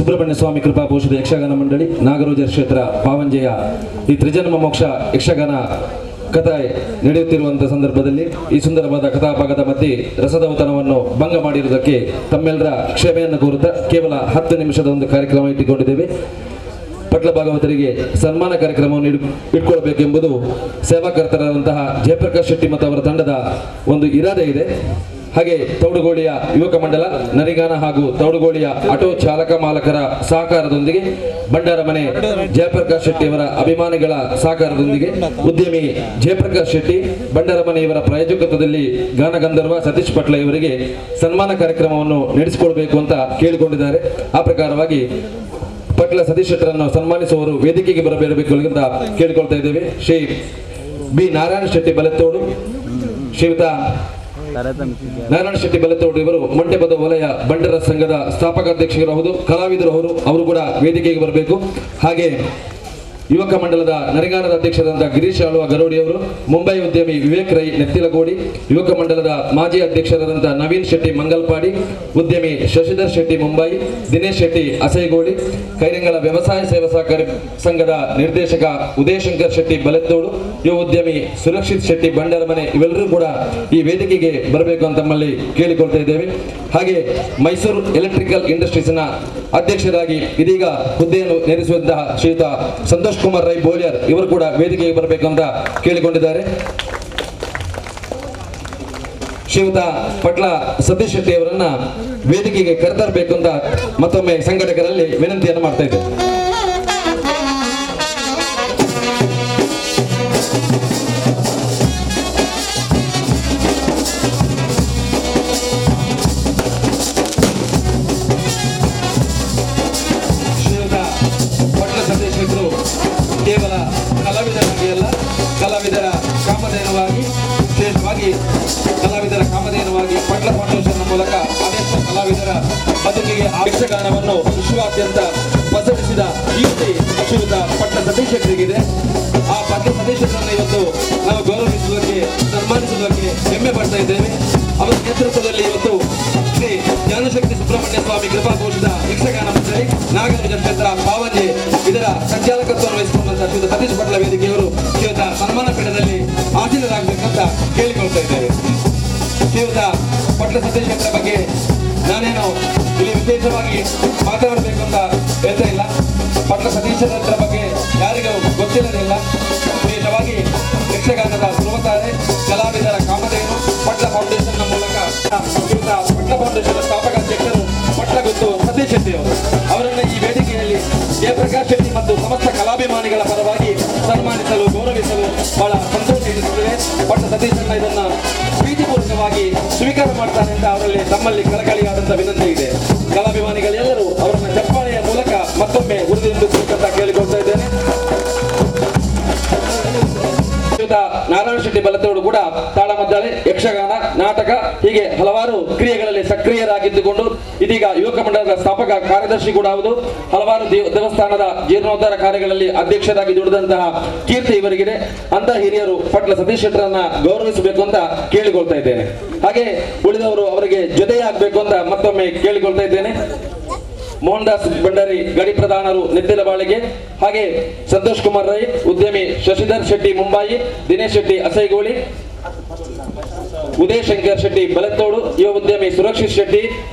ಸುಬ್ರಹ್ಮಣ್ಯ ಸ್ವಾಮಿ ಕೃಪಾಪೋಷಿತ ಯಕ್ಷಗಾನ ಮಂಡಳಿ ನಾಗರೋಜರ ಕ್ಷೇತ್ರ ಪಾವಂಜೆಯ ಈ ತ್ರಿಜನ್ಮ ಮೋಕ್ಷ ಯಕ್ಷಗಾನ ಕಥೆ ನಡೆಯುತ್ತಿರುವಂತಹ ಸಂದರ್ಭದಲ್ಲಿ ಈ ಸುಂದರವಾದ ಕಥಾಭಾಗದ ಮಧ್ಯೆ ರಸದೌತಣವನ್ನು ಭಂಗ ಮಾಡಿರುವುದಕ್ಕೆ ತಮ್ಮೆಲ್ಲರ ಕ್ಷಮೆಯನ್ನು ಕೋರುತ್ತಾ ಕೇವಲ 10 ನಿಮಿಷದ ಒಂದು ಕಾರ್ಯಕ್ರಮ ಇಟ್ಟುಕೊಂಡಿದ್ದೇವೆ. ಪಟ್ಲ ಭಾಗವತರಿಗೆ ಸನ್ಮಾನ ಕಾರ್ಯಕ್ರಮವನ್ನು ಇಟ್ಕೊಳ್ಬೇಕೆಂಬುದು ಸೇವಾಕರ್ತರಾದಂತಹ ಜಯಪ್ರಕಾಶ್ ಶೆಟ್ಟಿ ಮತ್ತು ಅವರ ತಂಡದ ಒಂದು ಇರಾದೆ ಇದೆ. ಹಾಗೆ ತೌಡುಗೋಳಿಯ ಯುವಕ ಮಂಡಲ ನರಿಗಾನ ಹಾಗೂ ತೌಡುಗೋಳಿಯ ಆಟೋ ಚಾಲಕ ಮಾಲಕರ ಸಹಕಾರದೊಂದಿಗೆ ಭಂಡಾರ ಮನೆ ಜಯಪ್ರಕಾಶ್ ಶೆಟ್ಟಿ ಅವರ ಅಭಿಮಾನಿಗಳ ಸಹಕಾರದೊಂದಿಗೆ ಉದ್ಯಮಿ ಜಯಪ್ರಕಾಶ್ ಶೆಟ್ಟಿ ಭಂಡಾರ ಮನೆ ಇವರ ಪ್ರಾಯೋಜಕತ್ವದಲ್ಲಿ ಗಾನಗಂಧರ್ವ ಸತೀಶ್ ಪಟ್ಲ ಇವರಿಗೆ ಸನ್ಮಾನ ಕಾರ್ಯಕ್ರಮವನ್ನು ನಡೆಸಿಕೊಳ್ಬೇಕು ಅಂತ ಕೇಳಿಕೊಂಡಿದ್ದಾರೆ. ಆ ಪ್ರಕಾರವಾಗಿ ಪಟ್ಲ ಸತೀಶ್ ಶೆಟ್ಟರನ್ನು ಸನ್ಮಾನಿಸುವವರು ವೇದಿಕೆಗೆ ಬರಬೇಕು ಅಂತ ಕೇಳಿಕೊಳ್ತಾ ಇದ್ದೇವೆ. ಶ್ರೀ ಬಿ ನಾರಾಯಣ ಶೆಟ್ಟಿ ಬಲೆತ್ತೋಡು, ಶ್ರೀಯುತ ನಾರಾಯಣ ಶೆಟ್ಟಿ ಬಲೆತ್ತೋಡು ಇವರು ಮಂಡ್ಯಪದ ವಲಯ ಬಂಡರ ಸಂಘದ ಸ್ಥಾಪಕ ಅಧ್ಯಕ್ಷರು, ಕಲಾವಿದರು ಅವರು ಕೂಡ ವೇದಿಕೆಗೆ ಬರಬೇಕು. ಹಾಗೆ ಯುವಕ ಮಂಡಲದ ನರಿಗಾನದ ಅಧ್ಯಕ್ಷರಾದ ಗಿರೀಶ್ ಆಳ್ವ ಗರೋಡಿ ಅವರು, ಮುಂಬೈ ಉದ್ಯಮಿ ವಿವೇಕ್ ರೈ ನೆತ್ತಿಲಗೋಡಿ, ಯುವಕ ಮಂಡಲದ ಮಾಜಿ ಅಧ್ಯಕ್ಷರಾದಂಥ ನವೀನ್ ಶೆಟ್ಟಿ ಮಂಗಲ್ಪಾಡಿ, ಉದ್ಯಮಿ ಶಶಿಧರ್ ಶೆಟ್ಟಿ ಮುಂಬೈ, ದಿನೇಶ್ ಶೆಟ್ಟಿ ಅಸೈಗೋಡಿ, ಕೈರಂಗಲ ವ್ಯವಸಾಯ ಸೇವಾ ಸಹಕಾರಿ ಸಂಘದ ನಿರ್ದೇಶಕ ಉದಯಶಂಕರ್ ಶೆಟ್ಟಿ ಬಲೆತ್ತೋಡು, ಯುವ ಉದ್ಯಮಿ ಸುರಕ್ಷಿತ್ ಶೆಟ್ಟಿ ಭಂಡಾರ ಮನೆ ಇವೆಲ್ಲರೂ ಕೂಡ ಈ ವೇದಿಕೆಗೆ ಬರಬೇಕು ಅಂತ ತಮ್ಮಲ್ಲಿ ಕೇಳಿಕೊಳ್ತಾ ಇದ್ದೇವೆ. ಹಾಗೆ ಮೈಸೂರು ಎಲೆಕ್ಟ್ರಿಕಲ್ ಇಂಡಸ್ಟ್ರೀಸ್ನ ಅಧ್ಯಕ್ಷರಾಗಿ ಇದೀಗ ಹುದ್ದೆಯನ್ನು ನೇರಿಸುವಂತಹ ಶ್ರೀಯುತ ಸಂತೋಷ್ ಕುಮಾರ್ ರೈ ಬೋಲಿಯರ್ ಇವರು ಕೂಡ ವೇದಿಕೆಗೆ ಬರಬೇಕಂತ ಕೇಳಿಕೊಂಡಿದ್ದಾರೆ. ಶ್ರೀಯುತ ಪಟ್ಲ ಸತೀಶ್ ಶೆಟ್ಟಿ ಅವರನ್ನ ವೇದಿಕೆಗೆ ಕರೆತರಬೇಕು ಅಂತ ಮತ್ತೊಮ್ಮೆ ಸಂಘಟಕರಲ್ಲಿ ವಿನಂತಿಯನ್ನು ಮಾಡ್ತಾ ಇದ್ದೇವೆ. ಕೇವಲ ಕಲಾವಿದರಾಗಿ ಅಲ್ಲ, ಕಲಾವಿದರ ಕಾಮಧೇನವಾಗಿ ವಿಶೇಷವಾಗಿ ಕಲಾವಿದರ ಕಾಮಧೇನವಾಗಿ ಪಟ್ಲ ಫೌಂಡೇಶನ್ ಮೂಲಕ ಅನೇಕ ಕಲಾವಿದರ ಬದುಕಿಗೆ ಯಕ್ಷಗಾನವನ್ನು ವಿಶ್ವಾದ್ಯಂತ ಪಸರಿಸಿದ ಕೀರ್ತಿ ಶ್ರೀಯುತ ಪಟ್ಲ ಸತೀಶ್ ಶೆಟ್ಟರಿಗಿದೆ. ಆ ಪಟ್ಲ ಸತೀಶ್ ಶೆಟ್ಟರನ್ನು ಇವತ್ತು ನಾವು ಗೌರವಿಸುವುದಕ್ಕೆ, ಸನ್ಮಾನಿಸುವುದಕ್ಕೆ ಹೆಮ್ಮೆ ಪಡ್ತಾ ಇದ್ದೇವೆ. ಅವರ ನೇತೃತ್ವದಲ್ಲಿ ಇವತ್ತು ಶ್ರೀ ಜ್ಞಾನಶಕ್ತಿ ಸುಬ್ರಹ್ಮಣ್ಯ ಸ್ವಾಮಿ ಕೃಪಾಪೋಷಿತ ಯಕ್ಷಗಾನ ಮಂಡಳಿ ನಾಗರಾಜ ಕ್ಷೇತ್ರ ಪಾವಂಜೆ ಇದರ ಸಂಚಾಲಕತ್ವವನ್ನು ವಹಿಸಿಕೊಂಡಂತಹ ಶ್ರೀಯುತ ಸತೀಶ್ ಪಟ್ಲ ವೇದಿಕೆಯವರು ಶ್ರೀಯುತ ಸನ್ಮಾನ ಪೀಠದಲ್ಲಿ ಹಾಜರಾಗಬೇಕಂತ ಕೇಳಿಕೊಳ್ತಾ ಇದ್ದೇವೆ. ಶ್ರೀಯುತ ಪಟ್ಲ ಸತೀಶ್ ಶೆಟ್ಟರ ಬಗ್ಗೆ ನಾನೇನು ಇಲ್ಲಿ ವಿಶೇಷವಾಗಿ ಮಾತಾಡಬೇಕು ಅಂತ ಹೇಳ್ತಾ ಇಲ್ಲ. ಪಟ್ಲ ಸತೀಶ್ ಶೆಟ್ಟರ ಬಗ್ಗೆ ಯಾರಿಗೂ ಗೊತ್ತಿಲ್ಲದಿಲ್ಲ. ವಿಶೇಷವಾಗಿ ಯಕ್ಷಗಾನದ ಧ್ರುವತಾರೆ, ಕಲಾವಿದರ ಕಾಮಧೇನು, ಪಟ್ಲ ಫೌಂಡೇಶನ್ ಮೂಲಕ ಶ್ರೀಯುತ ಪಟ್ಲ ಫೌಂಡೇಶನ್ ಸ್ಥಾಪಕ ಅಧ್ಯಕ್ಷರು ಪಟ್ಲಗುತ್ತು ಸತೀಶ್ ಶೆಟ್ಟಿ ಅವರು ಅವರನ್ನು ಈ ವೇದಿಕೆಯಲ್ಲಿ ಜಯಪ್ರಕಾಶ್ ಶೆಟ್ಟಿ ಮತ್ತು ಸಮಸ್ತ ಕಲಾಭಿಮಾನಿಗಳ ಪರವಾಗಿ ಸನ್ಮಾನಿಸಲು, ಗೌರವಿಸಲು ಬಹಳ ಸಂತೋಷ ಎನಿಸುತ್ತದೆ. ಪಟ್ಲ ಸತೀಶನ್ನ ಇದನ್ನ ಪ್ರೀತಿಪೂರ್ವಕವಾಗಿ ಸ್ವೀಕಾರ ಮಾಡ್ತಾನೆ ಅಂತ ಅವರಲ್ಲಿ ತಮ್ಮಲ್ಲಿ ಕಳಕಳಿಯಾದಂತಹ ವಿನಂತಿ ಇದೆ. ಕಲಾಭಿಮಾನಿಗಳೆಲ್ಲರೂ ಅವರನ್ನ ಚಪ್ಪಾಳೆಯ ಮೂಲಕ ಮತ್ತೊಮ್ಮೆ ಉಳಿದಿರುವಂತ ಕೇಳಿಕೊಳ್ತಾ ಇದ್ದೇನೆ. ನಾರಾಯಣ ಶೆಟ್ಟಿ ಬಲತೋಡು ಕೂಡ ತಾಳಮದ್ದಳೆ, ಯಕ್ಷಗಾನ, ನಾಟಕ ಹೀಗೆ ಹಲವಾರು ಕ್ರಿಯೆಗಳಲ್ಲಿ ಸಕ್ರಿಯರಾಗಿದ್ದುಕೊಂಡು ಇದೀಗ ಯುವಕ ಮಂಡಲದ ಸ್ಥಾಪಕ ಕಾರ್ಯದರ್ಶಿ ಕೂಡ ಹೌದು. ಹಲವಾರು ದೇವಸ್ಥಾನದ ಜೀರ್ಣೋದ್ಧಾರ ಕಾರ್ಯಗಳಲ್ಲಿ ಅಧ್ಯಕ್ಷರಾಗಿ ದುಡಿದಂತಹ ಕೀರ್ತಿ ಇವರಿಗಿದೆ. ಅಂತ ಹಿರಿಯರು ಪಟ್ಲ ಸತೀಶ್ ಶೆಟ್ಟರನ್ನ ಗೌರವಿಸಬೇಕು ಅಂತ ಕೇಳಿಕೊಳ್ತಾ ಇದ್ದೇನೆ. ಹಾಗೆ ಉಳಿದವರು ಅವರಿಗೆ ಜೊತೆಯಾಗಬೇಕು ಅಂತ ಮತ್ತೊಮ್ಮೆ ಕೇಳಿಕೊಳ್ತಾ ಇದ್ದೇನೆ. ಮೋಹನ್ ದಾಸ್ ಭಂಡಾರಿ ಗಡಿ ಪ್ರಧಾನರು ನೆತ್ತಿಲ ಬಾಳಿಗೆ, ಹಾಗೆ ಸಂತೋಷ್ ಕುಮಾರ್ ರೈ ಉದ್ಯಮಿ ಶಶಿಧರ್ ಶೆಟ್ಟಿ ಮುಂಬಾಯಿ, ದಿನೇಶ್ ಶೆಟ್ಟಿ ಅಸೈಗೋಳಿ, ಉದಯ್ ಶಂಕರ್ ಶೆಟ್ಟಿ ಬಲೆತ್ತೋಡು, ಯುವ ಉದ್ಯಮಿ ಸುರಕ್ಷಿತ್ ಶೆಟ್ಟಿ,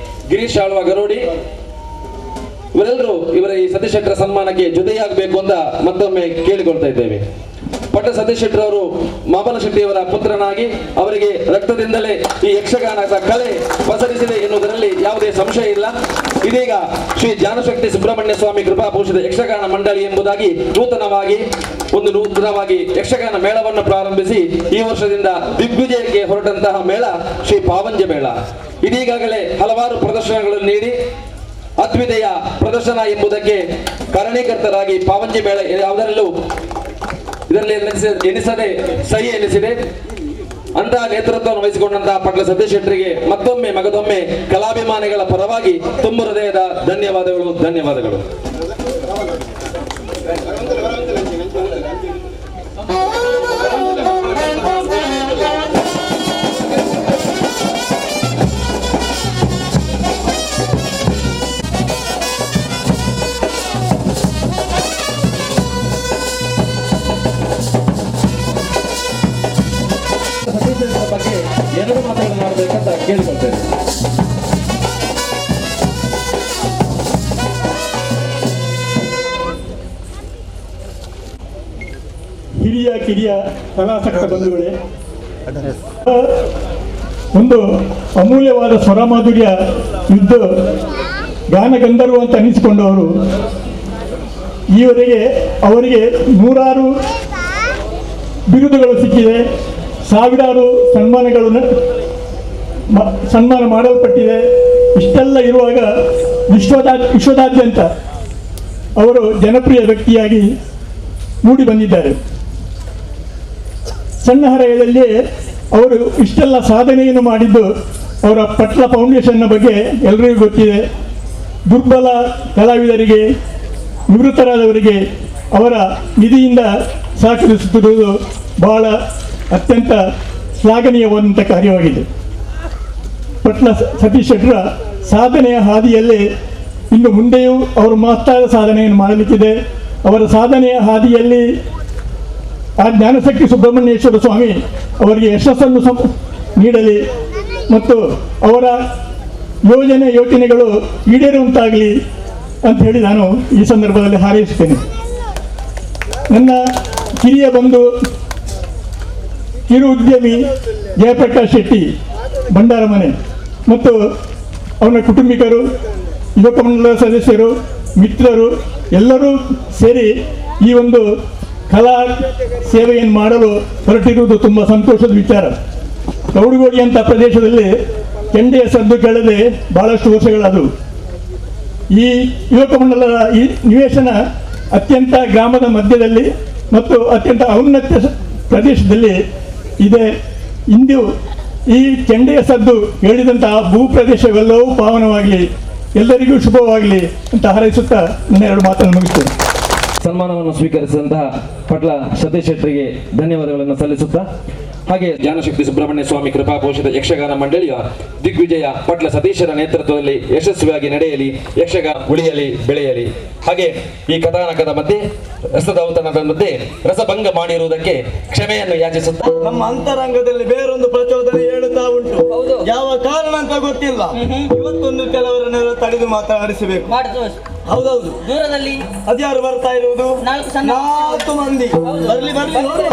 ಗಿರೀಶ್ ಆಳ್ವ ಗರೋಡಿ ಇವರೆಲ್ಲರೂ ಇವರ ಈ ಸತೀಶ್ ಶೆಟ್ಟರ ಸನ್ಮಾನಕ್ಕೆ ಜೊತೆಯಾಗಬೇಕು ಅಂತ ಮತ್ತೊಮ್ಮೆ ಕೇಳಿಕೊಳ್ತಾ ಇದ್ದೇವೆ. ಪಟ್ಲ ಸತೀಶ್ ಶೆಟ್ಟರವರು ಮಾಬಲ ಶೆಟ್ಟಿಯವರ ಪುತ್ರನಾಗಿ ಅವರಿಗೆ ರಕ್ತದಿಂದಲೇ ಈ ಯಕ್ಷಗಾನದ ಕಲೆ ಪಸರಿಸಿದೆ ಎನ್ನುವುದರಲ್ಲಿ ಯಾವುದೇ ಸಂಶಯ ಇಲ್ಲ. ಇದೀಗ ಶ್ರೀ ಜ್ಞಾನಶಕ್ತಿ ಸುಬ್ರಹ್ಮಣ್ಯ ಸ್ವಾಮಿ ಕೃಪಾಪೋಷಿತ ಯಕ್ಷಗಾನ ಮಂಡಳಿ ಎಂಬುದಾಗಿ ನೂತನವಾಗಿ ಯಕ್ಷಗಾನ ಮೇಳವನ್ನು ಪ್ರಾರಂಭಿಸಿ ಈ ವರ್ಷದಿಂದ ದಿಗ್ವಿಜಯಕ್ಕೆ ಹೊರಟಂತಹ ಮೇಳ ಶ್ರೀ ಪಾವಂಜೆ ಮೇಳ. ಇದೀಗಾಗಲೇ ಹಲವಾರು ಪ್ರದರ್ಶನಗಳನ್ನು ನೀಡಿ ಅದ್ವಿತೀಯ ಪ್ರದರ್ಶನ ಎಂಬುದಕ್ಕೆ ಕಾರಣೀಕರ್ತರಾಗಿ ಪಾವಂಜಿ ಮೇಳ ಯಾವುದರಲ್ಲೂ ಇದರಲ್ಲಿ ಎನಿಸದೆ ಸಹಿ ಎನಿಸಿದೆ. ಅಂತಹ ನೇತೃತ್ವವನ್ನು ವಹಿಸಿಕೊಂಡಂತಹ ಪಟ್ಲ ಸತೀಶ್ ಶೆಟ್ಟರಿಗೆ ಮತ್ತೊಮ್ಮೆ ಮಗದೊಮ್ಮೆ ಕಲಾಭಿಮಾನಿಗಳ ಪರವಾಗಿ ತುಂಬ ಹೃದಯದ ಧನ್ಯವಾದಗಳು. ಬಗ್ಗೆ ಎರಡು ಮಾತುಗಳನ್ನು ಮಾಡಬೇಕಂತ ಕೇಳಿಕೊಳ್ತೇನೆ. ಹಿರಿಯ ಕಿರಿಯ ಕಲಾಸಕ್ತ ಬಂಧುಗಳೇ, ಒಂದು ಅಮೂಲ್ಯವಾದ ಸ್ವರ ಮಾಧುರ್ಯ ಯುದ್ಧ ಗಾನ ಗಂಧರ್ವ ಅಂತ ಅನಿಸಿಕೊಂಡವರು ಈವರೆಗೆ ಅವರಿಗೆ ನೂರಾರು ಬಿರುದುಗಳು ಸಿಕ್ಕಿದೆ, ಸಾವಿರಾರು ಸನ್ಮಾನ ಮಾಡಲ್ಪಟ್ಟಿದೆ. ಇಷ್ಟೆಲ್ಲ ಇರುವಾಗ ವಿಶ್ವದಾದ್ಯಂತ ಅವರು ಜನಪ್ರಿಯ ವ್ಯಕ್ತಿಯಾಗಿ ಮೂಡಿ ಬಂದಿದ್ದಾರೆ. ಸಣ್ಣ ಹರೆಯದಲ್ಲಿ ಅವರು ಇಷ್ಟೆಲ್ಲ ಸಾಧನೆಯನ್ನು ಮಾಡಿದ್ದು ಅವರ ಪಟ್ಲ ಫೌಂಡೇಶನ್ನ ಬಗ್ಗೆ ಎಲ್ಲರಿಗೂ ಗೊತ್ತಿದೆ. ದುರ್ಬಲ ಕಲಾವಿದರಿಗೆ, ನಿವೃತ್ತರಾದವರಿಗೆ ಅವರ ನಿಧಿಯಿಂದ ಸಹಕರಿಸುತ್ತಿರುವುದು ಬಹಳ ಅತ್ಯಂತ ಶ್ಲಾಘನೀಯವಾದಂಥ ಕಾರ್ಯವಾಗಿದೆ. ಪಟ್ಲ ಸತೀಶ್ ಶೆಟ್ಟರ ಸಾಧನೆಯ ಹಾದಿಯಲ್ಲೇ ಇನ್ನು ಮುಂದೆಯೂ ಅವರು ಮಹತ್ತಾದ ಸಾಧನೆಯನ್ನು ಮಾಡಲಿಕ್ಕಿದೆ. ಅವರ ಸಾಧನೆಯ ಹಾದಿಯಲ್ಲಿ ಆ ಜ್ಞಾನಶಕ್ತಿ ಸುಬ್ರಹ್ಮಣ್ಯೇಶ್ವರ ಸ್ವಾಮಿ ಅವರಿಗೆ ಯಶಸ್ಸನ್ನು ನೀಡಲಿ ಮತ್ತು ಅವರ ಯೋಚನೆಗಳು ಈಡೇರುವಂತಾಗಲಿ ಅಂತ ಹೇಳಿ ನಾನು ಈ ಸಂದರ್ಭದಲ್ಲಿ ಹಾರೈಸುತ್ತೇನೆ. ನನ್ನ ಕಿರಿಯ ಬಂಧು ಕಿರು ಉದ್ಯಮಿ ಜಯಪ್ರಕಾಶ್ ಶೆಟ್ಟಿ ಭಂಡಾರಮನೆ ಮತ್ತು ಅವನ ಕುಟುಂಬಿಕರು, ಯುವಕ ಮಂಡಲದ ಸದಸ್ಯರು, ಮಿತ್ರರು ಎಲ್ಲರೂ ಸೇರಿ ಈ ಒಂದು ಕಲಾ ಸೇವೆಯನ್ನು ಮಾಡಲು ಹೊರಟಿರುವುದು ತುಂಬ ಸಂತೋಷದ ವಿಚಾರ. ಗೌಡುಗೋಡಿ ಅಂತ ಪ್ರದೇಶದಲ್ಲಿ ಕೆಂಡೆಯ ಸದ್ದು ಕೇಳದೆ ಬಹಳಷ್ಟು ವರ್ಷಗಳಾದವು. ಈ ಯುವಕ ಮಂಡಲದ ಈ ನಿವೇಶನ ಅತ್ಯಂತ ಗ್ರಾಮದ ಮಧ್ಯದಲ್ಲಿ ಮತ್ತು ಅತ್ಯಂತ ಔನ್ನತ್ಯ ಪ್ರದೇಶದಲ್ಲಿ ಇದೆ. ಇಂದು ಈ ಕೆಂಡೆಯ ಸದ್ದು ಹೇಳಿದಂತಹ ಭೂ ಪ್ರದೇಶವೆಲ್ಲವೂ ಪಾವನವಾಗಲಿ, ಎಲ್ಲರಿಗೂ ಶುಭವಾಗಲಿ ಅಂತ ಹಾರೈಸುತ್ತಾ ನನ್ನ ಎರಡು ಮಾತನ್ನು ಮುಗಿಸ್ತೇನೆ. ಸನ್ಮಾನವನ್ನು ಸ್ವೀಕರಿಸಿದಂತಹ ಪಟ್ಲ ಸತೀಶ್ ಶೆಟ್ಟರಿಗೆ ಧನ್ಯವಾದಗಳನ್ನು ಸಲ್ಲಿಸುತ್ತಾ, ಹಾಗೆ ಜ್ಞಾನಶಕ್ತಿ ಸುಬ್ರಹ್ಮಣ್ಯ ಸ್ವಾಮಿ ಕೃಪಾ ಪೋಷಿತ ಯಕ್ಷಗಾನ ಮಂಡಳಿಯ ದಿಗ್ವಿಜಯ ಪಟ್ಲ ಸತೀಶರ ನೇತೃತ್ವದಲ್ಲಿ ಯಶಸ್ವಿಯಾಗಿ ನಡೆಯಲಿ, ಯಕ್ಷಗಾನ ಉಳಿಯಲಿ, ಬೆಳೆಯಲಿ. ಹಾಗೆ ಈ ಕಥಾನಕದ ಮಧ್ಯೆ ರಸದೌತಣದ ಮಧ್ಯೆ ರಸಭಂಗ ಮಾಡಿರುವುದಕ್ಕೆ ಕ್ಷಮೆಯನ್ನು ಯಾಚಿಸುತ್ತಾ, ನಮ್ಮ ಅಂತರಂಗದಲ್ಲಿ ಬೇರೊಂದು ಪ್ರಚೋದನೆ ಹೇಳುತ್ತಾ ಉಂಟು. ಯಾವ ಕಾರಣ ಅಂತ ಗೊತ್ತಿಲ್ಲ, ಇವತ್ತೊಂದು ಕೆಲವರನ್ನು ತಡೆದು ಮಾತನಾಡಿಸಬೇಕು. ಹೌದೌದು, ದೂರದಲ್ಲಿ ಅದ್ಯಾರು ಬರ್ತಾ ಇರುವುದು? 4 ಮಂದಿ. ಬರ್ಲಿ ನೋಡಿ.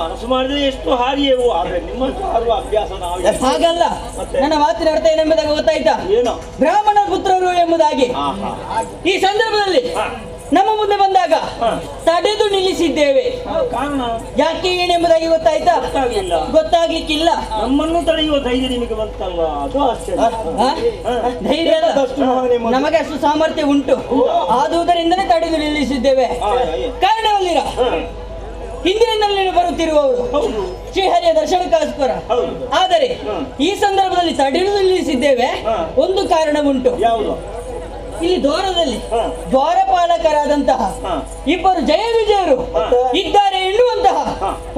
ಮನಸ್ಸು ಮಾಡಿದ್ರೆ ಎಷ್ಟು ಹಾರಿಯೇವು, ಆದ್ರೆ ನಿಮ್ಮಷ್ಟು ಹಾರುವ ಅಭ್ಯಾಸ ಹಾಗಲ್ಲ. ನನ್ನ ಮಾತಿನ ಅರ್ಥ ಏನೆಂಬುದಾಗ ಗೊತ್ತಾಯ್ತಾ? ಏನು? ಬ್ರಾಹ್ಮಣ ಪುತ್ರರು ಎಂಬುದಾಗಿ ಈ ಸಂದರ್ಭದಲ್ಲಿ ನಮ್ಮ ಮುಂದೆ ಬಂದಾಗ ತಡೆದು ನಿಲ್ಲಿಸಿದ್ದೇವೆ. ಕಾರಣ ಯಾಕೆ ಏನೆಂಬುದಾಗಿ ಗೊತ್ತಾಯ್ತಾ? ಗೊತ್ತಾಗ್ಲಿಕ್ಕಿಲ್ಲ. ನಮ್ಮನ್ನು ತಡೆಯುವ ಧೈರ್ಯ ನಿಮಗೆ ಬಂತಲ್ವಾ? ಅದು ಧೈರ್ಯ ನಮಗೆ ಅಷ್ಟು ಸಾಮರ್ಥ್ಯ ಉಂಟು, ಆದುದರಿಂದಲೇ ತಡೆದು ನಿಲ್ಲಿಸಿದ್ದೇವೆ. ಕಾರಣವಲ್ಲಿರ ಹಿಂದಿನಿಂದಲೇ ಬರುತ್ತಿರುವವರು ಹೌದು ಶ್ರೀಹರಿಯ ದರ್ಶನಕ್ಕೋಸ್ಕರ. ಹೌದು. ಆದರೆ ಈ ಸಂದರ್ಭದಲ್ಲಿ ತಡೆದು ನಿಲ್ಲಿಸಿದ್ದೇವೆ. ಒಂದು ಕಾರಣ ಉಂಟು. ಯಾವುದು? ಇಲ್ಲಿ ದ್ವಾರದಲ್ಲಿ ದ್ವಾರಪಾಲಕರಾದಂತಹ ಇಬ್ಬರು ಜಯ ವಿಜಯರು ಇದ್ದಾರೆ ಎನ್ನುವಂತಹ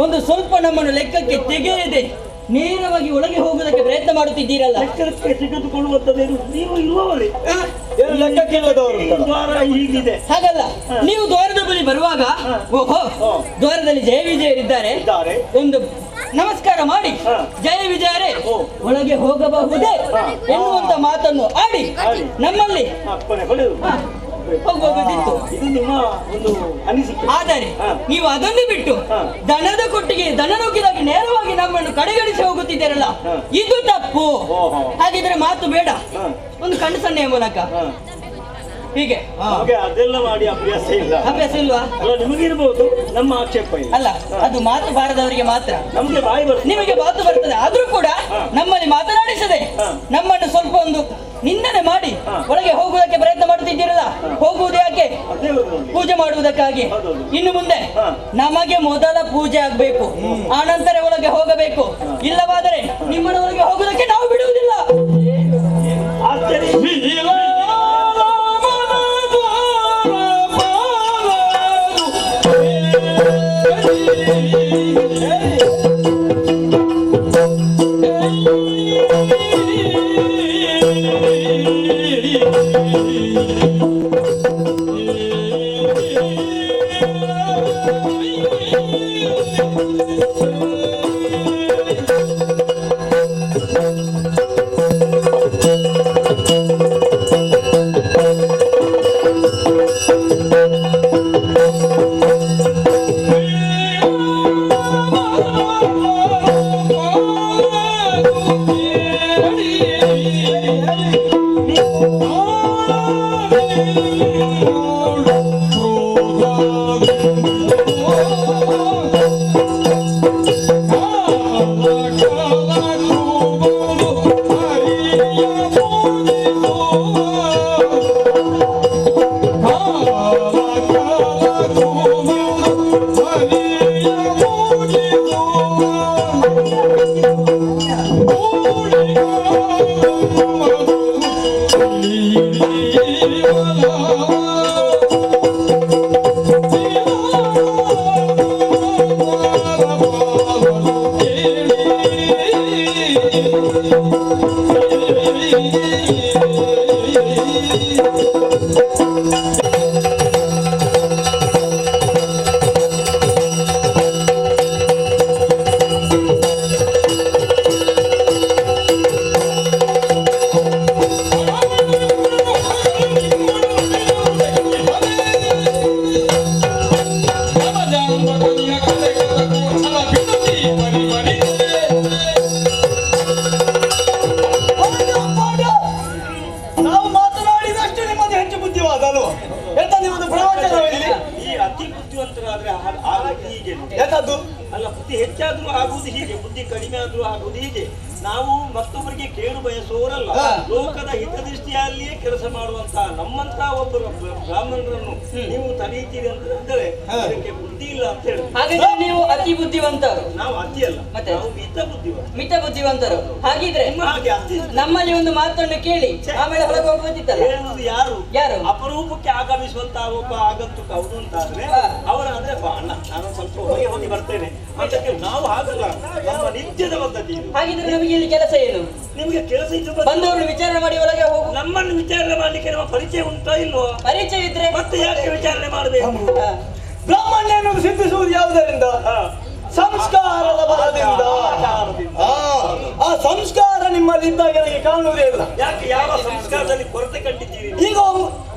ಒಂದು ಸ್ವಲ್ಪ ನಮ್ಮನ್ನು ಲೆಕ್ಕಕ್ಕೆ ತೆಗೆಯದೆ ನೇರವಾಗಿ ಒಳಗೆ ಹೋಗುವುದಕ್ಕೆ ಪ್ರಯತ್ನ ಮಾಡುತ್ತಿದ್ದೀರಲ್ಲ. ಲೆಕ್ಕಕ್ಕೆ ತೆಗೆದುಕೊಳ್ಳುವಂತದ್ದೇನು? ನೀವು ಇರುವವರೇ ಲೆಕ್ಕಕ್ಕಿಲ್ಲದವರು. ದ್ವಾರ ಹೀಗಿದೆ. ಹಾಗಲ್ಲ, ನೀವು ದ್ವಾರದ ಬಳಿ ಬರುವಾಗ ಓಹೋ ದ್ವಾರದಲ್ಲಿ ಜಯ ವಿಜಯರಿದ್ದಾರೆ, ಒಂದು ನಮಸ್ಕಾರ ಮಾಡಿ ಜಯ ವಿಜಯರೇ ಒಳಗೆ ಹೋಗಬಹುದೇ ಎನ್ನುವಂತ ಮಾತನ್ನು ಆಡಿ ನಮ್ಮಲ್ಲಿ ಹೋಗಬಹುದಿತ್ತು. ಇದು ನಿಮ್ಮ ಒಂದು ಅನಿಸಿಕೆ. ಆದರೆ ನೀವು ಅದನ್ನು ಬಿಟ್ಟು ದನದ ಕೊಟ್ಟಿಗೆ ದನ ನುಗ್ಗಿದಾಗಿ ನೇರವಾಗಿ ನಮ್ಮನ್ನು ಕಡೆಗಣಿಸಿ ಹೋಗುತ್ತಿದ್ದೀರಲ್ಲ, ಇದು ತಪ್ಪು. ಹಾಗಿದ್ರೆ ಮಾತು ಬೇಡ, ಒಂದು ಕಣ್ಣು ಸನ್ನೆಯ ಮೂಲಕ ಹೀಗೆ ಅದೆಲ್ಲ ಮಾಡಿ ಅಭ್ಯಾಸ ಇಲ್ಲ. ಅಭ್ಯಾಸ ಇಲ್ವಾ? ಅಲ್ಲ, ನಿಮಗಿರ್ಬಹುದು, ನಮ್ಮ ಆಕ್ಷೇಪ ಇಲ್ಲ. ಅಲ್ಲ, ಅದು ಮಾತು ಬಾರದವರಿಗೆ ಮಾತ್ರ. ನಮ್ಗೆ ಬಾಯಿ ಬರ್ತದೆ, ನಿಮಗೆ ಮಾತು ಬರ್ತದೆ. ಆದ್ರೂ ಕೂಡ ನಮ್ಮಲ್ಲಿ ಮಾತನಾಡಿಸದೆ ನಮ್ಮನ್ನು ಸ್ವಲ್ಪ ಒಂದು ನಿಂದನೆ ಮಾಡಿ ಒಳಗೆ ಹೋಗುವುದಕ್ಕೆ ಪ್ರಯತ್ನ ಮಾಡುತ್ತಿದ್ದೀರಲ್ಲ, ಹೋಗುವುದು ಯಾಕೆ? ಪೂಜೆ ಮಾಡುವುದಕ್ಕಾಗಿ. ಇನ್ನು ಮುಂದೆ ನಮಗೆ ಮೊದಲ ಪೂಜೆ ಆಗ್ಬೇಕು, ಆನಂತರ ಒಳಗೆ ಹೋಗಬೇಕು. ಇಲ್ಲವಾದರೆ ನಿಮ್ಮನ್ನ ಒಳಗೆ ಹೋಗುವುದಕ್ಕೆ ನಾವು ಬಿಡುವುದಿಲ್ಲ. ನಾವು ಮಾತನಾಡಿದಷ್ಟು ನಿಮ್ಮದು ಹೆಚ್ಚು ಬುದ್ಧಿವಾದಲ್ವ? ಎಂತ ನಿಮ್ಮದು ಪ್ರವಚನವಿಲ್ಲಿ? ಈ ಅತಿ ಬುದ್ಧಿವಂತರಾದ್ರೆ ಹೀಗೆ ಎಂತದ್ದು? ಅಲ್ಲ, ಬುದ್ಧಿ ಹೆಚ್ಚಾದ್ರೂ ಆಗುವುದು ಹೀಗೆ, ಬುದ್ಧಿ ಕಡಿಮೆ ಆದ್ರೂ ಆಗುವುದು ಹೀಗೆ. ನಾವು ಮತ್ತೊಬ್ಬರಿಗೆ ಕೇಳು ಬಯಸುವವರಲ್ಲ, ಲೋಕದ ಹಿತದೃಷ್ಟಿಯಲ್ಲಿಯೇ ಕೆಲಸ ಮಾಡುವಂತಹ ನಮ್ಮಂತಹ ಒಬ್ಬರು ಬ್ರಾಹ್ಮಣರನ್ನು ನೀವು ತಡೀತೀರಿ ಅಂತಂದ್ರೆ ಅದಕ್ಕೆ ಬುದ್ಧಿ ಇಲ್ಲ ಅಂತ ಹೇಳಿ. ಹಾಗಾದ್ರೆ ನೀವು ಅತಿ ಬುದ್ಧಿವಂತರು. ನಾವು ಅತಿ ಅಲ್ಲ, ಮತ್ತೆ ನಾವು ಮಿತ ಬುದ್ಧಿವಂತ. ಮಿತ ಬುದ್ಧಿವಂತರು. ಹಾಗಿದ್ರೆ ಹಾಗೆ ಅತಿ ನಮ್ಮಲ್ಲಿ ಒಂದು ಮಾತನ್ನು ಕೇಳಿ ಆಮೇಲೆ ಹೊರಗೆ ಹೋಗುತ್ತಿತ್ತಲ್ಲ. ಹೇಳುವುದು ಯಾರು? ಯಾರು? ಅಪರೂಪಕ್ಕೆ ಆಗಮಿಸುವಂತಹ ಒಬ್ಬ ಆಗಂತುಕ ಹೌದು ಅಂತಾದ್ರೆ ಅವರ ಅಂದ್ರೆ ಅಣ್ಣ ನಾನು ಸ್ವಲ್ಪ ಹೊರಗೆ ಹೋಗಿ ಬರ್ತೇನೆ ಅದಕ್ಕೆ ನಾವು ಹಾಗಲ್ಲ, ನಮ್ಮ ನಿತ್ಯದ ಪದ್ಧತಿ ಇದು. ಹಾಗಿದ್ರೆ ನಮಗೆ ಇಲ್ಲಿ ಕೆಲಸ ಏನು? ನಿಮಗೆ ಕೆಲಸ ಇದ್ದು ಬಂದವರು ವಿಚಾರಣೆ ಮಾಡಿ ಒಳಗೆ ಹೋಗು. ನಮ್ಮನ್ನು ವಿಚಾರಣೆ ಮಾಡ್ಲಿಕ್ಕೆ ನಮ್ಮ ಪರಿಚಯ ಉಂಟೋ ಇಲ್ವೋ? ಪರಿಚಯ ಇದ್ರೆ ಮತ್ತೆ ಯಾಕೆ ವಿಚಾರಣೆ ಮಾಡಬೇಕು? ಬ್ರಾಹ್ಮಣ್ಯವನ್ನು ಸಿದ್ಧಿಸುವುದು ಯಾವುದರಿಂದ? ಸಂಸ್ಕಾರದ ಬಲದಿಂದ. ಆ ಸಂಸ್ಕಾರ ನಿಮ್ಮಲ್ಲಿ ಇದ್ದಾಗ ನನಗೆ ಕಾಣುವುದೇ ಇಲ್ಲ. ಯಾಕೆ? ಯಾವ ಸಂಸ್ಕಾರದಲ್ಲಿ ಕೊರತೆ ಕಂಡಿದ್ದೀರಿ?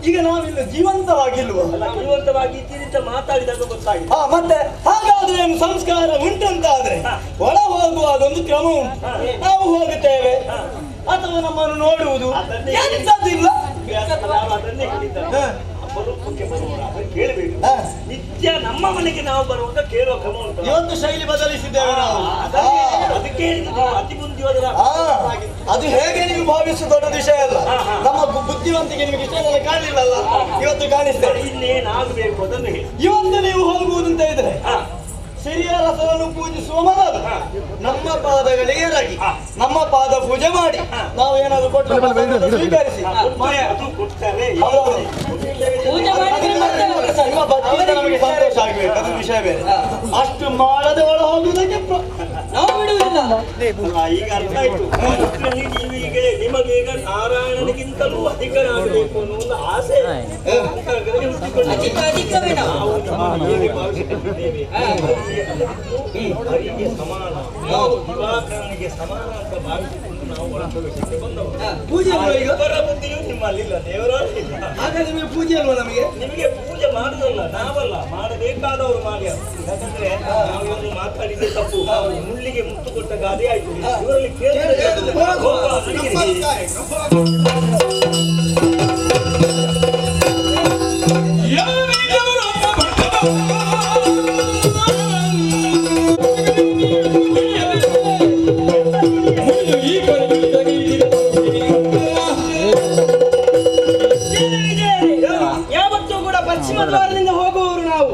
ಈಗ ನಾವಿಲ್ಲ ಜೀವಂತವಾಗಿಲ್ವ? ಅಲ್ಲ, ಜೀವಂತವಾಗಿ ಇದ್ದೀರಿ ಅಂತ ಮಾತಾಡಿದಾಗ ಗೊತ್ತಾಗಿದೆ. ಮತ್ತೆ ಹಾಗಾದ್ರೆ ಏನು ಸಂಸ್ಕಾರ ಉಂಟಂತಾದ್ರೆ ಒಳ ಹೋಗುವಾಗ ಒಂದು ಕ್ರಮ ಉಂಟು. ನಾವು ಹೋಗುತ್ತೇವೆ ಅಥವಾ ನಮ್ಮನ್ನು ನೋಡುವುದು ಎಂತದಿಲ್ಲ. ನಾವು ಅದನ್ನೇ ಹೇಳಿದ್ದಾರೆ. ಅಪರೂಪಕ್ಕೆ ಬರುವವರು ಅದನ್ನು ಕೇಳಬೇಕು. ನಿತ್ಯ ನಮ್ಮ ಮನೆಗೆ ನಾವು ಬರುವಾಗ ಕೇಳುವ ಕ್ರಮ ಉಂಟು. ಇವತ್ತು ಶೈಲಿ ಬದಲಿಸಿದ್ದೇವೆ ನಾವು. ಅದಕ್ಕೆ ಹೇಳಿದ್ದು ನಾವು ಅತಿ ಬುದ್ಧಿವಾದರ. ಅದು ಹೇಗೆ ನೀವು ಭಾವಿಸುವ ದೊಡ್ಡ ವಿಷಯ ಅಲ್ಲ. ನಮ್ಮ ಬುದ್ಧಿವಂತಿಗೆ ನಿಮಗೆ ಇಷ್ಟೆಲ್ಲ ಕಾಣಲಿಲ್ಲಲ್ಲ, ಇವತ್ತು ಕಾಣಿಸ್ತೇವೆ. ಇನ್ನೇನಾಗಬೇಕು ಅದನ್ನು ಹೇಳಿ. ಇವತ್ತು ನೀವು ಹೋಗುವುದು ಅಂತ ಇದ್ರೆ ಸಿರಿಯ ರಸವನ್ನು ಪೂಜಿಸುವ ಮೊದಲು ನಮ್ಮ ಪಾದಗಳಿಗೆ ಎರಗಿ ನಮ್ಮ ಪಾದ ಪೂಜೆ ಮಾಡಿ ನಾವು ಏನಾದ್ರು ಕೊಟ್ಟು ಸ್ವೀಕರಿಸಿ ಪೂಜೆ ಮಾಡಿದ್ರೆ ಮತ್ತೆ ನಿಮ್ಮ ಭಕ್ತಿಯಿಂದ ನಮಗೆ ಸಂತೋಷ ಆಗಬೇಕು, ಅದು ವಿಷಯ ಬೇರೆ. ಅಷ್ಟು ಮಾಡದೆ ಒಳ ಹೋಗುವುದಕ್ಕೆ ನಾವು ಬಿಡುವುದಿಲ್ಲ. ಈಗ ಅರ್ಥ ಆಯ್ತು. ಈಗ ನಿಮಗೆ ಈಗ ನಾರಾಯಣನಿಗಿಂತಲೂ ಅಧಿಕರಾಗಬೇಕು ಅನ್ನೋ ಒಂದು ಆಸೆ ಅಧಿಕವೇನ ಹರಿಗೆ ಸಮಾನ, ದಿವಾಕರನಿಗೆ ಸಮಾನ ಅಂತ ಭಾವಿಸಿಕೊಂಡು ನಾವು ಒಳಪ್ರವೇಶಕ್ಕೆ ಬಂದವರು. ಪೂಜೆ ಇವರ ಬುದ್ಧಿಯೂ ನಿಮ್ಮಲ್ಲಿಲ್ಲ, ದೇವರಲ್ಲಿ ಇಲ್ಲ. ಹಾಗಾದ್ರೆ ನಿಮಗೆ ಪೂಜೆ ಅಲ್ವಾ ನಮಗೆ? ನಿಮಗೆ ಪೂಜೆ ಮಾಡುದಲ್ಲ, ನಾವಲ್ಲ, ಮಾಡಬೇಕಾದವರು ಮಾಡಿ. ಯಾಕಂದ್ರೆ ನಾವು ಒಂದು ಮಾತಾಡಿದ್ರೆ ತಪ್ಪು, ಮುಳ್ಳಿಗೆ ಮುತ್ತು ಕೊಟ್ಟ ಗಾದೆ ಆಯ್ತು. ಇವರಲ್ಲಿ ಯಾವತ್ತೂ ಕೂಡ ಪಶ್ಚಿಮ ದ್ವಾರದಿಂದ ಹೋಗುವವರು ನಾವು,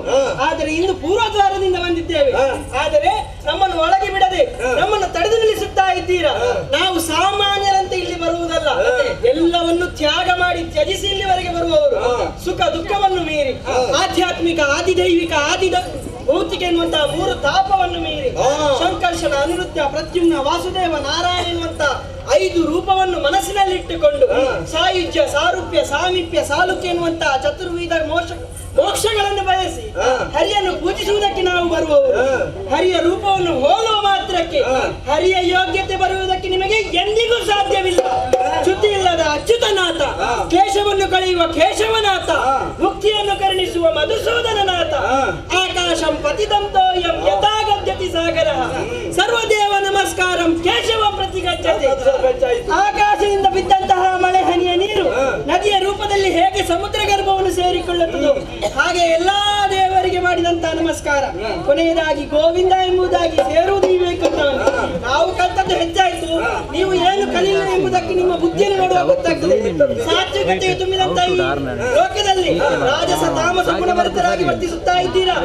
ಆದರೆ ಇಂದು ಪೂರ್ವ ದ್ವಾರದಿಂದ ಬಂದಿದ್ದೇವೆ. ಆದರೆ ನಮ್ಮನ್ನು ಒಳಗೆ ಬಿಡದೆ ನಮ್ಮನ್ನು ತಡೆದು ನಿಲ್ಲಿಸುತ್ತಾ ಇದ್ದೀರಾ. ನಾವು ಸಾಮಾನ್ಯರಂತೆ ಇಲ್ಲಿ ಬರುವುದಲ್ಲ, ಎಲ್ಲವನ್ನು ತ್ಯಾಗ ಮಾಡಿ ತ್ಯಜಿಸಿ ಇಲ್ಲಿವರೆಗೆ ಬರುವವರು. ಸುಖ ದುಃಖವನ್ನು ಮೀರಿ ಆಧ್ಯಾತ್ಮಿಕ, ಆದಿದೈವಿಕ, ಭೌತಿಕ ಎನ್ನುವಂತಹ ಮೂರು ತಾಪವನ್ನು ಮೀರಿ ಸಂಕರ್ಷಣ, ಅನಿರುದ್ಧ, ಪ್ರದ್ಯುಮ್ನ, ವಾಸುದೇವ, ನಾರಾಯಣ ಎನ್ನುವಂತ 5 ರೂಪವನ್ನು ಮನಸ್ಸಿನಲ್ಲಿಟ್ಟುಕೊಂಡು ಸಾಯುಜ್ಯ, ಸಾರೂಪ್ಯ, ಸಾಮೀಪ್ಯ, ಸಾಲುಕ್ಯ ಎನ್ನುವಂತಹ ಚತುರ್ವಿಧ ಮೋಕ್ಷಗಳನ್ನು ಬಯಸಿ ಹರಿಯನ್ನು ಪೂಜಿಸುವುದಕ್ಕೆ ನಾವು ಬರುವವರು. ಹರಿಯ ರೂಪವನ್ನು ಹೋಲುವ ಮಾತ್ರಕ್ಕೆ ಹರಿಯ ಯೋಗ್ಯತೆ ಬರುವುದಕ್ಕೆ ನಿಮಗೆ ಎಂದಿಗೂ ಸಾಧ್ಯವಿಲ್ಲ. ಚ್ಯುತಿ ಇಲ್ಲದ ಅಚ್ಯುತನಾಥ, ಕೇಶವನ್ನು ಕಳೆಯುವ ಕೇಶವನಾಥ, ಮುಕ್ತಿಯನ್ನು ಕರುಣಿಸುವ ಮಧುಸೂದನನಾಥ, ಆಕಾಶಂ ಪತಿದಂತೋಯಂ ಯಥಾಗತ್ಯತಿ ಸಾಗರ, ಸರ್ವದೇವ ನಮಸ್ಕಾರಂ ಕೇಶವ ಪ್ರತಿಗಚ್ಚತಿ. ಆಕಾಶದಿಂದ ಬಿದ್ದಂತಹ ಮಳೆ ಹನಿಯ ನೀರು ನದಿಯ ರೂಪದಲ್ಲಿ ಹೇಗೆ ಸಮುದ್ರ ಗರ್ಭವನ್ನು ಸೇರಿಕೊಳ್ಳುತ್ತದೋ ಹಾಗೆ ಎಲ್ಲಾ ದೇವರಿಗೆ ಮಾಡಿದಂತಹ ನಮಸ್ಕಾರ. ಕೊನೆಯದಾಗಿ ಗೋವಿಂದ ಎಂಬುದಾಗಿ ಸೇರುವುದು ವಿವೇಕವನ್ನು. ನಾವು ಕಲ್ತದ್ದು ಹೆಚ್ಚಾಯಿತು, ನೀವು ಏನು ಕಲಿಯಿಲ್ಲ ಎಂಬುದಕ್ಕೆ ನಿಮ್ಮ ಬುದ್ಧಿಯನ್ನು ನೋಡುವ ಗೊತ್ತಾಗ್ತದೆ. ಸಾತ್ವಿಕತೆಯು ತುಂಬಿದಂತಹ ಈ ಲೋಕದಲ್ಲಿ ರಾಜಸ ತಾಮಸ ಗುಣಭರಿತರಾಗಿ ವರ್ತಿಸುತ್ತಾ ಇದ್ದೀರಾ.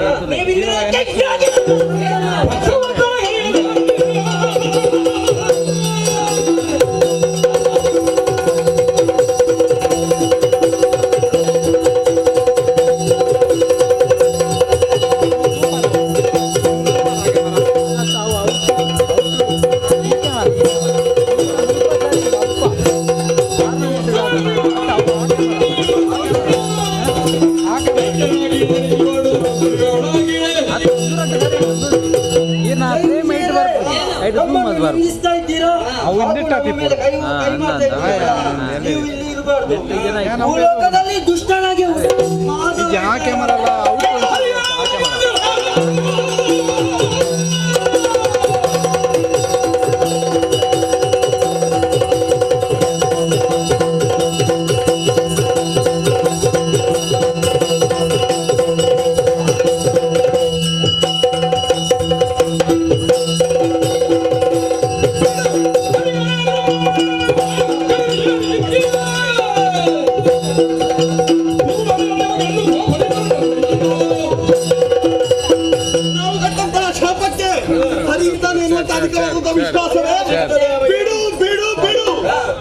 ಭೂಲೋಕದಲ್ಲಿ ದುಷ್ಟನಾಗಿ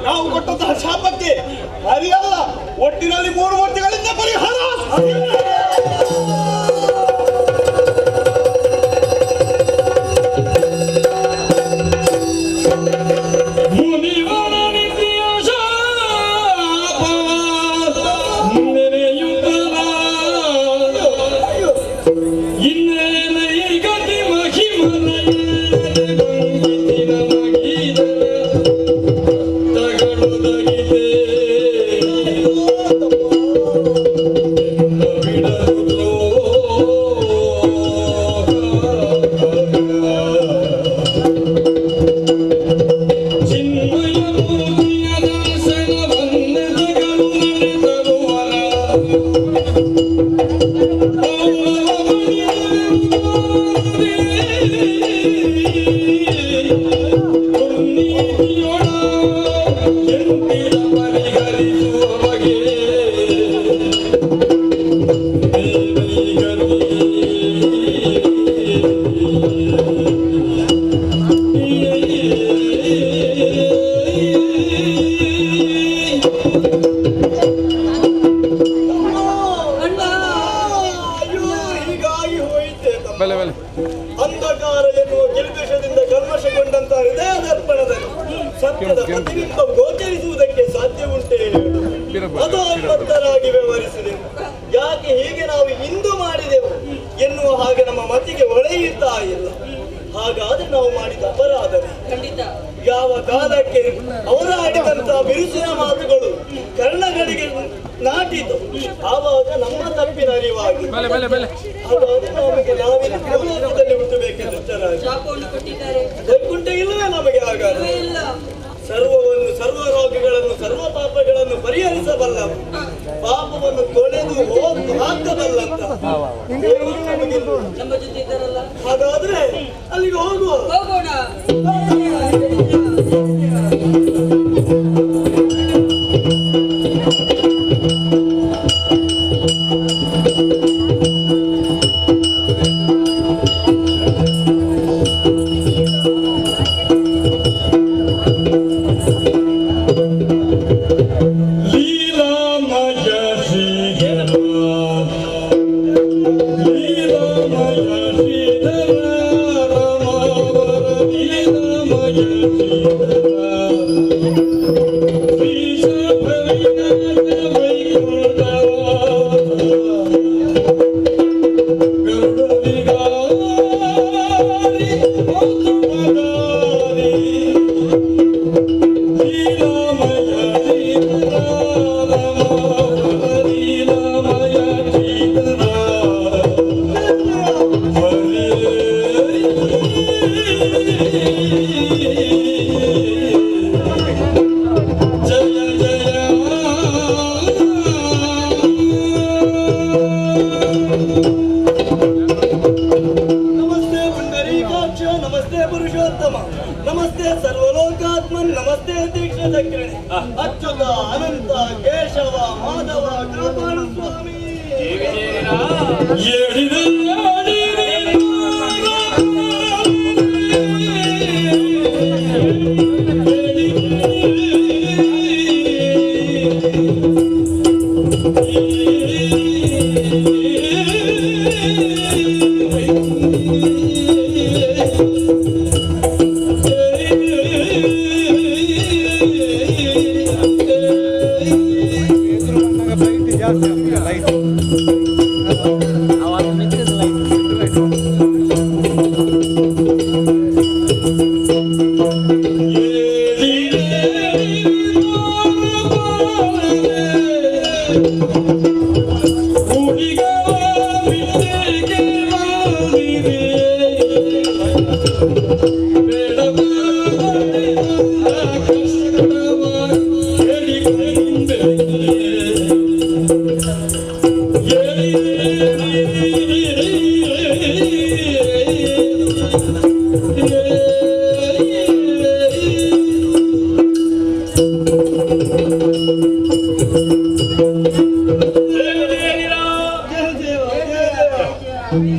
ನಾವು ಕೊಟ್ಟಂತಹ ಶಾಪಕ್ಕೆ ಹರಿಯಲ್ಲ, ಒಟ್ಟಿನಲ್ಲಿ 3 ಮೂರ್ತಿಗಳಿಂದ ಪರಿಹಾರ. ಸತ್ಯದ ಪ್ರತಿಬಿಂಬ ಗೋಚರಿಸುವುದಕ್ಕೆ ಸಾಧ್ಯ ಉಂಟೆ ಹೇಳುವುದು? ಅದು ಅನ್ವರ್ಥರಾಗಿ ವ್ಯವಹರಿಸಿದೆ. ಯಾಕೆ ಹೀಗೆ ನಾವು ಇಂದು ಮಾಡಿದೆವು ಎನ್ನುವ ಹಾಗೆ ನಮ್ಮ ಮತಿಗೆ ಒಳೆಯುತ್ತಾ ಇಲ್ಲ. ಹಾಗಾದ್ರೆ ನಾವು ಮಾಡಿದ ಅಪರಾಧವೇ. ಯಾವ ಕಾಲಕ್ಕೆ ಅವರ ಆಡಿದಂತಹ ಬಿರುಸಿನ ಮಾತುಗಳು ಕರ್ಣಗಳಿಗೆ ನಾಟಿತು, ಆವಾಗ ನಮ್ಮ ತಪ್ಪಿನ ಅರಿವಾಗಿ ನಮಗೆ ನಾವಿನ ಭೂಲೋಕದಲ್ಲಿ ಹುಟ್ಟಬೇಕೆಂದು ವೈಕುಂಠ ಇಲ್ಲವೇ ನಮಗೆ? ಹಾಗಾದ್ರೆ ಸರ್ವವನ್ನು ಸರ್ವ ರೋಗಗಳನ್ನು ಸರ್ವ ಪಾಪಗಳನ್ನು ಪರಿಹರಿಸಬಲ್ಲ, ಪಾಪವನ್ನು ತೊಳೆದು ಹಾಕಬಲ್ಲಂತ ದೇವರು ನಮಗಿಲ್ಲ. ಹಾಗಾದ್ರೆ ಅಲ್ಲಿಗೆ ಹೋಗೋಣ. ನಮಸ್ತೆ ಸರ್ವಲೋಕಾತ್ಮನ್, ನಮಸ್ತೆ ದೀಕ್ಷ ಚಕ್ರಣಿ, ಅಚ್ಯುತ ಅನಂತ ಕೇಶವ ಮಾಧವ ಕಾಪಾಡು ಸ್ವಾಮಿ.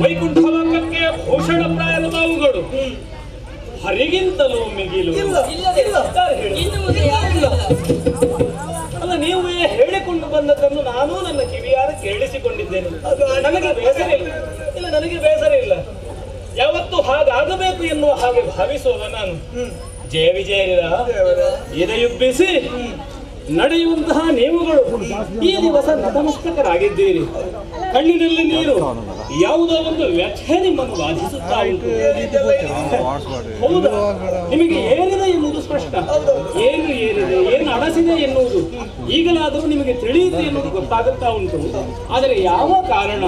ವೈಕುಂಠ ಲೋಕಕ್ಕೆ ಭೂಷಣ ಪ್ರಾಯದ ತಾವುಗಳು ಹರಿಗಿಂತಲೂ ಮಿಗಿಲು. ಅಲ್ಲ, ನೀವು ಹೇಳಿಕೊಂಡು ಬಂದದ್ದನ್ನು ನಾನು ನನ್ನ ಕಿವಿಯಾರ ಕೇಳಿಸಿಕೊಂಡಿದ್ದೇನೆ. ನನಗೆ ಬೇಸರ ಇಲ್ಲ, ನನಗೆ ಬೇಸರ ಇಲ್ಲ. ಯಾವತ್ತು ಹಾಗಾಗಬೇಕು ಎನ್ನುವ ಹಾಗೆ ಭಾವಿಸುವ ನಾನು ಜಯ ವಿಜಯರ ಎದೆಯುಬ್ಬಿಸಿ ನಡೆಯುವಂತಹ ನೀವುಗಳು ಈ ದಿವಸ ನತಮಸ್ತಕರಾಗಿದ್ದೀರಿ. ಕಣ್ಣಿನಲ್ಲಿ ನೀರು, ಯಾವುದೋ ಒಂದು ವ್ಯಥೆ ನಿಮ್ಮನ್ನು ಬಾಧಿಸುತ್ತಾ ಉಂಟು. ಹೌದಾ? ನಿಮಗೆ ಏನಿದೆ ಎನ್ನುವುದು ಸ್ಪಷ್ಟ. ಏನು ಏನಿದೆ, ಏನು ಅಡಸಿದೆ ಎನ್ನುವುದು ಈಗಲಾದರೂ ನಿಮಗೆ ತಿಳಿಯಿತು ಎನ್ನುವುದು ಗೊತ್ತಾಗುತ್ತಾ ಉಂಟು. ಆದರೆ ಯಾವ ಕಾರಣ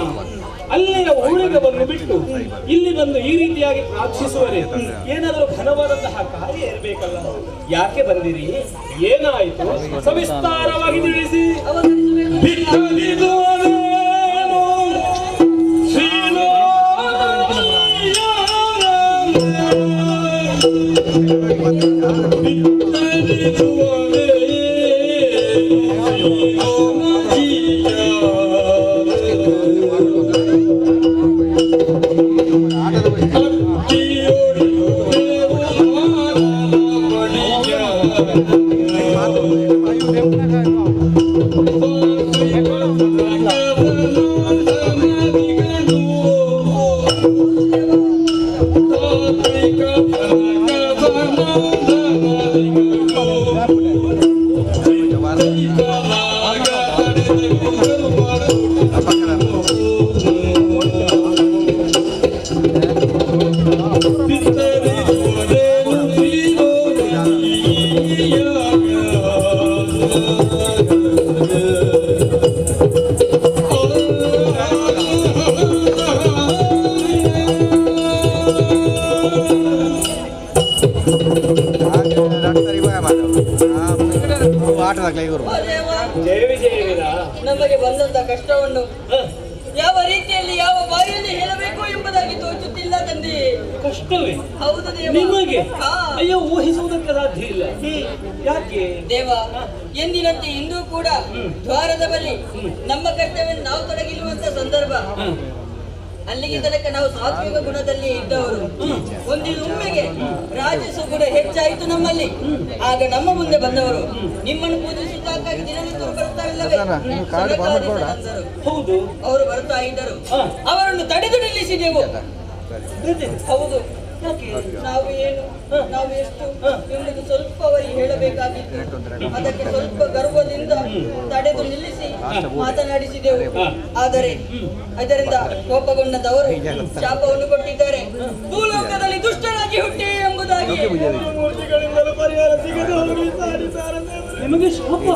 ಅಲ್ಲಿಯ ಊಳಿಗೆ ಬಂದು ಬಿಟ್ಟು ಇಲ್ಲಿ ಬಂದು ಈ ರೀತಿಯಾಗಿ ಪ್ರಾರ್ಥಿಸುವರೆ? ಏನಾದರೂ ಘನವಾದಂತಹ ಕಾರ್ಯ ಇರಬೇಕಲ್ಲ. ಯಾಕೆ ಬಂದಿರಿ? ಏನಾಯಿತು? ಸವಿಸ್ತಾರವಾಗಿ ತಿಳಿಸಿ. ಜಯ ವಿಜಯವಿರ ನಮಗೆ ಬಂದಂತ ಕಷ್ಟವನ್ನು ಯಾವ ರೀತಿಯಲ್ಲಿ ಯಾವ ಬಾಯಲ್ಲಿ ಹೇಳಬೇಕು ಎಂಬುದಾಗಿ ತೋಚುತ್ತಿಲ್ಲ ತಂದೆ. ಕಷ್ಟವೇ ಹೌದು ದೇವ. ನಿಮಗೆ ಹಾ. ಅಯ್ಯೋ ಊಹಿಸುವುದಕ್ಕೆ ಸಾಧ್ಯ ಇಲ್ಲ. ಯಾಕೆ ದೇವ, ಎಂದಿನಂತೆ ಇಂದು ಕೂಡ ದ್ವಾರದ ಬಳಿ ನಮ್ಮ ಕರ್ತವ್ಯ ನಾವು ತೊಡಗಿರುವಂತ ಸಂದರ್ಭ. ಅಲ್ಲಿಗೆ ತನಕ ನಾವು ಸಾತ್ವಿಕ ಗುಣದಲ್ಲಿ ಇದ್ದವರು. ಒಮ್ಮೆಗೆ ರಾಜಸ ಗುಣ ಹೆಚ್ಚಾಯಿತು ನಮ್ಮಲ್ಲಿ. ಆಗ ನಮ್ಮ ಮುಂದೆ ಬಂದವರು ನಿಮ್ಮನ್ನು ಪೂಜಿಸುವುದಕ್ಕಾಗಿ ದಿನನಿತ್ಯ ಬರ್ತಾರಿಲ್ಲವೇ? ಹೌದು, ಅವರು ಬರ್ತಾ ಇದ್ದರು. ಅವರನ್ನು ತಡೆದು ನಿಲ್ಲಿಸಿದೆವು. ಹೌದು, ನಾವು ಎಷ್ಟು ಎಂಬುದು ಸ್ವಲ್ಪ ಅವರಿಗೆ ಹೇಳಬೇಕಾಗಿತ್ತು. ಅದಕ್ಕೆ ಸ್ವಲ್ಪ ಗರ್ವದಿಂದ ತಡೆದು ನಿಲ್ಲಿಸಿ ಮಾತನಾಡಿಸಿದೆವು. ಆದರೆ ಅದರಿಂದ ಕೋಪಗೊಂಡದವರು ಶಾಪವನ್ನು ಕೊಟ್ಟಿದ್ದಾರೆ. ಭೂಲೋಕದಲ್ಲಿ ದುಷ್ಟರಾಗಿ ಹುಟ್ಟಿ ಎಂಬುದಾಗಿ ಮೂರ್ತಿಗಳಿಂದಲೂ ಪರಿಹಾರ ಸಿಗದೆ ಹೋಗಿ ಸಾರಿದ್ದಾರೆ. ನಿಮಗೆ ಶಾಪ?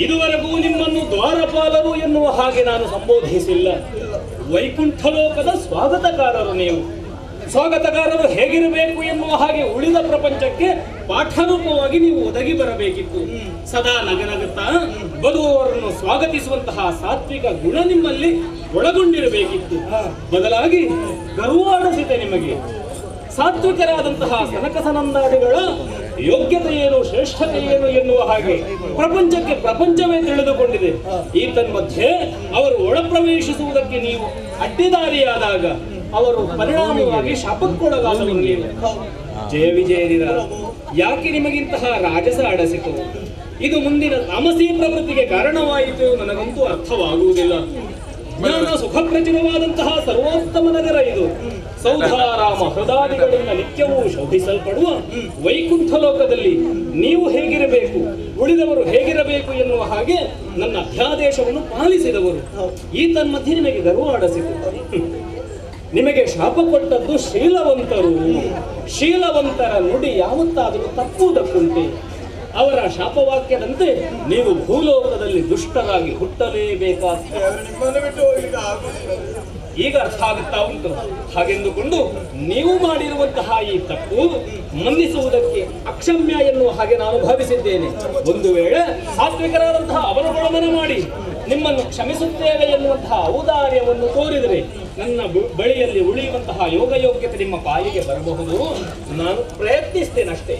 ಇದುವರೆಗೂ ನಿಮ್ಮನ್ನು ದ್ವಾರಪಾಲರು ಎನ್ನುವ ಹಾಗೆ ನಾನು ಸಂಬೋಧಿಸಿಲ್ಲ. ವೈಕುಂಠ ಲೋಕದ ಸ್ವಾಗತಕಾರರು ನೀವು. ಸ್ವಾಗತಕಾರರು ಹೇಗಿರಬೇಕು ಎನ್ನುವ ಹಾಗೆ ಉಳಿದ ಪ್ರಪಂಚಕ್ಕೆ ಪಾಠರೂಪವಾಗಿ ನೀವು ಒದಗಿ ಬರಬೇಕಿತ್ತು. ಸದಾ ನಗನಗುತ್ತಾ ಬರುವವರನ್ನು ಸ್ವಾಗತಿಸುವಂತಹ ಸಾತ್ವಿಕ ಗುಣ ನಿಮ್ಮಲ್ಲಿ ಒಳಗೊಂಡಿರಬೇಕಿತ್ತು. ಬದಲಾಗಿ ಗರ್ವಾಡಿಸಿದೆ ನಿಮಗೆ. ಸಾತ್ವಿಕರಾದಂತಹ ಸನಕ ಸನಂದಾದಿಗಳ ಯೋಗ್ಯತೆ ಏನು, ಶ್ರೇಷ್ಠತೆ ಏನು ಎನ್ನುವ ಹಾಗೆ ಪ್ರಪಂಚವೇ ತಿಳಿದುಕೊಂಡಿದೆ. ಈ ತನ್ಮಧ್ಯೆ ಅವರು ಒಳಪ್ರವೇಶಿಸುವುದಕ್ಕೆ ನೀವು ಅಡ್ಡಿದಾರಿಯಾದಾಗ ಅವರು ಪರಿಣಾಮವಾಗಿ ಶಾಪಕ್ಕೊಳಗಾದರು ನೀವು. ಜಯ ವಿಜಯರಿರ, ಯಾಕೆ ನಿಮಗಿಂತಹ ರಾಜಸ ಅಡಸಿತು? ಇದು ಮುಂದಿನ ತಾಮಸೀ ಪ್ರವೃತ್ತಿಗೆ ಕಾರಣವಾಯಿತು ನನಗಂತೂ ಅರ್ಥವಾಗುವುದಿಲ್ಲ. ಜ್ಞಾನ ಸುಖಪ್ರಚುರವಾದಂತಹ ಸರ್ವೋತ್ತಮ ನಗರ ಇದು. ಸೌಧಾರಾಮ ಹೃದಾದಿಗಳಿಂದ ನಿತ್ಯವೂ ಶೋಭಿಸಲ್ಪಡುವ ವೈಕುಂಠ ಲೋಕದಲ್ಲಿ ನೀವು ಹೇಗಿರಬೇಕು, ಉಳಿದವರು ಹೇಗಿರಬೇಕು ಎನ್ನುವ ಹಾಗೆ ನನ್ನ ಅಧ್ಯಾದೇಶವನ್ನು ಪಾಲಿಸಿದವರು. ಈ ತನ್ಮಧ್ಯೆ ನಿಮಗೆ ಗರ್ವಾಡಿಸಿತು. ನಿಮಗೆ ಶಾಪ ಕೊಟ್ಟದ್ದು ಶೀಲವಂತರು. ಶೀಲವಂತರ ನುಡಿ ಯಾವತ್ತಾದರೂ ತಪ್ಪುವುದಕ್ಕುಂಟೆ. ಅವರ ಶಾಪವಾಕ್ಯದಂತೆ ನೀವು ಭೂಲೋಕದಲ್ಲಿ ದುಷ್ಟರಾಗಿ ಹುಟ್ಟಲೇಬೇಕಾದ ಈಗ ಅರ್ಥ ಆಗುತ್ತಾ ಉಂಟು. ಹಾಗೆಂದುಕೊಂಡು ನೀವು ಮಾಡಿರುವಂತಹ ಈ ತಪ್ಪು ಮನ್ನಿಸುವುದಕ್ಕೆ ಅಕ್ಷಮ್ಯ ಎನ್ನುವ ಹಾಗೆ ನಾನು ಭಾವಿಸಿದ್ದೇನೆ. ಒಂದು ವೇಳೆ ಸಾತ್ವಿಕರಾದಂತಹ ಅವರುಗಳನ್ನು ಮಾಡಿ ನಿಮ್ಮನ್ನು ಕ್ಷಮಿಸುತ್ತೇವೆ ಎನ್ನುವಂತಹ ಔದಾರ್ಯವನ್ನು ತೋರಿದರೆ ನನ್ನ ಬಳಿಯಲ್ಲಿ ಉಳಿಯುವಂತಹ ಯೋಗ್ಯತೆ ನಿಮ್ಮ ಪಾಲಿಗೆ ಬರಬಹುದು. ನಾನು ಪ್ರಯತ್ನಿಸ್ತೇನಷ್ಟೇ.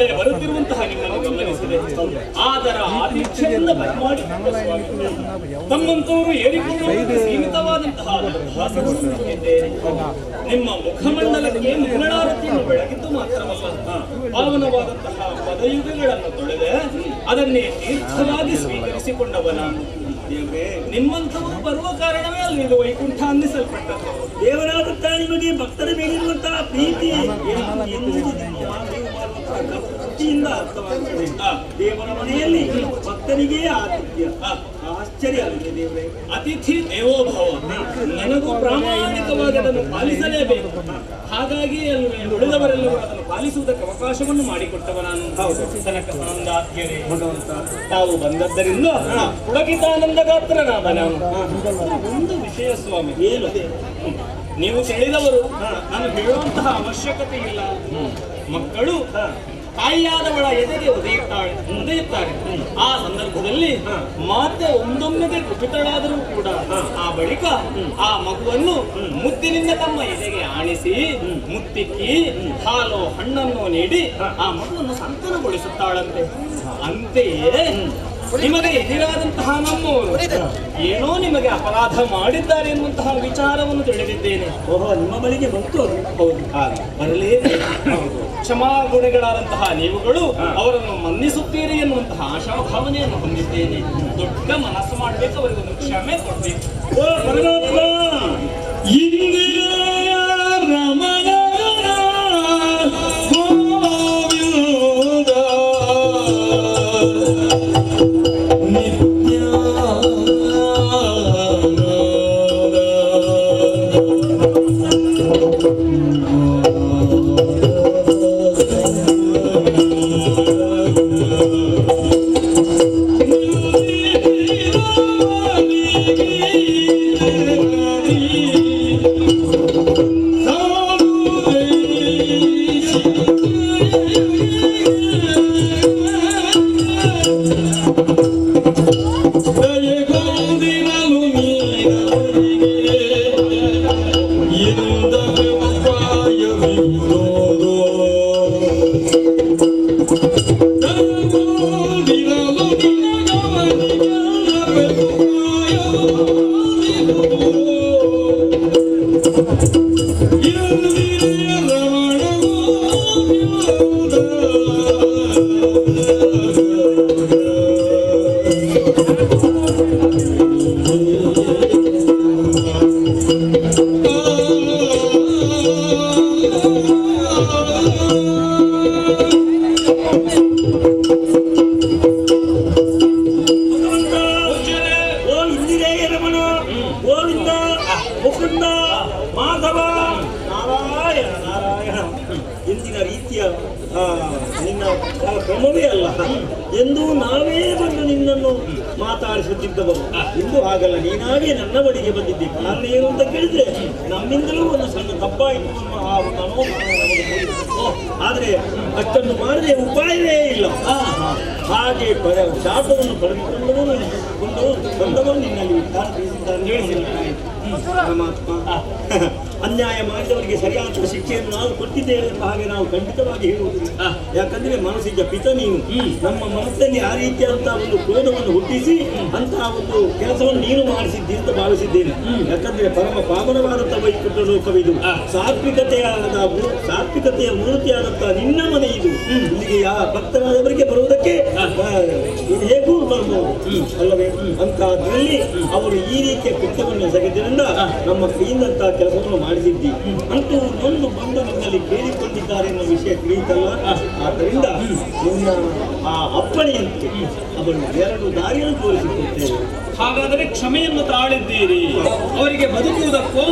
ಮೊದಲೇ ಬರುತ್ತಿರುವಂತಹ ನಿಮ್ಮನ್ನು ಗಮನಿಸಿದೆ. ಆದರ ಆತಿಥ್ಯದಿಂದ ಬರಮಾಡಿಕೊಂಡ ಸ್ವಾಮಿ ತಮ್ಮಂತವರು ಏರಿಕೊಳ್ಳುವಂತೆ ಸೀಮಿತವಾದಂತಹ ಭಾಸವನ್ನು ಹೊಂದಿದ್ದೇನೆ. ನಿಮ್ಮ ಮುಖಮಂಡಲಕ್ಕೆ ಮಂಗಳಾರತಿಯನ್ನು ಬೆಳಗಿದ್ದು ಮಾತ್ರವಲ್ಲ, ಪಾವನವಾದಂತಹ ಪದಯುಗಗಳನ್ನು ತೊಳೆದೆ ಅದನ್ನೇ ತೀರ್ಥವಾಗಿ ಸ್ವೀಕರಿಸಿಕೊಂಡವ ನಾನು. ನಿಮ್ಮಂಥವರು ಬರುವ ಕಾರಣವೇ ಅಲ್ಲಿ ಇದು ವೈಕುಂಠ ಅನ್ನಿಸಲ್ಪಟ್ಟದ್ದು. ದೇವರಾದಂತಹ ನಿಮಗೆ ಭಕ್ತರ ಮೇಲಿರುವಂತಹ ಪ್ರೀತಿ ಎನ್ನುವುದು ಭಕ್ತಿಯಿಂದ ಅರ್ಥವಾಗುತ್ತದೆ. ದೇವರ ಮನೆಯಲ್ಲಿ ಭಕ್ತನಿಗೆ ಆತಿಥ್ಯ ಆಶ್ಚರ್ಯ ಆಗಿದೆ ದೇವರೇ. ಅತಿಥಿ ದೇವೋಭವ ನನಗೂ ಪ್ರಾಮಾಣಿಕವಾಗಿ ಅದನ್ನು ಪಾಲಿಸಲೇಬೇಕು. ಹಾಗಾಗಿ ಅಲ್ಲಿ ಉಳಿದವರೆಲ್ಲರೂ ಅದನ್ನು ಪಾಲಿಸುವುದಕ್ಕೆ ಅವಕಾಶವನ್ನು ಮಾಡಿಕೊಟ್ಟವ ನಾನು. ತನಕ ಆನಂದಾತ್ಯರೇ ಭಗವಂತ ತಾವು ಬಂದದ್ದರಿಂದ ಪುಳಕಿತಾನಂದ ಗಾತ್ರನಾದ ನಾನು. ಒಂದು ವಿಷಯ ಸ್ವಾಮಿ, ಏನು ನೀವು ತಿಳಿದವರು, ನಾನು ಹೇಳುವಂತಹ ಅವಶ್ಯಕತೆ ಇಲ್ಲ. ಮಕ್ಕಳು ತಾಯಿಯಾದವಳ ಎದೆಗೆ ಒದೆಯುತ್ತಾರೆ. ಆ ಸಂದರ್ಭದಲ್ಲಿ ಮಾತೆ ಒಂದೊಮ್ಮೆಗೆ ಕುಪಿತಳಾದರೂ ಕೂಡ ಆ ಬಳಿಕ ಆ ಮಗುವನ್ನು ಮುದ್ದಿನಿಂದ ತಮ್ಮ ಎದೆಗೆ ಆಣಿಸಿ ಮುತ್ತಿಕ್ಕಿ ಹಾಲು ಹಣ್ಣನ್ನು ನೀಡಿ ಆ ಮಗುವನ್ನು ಸಂತಾನಗೊಳಿಸುತ್ತಾಳಂತೆ. ಅಂತೆಯೇ ನಿಮಗೆ ಎದುರಾದಂತಹ ನಮ್ಮವರು ಏನೋ ನಿಮಗೆ ಅಪರಾಧ ಮಾಡಿದ್ದಾರೆ ಎನ್ನುವಂತಹ ವಿಚಾರವನ್ನು ತಿಳಿದಿದ್ದೇನೆ. ಓಹೋ, ನಿಮ್ಮ ಬಳಿಗೆ ಬಂತು? ಹೌದು, ಬರಲೇ ಕ್ಷಮಾಗುಣಿಗಳಾದಂತಹ ನೀವುಗಳು ಅವರನ್ನು ಮನ್ನಿಸುತ್ತೀರಿ ಎನ್ನುವಂತಹ ಆಶಾಭಾವನೆಯನ್ನು ಹೊಂದಿದ್ದೇನೆ. ದೊಡ್ಡ ಮನಸ್ಸು ಮಾಡಬೇಕು, ಅವರಿಗೊಂದು ಕ್ಷಮೆ ಕೊಡಬೇಕು. ಓ ಪರಮಾತ್ಮ, ಇಂದಿರಾಯ ರಮಣ ಇಂದಿನ ರೀತಿಯ ನಿನ್ನ ಕ್ರಮವೇ ಅಲ್ಲ ಎಂದು ನಾವೇ ಬಂದು ನಿನ್ನನ್ನು ಮಾತಾಡಿಸುತ್ತಿದ್ದವರು. ಇಂದು ಹಾಗಲ್ಲ, ನೀನಾಗೇ ನನ್ನ ಬಳಿಗೆ ಬಂದಿದ್ದೆ. ಕಾರಣ ಏನು ಅಂತ ಕೇಳಿದ್ರೆ, ನಮ್ಮಿಂದಲೂ ಒಂದು ಸಣ್ಣ ತಪ್ಪಾಯಿತು ಅನ್ನೋ ಆ ಒಂದು ಅನುಭವ ನಮಗೆ ಮೂಡಿತು. ಆದ್ರೆ ಅಷ್ಟನ್ನು ಮಾಡದೆ ಉಪಾಯವೇ ಇಲ್ಲ. ಹಾಗೆ ಶಾಪವನ್ನು ಪಡೆದುಕೊಂಡು ಬಂದವರು ನಿನ್ನಲ್ಲಿ ಪರಮಾತ್ಮ ಅನ್ಯಾಯ ಮಾಡಿದವರಿಗೆ ಸರಿಯಾದ ಶಿಕ್ಷೆಯನ್ನು ನಾವು ಕೊಟ್ಟಿದ್ದೇವೆ ಎಂಬ ಹಾಗೆ ನಾವು ಖಂಡಿತವಾಗಿ ಹೇಳುವುದಿಲ್ಲ. ಯಾಕಂದ್ರೆ ಮನಸ್ಸಿಗೆ ಪಿತ ನೀನು ನಮ್ಮ ಮನಸ್ಸಲ್ಲಿ ಆ ರೀತಿಯಾದಂತಹ ಒಂದು ಕ್ರೋಧವನ್ನು ಹುಟ್ಟಿಸಿ ಅಂತಹ ಒಂದು ಕೆಲಸವನ್ನು ನೀನು ಮಾಡಿಸಿದ್ದಿ ಅಂತ ಭಾವಿಸಿದ್ದೇನೆ. ಯಾಕಂದ್ರೆ ಪರಮ ಪಾವನವಾದಂತಹ ವೈಕುಂಠ ಲೋಕವಿದು, ಸಾತ್ವಿಕತೆಯ ಮೂರ್ತಿಯಾದಂತಹ ನಿನ್ನ ಮನೆ ಇದು. ಇಲ್ಲಿಗೆ ಭಕ್ತರಾದವರಿಗೆ ಬರುವುದಕ್ಕೆ ಹೇಗೂ ಬರಬಹುದು ಅಲ್ಲವೇ? ಅಂತಹದ್ರಲ್ಲಿ ಅವರು ಈ ರೀತಿಯ ಕೃತ್ಯವನ್ನು ಎಸಗಿದ್ದರಿಂದ ನಮ್ಮ ಕೈಯಿಂದಂತಹ ಕೆಲಸವನ್ನು ಮಾಡಿಸಿದ್ದಿ. ಅಂತೂ ಒಂದು ಬಂದು ನನ್ನಲ್ಲಿ ಕೇಳಿಕೊಂಡಿದ್ದಾರೆ ಎನ್ನುವ ವಿಷಯ ತಿಳಿಯಿತಲ್ಲ. ಆದ್ದರಿಂದ ನಿನ್ನ ಆ ಅಪ್ಪಣೆಯಂತೆ ಅವಳು ಎರಡು ದಾರಿಯನ್ನು ತೋರಿಸಿಕೊಡ್ತೇವೆ. ಹಾಗಾದರೆ ಕ್ಷಮೆಯನ್ನು ತಾಳಿದ್ದೀರಿ. ಅವರಿಗೆ ಬದುಕುವುದಕ್ಕೂ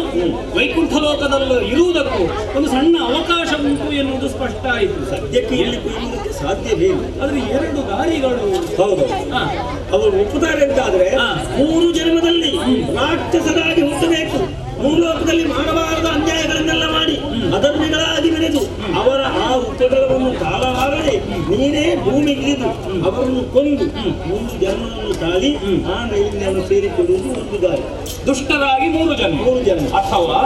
ವೈಕುಂಠ ಲೋಕದಲ್ಲಿ ಇರುವುದಕ್ಕೂ ಒಂದು ಸಣ್ಣ ಅವಕಾಶ ಉಂಟು ಎನ್ನುವುದು ಸ್ಪಷ್ಟ ಆಯಿತು. ಸದ್ಯಕ್ಕೆ ಇಲ್ಲಿ ಕೊಯ್ಯುವುದಕ್ಕೆ ಸಾಧ್ಯವೇ ಇಲ್ಲ. ಆದ್ರೆ ಎರಡು ದಾರಿಗಳು. ಹೌದು, ಅವರು ಒಪ್ಪುತ್ತಾರೆ ಅಂತಾದ್ರೆ 3 ಜನ್ಮದಲ್ಲಿ ರಾಕ್ಷಸರಾಗಿ ಹುಟ್ಟಬೇಕು. 3 ಲೋಕದಲ್ಲಿ ಮಾಡಬಾರದ ಅನ್ಯಾಯಗಳನ್ನೆಲ್ಲ ಮಾಡಿ ಅಧರ್ಮಿಗಳಾಗಿ ಮೆರೆದು ಅವರ ಆ ಉಪದ್ರವವನ್ನು ತಾಳಲಾರದೆ ನೀನೇ ಭೂಮಿಗಿಳಿದು ಅವರನ್ನು ಕೊಂದು 3 ಜನ್ಮವನ್ನು ತಾಳಿ ಆ ಮೇಲಿನನ್ನು ಸೇರಿಕೊಳ್ಳುವುದು ಒಂದು ದಾರಿ. ದುಷ್ಟರಾಗಿ 3 ಜನ್ಮ ಅಥವಾ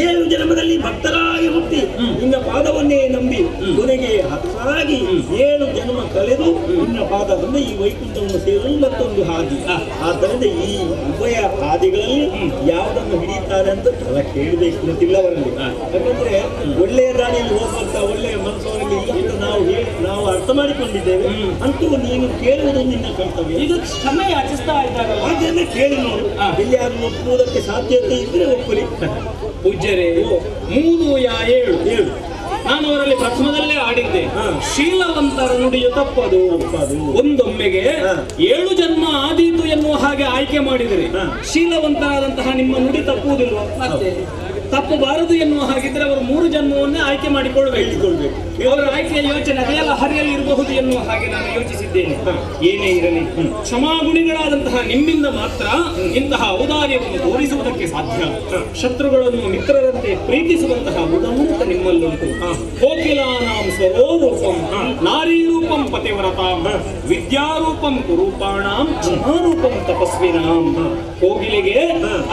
7 ಜನ್ಮದಲ್ಲಿ ಭಕ್ತರಾಗಿ ಹುಟ್ಟಿ ನಿನ್ನ ಪಾದವನ್ನೇ ನಂಬಿ ಕೊನೆಗೆ ಹತರಾಗಿ 7 ಜನ್ಮ ಕಳೆದು ನಿನ್ನ ಪಾದದಿಂದ ಈ ವೈಕುಂಠವನ್ನು ಸೇರಲು ಮತ್ತೊಂದು ಹಾದಿ. ಆದ್ದರಿಂದ ಈ ಉಭಯ ಹಾದಿಗಳಲ್ಲಿ ಯಾವುದನ್ನು ಹಿಡಿಯುತ್ತಾರೆ ಅಂತ ತಲೆ ಕೇಳಬೇಕು ಗೊತ್ತಿಲ್ಲ ಅವರಲ್ಲಿ. ಯಾಕಂದ್ರೆ ಒಳ್ಳೆಯ ದಾರಿಯಲ್ಲಿ ಹೋಗುವಂತ ಒಳ್ಳೆಯ ಮನಸ್ಸವರಲ್ಲಿ ಇಲ್ಲ ಅಂತ ನಾವು ಅರ್ಥ ಮಾಡಿಕೊಂಡಿದ್ದೇವೆ. ಅಂತೂ ನೀನು ಕೇಳುವುದು ನಿನ್ನ ಕರ್ತವ್ಯ. ಇದು ಕ್ಷಮೆ ಯಾಚಿಸ್ತಾ ಇದ್ದಾರಲ್ಲ, ಅದನ್ನೇ ಕೇಳಿ ನೋಡು. ಎಲ್ಲಿಯಾದ್ರೂ ಒಪ್ಪುವುದಕ್ಕೆ ಸಾಧ್ಯತೆ ಇದ್ರೆ ಒಪ್ಪಲಿ. ಪೂಜ್ಯರೇ 3 ನಾನು ಅವರಲ್ಲಿ ಪ್ರಥಮದಲ್ಲೇ ಆಡಿದ್ದೆ. ಶೀಲವಂತರ ನುಡಿಯು ತಪ್ಪದು. ಒಂದೊಮ್ಮೆಗೆ 7 ಜನ್ಮ ಆದೀತು ಎನ್ನುವ ಹಾಗೆ ಆಯ್ಕೆ ಮಾಡಿದರೆ ಶೀಲವಂತರಾದಂತಹ ನಿಮ್ಮ ನುಡಿ ತಪ್ಪುವುದಿಲ್ವ? ಮತ್ತೆ ತಪ್ಪಬಾರದು ಎನ್ನುವ ಹಾಗಿದ್ರೆ ಅವರು 3 ಜನ್ಮವನ್ನೇ ಆಯ್ಕೆ ಮಾಡಿಕೊಳ್ಳಬೇಕು. ಅವರ ಆಯ್ಕೆಯ ಯೋಚನೆ ಅದೆಲ್ಲ ಹರಿಯಲ್ಲಿ ಇರಬಹುದು ಎನ್ನುವ ಹಾಗೆ ನಾನು ಯೋಚಿಸಿದ್ದೇನೆ. ಏನೇ ಇರಲಿ, ಕ್ಷಮಾಗುಣಿಗಳಾದಂತಹ ನಿಮ್ಮಿಂದ ಮಾತ್ರ ಇಂತಹ ಔದಾರ್ಯವನ್ನು ತೋರಿಸುವುದಕ್ಕೆ ಸಾಧ್ಯ. ಶತ್ರುಗಳನ್ನು ಮಿತ್ರರಂತೆ ಪ್ರೀತಿಸುವಂತಹ ಉದಾಮೂತ ನಿಮ್ಮಲ್ಲುಂಟು. ಕೋಕಿಲಾನಾಂ ಸ್ವರೋರೂಪಂ ನಾರೀ ರೂಪಂ ಪತಿವ್ರತಾಂ ವಿದ್ಯಾರೂಪಂ ಕುರೂಪಾಣಾಂ ಕ್ಷಮಾರೂಪಂ ತಪಸ್ವಿನಾಂ. ಕೋಗಿಲೆಗೆ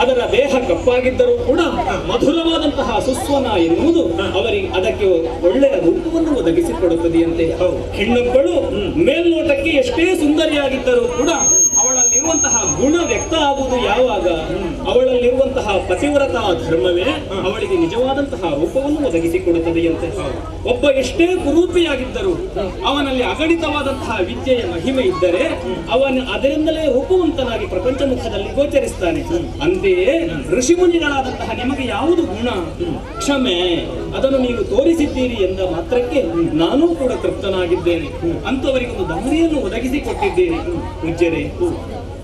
ಅದರ ದೇಹ ಕಪ್ಪಾಗಿದ್ದರೂ ಕೂಡ ಮಧುರವಾದಂತಹ ಸುಸ್ವನ ಎನ್ನುವುದು ಅವರಿಗೆ ಅದಕ್ಕೆ ಒಳ್ಳೆಯ ರೂಪವನ್ನು ಒದಗಿಸಿಕೊಡುತ್ತದೆಯಂತೆ. ಹೆಣ್ಣುಗಳು ಮೇಲ್ನೋಟಕ್ಕೆ ಎಷ್ಟೇ ಸುಂದರಿಯಾಗಿದ್ದರೂ ಕೂಡ ಅವಳಲ್ಲಿರುವಂತಹ ಗುಣ ವ್ಯಕ್ತ ಆಗುವುದು ಯಾವಾಗ? ಅವಳಲ್ಲಿರುವಂತಹ ಪತಿವ್ರತ ಧರ್ಮವೇ ಅವಳಿಗೆ ನಿಜವಾದಂತಹ ರೂಪವನ್ನು ಒದಗಿಸಿಕೊಡುತ್ತದೆಯಂತೆ. ಒಬ್ಬ ಎಷ್ಟೇ ಕುರೂಪಿಯಾಗಿದ್ದರೂ ಅವನಲ್ಲಿ ಅಗಣಿತವಾದಂತಹ ವಿದ್ಯೆಯ ಮಹಿಮೆ ಇದ್ದರೆ ಅವನು ಅದರಿಂದಲೇ ರೂಪವಂತನಾಗಿ ಪ್ರಪಂಚ ಮುಖದಲ್ಲಿ ಗೋಚರಿಸ್ತಾನೆ. ಅಂತೆಯೇ ಋಷಿಮುನಿಗಳಾದಂತಹ ನಿಮಗೆ ಯಾವುದು ಗುಣ? ಕ್ಷಮೆ, ಅದನ್ನು ನೀವು ತೋರಿಸಿದ್ದೀರಿ ಎಂದ ಮಾತ್ರಕ್ಕೆ ನಾನೂ ಕೂಡ ತೃಪ್ತನಾಗಿದ್ದೇನೆ. ಅಂತವರಿಗೊಂದು ದಾರಿಯನ್ನು ಒದಗಿಸಿಕೊಟ್ಟಿದ್ದೇನೆ. ಪೂಜ್ಯರೇ,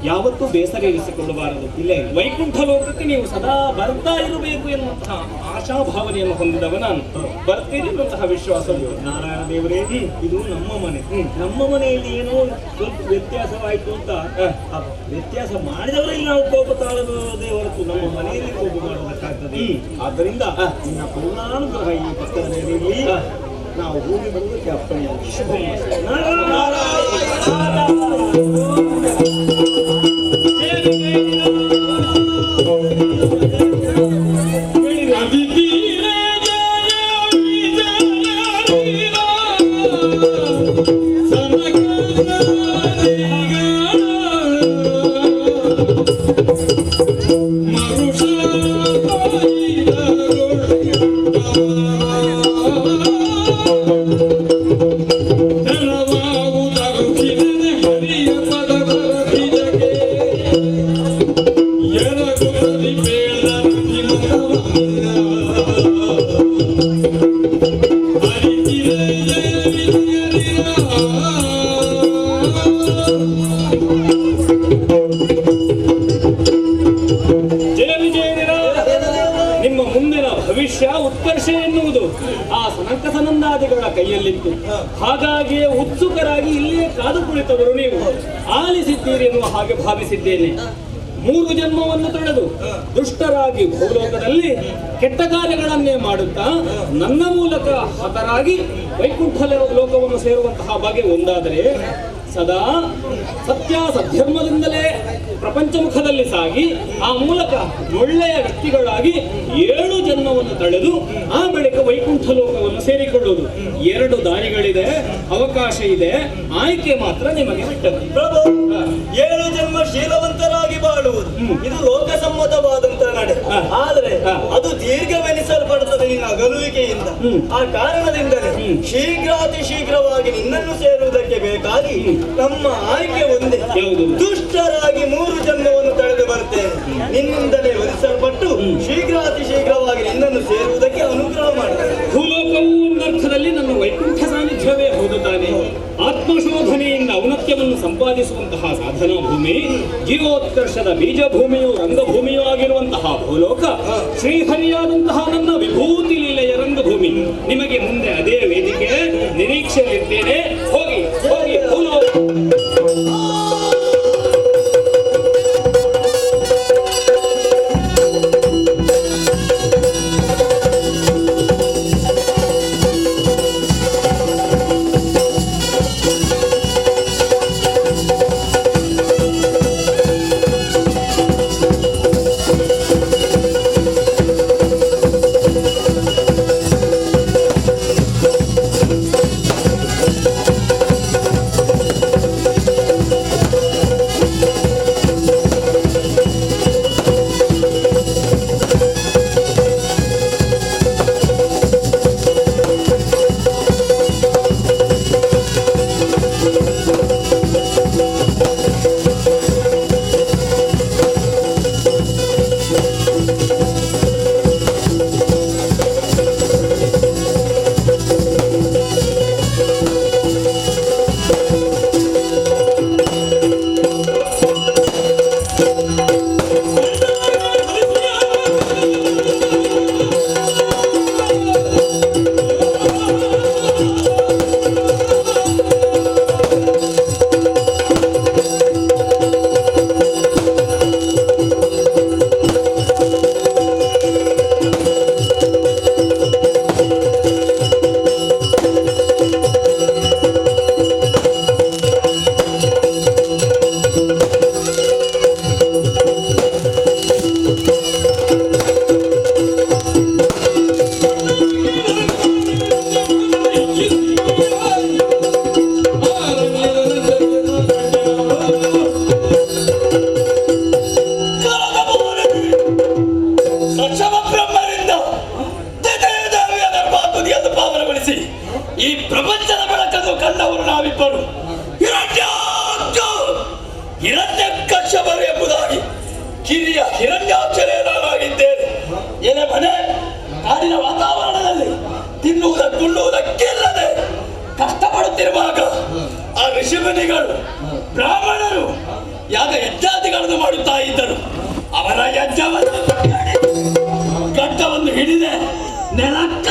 ಯಾವತ್ತೂ ಬೇಸರ ಇರಿಸಿಕೊಳ್ಳಬಾರದು. ಇಲ್ಲ, ವೈಕುಂಠ ಲೋಕಕ್ಕೆ ನೀವು ಸದಾ ಬರ್ತಾ ಇರಬೇಕು ಎನ್ನುವಂತಹ ಆಶಾಭಾವನೆಯನ್ನು ಹೊಂದಿದವ ನಾನು. ಬರ್ತೀರಿ ಎನ್ನುವಂತಹ ವಿಶ್ವಾಸವು. ನಾರಾಯಣ ದೇವರೇ, ಇದು ನಮ್ಮ ಮನೆ. ನಮ್ಮ ಮನೆಯಲ್ಲಿ ಏನೋ ಸ್ವಲ್ಪ ವ್ಯತ್ಯಾಸವಾಯಿತು ಅಂತ ವ್ಯತ್ಯಾಸ ಮಾಡಿದವರಲ್ಲಿ ನಾವು ಕೋಪ ತಾಳಬಹುದೇ ಹೊರತು ನಮ್ಮ ಮನೆಯಲ್ಲಿ ಕೋಪ ಮಾಡುವುದಕ್ಕಾಗ್ತದೆ. ಆದ್ದರಿಂದ ನಿನ್ನ ಪೂರ್ಣಾನುಗ್ರಹ ಈ ಪಕ್ಕದ ಮೇಲಿರಲಿ. ನಾವು ಹೋಗಿ ಬರುವುದಕ್ಕೆ ಅಪ್ಪಣೆಯಾಗಿ ಶುಭ. ನಿಮ್ಮ ಮುಂದಿನ ಭವಿಷ್ಯ ಉತ್ಕರ್ಷ ಎನ್ನುವುದು ಆ ಸನಕಸನಂದಾದಿಗಳ ಕೈಯಲ್ಲಿತ್ತು. ಹಾಗಾಗಿಯೇ ಉತ್ಸುಕರಾಗಿ ಇಲ್ಲಿಯೇ ಕಾದು ಕುಳಿತವರು ನೀವು ಆಲಿಸಿದ್ದೀರಿ ಎನ್ನುವ ಹಾಗೆ ಭಾವಿಸಿದ್ದೇನೆ. 3 ಜನ್ಮವನ್ನು ತೊಳೆದು ದುಷ್ಟರಾಗಿ ಭೂಲೋಕದಲ್ಲಿ ಕೆಟ್ಟ ಕಾರ್ಯಗಳನ್ನೇ ಮಾಡುತ್ತಾ ನನ್ನ ಮೂಲಕ ಹತರಾಗಿ ವೈಕುಂಠ ಲೋಕವನ್ನು ಸೇರುವಂತಹ ಬಗೆ ಒಂದಾದರೆ, ಸದಾ ಸತ್ಯ ಸದ್ಧರ್ಮದಿಂದಲೇ ಪ್ರಪಂಚ ಮುಖದಲ್ಲಿ ಸಾಗಿ ಆ ಮೂಲಕ ಒಳ್ಳೆಯ ವ್ಯಕ್ತಿಗಳಾಗಿ 7 ಜನ್ಮವನ್ನು ತಳೆದು ಆ ಬಳಿಕ ವೈಕುಂಠ ಲೋಕವನ್ನು ಸೇರಿಕೊಳ್ಳುವುದು. 2 ದಾರಿಗಳಿದೆ, ಅವಕಾಶ ಇದೆ, ಆಯ್ಕೆ ಮಾತ್ರ ನಿಮಗೆ ಬಿಟ್ಟದ್ದು. ಪ್ರಭು, 7 ಜನ್ಮ ಶೀಲವಂತರಾಗಿ ಬಾಳುವುದು ಇದು ಲೋಕಸಮ್ಮತವಾದಂತಹ ನಡೆ. ಆದರೆ ಅದು ದೀರ್ಘವೆನಿಸಲ್ಪಡುತ್ತದೆ ನಿನ್ನ ಅಗಲುವಿಕೆಯಿಂದ. ಆ ಕಾರಣದಿಂದಲೇ ಶೀಘ್ರಾತಿ ಶೀಘ್ರವಾಗಿ ನಿನ್ನನ್ನು ಸೇರುವುದಕ್ಕೆ ಬೇಕಾಗಿ ನಮ್ಮ ಆಯ್ಕೆ ಒಂದೇ. ದುಷ್ಟರಾಗಿ 3 ಜನ್ಮವನ್ನು ತಳೆದು ಬರುತ್ತೇನೆ. ನಿನ್ನಿಂದಲೇ ವಧಿಸಲ್ಪಟ್ಟು ಶೀಘ್ರಾತಿ ಶೀಘ್ರವಾಗಿ ನಿನ್ನನ್ನು ಸೇರುವುದಕ್ಕೆ ಅನುಗ್ರಹ ಮಾಡುತ್ತೇನೆ. ಭೂಲೋಕವು ಒಂದರ್ಥದಲ್ಲಿ ನನ್ನ ವೈಕುಂಠ ಸಾನ್ನಿಧ್ಯವೇ ಹೌದು ತಾನೆ. ಆತ್ಮಶೋಧನೆಯಿಂದ ಔನ್ನತ್ಯವನ್ನು ಸಂಪಾದಿಸುವಂತಹ ಸಾಧನಾ ಭೂಮಿ, ಜೀವೋತ್ಕರ್ಷದ ಬೀಜ ಭೂಮಿಯು ರಂಗಭೂಮಿಯೂ ಆಗಿರುವಂತಹ ಭೂಲೋಕ, ಶ್ರೀಹರಿಯಾದಂತಹ ನನ್ನ ವಿಭೂತಿ ಲೀಲೆಯ ರಂಗಭೂಮಿ. ನಿಮಗೆ ಮುಂದೆ ಅದೇ ವೇದಿಕೆ ನಿರೀಕ್ಷೆಯಲ್ಲಿದ್ದೇನೆ. ಹೋಗಿ ಹೋಗಿ ಭೂಲೋಕ. ಹಿರಣ್ಯಕಶ್ಯಪರು ಎಂಬುದಾಗಿ ಕಿರಿಯ ಹಿರಣ್ಯಾಕ್ಷರೇನಾಗಿದ್ದೇನೆ. ಏನೇ ಮನೆ ಕಾಡಿನ ವಾತಾವರಣದಲ್ಲಿ ತಿನ್ನುವುದಕ್ಕಿಲ್ಲದೆ ಕಷ್ಟಪಡುತ್ತಿರುವಾಗ ಆ ಋಷಿಮುನಿಗಳು ಬ್ರಾಹ್ಮಣರು ಯಾಗ ಯಜ್ಞಾದಿಗಳನ್ನು ಮಾಡುತ್ತಾ ಇದ್ದರು. ಅವರ ಯಜ್ಞವನ್ನು ಘಟ್ಟವನ್ನು ಹಿಡಿದೆ ನೆಲಕ್ಕ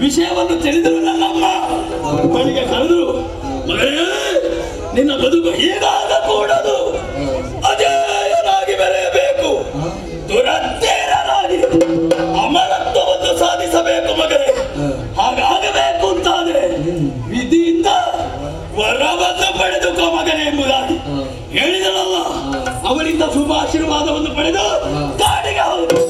ವಿಷಯವನ್ನು ತಿಳಿದರು. ನನ್ನಮ್ಮ ಬಳಿಗೆ ಕರೆದರು, ಮಗನೇ ನಿನ್ನ ಬದುಕು ಹೀಗಾಗಕೂಡದು, ಅಜೇಯನಾಗಿ ಬೆಳೆಯಬೇಕು, ದುರತ್ತೇರನಾಗಿ ಅಮರತ್ವವನ್ನು ಸಾಧಿಸಬೇಕು ಮಗನೇ. ಹಾಗಾಗಬೇಕು ಅಂತಾದ್ರೆ ವಿಧಿಯಿಂದ ವರವನ್ನು ಪಡೆದುಕೋ ಮಗನೇ ಎಂಬುದಾಗಿ ಹೇಳಿದನಲ್ಲ. ಅವರಿಂದ ಶುಭಾಶೀರ್ವಾದವನ್ನು ಪಡೆದು ಕಾಡಿಗೆ ಹೋದರು.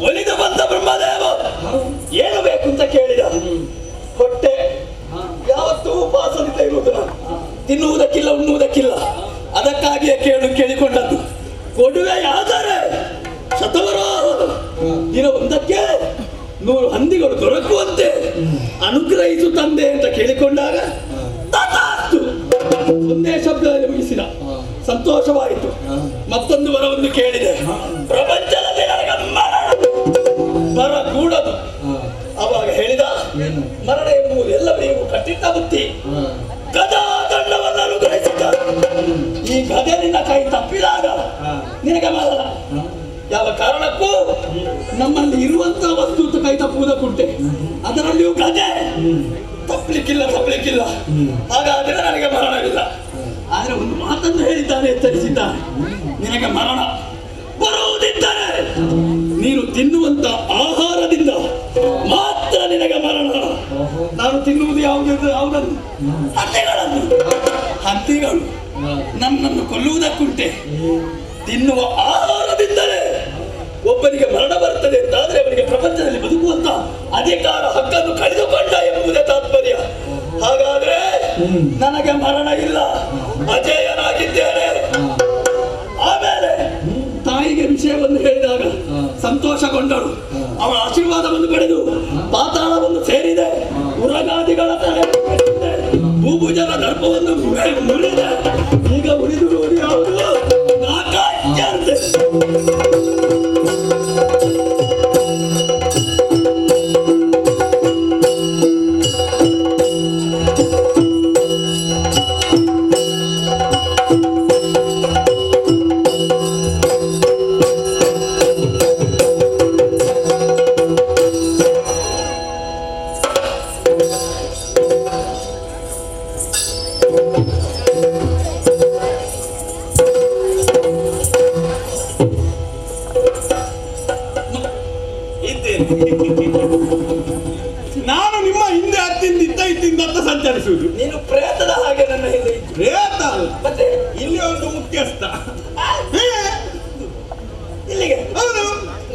ಒಲಿದು ಬಂದ ಬ್ರಹ್ಮದೇವ ಏನು ಬೇಕು ಅಂತ ಕೇಳಿದ. ಹೊಟ್ಟೆ ಯಾವತ್ತೂ ಉಪವಾಸದಿಂದ ಇರುವುದು, ತಿನ್ನುವುದಕ್ಕಿಲ್ಲ ಉಣ್ಣುವುದಕ್ಕಿಲ್ಲ, ಅದಕ್ಕಾಗಿಯೇ ಕೇಳಿಕೊಂಡದ್ದು. ಕೊಡುವೆಯಾದರೆ ಶತವರಾಹ ದಿನ ಒಂದಕ್ಕೆ 100 ಹಂದಿಗಳು ದೊರಕುವಂತೆ ಅನುಗ್ರಹಿಸು ತಂದೆ ಅಂತ ಕೇಳಿಕೊಂಡಾಗ ತಥಾಸ್ತು ಒಂದೇ ಶಬ್ದದಲ್ಲಿ ಮುಗಿಸಿದ. ಸಂತೋಷವಾಯಿತು. ಮತ್ತೊಂದು ವರವನ್ನು ಕೇಳಿದೆ, ಪ್ರಪಂಚದಲ್ಲಿ ನನಗೆ ಮರಣ ಕೂಡದು. ಅವಾಗ ಹೇಳಿದ, ಮರಣ ಎಂಬುದು ಎಲ್ಲರಿಗೂ ಕಟ್ಟಿಟ್ಟ ಬುತ್ತಿ. ಗದಾ ದಂಡವನ್ನು ಅನುಗ್ರಹಿಸಿದ. ಈ ಗದೆ ನಿನ್ನ ಕೈ ತಪ್ಪಿದಾಗ ನಿನಗೆ ಮರಣ. ಯಾವ ಕಾರಣಕ್ಕೂ ನಮ್ಮಲ್ಲಿ ಇರುವಂತಹ ವಸ್ತು ಕೈ ತಪ್ಪುವುದಕ್ಕುಂಟೆ, ಅದರಲ್ಲಿಯೂ ಗದೆ ತಪ್ಪಲಿಕ್ಕಿಲ್ಲ. ಹಾಗಾದರೆ ನನಗೆ ಮರಣವಿಲ್ಲ. ಆದರೆ ಒಂದು ಮಾತನ್ನು ಹೇಳಿದ್ದಾನೆ, ಎಚ್ಚರಿಸಿದ್ದಾನೆ, ನಿನಗೆ ಮರಣ ಬರುವುದಿದ್ದರೆ ನೀನು ತಿನ್ನುವಂತ ಆಹಾರದಿಂದ ಮಾತ್ರ ನಿನಗೆ ಮರಣ. ನಾನು ತಿನ್ನುವುದು ಯಾವುದನ್ನು? ಹಂದಿಗಳು ನನ್ನನ್ನು ಕೊಲ್ಲುವುದಕ್ಕುಂಟೆ. ತಿನ್ನುವ ಆಹಾರದಿಂದಲೇ ಒಬ್ಬನಿಗೆ ಮರಣ ಬರ್ತದೆ ಅಂತಾದ್ರೆ ಅವನಿಗೆ ಪ್ರಪಂಚದಲ್ಲಿ ಬದುಕುವಂತ ಅಧಿಕಾರ ಹಕ್ಕನ್ನು ಕಳೆದುಕೊಂಡ ಎಂಬುದೇ ತಾತ್ಪರ್ಯ. ಹಾಗಾದ್ರೆ ನನಗೆ ಮರಣ ಇಲ್ಲ, ಅಜೇಯನಾಗಿದ್ದೇನೆ. ಆಮೇಲೆ ತಾಯಿಗೆ ವಿಷಯವನ್ನು ಹೇಳಿದಾಗ ಸಂತೋಷಗೊಂಡಳು. ಅವಳ ಆಶೀರ್ವಾದವನ್ನು ಪಡೆದು ಪಾತಾಳವನ್ನು ಸೇರಿದೆ. ಉರಗಾದಿಗಳ ತಲೆ ಭೂಭುಜನ ದರ್ಪವನ್ನು ಮುರಿದೆ. ಈಗ ಉಳಿದಿರುವುದು ಯಾವುದು? ನಾಕಾಚ್ಯಂತೆ. ನಾನು ನಿಮ್ಮ ಹಿಂದೆ ಇತ್ತಿಂದ ಸಂಚರಿಸುವುದು. ನೀನು ಪ್ರೇತದ ಹಾಗೆ ನನ್ನ ಹಿಂದೆ. ಪ್ರೇತ ಮತ್ತೆ ಇಲ್ಲಿ ಒಂದು ಮುಖ್ಯಸ್ಥ. ಇಲ್ಲಿಗೆ ಹೌದು,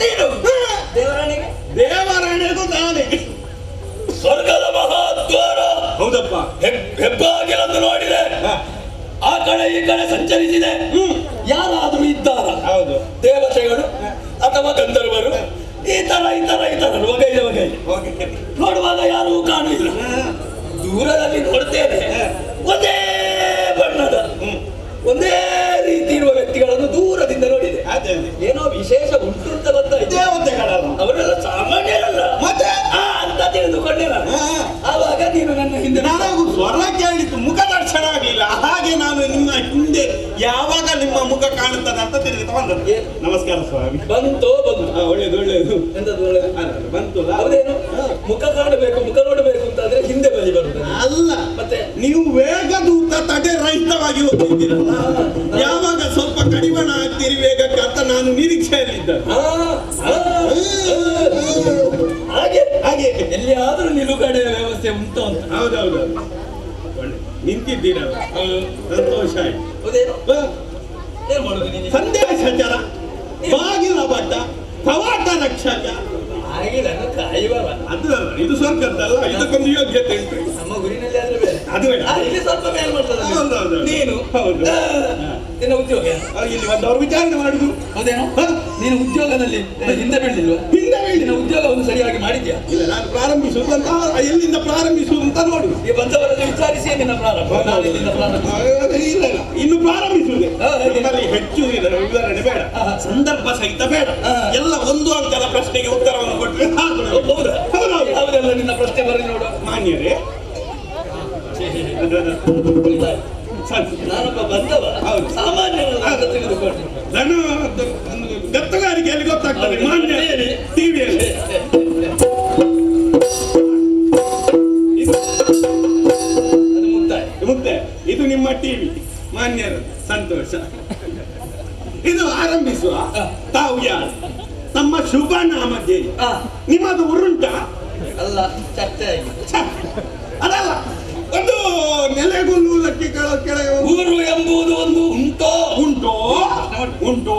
ನೀನು ದೇವರಾಣಿಗೆ ದೇವರಾಣಿಗೂ ನಾನೇ. ಸ್ವರ್ಗದ ಮಹಾದ್ವಾರ. ಹೌದಪ್ಪ, ಹೆಬ್ಬಾಗಿಲನ್ನು ನೋಡಿದೆ. ಆ ಕಡೆ ಈ ಕಡೆ ಸಂಚರಿಸಿದೆ. ಯಾರಾದರೂ ಇದ್ದಾರ? ಹೌದು, ದೇವತೆಗಳು ಅಥವಾ ಗಂಧರ್ವರು, ಈ ತರ ವಗೈಲೆ ನೋಡುವಾಗ ಯಾರೂ ಕಾಣಲಿಲ್ಲ. ದೂರದಲ್ಲಿ ನೋಡ್ತೇನೆ, ಒಂದೇ ಬಣ್ಣದ ಒಂದೇ ರೀತಿ ಇರುವ ವ್ಯಕ್ತಿಗಳನ್ನು ದೂರದಿಂದ ನೋಡಿದೆ. ಏನೋ ವಿಶೇಷ ಉಂಟು ಅಂತ ಗೊತ್ತಾಯ್ತು. ದೇವತೆಗಳಲ್ಲ ಅವರೆಲ್ಲ ಸಾಮಾನ್ಯರಲ್ಲ. ಮತ್ತೆ ಬಂದದ್ದು. ನಮಸ್ಕಾರ ಸ್ವಾಮಿ. ಬಂತು ಒಳ್ಳೇದು ಒಳ್ಳೇದು. ಎಂತದ್ದು ಒಳ್ಳೆದು? ಬಂತು ಹೌದೇನು ಮುಖ ಕಾಣಬೇಕು ಮುಖ ನೋಡಬೇಕು ಅಂತ ಆದ್ರೆ ಹಿಂದೆ ಬಲಿ ಬರುತ್ತದೆ. ಅಲ್ಲ, ಮತ್ತೆ ನೀವು ವೇಗದೂತ ತಡೆ ರಹಿತವಾಗಿ ಹೋಗ್ತಿದ್ದೀರಲ್ಲ, ಯಾವಾಗ ಸ್ವಲ್ಪ ಕಡಿವಾಣ ಆಗ್ತೀರಿ ವೇಗಕ್ಕೆ ಅಂತ ನಾನು ನಿರೀಕ್ಷೆಯಲ್ಲಿದ್ದೆ. ಹಾಗೆ ಹಾಗೆ ಎಲ್ಲಿಯಾದ್ರೂ ನಿಲುಗಡೆ ವ್ಯವಸ್ಥೆ ಉಂಟು ಅಂತ. ಹೌದೌದು, ಒಳ್ಳೆ ನಿಂತಿದ್ದೀರಲ್ಲ, ಸಂತೋಷ ಆಯ್ತು. ಹೌದೇನು ಏನ್ ಮಾಡುದು ನೀನು? ಸಂದೇಶಚರ, ಬಾಗಿಲ ಭಟ್ಟ, ಕವಾಟ ರಕ್ಷಕ. ಆಗಿಲ್ಲ ಕಾಯುವವ ಅದು ಅಲ್ಲ, ಇದು ಸ್ವರ್ಗದ್ದಲ್ಲ, ಇದಕ್ಕೊಂದು ಯೋಗ್ಯತೆ ಉಂಟು. ನಮ್ಮ ಗುರಿನಲ್ಲಿ ಆದ್ರೆ ಬೇರೆ. ಅದು ಬೇಡ. ಇಲ್ಲಿ ಸ್ವಲ್ಪ ಮೇಲ್ ಮಾಡ್ತದೆ. ಹೌದೌದು. ನೀನು ಹೌದು. ನಿನ್ನ ಉದ್ಯೋಗ ಇಲ್ಲಿ ಬಂದವರು ವಿಚಾರಣೆ ಮಾಡುದು. ಹೌದೇನು ನೀನು ಉದ್ಯೋಗದಲ್ಲಿ ಹಿಂದೆ ಬೀಳಿಲ್ವಾ? ಹಿಂದೆ ನಿನ್ನ ಹೇಳಿದ ಉದ್ಯೋಗವನ್ನು ಸರಿಯಾಗಿ ಮಾಡಿದ್ಯಾ? ಇಲ್ಲ, ನಾನು ಪ್ರಾರಂಭಿಸುವುದಂತ ಎಲ್ಲಿಂದ ಪ್ರಾರಂಭಿಸುವುದು ಅಂತ ನೋಡು. ಈ ಬಂದವರನ್ನು ವಿಚಾರಿಸಿ ನಿನ್ನ ಪ್ರಾರಂಭ. ನಾನು ಇಲ್ಲಿಂದ ಪ್ರಾರಂಭ. ಇಲ್ಲ ಇಲ್ಲ, ಇನ್ನು ಪ್ರಾರಂಭಿಸುವುದೇ. ಹಾಗೆ. ನಮ್ಮಲ್ಲಿ ಹೆಚ್ಚು ವಿವರಣೆ ಬೇಡ, ಸಂದರ್ಭ ಸಹಿತ ಬೇಡ. ಎಲ್ಲ ಒಂದು ಅಂಕದ ಪ್ರಶ್ನೆಗೆ ಉತ್ತರವನ್ನು ಕೊಟ್ಟರೆ ಸಾಕು. ಹೌದಾ? ಹೌದೌದು. ಯಾವುದೆಲ್ಲ ನಿನ್ನ ಪ್ರಶ್ನೆ ಬರಲಿ ನೋಡು. ಮಾನ್ಯರೇ, ನಾನೊಬ್ಬ ಬಂದವ. ಹೌದು. ಸಾಮಾನ್ಯನಲ್ಲ ಅಂತ ತಿಳಿದುಕೊಂಡು ದನ ಗತ್ತಗಾರಿಕೆಯಲ್ಲಿ ಗೊತ್ತಾಗ್ತದೆ. ಮಾನ್ಯ ಟಿವಿಯಲ್ಲಿ ಅದು ಮುಕ್ತಾಯ. ಮುದ್ದೆ, ಇದು ನಿಮ್ಮ ಟಿವಿ. ಮಾನ್ಯರು ಸಂತೋಷ. ಇದು ಆರಂಭಿಸುವ. ತಾವು ಯಾರು? ತಮ್ಮ ಶುಭ ನಾಮಕ್ಕೆ ನಿಮ್ಮದು ಉರುಂಟ? ಅಲ್ಲ ಚರ್ಚೆ ಆಗಿದೆ. ಅದಲ್ಲ, ಒಂದು ನೆಲೆಗೊಳ್ಳುವುದಕ್ಕೆ ಕೆಳಗೆ ಊರು ಎಂಬುದು ಒಂದು ಉಂಟೋ? ಉಂಟೋ ಉಂಟೋ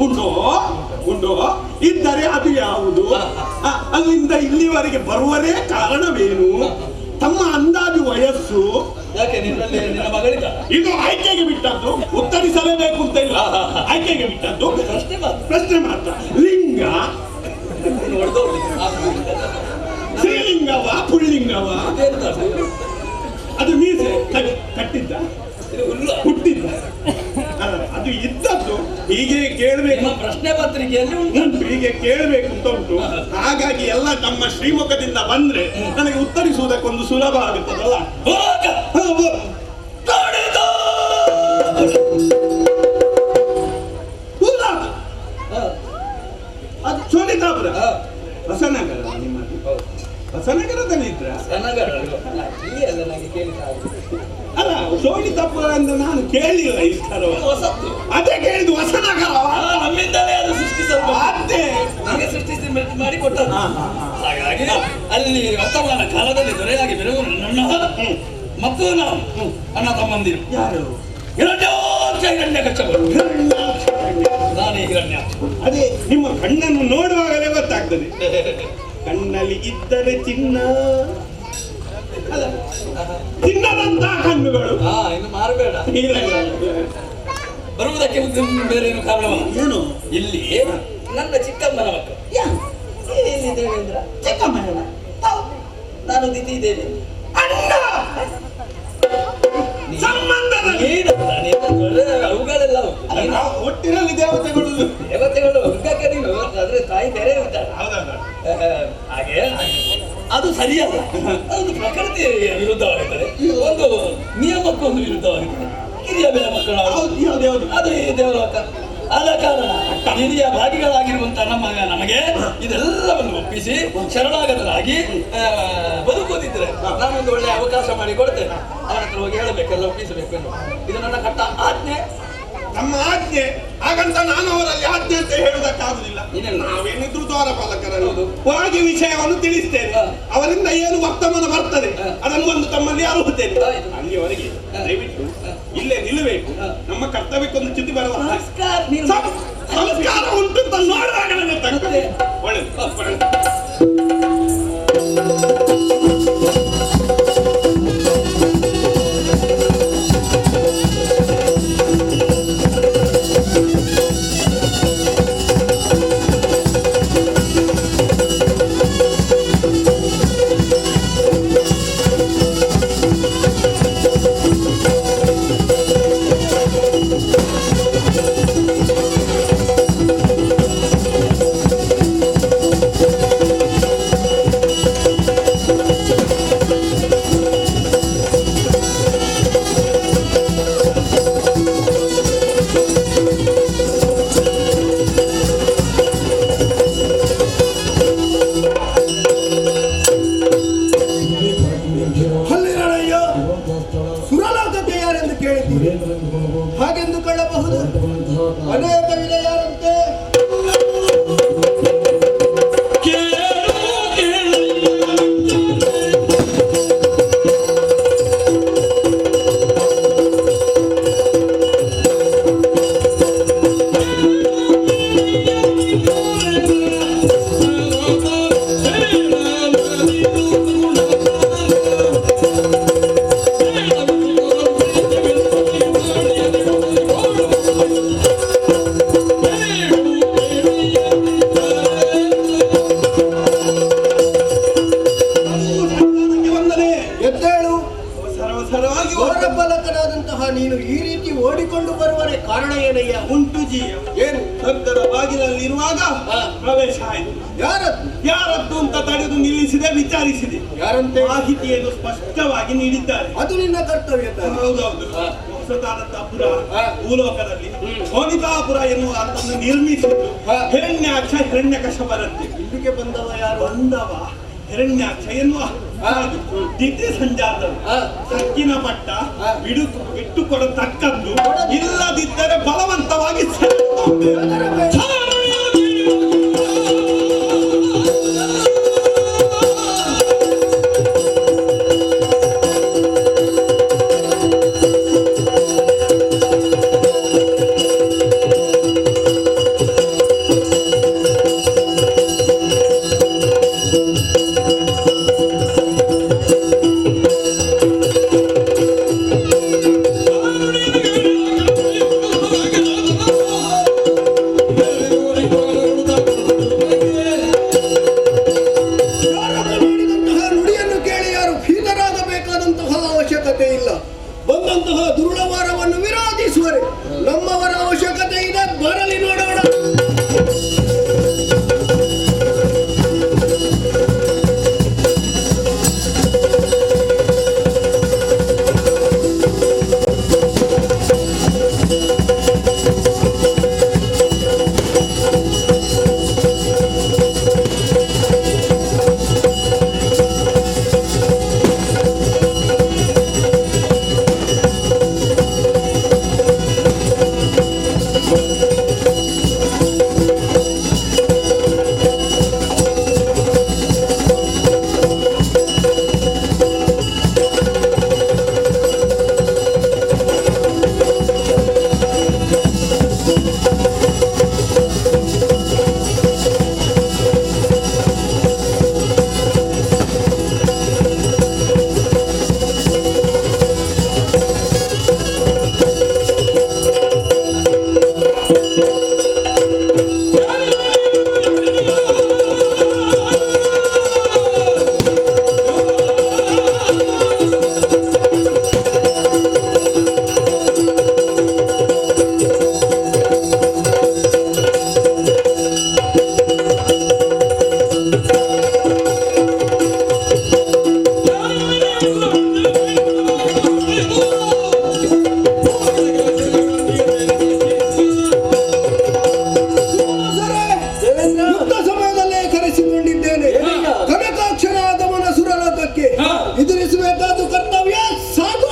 ಉಂಟೋ ಉಂಟೋ ಇದ್ದರೆ ಅದು ಯಾವುದು? ಅಲ್ಲಿಂದ ಇಲ್ಲಿವರೆಗೆ ಬರುವರೇ ಕಾರಣವೇನು? ತಮ್ಮ ಅಂದಾಜು ವಯಸ್ಸು? ಯಾಕೆ ನಿನ್ನಲ್ಲಿ ನಿನ್ನ ಮಗಳಿಗ? ಇದು ಆಯ್ಕೆಗೆ ಬಿಟ್ಟದ್ದು, ಉತ್ತರಿಸಲೇಬೇಕು ಅಂತ ಇಲ್ಲ. ಆಯ್ಕೆಗೆ ಬಿಟ್ಟದ್ದು ಪ್ರಶ್ನೆ ಮಾತ್ರ. ಲಿಂಗ ಶ್ರೀಲಿಂಗವ ಪುಳ್ಳಿಂಗವ? ಅದು ಮೀಸೆ ಕಟ್ಟಿದ್ದ ಹುಟ್ಟಿದ್ದ? ಅಲ್ಲ, ಅದು ಇದ್ದದ್ದು ಹೀಗೆ ಕೇಳಬೇಕು. ನಿಮ್ಮ ಪ್ರಶ್ನೆ ಪತ್ರಿಕೆಯಲ್ಲಿ ಉಂಟು. ಹೀಗೆ ಕೇಳಬೇಕು ಅಂತ ಉಂಟು. ಹಾಗಾಗಿ ಎಲ್ಲ ನಮ್ಮ ಶ್ರೀಮುಖದಿಂದ ಬಂದ್ರೆ ನನಗೆ ಉತ್ತರಿಸುವುದಕ್ಕೊಂದು ಸುಲಭ ಆಗುತ್ತದಲ್ಲ. ಅದು ಸೋನಿತಾಪುರ, ಹೊಸನಗರ. ನಿಮ್ಮದು ಹೊಸನಗರದಲ್ಲಿ ಇದ್ರ? ಇಲ್ಲಿ ಅಲ್ಲ ನನಗೆ ಕೇಳಿದ ಅಲ್ಲ, ಸೋನಿತಾಪುರ ಅಂತ ನಾನು ಕೇಳಿಲ್ಲ ಈ ಸ್ಥಳ. ಹೊಸತ್ತು. ಅದೇ ಕೇಳಿದ್ದು, ಹೊಸನಗರ. ನಮ್ಮಿಂದಲೇ ಅದು ಸೃಷ್ಟಿಸಲ್ಪಟ್ಟ. ಅದೇ ನನಗೆ ಸೃಷ್ಟಿಸಿ ಮಾಡಿ ಕೊಟ್ಟದ್ದು. ಹಾಗಾಗಿ ಅಲ್ಲಿ ವರ್ತಮಾನ ಕಾಲದಲ್ಲಿ ದೊರೆಯಾಗಿ ಬೆರಗು ನನ್ನ ಮತ್ತು ನಾವು ಅಣ್ಣ ತಮ್ಮಂದಿರು ಯಾರು? ಹಿರಣ್ಯ ಕಚ್ಚಗಳು. ನಾನೇ ಹಿರಣ್ಯ. ಅದೇ ನಿಮ್ಮ ಕಣ್ಣನ್ನು ನೋಡುವಾಗಲೇ ಗೊತ್ತಾಗ್ತದೆ. ಕಣ್ಣಲ್ಲಿ ಇದ್ದರೆ ಚಿನ್ನ, ಅಲ್ಲ, ಚಿನ್ನದಂತ ಕಣ್ಣುಗಳು. ಇನ್ನು ಮಾರಬೇಡ. ಇಲ್ಲ ಇಲ್ಲ, ಬರುವುದಕ್ಕೆ ಬೇರೆ ಏನು ಕಾರಣವಲ್ಲ. ಏನು? ಇಲ್ಲಿ ನನ್ನ ಚಿಕ್ಕಮ್ಮನ ಮಕ್ಕಳು. ಏನಿದ್ದೇವೆ ಅಂದ್ರ ಚಿಕ್ಕಮ್ಮನ ನಾನು ದಿತಿ ಇದ್ದೇನೆ. ಸಂಬಂಧದಲ್ಲಿ ಅವುಗಳೆಲ್ಲ ನಾವು ಒಟ್ಟಿನಲ್ಲಿ ದೇವತೆಗಳು. ದೇವತೆಗಳು ಹುಡುಗಕ್ಕೆ ನೀನು ಆದ್ರೆ ತಾಯಿ ಬೇರೆ ಇರ್ತಾಳೆ. ಹೌದಲ್ಲ? ಹಾಗೆ ಅದು ಸರಿಯಲ್ಲ. ಅದು ಪ್ರಕೃತಿ ವಿರುದ್ಧವಾಗಿರ್ತದೆ, ಒಂದು ನಿಯಮಕ್ಕೊಂದು ವಿರುದ್ಧವಾಗಿರ್ತದೆ. ಹಿರಿಯ ಬೆಲೆ ಮಕ್ಕಳು ಅದು ಈ ದೇವರ ಮಕ್ಕ. ಆದ ಕಾರಣ ಹಿರಿಯ ಭಾಗಿಗಳಾಗಿರುವಂತಹ ನಮಗೆ ಇದೆಲ್ಲವನ್ನು ಒಪ್ಪಿಸಿ ಶರಣಾಗತರಾಗಿ ಬದುಕುವುದಿದ್ರೆ ನಾನೊಂದು ಒಳ್ಳೆ ಅವಕಾಶ ಮಾಡಿ ಕೊಡ್ತೇನೆ. ಅವನ ಹತ್ರ ಹೋಗಿ ಹೇಳಬೇಕೆಲ್ಲ ಒಪ್ಪಿಸಬೇಕು. ಇದು ನನ್ನ ಕಟ್ಟ ಆಜ್ಞೆ. ನಮ್ಮ ಆಜ್ಞೆ. ಹಾಗಂತ ನಾನು ಅವರಲ್ಲಿ ಆಜ್ಞೆ ಅಂತ ಹೇಳುವುದಕ್ಕಾಗುದಿಲ್ಲ. ನಾವೇನಿದ್ರು ದ್ವಾರಪಾಲಕರನ್ನು ಹೋಗಿ ವಿಷಯವನ್ನು ತಿಳಿಸ್ತೇನೆ. ಅವರಿಂದ ಏನು ವರ್ತಮಾನ ಬರ್ತದೆ ಅದನ್ನು ಒಂದು ತಮ್ಮಲ್ಲಿ ಅರುಹುತ್ತೇನೆ. ಅಲ್ಲಿಯವರೆಗೆ ದಯವಿಟ್ಟು ಇಲ್ಲೇ ನಿಲ್ಲಬೇಕು. ನಮ್ಮ ಕರ್ತವ್ಯಕ್ಕೊಂದು ಚ್ಯುತಿ ಬರುವ ಸಂಸ್ಕಾರ ಉಂಟು ಅಂತ ನೋಡುವಾಗಲೇ ಗೊತ್ತಾಗ್ತದೆ. ಒಳ್ಳೆಯದು. ವಿಜಯ ಏನು ಸ್ವರ್ಗದ ಬಾಗಿಲಲ್ಲಿ ಇರುವಾಗ ಪ್ರವೇಶ ಆಯಿತು. ಯಾರದ್ದು ಅಂತ ತಡೆದು ನಿಲ್ಲಿಸಿದೆ, ವಿಚಾರಿಸಿದೆ. ಯಾರಂತೆ? ಮಾಹಿತಿಯನ್ನು ಸ್ಪಷ್ಟವಾಗಿ ನೀಡಿದ್ದಾರೆ. ಅದು ನಿನ್ನ ಕರ್ತವ್ಯ ತಾನೆ. ಹೌದೌದು. ಹೊಸತಾದಂತಹ ಭೂಲೋಕದಲ್ಲಿ ಸೋನಿತಾಪುರ ಎನ್ನುವ ಅಂತನ್ನು ನಿರ್ಮಿಸಿದ್ದು ಹಿರಣ್ಯಾಕ್ಷ ಹಿರಣ್ಯಕಶಪರಂತೆ. ಇಲ್ಲಿಗೆ ಬಂದವ ಯಾರು? ಬಂದವ ಹಿರಣ್ಯಾಕ್ಷ ಎನ್ನುವ ದಿಟ್ಟಿ ಸಂಜಾತರು. ಸಕ್ಕಿನ ಪಟ್ಟ ಬಿಟ್ಟು ಕೊಡತಕ್ಕದ್ದು, ಇಲ್ಲದಿದ್ದರೆ ಬಲವಂತವಾಗಿ ಬಂದಂತಹ ದುರುಳವಾರವನ್ನು ವಿರೋಧಿಸುವರೆ ನಮ್ಮವರ ಅವಶ್ಯಕತೆ ಇದೆ. ಬರಲಿ ನೋಡೋಣ. ಎದುರಿಸಬೇಕಾದ ಕರ್ತವ್ಯ ಸಾಧು.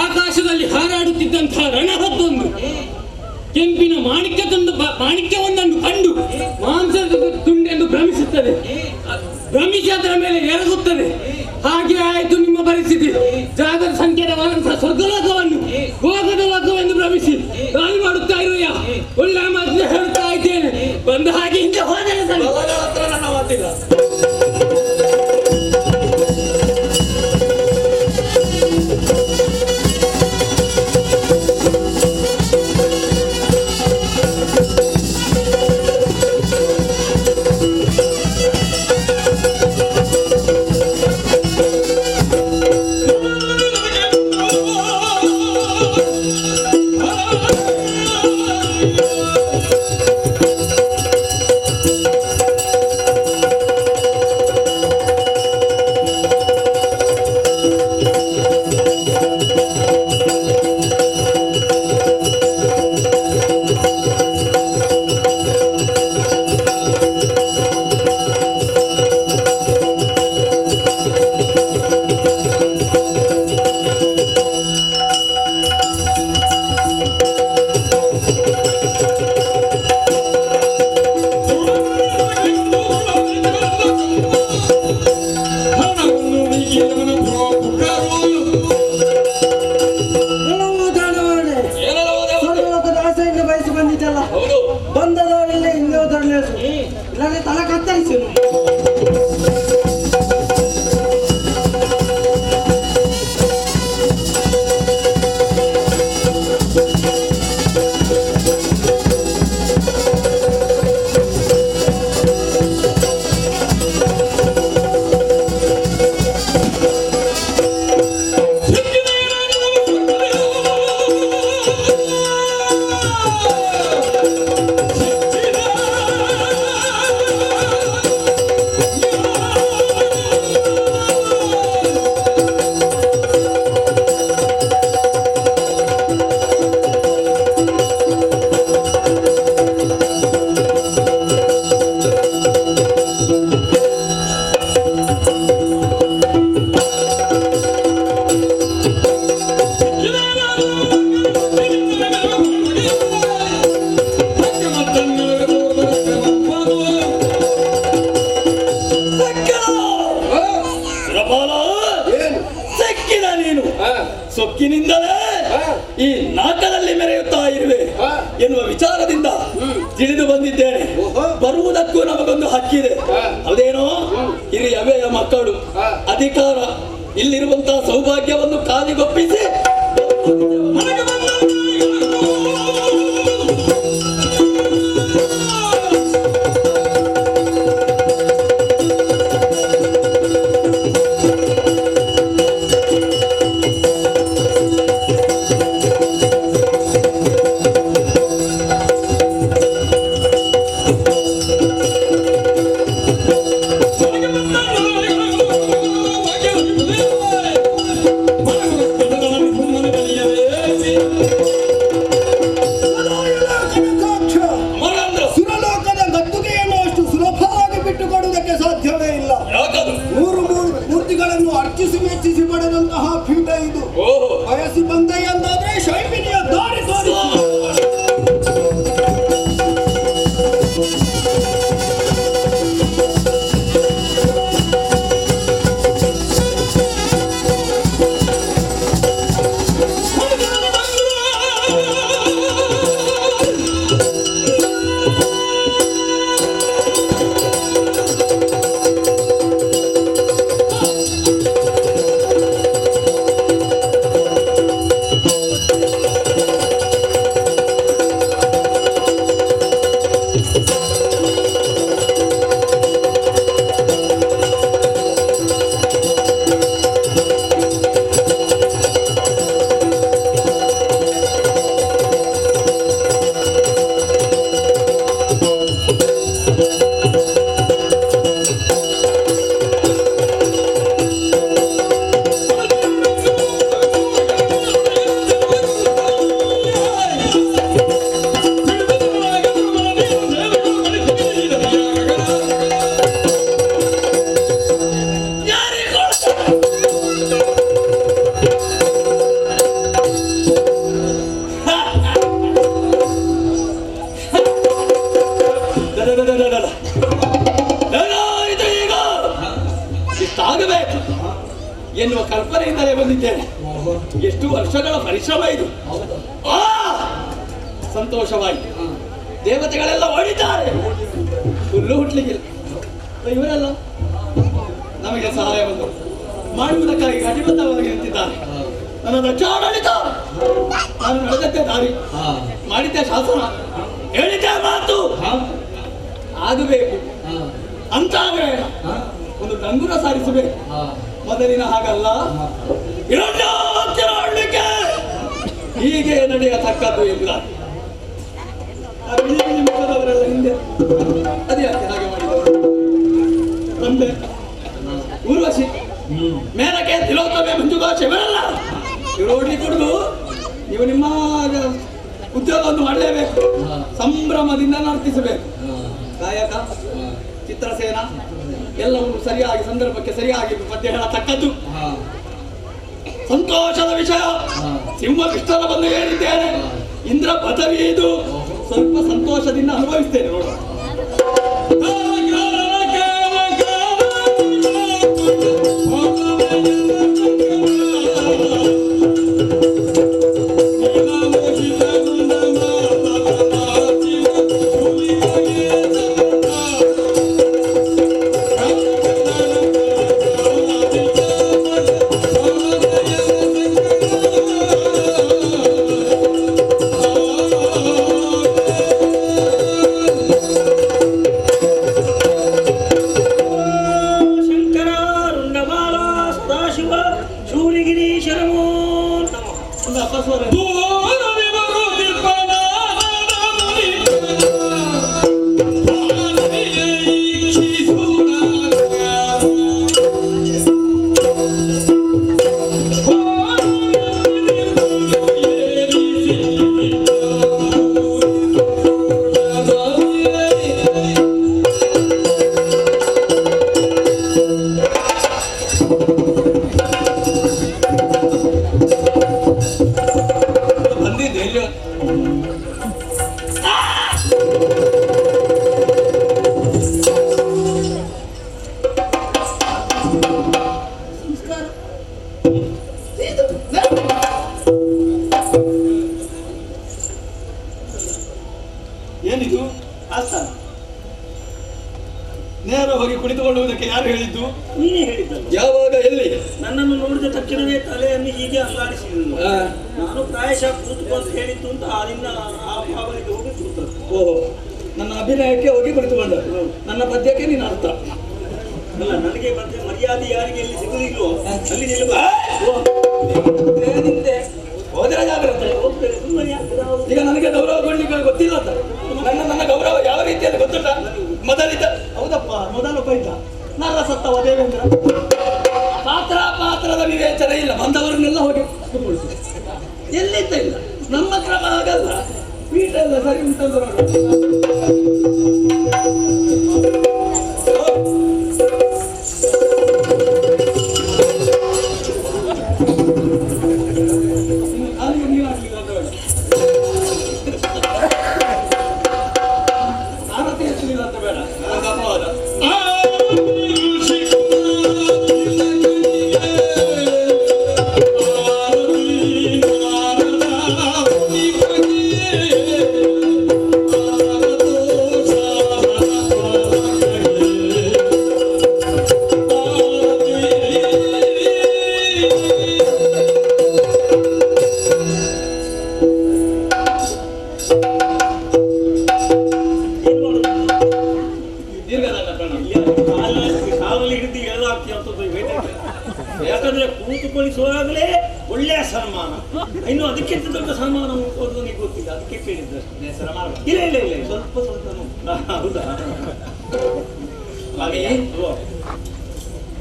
ಆಕಾಶದಲ್ಲಿ ಹಾರಾಡುತ್ತಿದ್ದಂತಹ ರಣಹದ್ದೊಂದು ಕೆಂಪಿನ ಮಾಣಿಕ್ಯವೊಂದನ್ನು ಕಂಡು ಮಾಂಸದ ತುಂಡೆಂದು ಭ್ರಮಿಸುತ್ತದೆ. ಭ್ರಮಿಸಿ ಅದರ ಮೇಲೆ ಎರಗುತ್ತದೆ. ಹಾಗೆ ಆಯಿತು ನಿಮ್ಮ ಪರಿಸ್ಥಿತಿ. ಜಾಗದ ಸಂಕೇತವಾದಂತಹ ಸ್ವರ್ಗಲೋಕವನ್ನು ಭೋಗದ ಲೋಕವೆಂದು ಭ್ರಮಿಸಿ ದಾಳಿ ಮಾಡುತ್ತಾ ಇರುವೆಯ. ಒಳ್ಳೆ ಮಾತಿನ ಹೇಳುತ್ತಾ ಇದ್ದೇನೆ. ಬಂದ ಹಾಗೆ ಹಿಂದೆ ಹೋದರೆ ಸರಿ. ನನ್ನ ಮಾತಿಲ್ಲ. Oh ನೀನು ಸೊಕ್ಕಿನಿಂದಲೇ ಈ ನಾಟದಲ್ಲಿ ಮೆರೆಯುತ್ತಾ ಇರುವೆ ಎನ್ನುವ ವಿಚಾರದಿಂದ ತಿಳಿದು ಬಂದಿದ್ದೇನೆ. ಬರುವುದಕ್ಕೂ ನಮಗೊಂದು ಹಕ್ಕಿದೆ, ಅದೇನೋ ಹಿರಿಯ ಮಕ್ಕಳು ಅಧಿಕಾರ ಇಲ್ಲಿರುವಂತಹ ಸೌಭಾಗ್ಯವನ್ನು ಕಾಲಿಗೊಪ್ಪಿಸಿ ಅರ್ಚಿಸಿ ಮೆಚ್ಚಿಸಿ ಪಡೆದಂತಹ ಪೀಠ ಇದು. ವಯಸ್ಸು ಬಂದ ಎಂದಾದ್ರೆ ಶೈಪಿನಿಯ ದಾರಿ ತೋರಿಸಿ. ಇಷ್ಟಾಗಬೇಕು ಎನ್ನುವ ಕಲ್ಪನೆಯಿಂದಲೇ ಬಂದಿದ್ದೇನೆ. ಎಷ್ಟು ವರ್ಷಗಳ ಪರಿಶ್ರಮ ಇದು. ಸಂತೋಷವಾಯಿತು. ದೇವತೆಗಳೆಲ್ಲ ಹೊಡಿತಾರೆ, ಹುಲ್ಲು ಹುಟ್ಲಿಕ್ಕಿಲ್ಲ. ಇವರೆಲ್ಲ ನಮಗೆ ಸಹಾಯವನ್ನು ಮಾಡುವುದಕ್ಕಾಗಿ ಕಟಿಬದ್ಧವಾಗಿ ನಿಂತಿದ್ದಾರೆ. ನನ್ನ ದಕ್ಷಾಡಳಿತ, ನಾನು ನಡೆದದ್ದೇ ದಾರಿ, ಮಾಡಿದ್ದೆ ಶಾಸನ, ಹೇಳಿದ್ದೆ ಮಾತು ಆಗಬೇಕು ಅಂತಾದ್ರೆ ಒಂದು ಡಂಗುರ ಸಾರಿಸಬೇಕು. ಮೊದಲಿನ ಹಾಗಲ್ಲ, ಆಳ್ವಿಕೆ ಹೀಗೆ ನಡೆಯತಕ್ಕದ್ದು ಇಲ್ಲ. ಮುಖದವರೆಲ್ಲ ಹಿಂದೆ ಅದ್ಯಾಕೆ ಹಾಗೆ ಮಾಡಿದರು? ತಂದೆ ಊರ್ವಶಿ, ಮೇಲಕ್ಕೆ ತಿಲೋತ್ತಮೆ, ಮಂಜುಭಾಷೆ ಇವರೆಲ್ಲ ಇವರು ಓಡ್ಲಿ ಕುಡಿದು ನೀವು ನಿಮ್ಮ ಉದ್ಯೋಗವನ್ನು ಮಾಡಲೇಬೇಕು, ಸಂಭ್ರಮದಿಂದ ನರ್ತಿಸಬೇಕು. ಗಾಯಕ, ಚಿತ್ರಸೇನ ಎಲ್ಲವನ್ನು ಸರಿಯಾಗಿ ಸಂದರ್ಭಕ್ಕೆ ಸರಿಯಾಗಿ ಪದ್ಯ ಹೇಳತಕ್ಕದ್ದು. ಸಂತೋಷದ ವಿಷಯ, ಸಿಂಹ ಕೃಷ್ಣನ ಬಂದು ಹೇಳಿದ್ದೇನೆ, ಇಂದ್ರ ಪದವಿ ಇದು. ಸ್ವಲ್ಪ ಸಂತೋಷದಿಂದ ಅನುಭವಿಸ್ತೇನೆ ನೋಡು. ಏನಿದು ಆಸ್ಥಾನ? ನೇರ ಹೋಗಿ ಕುಳಿತುಕೊಳ್ಳುವುದಕ್ಕೆ ಯಾರು ಹೇಳಿದ್ದು? ನೀನೇ ಹೇಳಿದ್ದಲ್ಲ. ಯಾವಾಗ, ಎಲ್ಲಿ? ನನ್ನನ್ನು ನೋಡಿದ ತಕ್ಷಣವೇ ತಲೆಯನ್ನು ಹೀಗೆ ಅಲ್ಲಾಡಿಸಿದ್ರು. ನಾನು ಪ್ರಾಯಶಃ ಕೂತ್ಕೊಂಡು ಹೇಳಿದ್ದು ಅಂತ ಆದಿಂದ ಆ ಭಾವನೆಗೆ ಹೋಗಿ ಕೂತದ್ದು. ಓಹೋ, ನನ್ನ ಅಭಿನಯಕ್ಕೆ ಹೋಗಿ ಕುಳಿತುಕೊಂಡ. ನನ್ನ ಪದ್ಯಕ್ಕೆ ನೀನು ಅರ್ಥ ಅಲ್ಲ, ನನಗೆ ಮತ್ತೆ ಮರ್ಯಾದೆ ಯಾರಿಗೆ ಎಲ್ಲಿ ಸಿಗುದಿಲ್ವೋ ಅಲ್ಲಿ ನಿಲ್ಲುವ. ಏನಿದೆ? ಹೋದರೆ ಜಾಗ್ರತೆ. ಹೋಗ್ತೇನೆ, ಸುಮ್ಮನೆ ಯಾಕೆ ನಾವು ಈಗ ನನಗೆ ಗೌರವ ಕೊಡ್ಲಿಕ್ಕೆ ಗೊತ್ತಿಲ್ಲ ಅಂತ. ನನ್ನ ಗೌರವ ಯಾವ ರೀತಿಯಲ್ಲಿ ಗೊತ್ತುಂಟ? ಮೊದಲಿದ್ದ, ಹೌದಪ್ಪ, ಮೊದಲೊಬ್ಬ ಇದ್ದ ನರ ಸತ್ತವ ದೇವೇಂದ್ರ. ಪಾತ್ರದ ವಿವೇಚನೆ ಇಲ್ಲ, ಬಂದವರನ್ನೆಲ್ಲ ಹೋಗಿ ಕೂತ್ಕೊಳ್ತೀವಿ. ಎಲ್ಲಿದ್ದ ಇಲ್ಲ. ನಮ್ಮ ಕ್ರಮ ಆಗಲ್ಲ. ಪೀಠ ಎಲ್ಲ ಸರಿ ಉಂಟಂತ ಕಾಲಲ್ಲಿ ಹಿಡಿದು ಹೇಳಾಗ್ತಿ ಅಂತ ಯಾಕಂದ್ರೆ ಕೂತುಕೊಳಿಸುವಾಗಲೇ ಒಳ್ಳೆಯ ಸನ್ಮಾನ. ಇನ್ನು ಅದಕ್ಕಿಂತ ದೊಡ್ಡ ಸನ್ಮಾನ ಉಂಟು ನನಗೆ ಗೊತ್ತಿಲ್ಲ, ಅದಕ್ಕೆ ಕೇಳಿದ್ದಷ್ಟೇ. ಸನ್ಮಾನ ಇಲ್ಲ ಇಲ್ಲ ಇಲ್ಲ, ಸ್ವಲ್ಪ ಹೌದಾ? ಹಾಗೆಯೇ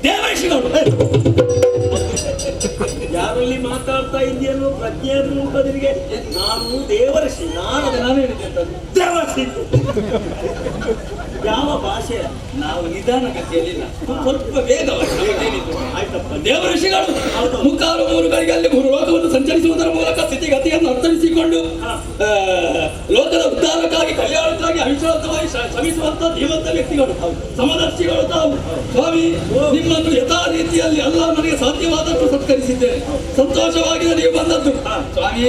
ದೇವರ್ಷಿಗಳು ಯಾರಲ್ಲಿ ಮಾತಾಡ್ತಾ ಇದೆಯಲ್ಲೋ ಪ್ರಜ್ಞೆ ಆದ್ರೂ ಉಂಟದಿರಿಗೆ. ನಾನು ದೇವರ್ಷಿ, ನಾನು ಹೇಳಿದ್ದೆ ದೇವರ್ಷಿ. ಯಾವ ಭಾಷೆ? ನಾವು ನಿಧಾನಗತಿಯಲ್ಲಿಲ್ಲ, ಸ್ವಲ್ಪ ವೇಗವಾಗಿ. ಆಯ್ತಪ್ಪ, ದೇವಋಷಿಗಳು ಮುಕ್ಕಾಲು ಮೂರು ಗಳಿಗೆಯಲ್ಲಿ ಮೂರು ಲೋಕವನ್ನು ಸಂಚರಿಸುವುದರ ಮೂಲಕ ಸ್ಥಿತಿಗತಿಯನ್ನು ಅರ್ಥೈಸಿಕೊಂಡು ಲೋಕದ ಉದ್ಧಾರಕ್ಕಾಗಿ ಕಲ್ಯಾಣಕ್ಕಾಗಿ ಅವಿಶ್ವಾಸವಾಗಿ ಶ್ರಮಿಸುವಂತ ಜೀವಂತ ವ್ಯಕ್ತಿಗಳು ತಾವು, ಸಮದರ್ಶಿಗಳು ತಾವು. ಸ್ವಾಮಿ, ನಿಮ್ಮನ್ನು ಯಥಾ ರೀತಿಯಲ್ಲಿ ಅಲ್ಲ ನನಗೆ ಸಾಧ್ಯವಾದಷ್ಟು ಸತ್ಕರಿಸಿದ್ದೇನೆ. ಸಂತೋಷವಾಗಿದೆ ನೀವು ಬಂದದ್ದು. ಸ್ವಾಮಿ,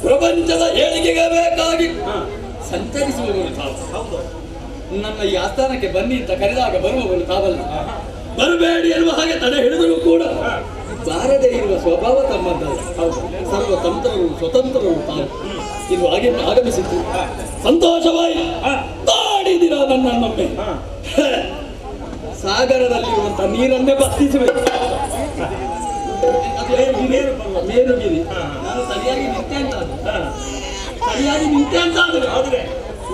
ಪ್ರಪಂಚದ ಏಳಿಗೆಗೆ ಬೇಕಾಗಿ ಒದಗಿಸುವವರು ತಾವು. ನನ್ನ ಈ ಆಸ್ಥಾನಕ್ಕೆ ಬನ್ನಿ ಅಂತ ಕರೆದಾಗ ಬರುವವರು ತಾವಲ್ಲ. ಬರಬೇಡಿ ಎನ್ನುವ ಹಾಗೆ ತಡೆ ಹಿಡಿದರೂ ಕೂಡ ಬಾರದೇ ಇರುವ ಸ್ವಭಾವ ತಮ್ಮದ್ದಲ್ಲ. ಸರ್ವ ತಂತ್ರರು ಸ್ವತಂತ್ರರು ತಾವು. ಇದು ಹಾಗೆ ಆಗಮಿಸಿತ್ತು, ಸಂತೋಷವಾಯಿ ತಾಡಿದಿರ ನನ್ನೊಮ್ಮೆ. ಸಾಗರದಲ್ಲಿರುವಂತ ನೀರನ್ನೇ ಬತ್ತಿಸಬೇಕು. ಮೇರುಗಿರಿ ನಾನು ಸರಿಯಾಗಿ ನಿಂತೆ ಅಂತ ಸರಿಯಾಗಿ ನಿಂತೆ ಅಂತ ಆದ್ರೆ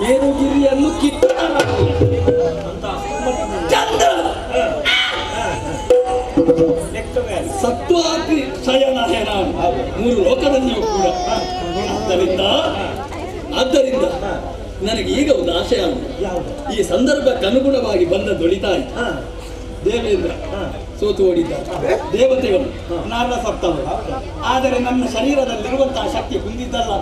ಮೇರುಗಿರಿಯನ್ನು ಕಿತ್ತ ಚಂದ್ರ ಸತ್ವಾಗ್ನಿ ಶಯನಹೇ ನಾನು 3 ಲೋಕದಲ್ಲಿಯೂ ಕೂಡ. ಆದ್ದರಿಂದ ನನಗೆ ಈಗ ಒಂದು ಆಶಯ ಉಂಟು. ಈ ಸಂದರ್ಭಕ್ಕೆ ಅನುಗುಣವಾಗಿ ಬಂದ ದೊಳಿತಾಯಿ ದೇವೇಂದ್ರ ಸೋತು ಓಡಿದ್ದ ದೇವತೆಗಳು ನಾರನ ಸತ್ತವರು. ಆದರೆ ನನ್ನ ಶರೀರದಲ್ಲಿರುವಂತಹ ಶಕ್ತಿ ಕುಂದಿದ್ದಲ್ಲ.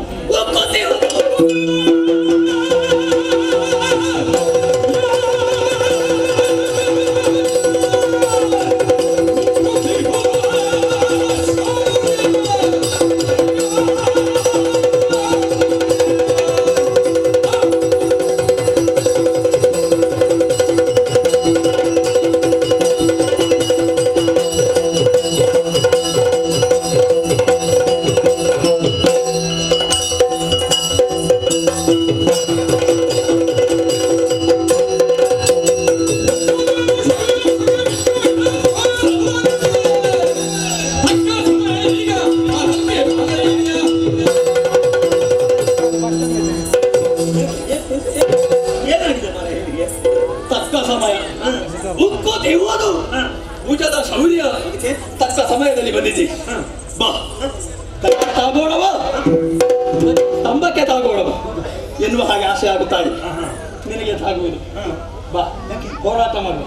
ಭುಜದ ಶೌರ್ಯ ತಕ್ಕ ಸಮಯದಲ್ಲಿ ಬಂದಿದ್ದಿ. ಬಾ ತಾಗೋಣವ ಸ್ತಂಭಕ್ಕೆ ತಾಗೋಣವ ಎನ್ನುವ ಹಾಗೆ ಆಸೆ ಆಗುತ್ತಾಳೆ. ನಿನಗೆ ತಾಗುವುದು. ಬಾ ಹೋರಾಟ ಮಾಡುವ.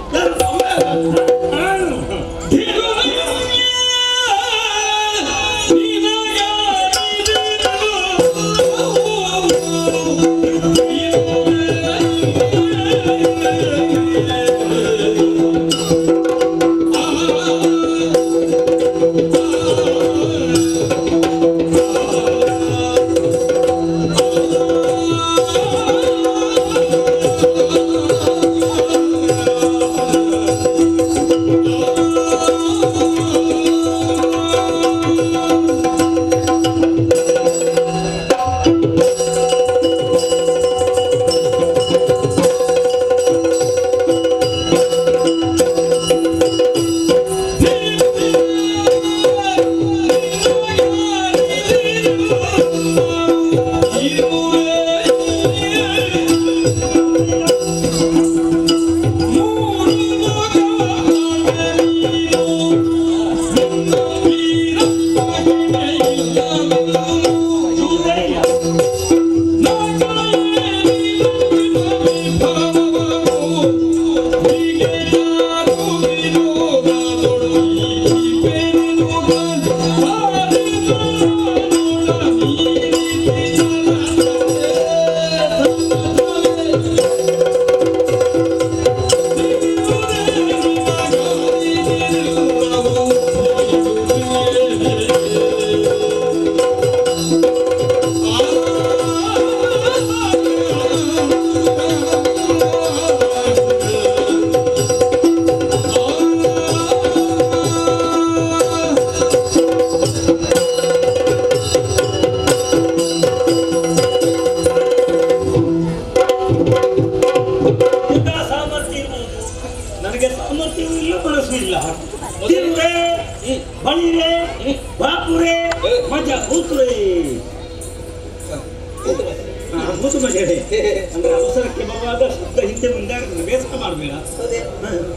ಅವಸರಕ್ಕೆ ಬರುವಾಗ ಶಬ್ದ ಹಿಂದೆ ಮುಂದೆ ಬೇಸರ ಮಾಡಬೇಡ.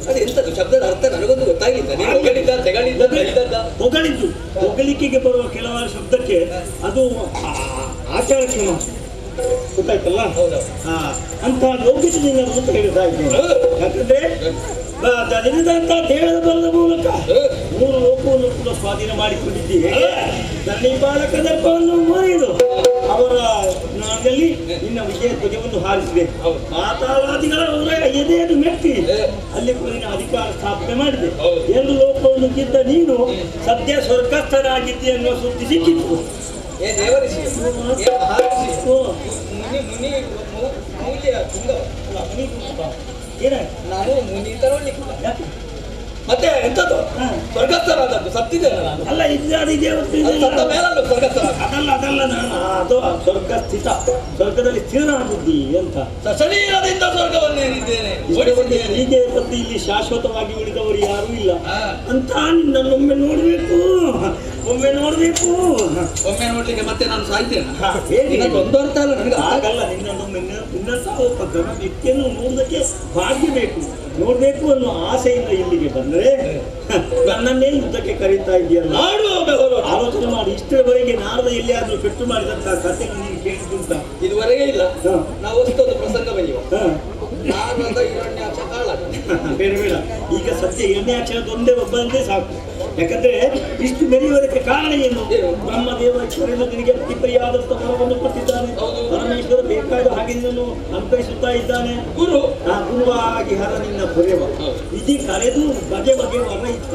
ಅದೆಂತದ್ದು ಶಬ್ದದ ಅರ್ಥ ನನಗೊಂದು ಗೊತ್ತಾಗಿಲ್ಲ. ಹೊಗಳಿದ್ದು ಹೊಗಳಿಕೆಗೆ ಬರುವ ಕೆಲವಾರು ಶಬ್ದಕ್ಕೆ ಅದು ಆಚಾರ ಕ್ರಮ ಗೊತ್ತಾಯ್ತಲ್ಲ. ಅಂತ ಲೌಕಿಕದಿಂದ ಅಂತ ಹೇಳ್ತಾ ಇದ್ದೇನೆ. ಯಾಕಂದ್ರೆ ದೇಹದ ಬಲದ ಮೂಲಕ 3 ಲೋಕವನ್ನು ಕೂಡ ಸ್ವಾಧೀನ ಮಾಡಿಕೊಂಡಿದ್ದೀವಿ. ಧರಣಿ ಬಾಲಕ ದರ್ಪವನ್ನು ಮುರಿದು ಅವರ ನಾಡಲ್ಲಿ ನಿನ್ನ ವಿಜಯ ಧ್ವಜವನ್ನು ಹಾರಿಸಿದೆ. ಪಾತಾಳಾದಿಗಳ ಎದೆಯನ್ನು ಮೆಟ್ಟಿ ಅಲ್ಲಿ ಕೂಡ ಅಧಿಕಾರ ಸ್ಥಾಪನೆ ಮಾಡಿದೆ. 2 ಲೋಕವನ್ನು ಗೆದ್ದ ನೀನು ಸದ್ಯ ಸ್ವರ್ಗಸ್ಥರಾಗಿದ್ದೆ ಅನ್ನುವ ಸುದ್ದಿ ಸಿಕ್ಕಿತ್ತು. ಮೌಲ್ಯ ತುಂಗವ. ಅಲ್ಲ, ಮುನಿ ಕುಂಟ. ಏನಾಯ್ತು? ನಾನು ಮುನಿ ತರಲಿಕ್ಕೆ ಯಾಕೆ? ಮತ್ತೆ ಎಂತದ್ದು ಸ್ವರ್ಗಸ್ಥರಾದದ್ದು ಸತ್ತಿದ್ದೇನೆ ನಾನು. ಅಲ್ಲ ಇದ್ಯಾದಿ ದೇವತೆ ಅದು ಸತ್ತ ಮೇಲಲ್ಲ ಸ್ವರ್ಗಸ್ಥರ. ಅದಲ್ಲ ನಾನು ಅದು ಸ್ವರ್ಗ ಸ್ಥಿತ, ಸ್ವರ್ಗದಲ್ಲಿ ಸ್ಥಿರ ಬುದ್ಧಿ ಅಂತ. ಶರೀರದಿಂದ ಸ್ವರ್ಗವನ್ನೇನಿದ್ದೇನೆ ಹೀಗೆ ಬಂದು ಇಲ್ಲಿ ಶಾಶ್ವತವಾಗಿ ಉಳಿದವರು ಯಾರೂ ಇಲ್ಲ ಅಂತ ನಿನ್ನನ್ನೊಮ್ಮೆ ನೋಡ್ಬೇಕು, ಒಮ್ಮೆ ನೋಡ್ಬೇಕು. ಒಮ್ಮೆ ನೋಡ್ಲಿಕ್ಕೆ ಮತ್ತೆ ನಾನು ಸಾಯ್ತೇನೆ. ಹೇಳಿ ನಿನಗೆ ಒಂದು ಅರ್ಥ ಅಲ್ಲ ನನಗೆ. ಹಾಗಲ್ಲ, ನಿನ್ನನ್ನೊಮ್ಮೆ ನಿನ್ನಂತ ಒಬ್ಬ ಗಣ ವ್ಯಕ್ತಿಯನ್ನು ನೋಡುವುದಕ್ಕೆ ಭಾಗ್ಯ ಬೇಕು, ನೋಡ್ಬೇಕು ಅನ್ನೋ ಆಸೆಯಿಂದ ಇಲ್ಲಿಗೆ ಬಂದ್ರೆ ನನ್ನನ್ನೇ ಯುದ್ಧಕ್ಕೆ ಕರೀತಾ ಇದೆಯಲ್ಲ. ಆಲೋಚನೆ ಮಾಡಿ. ಇಷ್ಟರವರೆಗೆ ನಾರದ ಎಲ್ಲಿಯಾದ್ರೂ ಪೆಟ್ಟು ಮಾಡಿದಂತಹ ಕಥೆ ನೀನು ಕೇಳಿದ್ದುಂಟ? ಇದುವರೆಗೆ ಇಲ್ಲ. ಹ. ನಾವು ಅಷ್ಟೊಂದು ಪ್ರಸಂಗ ಬರೆಯುವ ಹ. ನಾರದ ಹಿರಣ್ಯಾಕ್ಷ ಕಾಳ. ಬೇಡ ಈಗ ಸದ್ಯ ಎಣ್ಣೆ ಅಕ್ಷರದೊಂದೇ ಒಬ್ಬಂದೇ ಸಾಕು. ಯಾಕಂದ್ರೆ ಇಷ್ಟು ಬೆರೆಯುವುದಕ್ಕೆ ಕಾರಣ ಏನು? ಬ್ರಹ್ಮದೇವ ಈಶ್ವರನ ನಿನಗೆ ಪ್ರತಿಪ್ರಿಯಾದಂತ ವರವನ್ನು ಕೊಟ್ಟಿದ್ದಾನೆ. ಪರಮೇಶ್ವರ ಬೇಕಾದ ಹಾಗೆ ನಿನ್ನನ್ನು ಅನುಗ್ರಹಿಸುತ್ತಾ ಇದ್ದಾನೆ. ಗುರು ಗುರುವಾಗಿ ಹರ ನಿನ್ನ ಹೊರೆವ ವಿಧಿ ಕರೆದು ಬಗೆ ಬಗೆ ವರ ಇತ್ತ.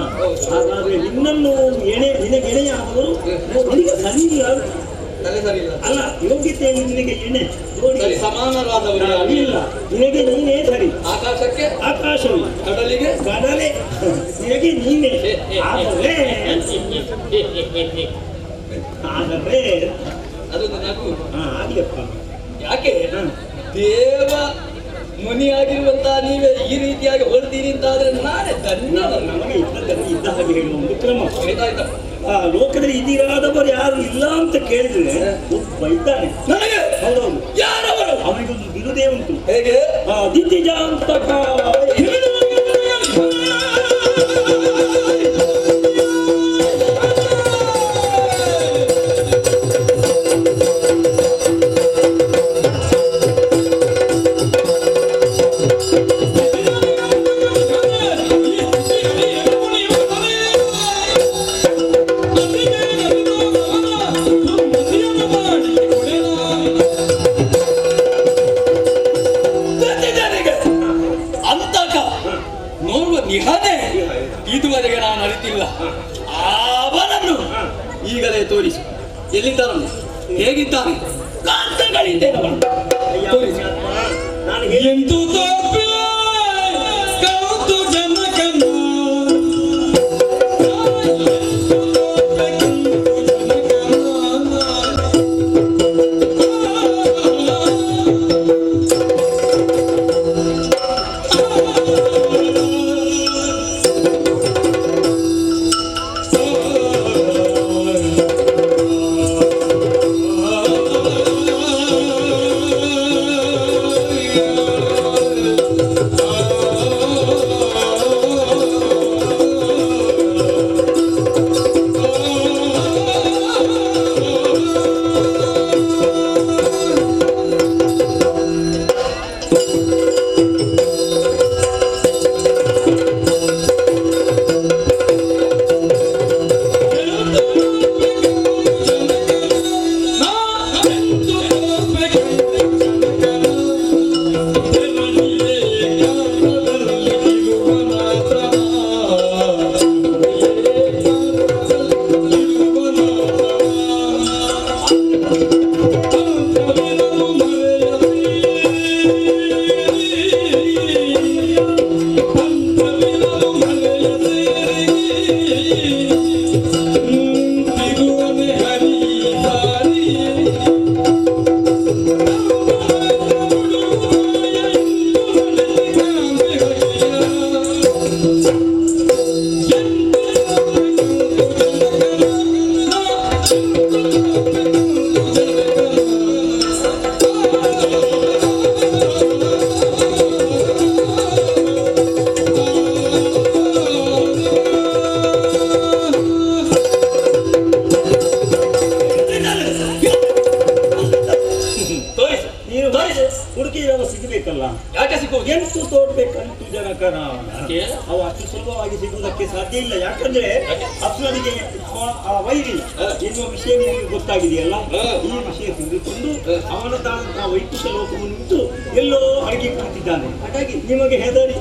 ಹಾಗಾದ್ರೆ ನಿನ್ನನ್ನು ನಿನಗೆ ಎಣೆಯಾದವರು ನಿನಗೆ ಸರಿ ಇಲ್ಲ, ತಲೆ ಸರಿ ಇಲ್ಲ. ಅಲ್ಲ ಯೋಗ್ಯತೆಯಲ್ಲಿ ನಿನಗೆ ಎಣೆ ನೋಡಿ ಸರಿ ಸಮಾನರಾದವರು ಯಾರೂ ಇಲ್ಲ. ನಿನಗೆ ನೀನೇ ಸರಿ. ಆಕಾಶಕ್ಕೆ ಆಕಾಶವು ಕಡಲಿಗೆ ಕಡಲೆ ನಿನಗೆ ನೀನೇ. ಆದರೆ ಅದೊಂದು ನಗು. ಆಗ್ಲಪ್ಪ. ಯಾಕೆ ದೇವ ಮುನಿಯಾಗಿರುವಂತಹ ನೀವೇ ಈ ರೀತಿಯಾಗಿ ಹೊರತೀರಿ ಅಂತ ಆದ್ರೆ ನಾನೇ ಧನ್ಯ. ನಮಗೆ ಇದ್ದದಲ್ಲಿ ಇದ್ದ ಹಾಗೆ ಹೇಳುವ ಒಂದು ಕ್ರಮ. ಆಯ್ತಾಯ್ತಾ? ಲೋಕದಲ್ಲಿ ಇದಿರಾದವರು ಯಾರು ಇಲ್ಲ ಅಂತ ಕೇಳಿದ್ರೆ ಒಬ್ಬ ಇದ್ದಾನೆ. ನನಗೆ ಹೌದೌದು. ಯಾರವರು? ಅವನಿಗೊಂದು ಬಿರುದೇ ಉಂಟು. ಹೇಗೆ? ದಿತಿಜ ಅಂತ ನಿಹನೆ ಇದುವರೆಗೆ ನಾನು ಅರಿತಿಲ್ಲ. ಅವನನ್ನು ಈಗಲೇ ತೋರಿಸು. ಎಲ್ಲಿದ್ದಾನನು? ಹೇಗಿದ್ದಾನೆ? ಕಾಂತಗಳಿದ್ದೇನೆ ಅವನು. ತೋರಿಸು. ನಾನು ಎಂದು ತೋಪೆ ಕೌತು ಜನಕನ ಹುಡುಕಿದವ ಸಿಗಬೇಕಲ್ಲ. ಯಾಕೆ ಸಿಗುವುದು? ಎಂಟು ತೋಡ್ಬೇಕಂಟು ಜನಕನ. ಅವ ಅಷ್ಟು ಸುಲಭವಾಗಿ ಸಿಗುವುದಕ್ಕೆ ಸಾಧ್ಯ ಇಲ್ಲ. ಯಾಕಂದ್ರೆ ಅಸುರನಿಗೆ ಆ ವೈರಿ ಎನ್ನುವ ವಿಷಯ ನಿಮಗೆ ಗೊತ್ತಾಗಿದೆಯಲ್ಲ. ಈ ವಿಷಯ ತಿಳಿದುಕೊಂಡು ಅವನದಾದಂತಹ ವೈಕುಂಠ ಲೋಕವನ್ನು ಬಿಟ್ಟು ಎಲ್ಲೋ ಅಡಗಿ ಕುಳಿತಿದ್ದಾನೆ. ಹಾಗಾಗಿ ನಿಮಗೆ ಹೆದರಿ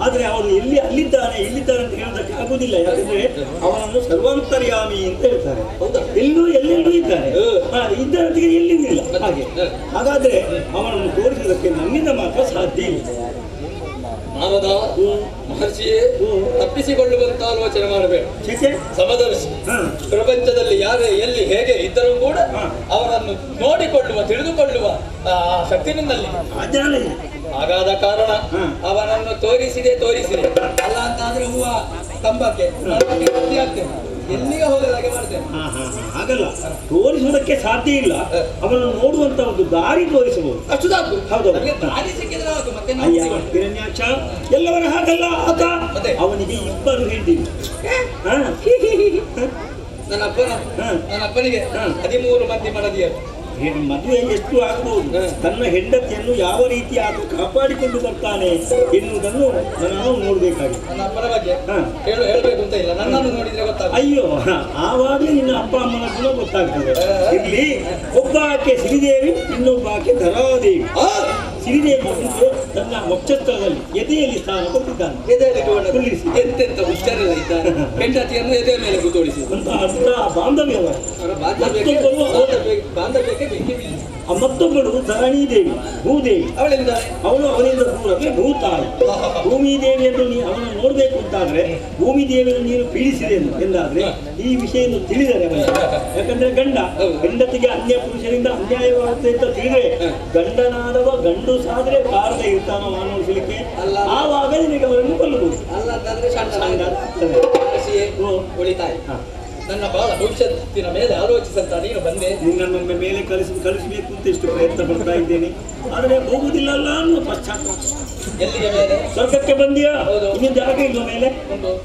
ಆದ್ರೆ ಅವನು ಅಲ್ಲಿದ್ದಾನೆ ಅಂತ ಹೇಳೋದಕ್ಕೆ ಆಗುದಿಲ್ಲ. ಯಾಕಂದ್ರೆ ಅವನನ್ನು ಸರ್ವಾಂತರ್ಯಾಮಿ ಅಂತ ಹೇಳ್ತಾರೆ. ಎಲ್ಲೆಲ್ಲೂ ಇದ್ದಾನೆ. ಇದ್ದೊಟ್ಟಿಗೆ ಎಲ್ಲಿಯೂ ಇಲ್ಲ. ಹಾಗಾದ್ರೆ ಅವನನ್ನು ತೋರಿಸುವುದಕ್ಕೆ ನಮ್ಮಿಂದ ಮಾತ್ರ ಸಾಧ್ಯ ಇಲ್ಲ. ನಾರದ ಮಹರ್ಷಿಯೇ ತಪ್ಪಿಸಿಕೊಳ್ಳುವಂತ ಆಲೋಚನೆ ಮಾಡಬೇಡ. ಸಮದರ್ಶಿ ಪ್ರಪಂಚದಲ್ಲಿ ಯಾರೇ ಎಲ್ಲಿ ಹೇಗೆ ಇದ್ದರೂ ಕೂಡ ಅವರನ್ನು ನೋಡಿಕೊಳ್ಳುವ ತಿಳಿದುಕೊಳ್ಳುವ ಶಕ್ತಿ ನಿನ್ನಲ್ಲಿ ಹಾಗಾದ ಕಾರಣ ಅವನನ್ನು ತೋರಿಸಿದೆ ಅಲ್ಲ ಅಂತಾದ್ರೆ ಹೂವ ಕಂಬಕ್ಕೆ ಎಲ್ಲಿಗೆ ಹೋಗಲಾಗೆ ಮಾಡ್ತೇನೆ. ಹಾಗಲ್ಲ, ತೋರಿಸುವುದಕ್ಕೆ ಸಾಧ್ಯ ಇಲ್ಲ. ಅವನನ್ನು ನೋಡುವಂತ ಒಂದು ದಾರಿ ತೋರಿಸಬಹುದು. ಅಷ್ಟು ಸಾಕು. ಹೌದು, ದಾರಿ ಸಿಕ್ಕಿದ್ರೆ ಮತ್ತೆ ಹಿರಣ್ಯಾಕ್ಷ ಎಲ್ಲವರ ಹಾಗಲ್ಲ. ಅವನಿಗೆ ಇಬ್ಬರು ಹೆಂಡಿರು. ನನ್ನ ಅಪ್ಪನಿಗೆ 13 ಮಂದಿ ಮಡದಿಯರು. ಮದುವೆ ಎಷ್ಟು ಆಗಬಹುದು, ತನ್ನ ಹೆಂಡತಿಯನ್ನು ಯಾವ ರೀತಿ ಆದರೂ ಕಾಪಾಡಿಕೊಂಡು ಬರ್ತಾನೆ ಎನ್ನುವುದನ್ನು ನಾನು ನೋಡ್ಬೇಕಾಗಿದೆ. ನನ್ನ ಅಪ್ಪನ ಬಗ್ಗೆ ಹೇಳ್ಬೇಕು ಅಂತ ಇಲ್ಲ, ನನ್ನನ್ನು ನೋಡಿದ್ರೆ ಗೊತ್ತಾಗ. ಅಯ್ಯೋ, ಆವಾಗಲೇ ನಿನ್ನ ಅಪ್ಪ ಅಮ್ಮನ ಗುಣ ಗೊತ್ತಾಗ್ತದೆ. ಇಲ್ಲಿ ಒಬ್ಬ ಆಕೆ ಶ್ರೀದೇವಿ, ಇನ್ನೊಬ್ಬ ಆಕೆ ಧರಾದೇವಿ. ಶ್ರೀದೇವಿ ತನ್ನ ವಕ್ಷಸ್ಥಳದಲ್ಲಿ ಎದೆಯಲ್ಲಿ ಸ್ಥಾನ ಕೊಟ್ಟಿದ್ದಾನೆ. ಎದೆಯಲ್ಲಿ ಎಂತೆಂತ ಹುಷಾರಿಲ್ಲ ಇದ್ದಾನೆ. ಹೆಂಡತಿಯನ್ನು ಎದೆಯ ಮೇಲೆ ಕೂತೋಳಿಸಿ ಅಂತ ಬಾಂಧವ್ಯವ. ಬಾಂಧವ್ಯಕ್ಕೆ ಮತ್ತೊಬ್ಬಳು ಧರಣಿ ದೇವಿ, ಭೂದೇವಿ. ಅವಳು ಅವನಿಂದ ದೂರಕ್ಕೆ ಭೂತಾಯಿ. ಭೂಮಿ ದೇವಿಯನ್ನು ಅವನನ್ನು ನೋಡ್ಬೇಕು ಅಂತಾದ್ರೆ ಭೂಮಿ ದೇವಿಯನ್ನು ನೀನು ಪೀಡಿಸಿದೆ ಎಂದಾದ್ರೆ ಈ ವಿಷಯವನ್ನು ತಿಳಿದರೆ ಅವನಿಗೆ. ಯಾಕಂದ್ರೆ ಹೆಂಡತಿಗೆ ಅನ್ಯ ಪುರುಷರಿಂದ ಅನ್ಯಾಯವಾಗುತ್ತೆ ಅಂತ ತಿಳಿದ್ರೆ ಗಂಡನಾದವ ಗಂಡು ಸಾದ್ರೆ ಬಾರದೆ ಇರ್ತಾನ ಮಾನವಿಸಲಿಕ್ಕೆ. ಆವಾಗ ನಿನಗೆ ಅವರನ್ನು ಕೊಲ್ಲಬಹುದು. ಉಳಿತಾಯ ನನ್ನ ಬಹಳ ಭವಿಷ್ಯತ್ತಿನ ಮೇಲೆ ಆಲೋಚಿಸಂತ ನೀನು ಬಂದೆ. ನಿನ್ನೊಮ್ಮೆ ಮೇಲೆ ಕಳಿಸಬೇಕು ಅಂತ ಎಷ್ಟು ಪ್ರಯತ್ನ ಪಡ್ತಾ ಇದ್ದೇನೆ, ಆದರೆ ಹೋಗುವುದಿಲ್ಲ ಅನ್ನೋ ಪಶ್ಚಾತ್ತಾಪ. ಎಲ್ಲಿಗೆ ಮೇಲೆ? ಸ್ವರ್ಗಕ್ಕೆ ಬಂದಿಯಾ? ಇನ್ನು ಜಾಗ ಇಲ್ಲ ಮೇಲೆ.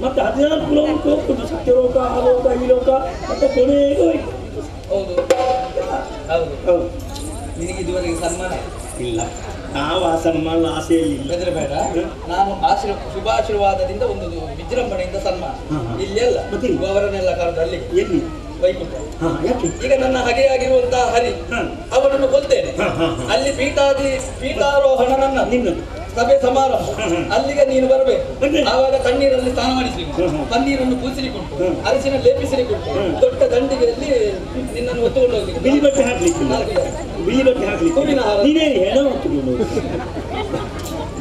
ಮತ್ತೆ 14 ಲೋಕ ಹೋಗ್ತದೆ, ಸತ್ಯಲೋಕ, ಆ ಲೋಕ, ಈ ಲೋಕ, ಮತ್ತೆ ಕೊನೆಗೂ ಹೌದು. ನಿನಗೆ ಇದುವರೆಗೆ ಸನ್ಮಾನ ಇಲ್ಲ. ನಾವು ಆ ಸನ್ಮಾನ ಆಸೆಯಲ್ಲಿ ಬೆದರೆ ಬೇಡ. ನಾನು ಶುಭಾಶೀರ್ವಾದದಿಂದ ಒಂದು ವಿಜೃಂಭಣೆಯಿಂದ ಸನ್ಮಾನ ಇಲ್ಲೆಲ್ಲ ಅವರನ್ನೆಲ್ಲ ಕರೆದು ಅಲ್ಲಿ ಎಲ್ಲಿ ವೈಕುಂಠ. ಈಗ ನನ್ನ ಹಗೆಯಾಗಿರುವಂತಹ ಹರಿ ಅವನನ್ನು ಕೊಲ್ತೇನೆ. ಅಲ್ಲಿ ಪೀಠಾರೋಹಣನನ್ನ ನಿನ್ನದು ಸಭೆ ಸಮಾರಂಭ ಅಲ್ಲಿಗೆ ನೀನು ಬರಬೇಕು. ಆವಾಗ ತಣ್ಣೀರಲ್ಲಿ ಸ್ನಾನ ಮಾಡಿಸಲಿಕ್ಕೆ, ತಣ್ಣೀರನ್ನು ಪೂಸಿಲಿಕೊಂಡು, ಅರಿಶಿನ ಲೇಪಿಸಲಿಕೊಂಡು, ದೊಡ್ಡ ದಂಡಿಗೆಯಲ್ಲಿ ನಿನ್ನನ್ನು ಹೊತ್ತುಕೊಂಡು ಹೋಗ್ಲಿಕ್ಕೆ, ಬಿಳಿ ಬಟ್ಟೆ ಹಾಕ್ಲಿಕ್ಕೆ, ಹೂವಿನ ಹಾರ,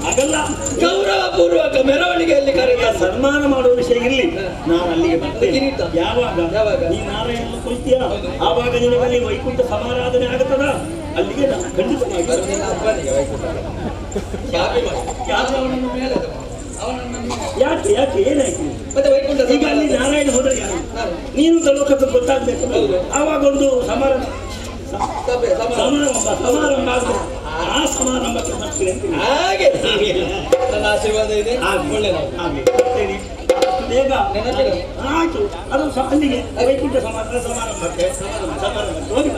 ಹಾಗಲ್ಲ ಗೌರವ ಪೂರ್ವಕ ಮೆರವಣಿಗೆಯಲ್ಲಿ ಕರೆಗೆ ಸನ್ಮಾನ ಮಾಡುವ ವಿಷಯ ಇರಲಿ. ನಾನು ಅಲ್ಲಿಗೆ ಬರ್ತೇನೆ. ಯಾವಾಗ ನೀ ನಾರಾಯಣ ಕೊಲ್ತೀಯ ಆವಾಗ ನಿನಗಲ್ಲಿ ವೈಕುಂಠ ಸಮಾರಾಧನೆ ಆಗುತ್ತದ. ಅಲ್ಲಿಗೆ ನಾನು ಖಂಡಿತವಾಗಿ ಯಾಕೆ ಏನಾಯ್ತು? ಮತ್ತೆ ವೈಕುಂಠ ಈಗ ಅಲ್ಲಿ ನಾರಾಯಣ ಹೋದ್ರೆ ಯಾರು? ನೀನು ಲೋಕಕ್ಕೆ ಗೊತ್ತಾಗ್ಬೇಕು. ಆವಾಗ ಒಂದು ಸಮಾರಂಭ ಆ ಸಮಾರಂಭಕ್ಕೆ ಬರ್ತೀನಿ. ಹಾಗೆ ನನ್ನ ಆಶೀರ್ವಾದ ಇದೆ. ಒಳ್ಳೆಯದು ಬೇಗ ಆಯ್ತು. ಅದು ಅಲ್ಲಿಗೆ ವೈಕುಂಠ ಸಮಾರಂಭಕ್ಕೆ ಹೋಗಿ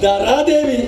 ಧರಾದೇವಿ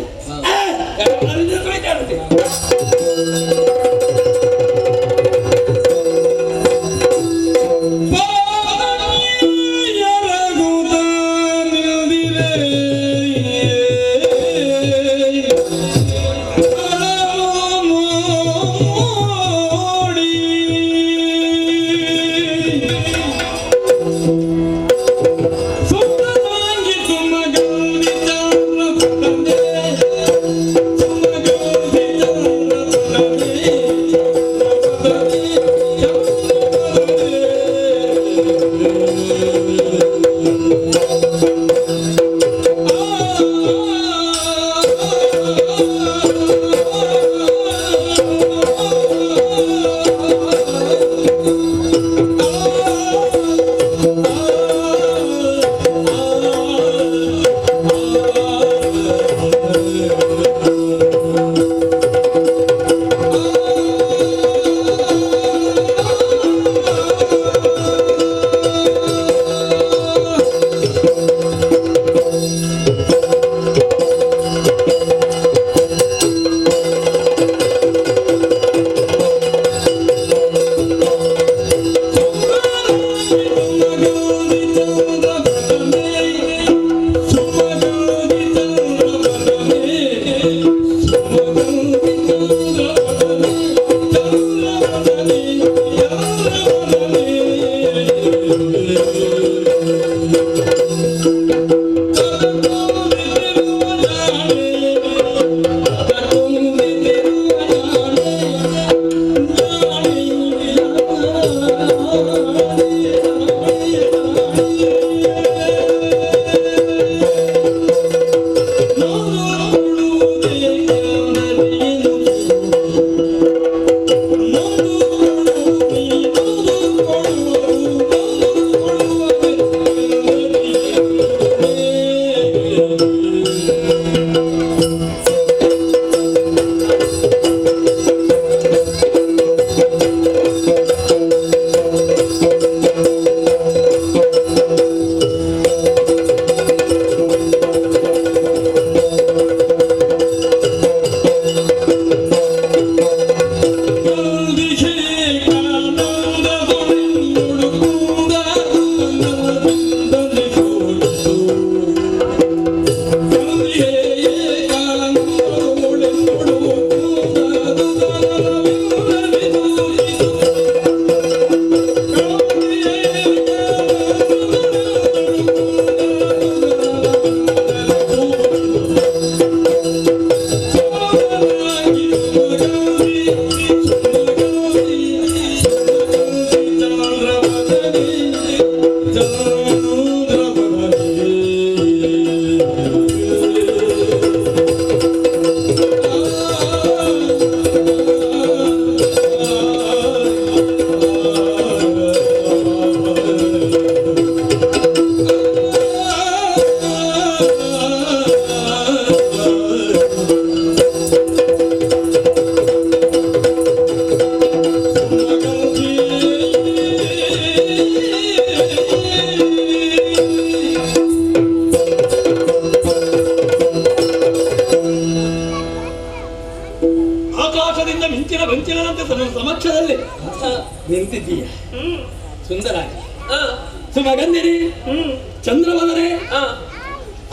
ಸುಮ್ಮನೆ ಆಕಾಶದಿಂದ ಮಿಂಚಿನಂತೆ ಸಮಕ್ಷದಲ್ಲಿ ನಿಂತಿದ್ದೀಯ ಸುಂದರ ಸುಮಗಂಧಿರಿ ಚಂದ್ರವದನೆ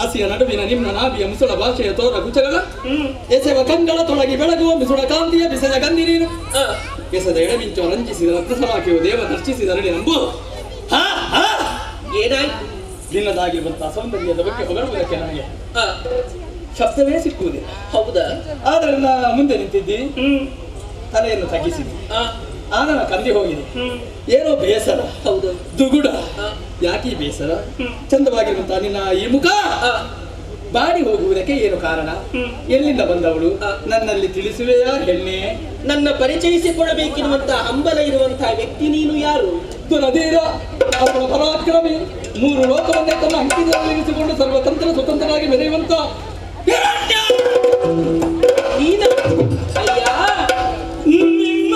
ಹಸಿಯ ನಡುವಿನ ನಿಮ್ಮ ನಾಭಿಯ ಮುಸುಳ ಭಾಷೆಯ ತೋರ ಗುಚಗಳ ಎಸೆವ ಕಂಗಳ ತೊಡಗಿ ಬೆಳಗುವ ಮಿಸುಳ ಕಾಂತಿಯ ಬಿಸದ ಗಂಧಿ ನೀನು ಎಸದ ಎಡಮಿಂಚು ರಂಜಿಸಿದ ರತ್ನಸಲಾಕಿಯು ದೇವ ದರ್ಶಿಸಿದ ನಡಿ ನಂಬು ಏನಾಯ್ತು? ನಿನ್ನದಾಗಿರುವಂತಹ ಸೌಂದರ್ಯದ ಬಗ್ಗೆ ಹೊಗಳುವುದಕ್ಕೆ ನನಗೆ ಶಬ್ದವೇ ಸಿಕ್ಕುವುದಿಲ್ಲ. ಹೌದಾ? ಆದ್ರೆ ಮುಂದೆ ನಿಂತಿದ್ದಿ, ತಲೆಯನ್ನು ತಗ್ಗಿಸಿದ್ದಿ, ಆನನ ಕಂದಿ ಹೋಗಿದೆ, ಏನೋ ಬೇಸರ, ಹೌದು, ದುಗುಡ. ಯಾಕೆ ಈ ಬೇಸರ? ಚಂದವಾಗಿರುವಂತಹ ನಿನ್ನ ಈ ಮುಖ ಬಾಡಿ ಹೋಗುವುದಕ್ಕೆ ಏನು ಕಾರಣ? ಎಲ್ಲಿಂದ ಬಂದವಳು? ನನ್ನಲ್ಲಿ ತಿಳಿಸುವೆಯಾ ಹೆಣ್ಣೆ? ನನ್ನ ಪರಿಚಯಿಸಿಕೊಳ್ಳಬೇಕಿರುವಂತಹ ಹಂಬಲ ಇರುವಂತಹ ವ್ಯಕ್ತಿ ನೀನು ಯಾರು? ದುರಧೀರ ಅವಳ ಪರಾಕ್ರಮಿ, 3 ಲೋಕವನ್ನೇ ತನ್ನ ಅಂಕಿತದಲ್ಲಿರಿಸಿಕೊಂಡು ಸರ್ವತಂತ್ರ ಸ್ವತಂತ್ರರಾಗಿ ಮೆರೆಯುವಂತ ನೀನು ಅಯ್ಯ ನಿಮ್ಮ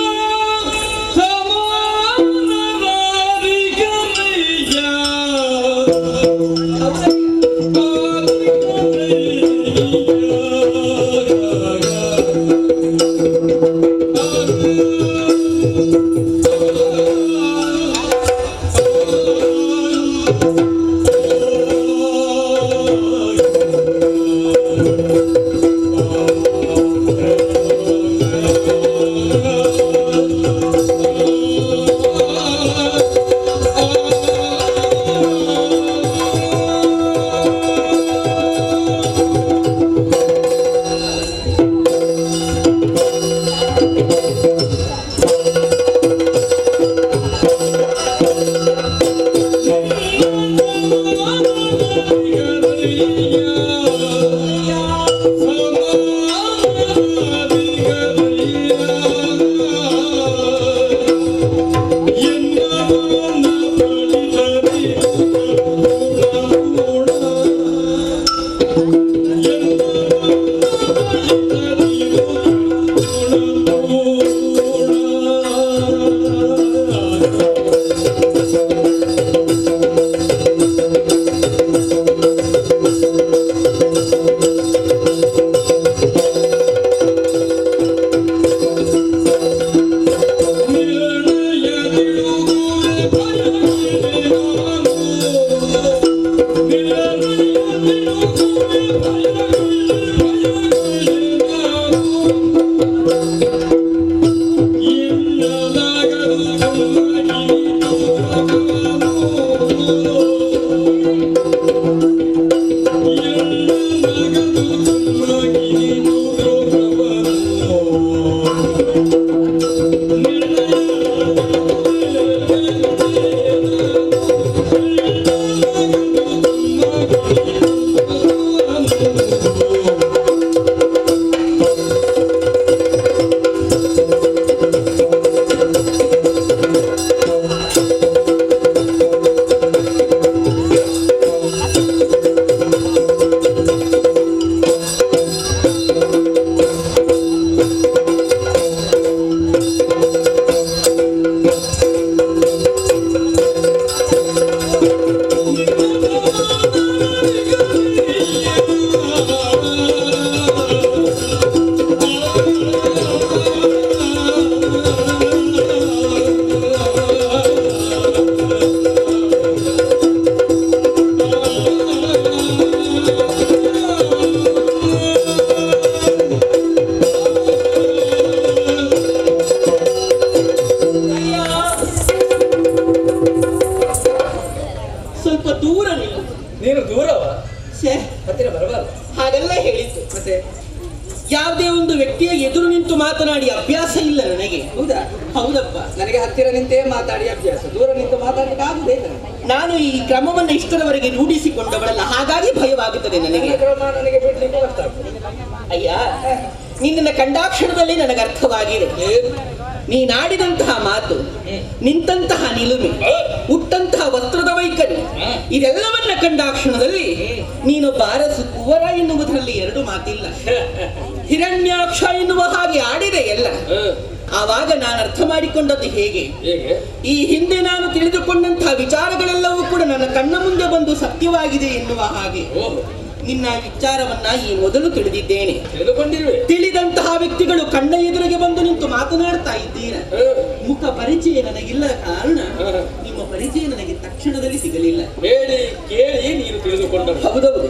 ನೀನು ದೂರವ ಹತ್ತಿರ ಬರಬಾರದು ಹಾಗೆಲ್ಲ ಹೇಳಿದ್ದು. ಮತ್ತೆ ಯಾವುದೇ ಒಂದು ವ್ಯಕ್ತಿಯ ಎದುರು ನಿಂತು ಮಾತನಾಡಿ ಅಭ್ಯಾಸ ಇಲ್ಲ ನನಗೆ. ಹೌದಾ? ಹೌದಪ್ಪ. ನನಗೆ ಹತ್ತಿರ ನಿಂತೇ ಮಾತಾಡಿ ಅಭ್ಯಾಸ, ದೂರ ನಿಂತು ಮಾತಾಡಲಿಕ್ಕೆ ಆಗುದೇ ಇಲ್ಲ. ನಾನು ಈ ಕ್ರಮವನ್ನು ಇಷ್ಟರವರೆಗೆ ರೂಢಿಸಿಕೊಂಡವಳಲ್ಲ, ಹಾಗಾಗಿ ಭಯವಾಗುತ್ತದೆ ನನಗೆ. ಕ್ರಮ ನನಗೆ ಬಿಡ್ಲಿಕ್ಕೆ ಕಷ್ಟ ಆಗ್ತದೆ. ಅಯ್ಯ, ನಿನ್ನ ಕಂಡಾಕ್ಷಣದಲ್ಲಿ ನನಗೆ ಅರ್ಥವಾಗಿದೆ. ನೀನಾಡಿದಂತಹ ಮಾತು, ನಿಂತಹ ನಿಲುಮೆ, ಉಟ್ಟಂತಹ ವಸ್ತ್ರದ ವೈಖರಿ, ಇದೆಲ್ಲವನ್ನ ಕಂಡಾಕ್ಷಣದಲ್ಲಿ ನೀನೊಬ್ಬ ಅರಸು ಕುವರ ಎನ್ನುವುದರಲ್ಲಿ 2 ಮಾತಿಲ್ಲ. ಹಿರಣ್ಯಾಕ್ಷ ಎನ್ನುವ ಹಾಗೆ ಆಡಿದೆ ಎಲ್ಲ. ಆವಾಗ ನಾನು ಅರ್ಥ ಮಾಡಿಕೊಂಡದ್ದು ಹೇಗೆ? ಈ ಹಿಂದೆ ನಾನು ತಿಳಿದುಕೊಂಡಂತಹ ವಿಚಾರಗಳೆಲ್ಲವೂ ಕೂಡ ನನ್ನ ಕಣ್ಣ ಮುಂದೆ ಬಂದು ಸತ್ಯವಾಗಿದೆ ಎನ್ನುವ ಹಾಗೆ ನಿನ್ನ ವಿಚಾರವನ್ನ ಈ ಮೊದಲು ತಿಳಿದಿದ್ದೇನೆ. ತಿಳಿದುಕೊಂಡಿರುವೆ. ತಿಳಿದಂತಹ ವ್ಯಕ್ತಿಗಳು ಕಣ್ಣ ಎದುರಿಗೆ ಬಂದು ನಿಂತು ಮಾತನಾಡ್ತಾ ಇದ್ದೀರಾ. ಮುಖ ಪರಿಚಯ ನನಗಿಲ್ಲದ ಕಾರಣ ನಿಮ್ಮ ಪರಿಚಯ ನನಗೆ ತಕ್ಷಣದಲ್ಲಿ ಸಿಗಲಿಲ್ಲ. ಹೇಳಿ ಕೇಳಿ ನೀನು ತಿಳಿದುಕೊಂಡರು. ಹೌದೌದು.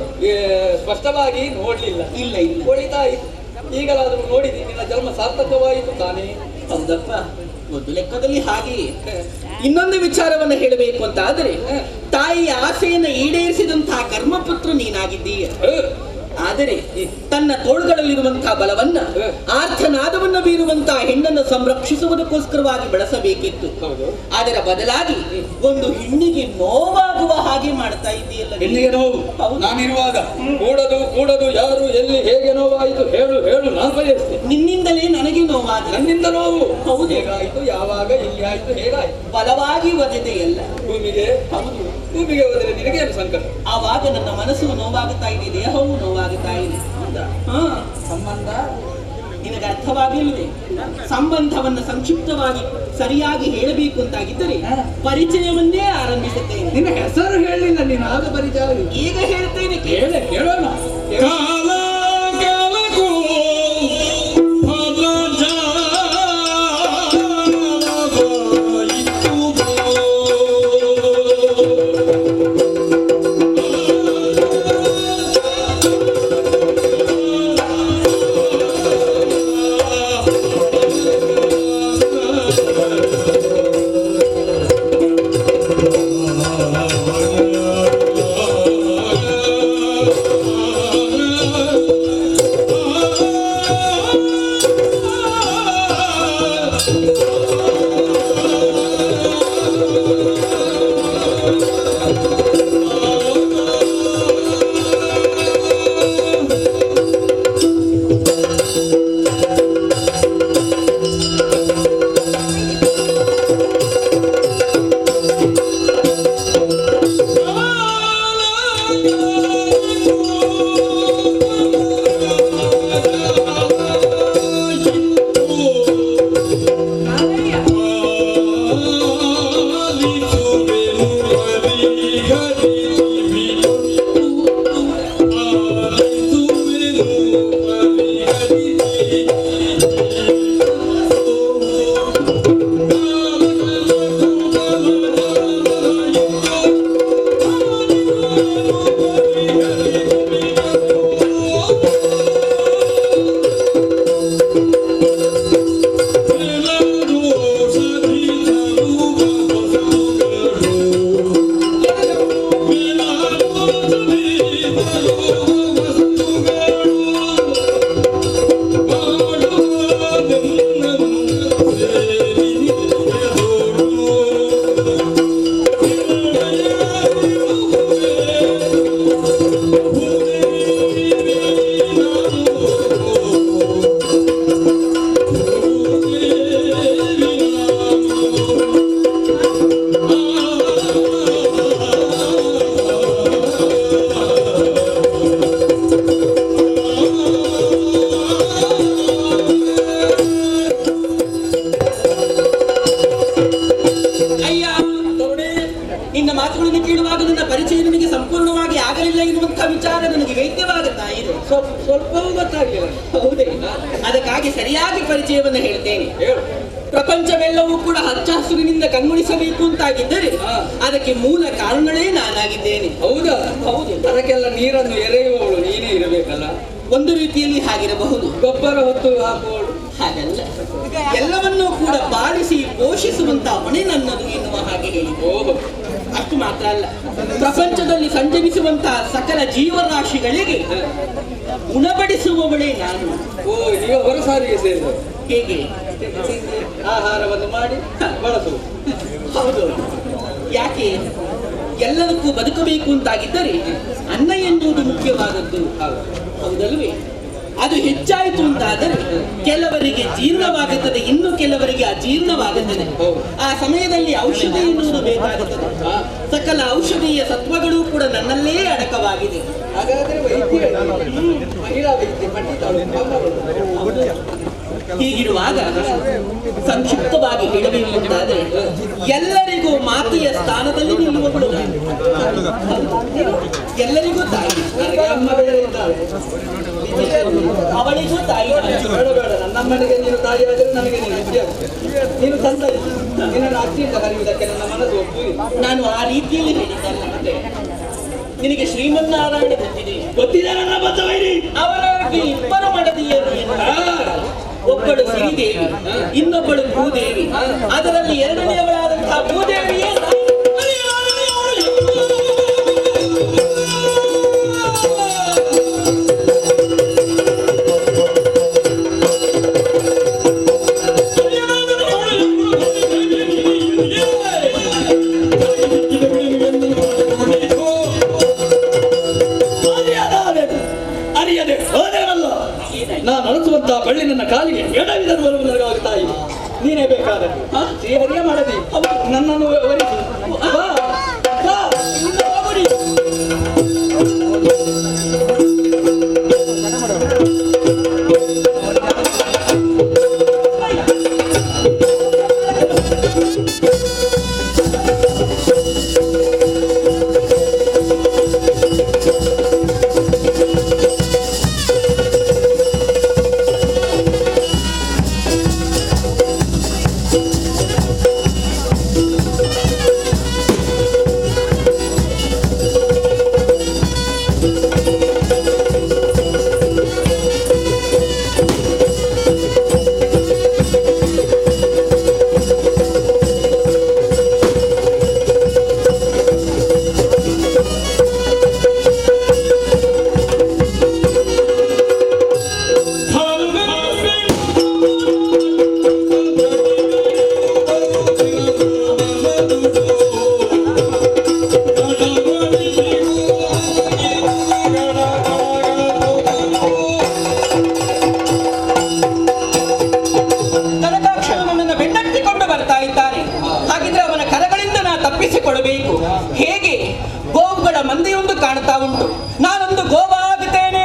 ಸ್ಪಷ್ಟವಾಗಿ ನೋಡ್ಲಿಲ್ಲ. ಇಲ್ಲ ಇಲ್ಲ. ಒಳಿತಾಯಿತು, ಈಗಲಾದರೂ ನೋಡಿದಿ, ನಿನ್ನ ಜನ್ಮ ಸಾರ್ಥಕವಾಯಿತು ತಾನೇ. ಹೌದಪ್ಪ, ಒಂದು ಲೆಕ್ಕದಲ್ಲಿ ಹಾಗೆಯೇ. ಇನ್ನೊಂದು ವಿಚಾರವನ್ನ ಹೇಳಬೇಕು ಅಂತ ಆದರೆ, ತಾಯಿಯ ಆಸೆಯನ್ನು ಈಡೇರಿಸಿದಂತಹ ಕರ್ಮಪುತ್ರ ನೀನಾಗಿದ್ದೀಯ. ಆದರೆ ತನ್ನ ತೋಳುಗಳಲ್ಲಿರುವಂತಹ ಬಲವನ್ನ, ಆರ್ಥನಾದವನ್ನ ಬೀರುವಂತಹ ಹೆಣ್ಣನ್ನು ಸಂರಕ್ಷಿಸುವುದಕ್ಕೋಸ್ಕರವಾಗಿ ಬೆಳೆಸಬೇಕಿತ್ತು. ಅದರ ಬದಲಾಗಿ ಒಂದು ಹೆಣ್ಣಿಗೆ ನೋವಾಗುವ ಹಾಗೆ ಮಾಡ್ತಾ ಇದೆಯಲ್ಲ. ಹೆಣ್ಣಿಗೆ ನೋವು ನಾನಿರುವಾಗ ಕೂಡದು ಕೂಡದು ಯಾರು ಎಲ್ಲಿ ಹೇಗೆ ನೋವಾಯಿತು ಹೇಳು ಹೇಳು, ನಾನು ಬಯಸ್ತೇನೆ. ನಿನ್ನಿಂದಲೇ ನನಗೆ ನೋವಾದ. ನನ್ನಿಂದ ನೋವು ಹೌದು. ಹೇಗಾಯಿತು, ಯಾವಾಗ, ಎಲ್ಲಿ ಆಯ್ತು, ಹೇಗಾಯ್ತು? ಬಲವಾಗಿ ಒದೆದೆಯಲ್ಲ. ಭೂಮಿಗೆ. ಹೌದು, ಭೂಮಿಗೆ ಹೋದರೆ ನಿನಗೇನು ಸಂಕಟ? ಆವಾಗ ನನ್ನ ಮನಸ್ಸು ನೋವಾಗುತ್ತಾ ಇದೆ, ದೇಹವು ನೋವಾಗುತ್ತಾ ಇದೆ. ಸಂಬಂಧ ನಿನಗೆ ಅರ್ಥವಾಗಲಿದೆ. ಸಂಬಂಧವನ್ನ ಸಂಕ್ಷಿಪ್ತವಾಗಿ ಸರಿಯಾಗಿ ಹೇಳಬೇಕು ಅಂತಾಗಿದ್ದರೆ ಪರಿಚಯವನ್ನೇ ಆರಂಭಿಸುತ್ತೇನೆ. ನಿನ್ನ ಹೆಸರು ಹೇಳಲಿಲ್ಲ ನೀನು, ಆಗ ಪರಿಚಯ. ಈಗ ಹೇಳ್ತೇನೆ, ಹೇಳೋಣ. ನಿನ್ನ ಮಾತುಗಳನ್ನು ಕೇಳುವಾಗ ನನ್ನ ಪರಿಚಯ ನಿನಗೆ ಸಂಪೂರ್ಣವಾಗಿ ಆಗಲಿಲ್ಲ ಎನ್ನುವಂತಹ ವಿಚಾರ ನನಗೆ ವೇದ್ಯವಾಗುತ್ತಾ ಇದೆ. ಸ್ವಲ್ಪವೂ ಗೊತ್ತಾಗಲಿಲ್ಲ. ಹೌದೇ? ಅದಕ್ಕಾಗಿ ಸರಿಯಾಗಿ ಪರಿಚಯವನ್ನು ಹೇಳ್ತೇನೆ. ಪ್ರಪಂಚವೆಲ್ಲವೂ ಕೂಡ ಹಚ್ಚ ಹಸುರಿನಿಂದ ಕಣ್ಮುಣಿಸಬೇಕು ಅಂತಾಗಿದ್ದರೆ ಅದಕ್ಕೆ ಮೂಲ ಕಾರಣಗಳೇ ನಾನಾಗಿದ್ದೇನೆ. ಹೌದಾ? ಹೌದು. ಅದಕ್ಕೆಲ್ಲ ನೀರನ್ನು ಎರೆಯುವವಳು ನೀನೇ ಇರಬೇಕಲ್ಲ. ಒಂದು ರೀತಿಯಲ್ಲಿ ಹಾಗಿರಬಹುದು. ಗೊಬ್ಬರ ಹೊತ್ತು ಹಾಕುವವಳು ಹಾಗಲ್ಲ, ಎಲ್ಲವನ್ನೂ ಕೂಡ ಪಾಲಿಸಿ ಪೋಷಿಸುವಂತ ಹೊಣೆ ನನ್ನದು ಎನ್ನುವ ಹಾಗೆ ಹೇಳಿ. ಅಷ್ಟು ಮಾತ್ರ ಅಲ್ಲ, ಪ್ರಪಂಚದಲ್ಲಿ ಸಂಚರಿಸುವಂತಹ ಸಕಲ ಜೀವರಾಶಿಗಳಿಗೆ ಉಣಬಡಿಸುವವಳೇ ನಾನು. ನೀವು ಹೊರ ಸಾರಿಗೆ ಸೇರಿದ ಹೇಗೆ ಆಹಾರವನ್ನು ಮಾಡಿ ಬಳಸುವುದು. ಹೌದು. ಯಾಕೆ? ಎಲ್ಲದಕ್ಕೂ ಬದುಕಬೇಕು ಅಂತಾಗಿದ್ದರೆ ಅನ್ನ ಎನ್ನುವುದು ಮುಖ್ಯವಾದದ್ದು, ಹೌದಲ್ವೇ? ಅದು ಹೆಚ್ಚಾಯಿತು ಅಂತಾದರೆ ಕೆಲವರಿಗೆ ಜೀರ್ಣವಾಗುತ್ತದೆ, ಇನ್ನು ಕೆಲವರಿಗೆ ಅಜೀರ್ಣವಾಗುತ್ತದೆ. ಆ ಸಮಯದಲ್ಲಿ ಔಷಧಿ ಎನ್ನುವುದು ಬೇಕಾಗುತ್ತದೆ. ಸಕಲ ಔಷಧೀಯ ಸತ್ವಗಳು ಕೂಡ ನನ್ನಲ್ಲೇ ಅಡಕವಾಗಿದೆ. ಹಾಗಾದ್ರೆ ವೈದ್ಯ ಮಹಿಳಾ ವೈದ್ಯ ಪಂಡಿತಳು ಹೀಗಿರುವಾಗ ಸಂಕ್ಷಿಪ್ತವಾಗಿ ಹೇಳಬೇಕೆಂದಾದರೆ ಎಲ್ಲರಿಗೂ ಮಾತೆಯ ಸ್ಥಾನದಲ್ಲಿ ನಿಲ್ಲುವವಳು ನಾನು. ಎಲ್ಲರಿಗೂ ತಾಯಿ, ಅಮ್ಮ ಬೇರೆ ಇದ್ದಾಳೆ, ಅವಳಿಗೂ ತಾಯಿ. ಬೇಡ ಬೇಡ, ನನ್ನಮ್ಮನಿಗೆ ನೀನು ತಾಯಿ ಆದರೆ ನನಗೆ ನೀನು ವಿದ್ಯಾರ್ಥಿ, ನೀನು ತಂದೆ, ನಿನ್ನನ್ನು ಅತ್ತಿಯಿಂದ ಕರೆಯುವುದಕ್ಕೆ ನನ್ನ ಮನಸ್ಸು ಒಪ್ಪುವುದಿಲ್ಲ. ನಾನು ಆ ರೀತಿಯಲ್ಲಿ ಹೇಳಿದ್ದಲ್ಲ. ನಿನಗೆ ಶ್ರೀಮನ್ನಾರಾಯಣ ಗೊತ್ತಿದೆ ನನ್ನ ಬದ್ಧವೈರಿ. ಅವರಾಗಿ ಇಬ್ಬರು ಮಡದಿಯರು ಒಬ್ಬಳು ಶ್ರೀದೇವಿ, ಇನ್ನೊಬ್ಬಳು ಭೂದೇವಿ. ಅದರಲ್ಲಿ ಎರಡನೆಯವಳಾದಂತಹ ಭೂದೇವಿಯೇ ನಾನು ಅಳಿಸುವಂತಹ ಬಳ್ಳಿ ನನ್ನ ಕಾಲಿಗೆ ಎಡವಿದರು ಬರುವುದಕ್ಕಾಗಿ ತಾಯಿ ನೀನೇ ಬೇಕಾದ ಶ್ರೀಹರಿಯ ಮಾಡದಿ ನನ್ನನ್ನು ವರಿಸು. ಬಾ, ಬಾ, ಇನ್ನು ಹೋಗುಡಿ. ಹೇಗೆ ಗೋವುಗಳ ಮಂದೆಯೊಂದು ಕಾಣ್ತಾ ಉಂಟು, ನಾನೊಂದು ಗೋವಾಗುತ್ತೇನೆ.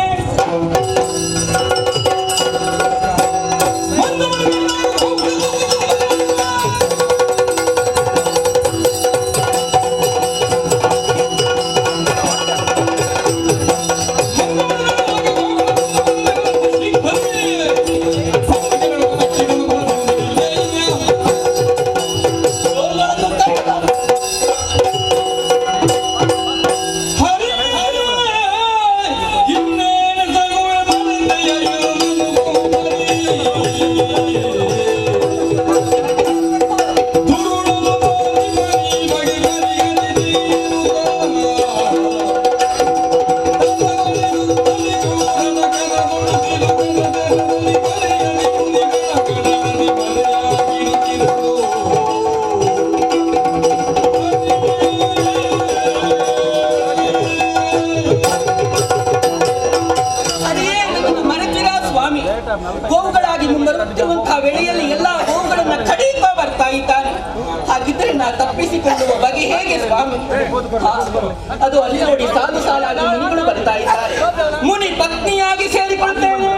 ಗೋವುಗಳಾಗಿ ಮುಂಬರುತ್ತಿರುವಂತಹ ವೇಳೆಯಲ್ಲಿ ಎಲ್ಲಾ ಗೋವುಗಳನ್ನ ಕಡಿಯುತ್ತಾ ಬರ್ತಾ ಇದ್ದಾನೆ. ಹಾಗಿದ್ರೆ ನಾ ತಪ್ಪಿಸಿಕೊಳ್ಳುವ ಬಗೆ ಹೇಗೆ ಸ್ವಾಮಿ? ಅದು ಅಲ್ಲಿ ನೋಡಿ ಸಾಲು ಸಾಲಾಗಿ ಮುನಿಗಳು ಬರ್ತಾ ಇದ್ದಾರೆ. ಮುನಿ ಪತ್ನಿಯಾಗಿ ಸೇರಿಕೊಳ್ತೇನೆ.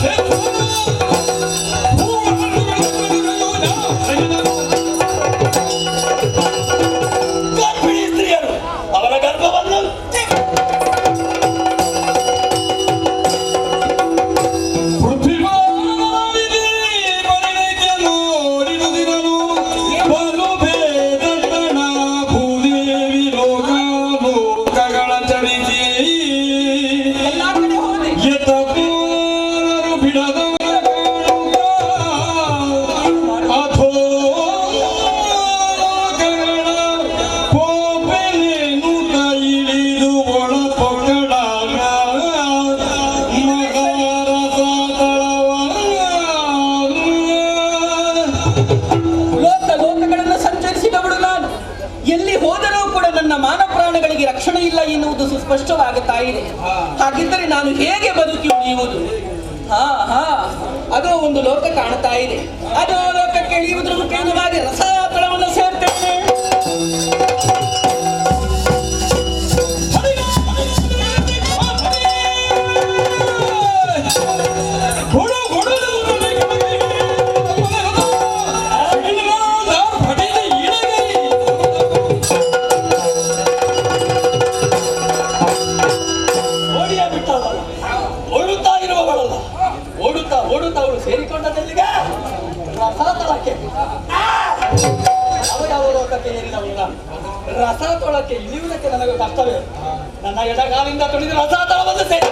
Hey! ಸುಸ್ಪಷ್ಟವಾಗುತ್ತಾ ಇದೆ. ಹಾಗಿದ್ದರೆ ನಾನು ಹೇಗೆ ಬದುಕಿ ಉಳಿಯುವುದು? ಅದೋ ಒಂದು ಲೋಕ ಕಾಣುತ್ತಾ ಇದೆ. ಅದೋ ಲೋಕಕ್ಕೆ ಇಳಿಯುವುದರ ಮುಖೇನವಾಗಿ ರಸಾತಳವನ್ನು ಸೇರ್ತೇನೆ. ಓಡುತ್ತಾ ಅವಳು ಸೇರಿಕೊಂಡದಲ್ಲಿಗ ರಸಾತಳಕ್ಕೆ ಯಾವ ಲೋಕಕ್ಕೆ ಏರಿದವಲ್ಲ. ರಸಾತಳಕ್ಕೆ ಇಳಿಯುವುದಕ್ಕೆ ನನಗೆ ಕಷ್ಟವೇ. ನನ್ನ ಎಡಗಾಲಿಂದ ತುಳಿದು ರಸಾತಳವನ್ನು ಸೇರಿ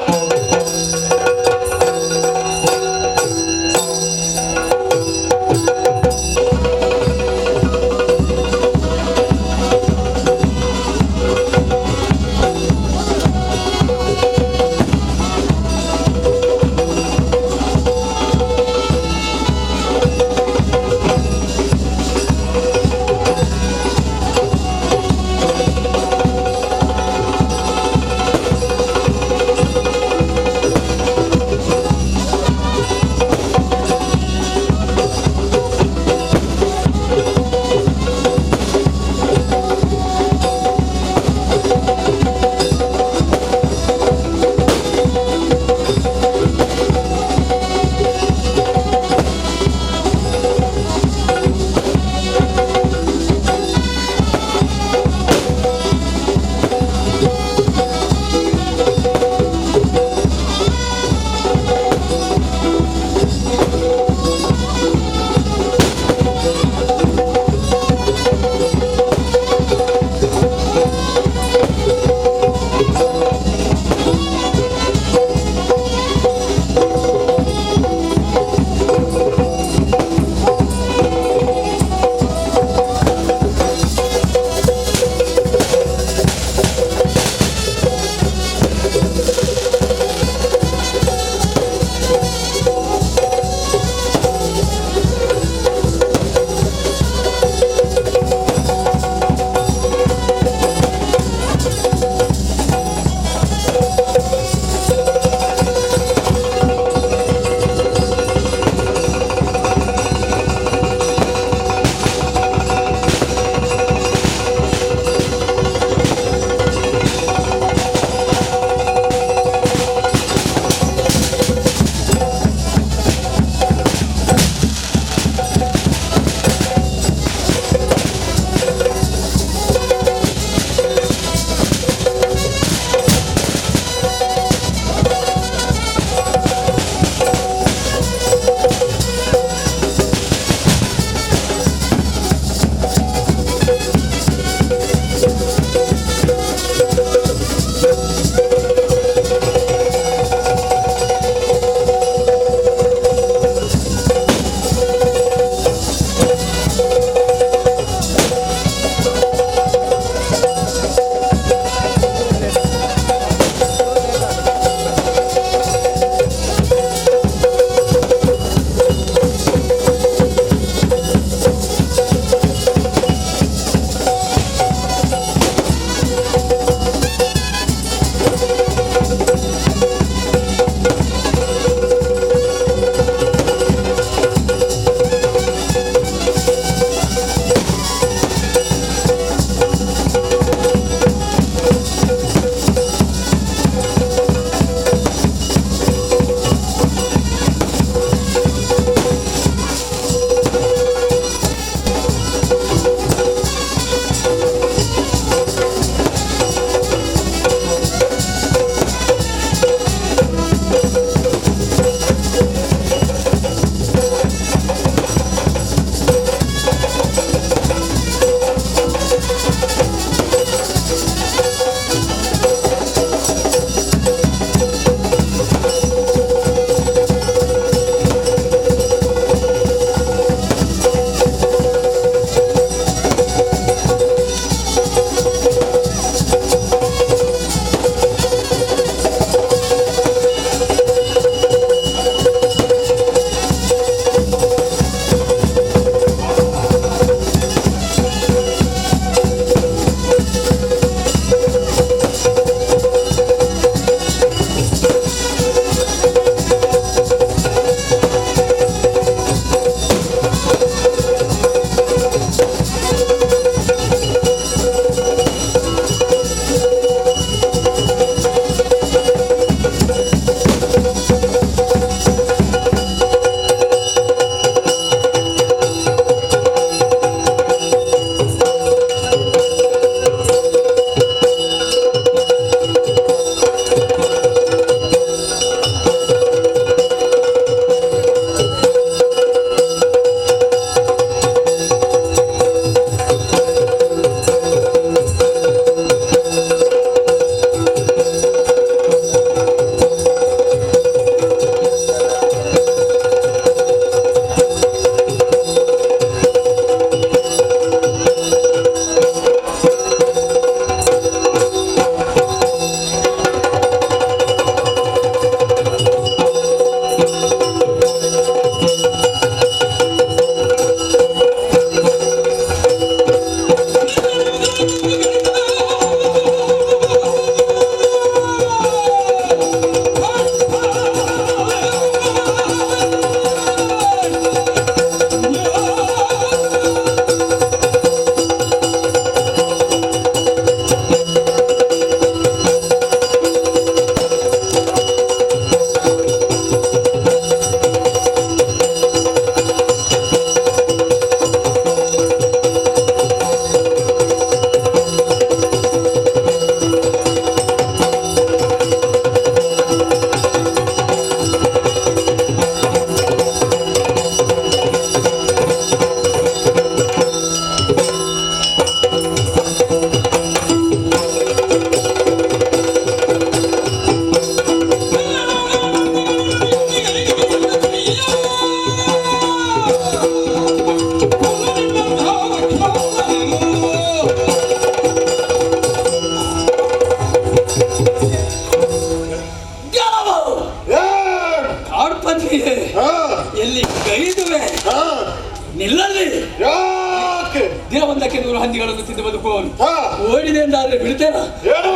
ನಿಲ್ಲಲ್ಲಿ ಯಾಕೆ ದಿನ 100 ಹಂದಿಗಳನ್ನು ತಿಂದು ಬದುಕುವವನು ಹಾ ಓಡಿದೆ ಎಂದಾದ್ರೆ ಬಿಡ್ತೇನ ಏನು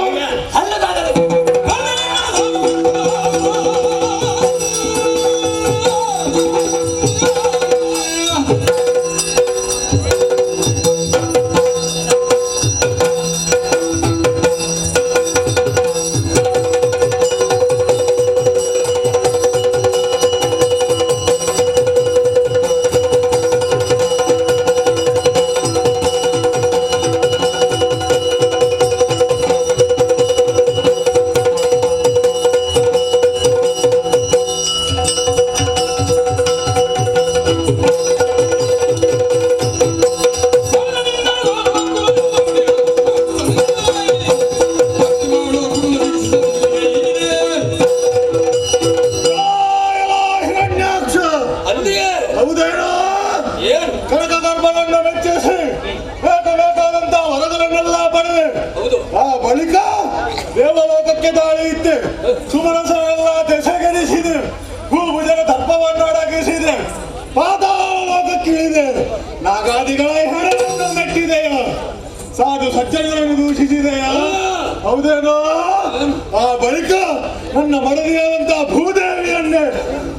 ಅಲ್ಲದಾದರೆ ಹೌದೇನೋ ಏನು ಕನಕ ಗರ್ಭಗಳನ್ನು ಮೆಚ್ಚಿಸಿ ಬೇಕಾದಂತ ವರಗಳನ್ನೆಲ್ಲ ಪಡೆದೆ ಹೌದು ಆ ಬಳಿಕ ದೇವಲೋಕಕ್ಕೆ ದಾಳಿ ಇತ್ತೆ ಸುಮನಸರೆಲ್ಲ ದೆಸೆಗೆನಿಸಿದೆ ಭೂಭುಜನ ದರ್ಪವನ್ನು ಅಡಗಿಸಿದೆ ಪಾತಾಳ ಲೋಕಕ್ಕೆ ಇಳಿದೆ ನಾಗಾದಿಗಳ ಹೆಣವನ್ನು ಮೆಟ್ಟಿದೆಯ ಸಾಧು ಸಜ್ಜನರನ್ನು ದೂಷಿಸಿದೆಯ ಹೌದೇನೋ ಆ ಬಳಿಕ ನನ್ನ ಮಡದಿಯಾದಂತ ಭೂದೇವಿಯನ್ನೇ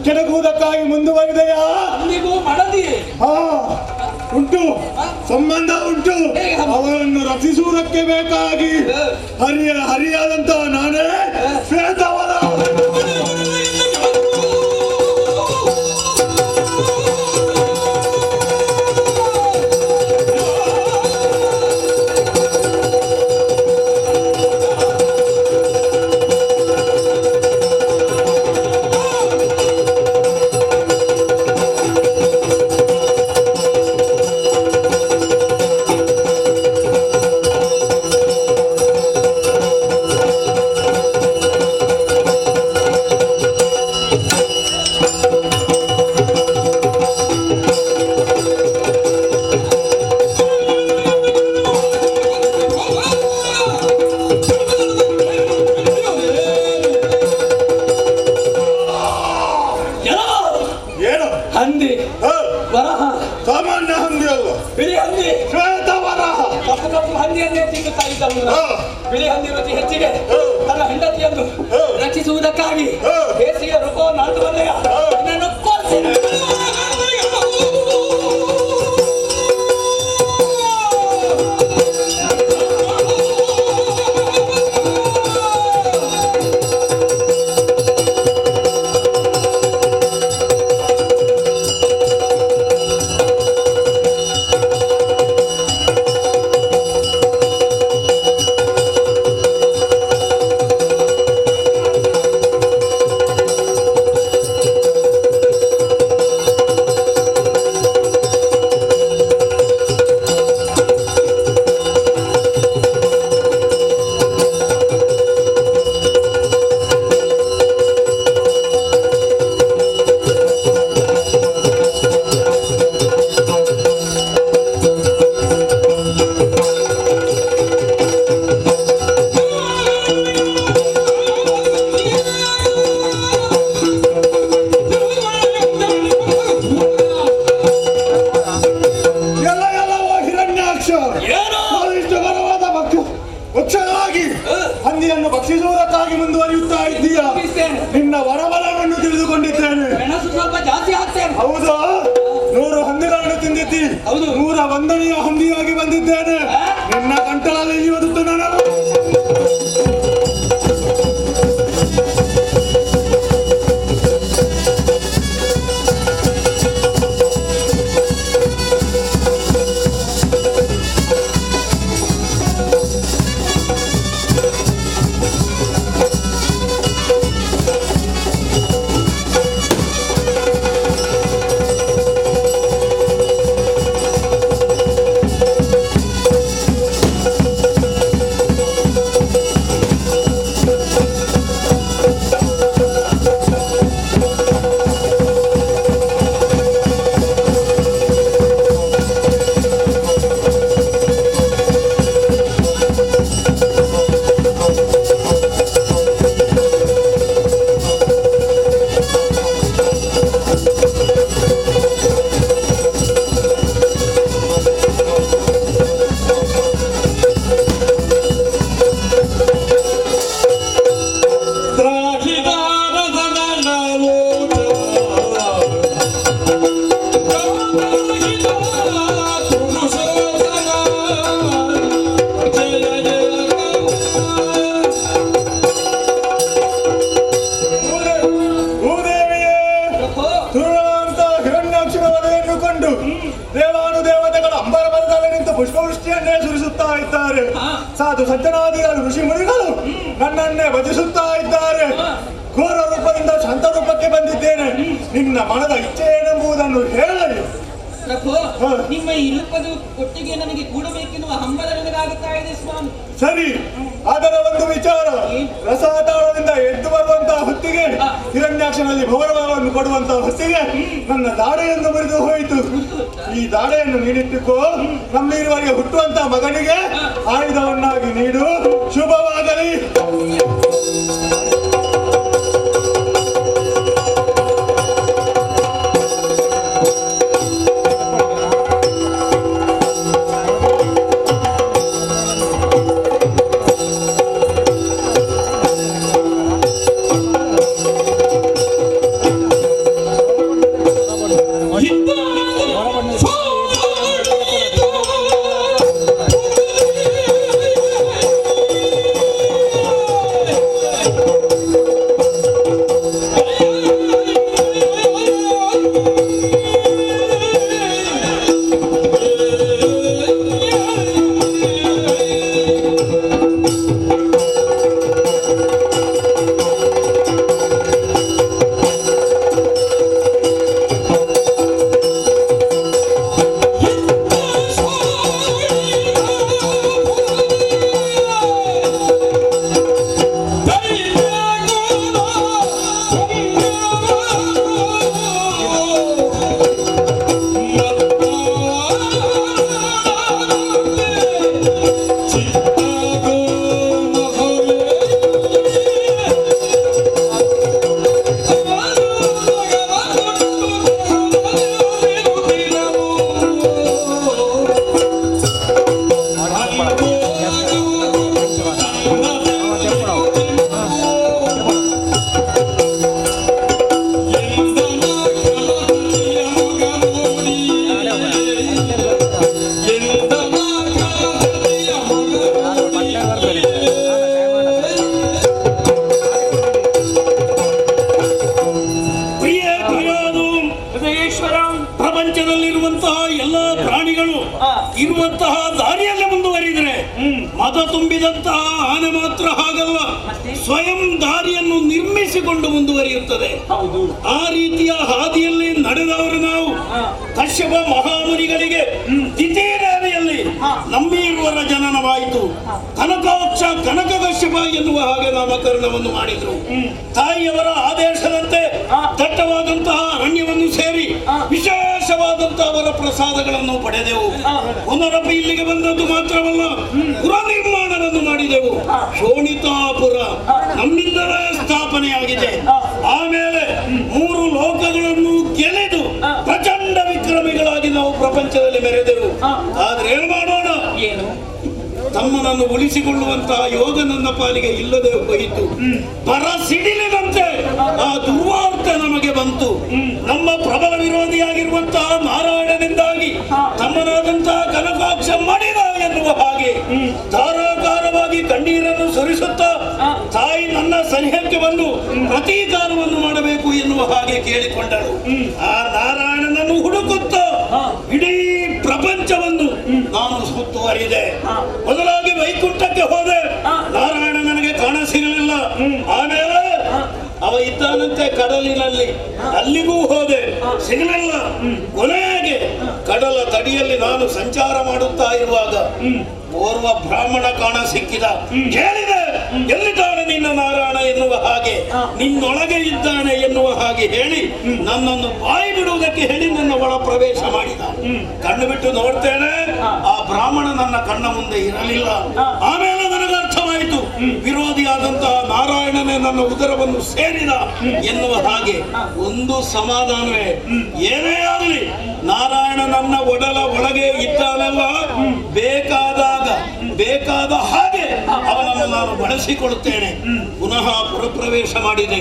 ಕೆಣಕುವುದಕ್ಕಾಗಿ ಮುಂದುವರಿದೆಯಾ ನೀವು ಮಡದಿ ಹಾ ಉಂಟು ಸಂಬಂಧ ಉಂಟು ಅವರನ್ನು ರಕ್ಷಿಸುವುದಕ್ಕೆ ಬೇಕಾಗಿ ಹರಿಯಾದಂತ ನಾನೇ ಶ್ವೇತವರ ಏನು ಹಂದಿ ವರಹ ಸಾಮಾನ್ಯ ಹಂದಿ ಅಲ್ಲ ಬಿಳಿ ಹಂದಿ ಶ್ವೇತವರ ಕಪ್ಪು ಹಂದಿಯನ್ನೇ ತಿನ್ನುತ್ತಾ ಇದ್ದವನು ಬಿಳಿ ಹಂದಿ ರುಚಿ ಹೆಚ್ಚಿಗೆ ತನ್ನ ಹೆಂಡತಿಯನ್ನು ರಕ್ಷಿಸುವುದಕ್ಕಾಗಿ ಬೇಸಿಗೆ ರೂಪವನ್ನು ಅರ್ಥ ಬಂದೆಯ ನನ್ನನ್ನು ಕೊಲ್ಲಿಸಿ. ಹಂದಿಯನ್ನು ಭಕ್ಷಿಸುವುದಕ್ಕಾಗಿ ಮುಂದುವರಿಯುತ್ತಾ ಇದ್ದೀಯ ನಿನ್ನ ವರಬಲವನ್ನು ತಿಳಿದುಕೊಂಡಿದ್ದೇನೆ ಮೆಣಸು ಸ್ವಲ್ಪ ಜಾಸ್ತಿ ಹಾಕ್ತೇನೆ ಹೌದು 100 ಹಂದಿಗಳನ್ನು ತಿಂದಿದ್ದಿ ಹೌದು 101ನೆಯ ಹಂದಿಯಾಗಿ ಬಂದಿದ್ದೇನೆ ನಿನ್ನ ಕಂಠದಲ್ಲಿ ಇವತ್ತು ನಾನು ದೇವಾನುದೇವತೆಗಳು ಅಂಬರಬರದಲ್ಲಿ ನಿಂತು ಪುಷ್ಪವೃಷ್ಟಿಯನ್ನೇ ಸುರಿಸುತ್ತಾ ಇದ್ದಾರೆ. ಸಾಧು ಸಜ್ಜನಾದಿಗಳು ಋಷಿ ಮುನಿಗಳು ನನ್ನನ್ನೇ ಭಜಿಸುತ್ತಾ ಇದ್ದಾರೆ. ಘೋರ ರೂಪದಿಂದ ಶಾಂತ ರೂಪಕ್ಕೆ ಬಂದಿದ್ದೇನೆ. ನಿನ್ನ ಮನದ ಇಚ್ಛೆ ಏನೆಂಬುದನ್ನು ಹೇಳಲಿ. ಪ್ರಭು, ನಿಮ್ಮ ಈ ರೂಪದ ಒಟ್ಟಿಗೆ ನನಗೆ ಕೂಡಬೇಕೆನ್ನುವ ಹಂಬಲ ನನಗಾಗುತ್ತಾ ಇದೆ ಸ್ವಾಮಿ. ಸರಿ, ಅದರ ಒಂದು ವಿಚಾರ. ರಸಾತಾಳದಿಂದ ಎದ್ದು ಬರುವಂತಹ ಹೊತ್ತಿಗೆ, ಹಿರಣ್ಯಾಕ್ಷನಲ್ಲಿ ಭೌರವವನ್ನು ಕೊಡುವಂತಹ ಹೊತ್ತಿಗೆ ನನ್ನ ದಾಡೆಯನ್ನು ಮುರಿದು ಹೋಯಿತು. ಈ ದಾಡೆಯನ್ನು ನೀಡಿಟ್ಟುಕೋ. ನಮ್ಮಿರುವವರೆಗೆ ಹುಟ್ಟುವಂತಹ ಮಗನಿಗೆ ಆಯುಧವನ್ನಾಗಿ ನೀಡು. ಶುಭವಾಗಲಿ. ಪ್ರಪಂಚದಲ್ಲಿರುವಂತಹ ಎಲ್ಲಾ ಪ್ರಾಣಿಗಳು ಇರುವಂತಹ ದಾರಿಯಲ್ಲೇ ಮುಂದುವರಿದರೆ ಮದ ತುಂಬಿದಂತಹ ಆನೆ ಮಾತ್ರ ಹಾಗಲ್ಲ, ಸ್ವಯಂ ದಾರಿಯನ್ನು ನಿರ್ಮಿಸಿಕೊಂಡು ಮುಂದುವರಿಯುತ್ತದೆ. ಆ ರೀತಿಯ ಹಾದಿಯಲ್ಲಿ ನಡೆದವರು ನಾವು. ಕಶ್ಯಪ ಮಹಾಮುನಿಗಳಿಗೆ ತಿಥಿರೇವೆಯಲ್ಲಿ ನಂಬೀರುವರ ಜನನವಾಯಿತು. ಕನಕಾಕ್ಷ ಕನಕ ಕಶ್ಯಪ ಎನ್ನುವ ಹಾಗೆ ನಾಮಕರಣವನ್ನು ಮಾಡಿದ್ರು. ತಾಯಿಯವರ ಆದೇಶದಂತೆ ದಟ್ಟವಾದಂತಹ ಅರಣ್ಯವನ್ನು ಸೇರಿ ವಿಶೇಷವಾದಂತಹ ಅವರ ಪ್ರಸಾದಗಳನ್ನು ಪಡೆದೆವು. ಪುನರಪಿ ಇಲ್ಲಿಗೆ ಬಂದದ್ದು ಮಾತ್ರವಲ್ಲ, ಪುರ ನಿರ್ಮಾಣವನ್ನು ಮಾಡಿದೆವು. ಶೋಣಿತಾಪುರ ನಮ್ಮಿಂದಲೇ ಸ್ಥಾಪನೆಯಾಗಿದೆ. ಆಮೇಲೆ 3 ಲೋಕಗಳನ್ನು ಗೆಲೆದು ಪ್ರಚಂಡ ವಿಕ್ರಮಿಗಳಾಗಿ ನಾವು ಪ್ರಪಂಚದಲ್ಲಿ ಮೆರೆದೆವು. ಆದ್ರೆ ಏನು ಮಾಡೋಣ, ತಮ್ಮನನ್ನು ಉಳಿಸಿಕೊಳ್ಳುವಂತಹ ಯೋಗ ನನ್ನ ಪಾಲಿಗೆ ಇಲ್ಲದೆ ಹೋಯಿತು. ಪರ ಸಿಡಿಲಿನಂತೆ ಆ ದುರ್ವಾರ್ಥ ನಮಗೆ ಬಂತು. ನಮ್ಮ ಪ್ರಬಲ ವಿರೋಧಿಯಾಗಿರುವಂತಹ ನಾರಾಯಣನಿಂದಾಗಿ ತಮ್ಮನಾದಂತಹ ಕನಕಾಕ್ಷ ಮಡಿದ ಎನ್ನುವ ಹಾಗೆ ಧಾರಾಕಾರವಾಗಿ ಕಣ್ಣೀರನ್ನು ಸುರಿಸುತ್ತಾ ತಾಯಿ ನನ್ನ ಸನಿಹಕ್ಕೆ ಬಂದು ಪ್ರತೀಕಾರವನ್ನು ಮಾಡಬೇಕು ಎನ್ನುವ ಹಾಗೆ ಕೇಳಿಕೊಂಡಳು. ಆ ನಾರಾಯಣನನ್ನು ಹುಡುಕುತ್ತಾ ಇಡೀ ಪ್ರಪಂಚವನ್ನು ನಾನು ಸುತ್ತುವರಿದೆ. ಮೊದಲಾಗಿ ವೈಕುಂಠಕ್ಕೆ ಹೋದೆ, ನಾರಾಯಣ ನನಗೆ ಕಾಣ ಸಿಗಲಿಲ್ಲ. ಆಮೇಲೆ ಅವ ಇದ್ದಾನಂತೆ ಕಡಲಿನಲ್ಲಿ, ಅಲ್ಲಿಗೂ ಹೋದೆ, ಸಿಗಲಿಲ್ಲ. ಕೊನೆಗೆ ಕಡಲ ತಡಿಯಲ್ಲಿ ನಾನು ಸಂಚಾರ ಮಾಡುತ್ತಾ ಇರುವಾಗ ಓರ್ವ ಬ್ರಾಹ್ಮಣ ಕಾಣ ಸಿಕ್ಕಿದ. ಕೇಳಿದೆ, ಎಲ್ಲಿದ್ದಾನೆ ನಿನ್ನ ನಾರಾಯಣ ಎನ್ನುವ ಹಾಗೆ, ನಿನ್ನೊಳಗೆ ಇದ್ದಾನೆ ಎನ್ನುವ ಹಾಗೆ ಹೇಳಿ ನನ್ನನ್ನು ಬಾಯಿ ಬಿಡುವುದಕ್ಕೆ ಹೇಳಿ ನನ್ನ ಒಳ ಪ್ರವೇಶ ಮಾಡಿದ. ಕಣ್ಣು ಬಿಟ್ಟು ನೋಡ್ತೇನೆ, ಆ ಬ್ರಾಹ್ಮಣ ನನ್ನ ಕಣ್ಣ ಮುಂದೆ ಇರಲಿಲ್ಲ. ಆಮೇಲೆ ನನಗೆ ಅರ್ಥವಾಯಿತು, ವಿರೋಧಿಯಾದಂತಹ ನಾರಾಯಣನೇ ನನ್ನ ಉದರವನ್ನು ಸೇರಿದ ಎನ್ನುವ ಹಾಗೆ. ಒಂದು ಸಮಾಧಾನವೇ, ಏನೇ ಆಗಲಿ ನಾರಾಯಣ ನನ್ನ ಒಡಲ ಒಳಗೆ ಇದ್ದಾನಲ್ಲ, ಬೇಕಾದ ಹಾಗೆ ಅವನನ್ನು ನಾನು ಬಳಸಿಕೊಳ್ಳುತ್ತೇನೆ. ಪುನಃ ಪುರಪ್ರವೇಶ ಮಾಡಿದೆ.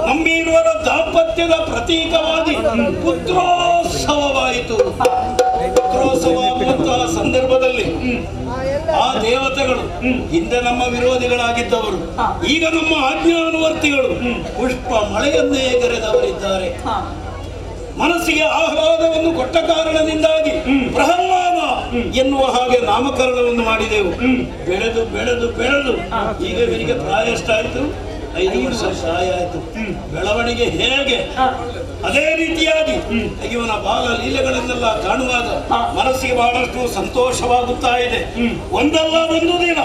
ನಮ್ಮಿರುವರ ದಾಂಪತ್ಯದ ಪ್ರತೀಕವಾಗಿ ಪುತ್ರೋತ್ಸವವಾಯಿತು. ಪುತ್ರೋತ್ಸವ ಆಗುವಂತಹ ಸಂದರ್ಭದಲ್ಲಿ ಆ ದೇವತೆಗಳು ಹಿಂದೆ ನಮ್ಮ ವಿರೋಧಿಗಳಾಗಿದ್ದವರು, ಈಗ ನಮ್ಮ ಆಜ್ಞಾನುವರ್ತಿಗಳು ಪುಷ್ಪ ಮಳೆಯನ್ನೇ ಕರೆದವರಿದ್ದಾರೆ. ಮನಸ್ಸಿಗೆ ಆಹ್ಲಾದವನ್ನು ಕೊಟ್ಟ ಕಾರಣದಿಂದಾಗಿ ಎನ್ನುವ ಹಾಗೆ ನಾಮಕರಣವನ್ನು ಮಾಡಿದೆವು. ಬೆಳೆದು ಬೆಳೆದು ಬೆಳೆದು ಈಗ ಇವರಿಗೆ ಪ್ರಾಯ ಎಷ್ಟಾಯ್ತು? 5 ವರ್ಷ ಪ್ರಾಯ ಆಯ್ತು. ಬೆಳವಣಿಗೆ ಹೇಗೆ ಅದೇ ರೀತಿಯಾಗಿ ಇವನ ಬಾಲ ಲೀಲೆಗಳನ್ನೆಲ್ಲ ಕಾಣುವಾಗ ಮನಸ್ಸಿಗೆ ಬಹಳಷ್ಟು ಸಂತೋಷವಾಗುತ್ತಾ ಇದೆ. ಒಂದಲ್ಲ ಒಂದು ದಿನ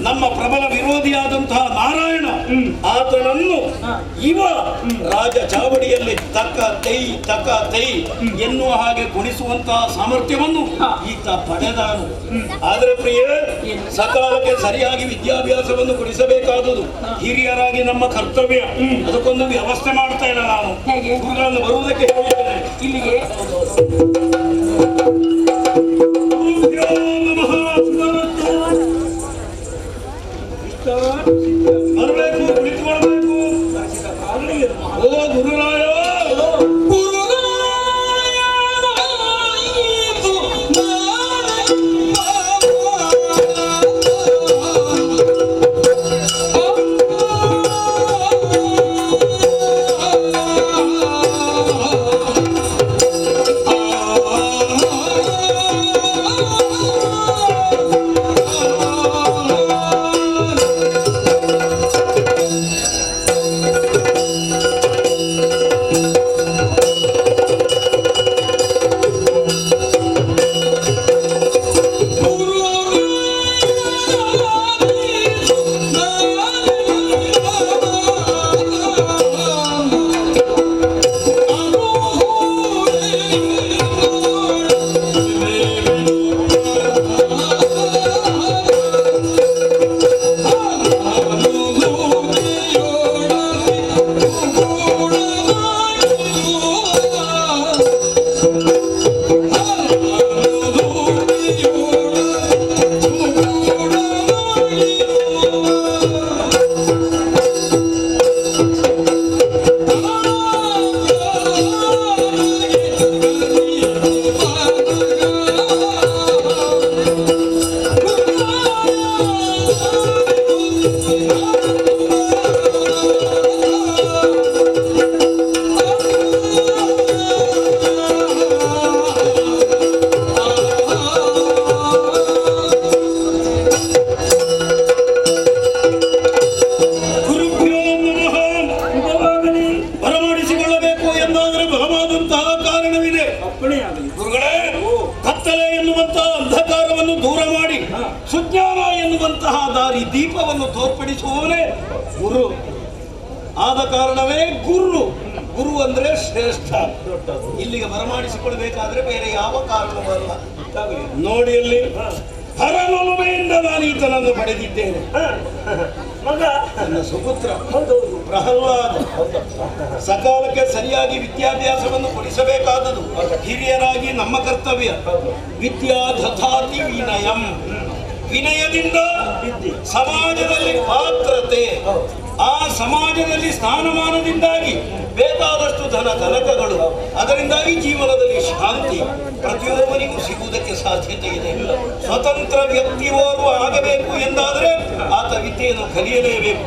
ನಮ್ಮ ಪ್ರಬಲ ವಿರೋಧಿಯಾದಂತಹ ನಾರಾಯಣ ಆತನನ್ನು ಇವ ರಾಜ ಚಾವಡಿಯಲ್ಲಿ ತಕ್ಕ ತೈ ಎನ್ನುವ ಹಾಗೆ ಗುಣಿಸುವಂತಹ ಸಾಮರ್ಥ್ಯವನ್ನು ಈತ ಪಡೆದಾನು. ಆದ್ರೆ ಪ್ರಿಯ, ಸಕಾಲಕ್ಕೆ ಸರಿಯಾಗಿ ವಿದ್ಯಾಭ್ಯಾಸವನ್ನು ಕೊಡಿಸಬೇಕಾದುದು ಹಿರಿಯರಾಗಿ ನಮ್ಮ ಕರ್ತವ್ಯ. ಅದಕ್ಕೊಂದು ವ್ಯವಸ್ಥೆ ಮಾಡ್ತಾ ಇಲ್ಲ ನಾನು. ಗುರುಗಳನ್ನು ಬರುವುದಕ್ಕೆ ಹೇಳಿದ್ದೇನೆ ಇಲ್ಲಿಗೆ. ಬರಬೇಕು, ಕುಳಿತುಕೊಳ್ಬೇಕು. ಓ ಗುರುರಾಯ, ದೀಪವನ್ನು ತೋರ್ಪಡಿಸುವವನೇ ಗುರು. ಆದ ಕಾರಣವೇ ಗುರು. ಗುರು ಅಂದ್ರೆ ಶ್ರೇಷ್ಠ. ಇಲ್ಲಿಗೆ ಬರಮಾಡಿಸಿಕೊಳ್ಬೇಕಾದ್ರೆ ಬೇರೆ ಯಾವ ಕಾರಣವಲ್ಲ. ನೋಡಿ ಅಲ್ಲಿ ಹರನೊಲುಮೆಯಿಂದ ನಾನು ಈತನನ್ನು ಪಡೆದಿದ್ದೇನೆ. ಮಗ ನನ್ನ ಸುಪುತ್ರ ಪ್ರಹ್ಲಾದ. ಸಕಾಲಕ್ಕೆ ಸರಿಯಾಗಿ ವಿದ್ಯಾಭ್ಯಾಸವನ್ನು ಕೊಡಿಸಬೇಕಾದದು ಹಿರಿಯರಾಗಿ ನಮ್ಮ ಕರ್ತವ್ಯ. ವಿದ್ಯಾ ದಧಾತಿ ವಿನಯಂ. ವಿನಯದಿಂದ ಸಮಾಜದಲ್ಲಿ ಪಾತ್ರತೆ, ಆ ಸಮಾಜದಲ್ಲಿ ಸ್ಥಾನಮಾನದಿಂದಾಗಿ ಬೇಕಾದಷ್ಟು ಧನ ಕನಕಗಳು, ಅದರಿಂದಾಗಿ ಜೀವನದಲ್ಲಿ ಶಾಂತಿ ಪ್ರತಿಯೊಬ್ಬರಿಗೂ ಸಿಗುವುದಕ್ಕೆ ಸಾಧ್ಯತೆ ಇದೆ. ಸ್ವತಂತ್ರ ವ್ಯಕ್ತಿ ಓರ್ವ ಆಗಬೇಕು ಎಂದಾದರೆ ಆತ ವಿದ್ಯೆಯನ್ನು ಕಲಿಯಲೇಬೇಕು.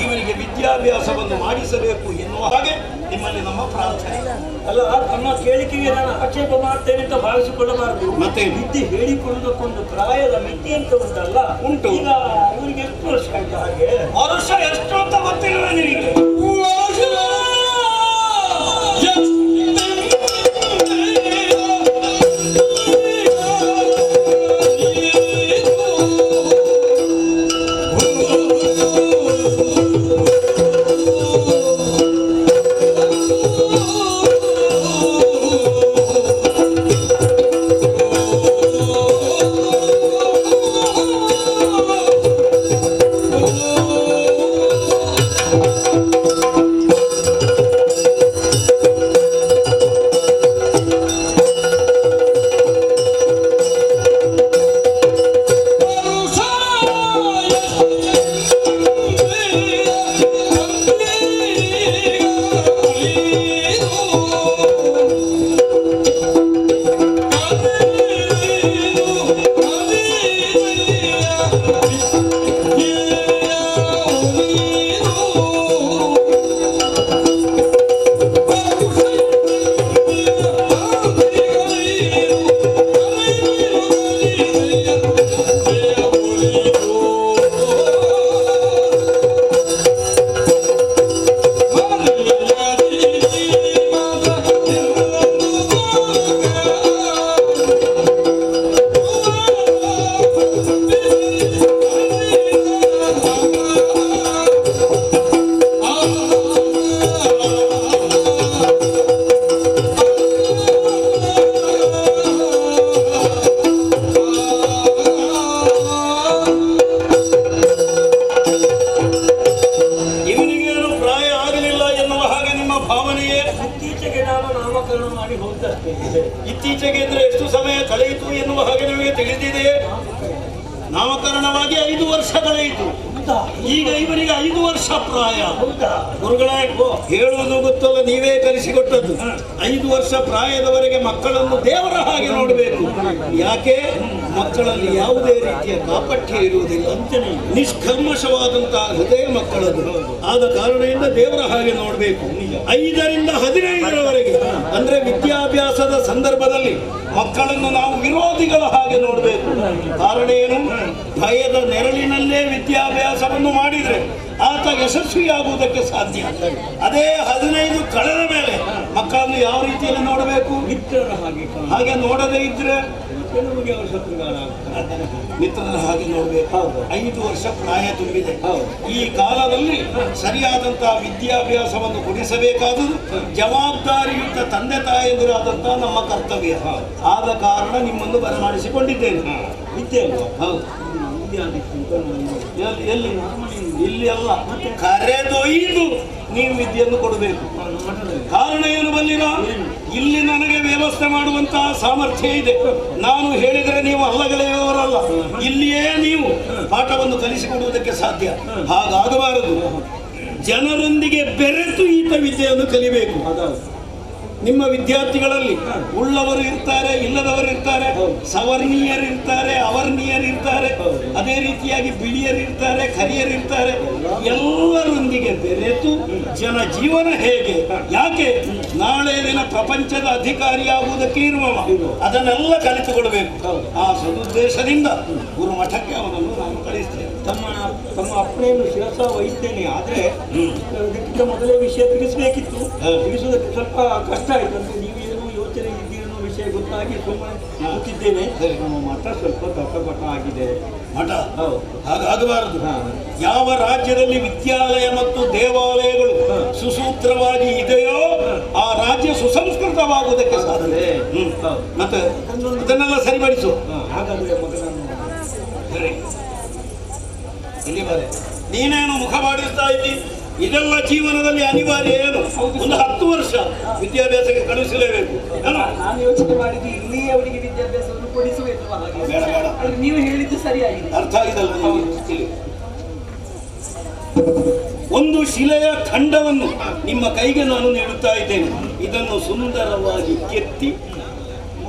ಇವರಿಗೆ ವಿದ್ಯಾಭ್ಯಾಸವನ್ನು ಮಾಡಿಸಬೇಕು ಎನ್ನುವ ಹಾಗೆ ನಿಮ್ಮಲ್ಲಿ ನಮ್ಮ ಪ್ರಾರ್ಥನೆ. ಅಲ್ಲ, ತಮ್ಮ ಕೇಳಿಕೆಗೆ ನಾನು ಆಕ್ಷೇಪ ಮಾಡ್ತೇನೆ ಅಂತ ಭಾವಿಸಿಕೊಳ್ಳಬಾರದು. ಮತ್ತೆ ವಿದ್ಯೆ ಹೇಳಿಕೊಳ್ಳುವುದಕ್ಕೊಂದು ಪ್ರಾಯದ ಮಿತಿ ಅಂತ ಉಂಟಲ್ಲ, ಉಂಟು. ಈಗ ಅವರಿಗೆ ಎಷ್ಟು ವರ್ಷ ಆಯ್ತು? ಹಾಗೆ ವರ್ಷ ಎಷ್ಟು ಅಂತ ಗೊತ್ತಿಲ್ಲ ನಿನಗೆ. ಎನ್ನುವ ಹಾಗೆ ನಿಮಗೆ ತಿಳಿದಿದೆಯೇ? ನಾಮಕರಣವಾಗಿ 5 ವರ್ಷಗಳಾಯಿತು. ಈಗ ಇವರಿಗೆ 5 ವರ್ಷ ಪ್ರಾಯ. ಗುರುಗಳೇ ಹೇಳುವುದು ಗೊತ್ತಲ್ಲ, ನೀವೇ ಕಲಿಸಿಕೊಟ್ಟದ್ದು. 5 ವರ್ಷ ಪ್ರಾಯದವರೆಗೆ ಮಕ್ಕಳನ್ನು ದೇವರ ಹಾಗೆ ನೋಡಬೇಕು. ಯಾಕೆ? ಮಕ್ಕಳಲ್ಲಿ ಯಾವುದೇ ರೀತಿಯ ಕಾಪಟ್ಯ ಇರುವುದಿಲ್ಲ, ನಿಷ್ಕಲ್ಮಶವಾದಂತಹ ಹೃದಯ ಮಕ್ಕಳದು. ಆದ ಕಾರಣದಿಂದ ದೇವರ ಹಾಗೆ ನೋಡಬೇಕು. 5ರಿಂದ 15ರವರೆಗೆ ಅಂದ್ರೆ ವಿದ್ಯಾಭ್ಯಾಸದ ಸಂದರ್ಭದಲ್ಲಿ ಮಕ್ಕಳನ್ನು ನಾವು ವಿರೋಧಿಗಳ ಹಾಗೆ ನೋಡಬೇಕು. ಕಾರಣ ಏನು? ಭಯದ ನೆರಳಿನಲ್ಲೇ ವಿದ್ಯಾಭ್ಯಾಸವನ್ನು ಮಾಡಿದ್ರೆ ಆತ ಯಶಸ್ವಿಯಾಗುವುದಕ್ಕೆ ಸಾಧ್ಯ. ಅದೇ 15 ಕಳೆದ ಮೇಲೆ ಮಕ್ಕಳನ್ನು ಯಾವ ರೀತಿಯಲ್ಲಿ ನೋಡಬೇಕು? ಮಿತ್ರರ ಹಾಗೆ ನೋಡದೇ ಇದ್ರೆ ಕೆಲವರಿಗೆ ಅವರು ಶತ್ರುಗಾರ, ಮಿತ್ರರ ಹಾಗೆ ನೋಡಬೇಕು. 5 ವರ್ಷ ಪ್ರಾಯ ತುಂಬಿದೆ. ಈ ಕಾಲದಲ್ಲಿ ಸರಿಯಾದಂತಹ ವಿದ್ಯಾಭ್ಯಾಸವನ್ನು ಕೊಡಿಸಬೇಕಾದುದು ಜವಾಬ್ದಾರಿಯುತ ತಂದೆ ತಾಯಂದಿರಾದಂತಹ ನಮ್ಮ ಕರ್ತವ್ಯ. ಆದ ಕಾರಣ ನಿಮ್ಮನ್ನು ಬರಮಾಡಿಸಿಕೊಂಡಿದ್ದೇನೆ. ವಿದ್ಯೆ ಹೌದು, ಎಲ್ಲಿ? ಇಲ್ಲಿ ಅಲ್ಲ, ಕರೆದೊಯ್ದು ನೀವು ವಿದ್ಯೆಯನ್ನು ಕೊಡಬೇಕು. ಕಾರಣ ಏನು ಬಲ್ಲಿರ? ಇಲ್ಲಿ ನನಗೆ ವ್ಯವಸ್ಥೆ ಮಾಡುವಂತಹ ಸಾಮರ್ಥ್ಯ ಇದೆ. ನಾನು ಹೇಳಿದರೆ ನೀವು ಅಲ್ಲಗಳೆಯುವವರಲ್ಲ. ಇಲ್ಲಿಯೇ ನೀವು ಪಾಠವನ್ನು ಕಲಿಸಿಕೊಡುವುದಕ್ಕೆ ಸಾಧ್ಯ. ಹಾಗಾಗಬಾರದು. ಜನರೊಂದಿಗೆ ಬೆರೆತು ಈತ ವಿದ್ಯೆಯನ್ನು ಕಲಿಬೇಕು. ನಿಮ್ಮ ವಿದ್ಯಾರ್ಥಿಗಳಲ್ಲಿ ಉಳ್ಳವರು ಇರ್ತಾರೆ, ಇಲ್ಲದವರು ಇರ್ತಾರೆ, ಸವರ್ಣೀಯರಿರ್ತಾರೆ, ಅವರ್ಣೀಯರಿರ್ತಾರೆ, ಅದೇ ರೀತಿಯಾಗಿ ಬಿಳಿಯರಿರ್ತಾರೆ, ಕರಿಯರಿರ್ತಾರೆ. ಎಲ್ಲರೊಂದಿಗೆ ಬೆರೆತು ಜನ ಜೀವನ ಹೇಗೆ, ಯಾಕೆ ನಾಳೆ ದಿನ ಪ್ರಪಂಚದ ಅಧಿಕಾರಿಯಾಗುವುದಕ್ಕೆ ಇರುವವ, ಅದನ್ನೆಲ್ಲ ಕಲಿತುಕೊಳ್ಬೇಕು. ಆ ಸದುದ್ದೇಶದಿಂದ ಗುರು ಮಠಕ್ಕೆ ಅವನನ್ನು ನಾನು ಕಳಿಸ್ತೇನೆ. ತಮ್ಮ ಅಪ್ಪಣೆಯನ್ನು ಶಿರಸ ವಹಿಸ್ತೇನೆ. ಆದ್ರೆ ಅದಕ್ಕಿಂತ ಮೊದಲೇ ವಿಷಯ ತಿಳಿಸಬೇಕಿತ್ತು. ತಿಳಿಸುವುದಕ್ಕೆ ಸ್ವಲ್ಪ ಕಷ್ಟ ಆಯ್ತು. ಅಂದ್ರೆ ನೀವೇನು ಯೋಚನೆ ಇದ್ದೀರನ್ನೋ ವಿಷಯ ಗೊತ್ತಾಗಿ ಸುಮ್ಮನೆ ಕೂತಿದ್ದೇನೆ. ನಮ್ಮ ಮಠ ಸ್ವಲ್ಪ ದಟ್ಟಪಟ ಆಗಿದೆ. ಮಠ ಹಾಗಾಗಬಾರದು. ಯಾವ ರಾಜ್ಯದಲ್ಲಿ ವಿದ್ಯಾಲಯ ಮತ್ತು ದೇವಾಲಯಗಳು ಸುಸೂತ್ರವಾಗಿ ಇದೆಯೋ ಆ ರಾಜ್ಯ ಸುಸಂಸ್ಕೃತವಾಗುವುದಕ್ಕೆ ಸಾಧ್ಯ. ಮತ್ತೆ ಇದನ್ನೆಲ್ಲ ಸರಿಪಡಿಸು. ಹಾಗಾದ್ರೆ ಮಗನನ್ನು ಸರಿ, ಇಲ್ಲಿ ಬರೆ. ನೀನೇನು ಮುಖ ಮಾಡಿಸ್ತಾ ಇದ್ದಿ? ಇದೆಲ್ಲ ಜೀವನದಲ್ಲಿ ಅನಿವಾರ್ಯ. ಏನು? ಒಂದು 10 ವರ್ಷ ವಿದ್ಯಾಭ್ಯಾಸಕ್ಕೆ ಕಳುಹಿಸಲೇಬೇಕು. ನಾನು ಯೋಚನೆ ಮಾಡಿದ್ದು ಇಲ್ಲಿ ಅವರಿಗೆ ವಿದ್ಯಾಭ್ಯಾಸವನ್ನು ಕೊಡಿಸಬೇಕು. ಬೇಡ ಬೇಡ, ನೀವು ಹೇಳಿದ್ದು ಸರಿಯಾಗಿದೆ. ಅರ್ಥ ಆಗಿದಲ್ಲ ನಿಮಗೆ? ಒಂದು ಶಿಲೆಯ ಖಂಡವನ್ನು ನಿಮ್ಮ ಕೈಗೆ ನಾನು ನೀಡುತ್ತಾ ಇದ್ದೇನೆ. ಇದನ್ನು ಸುಂದರವಾಗಿ ಕೆತ್ತಿ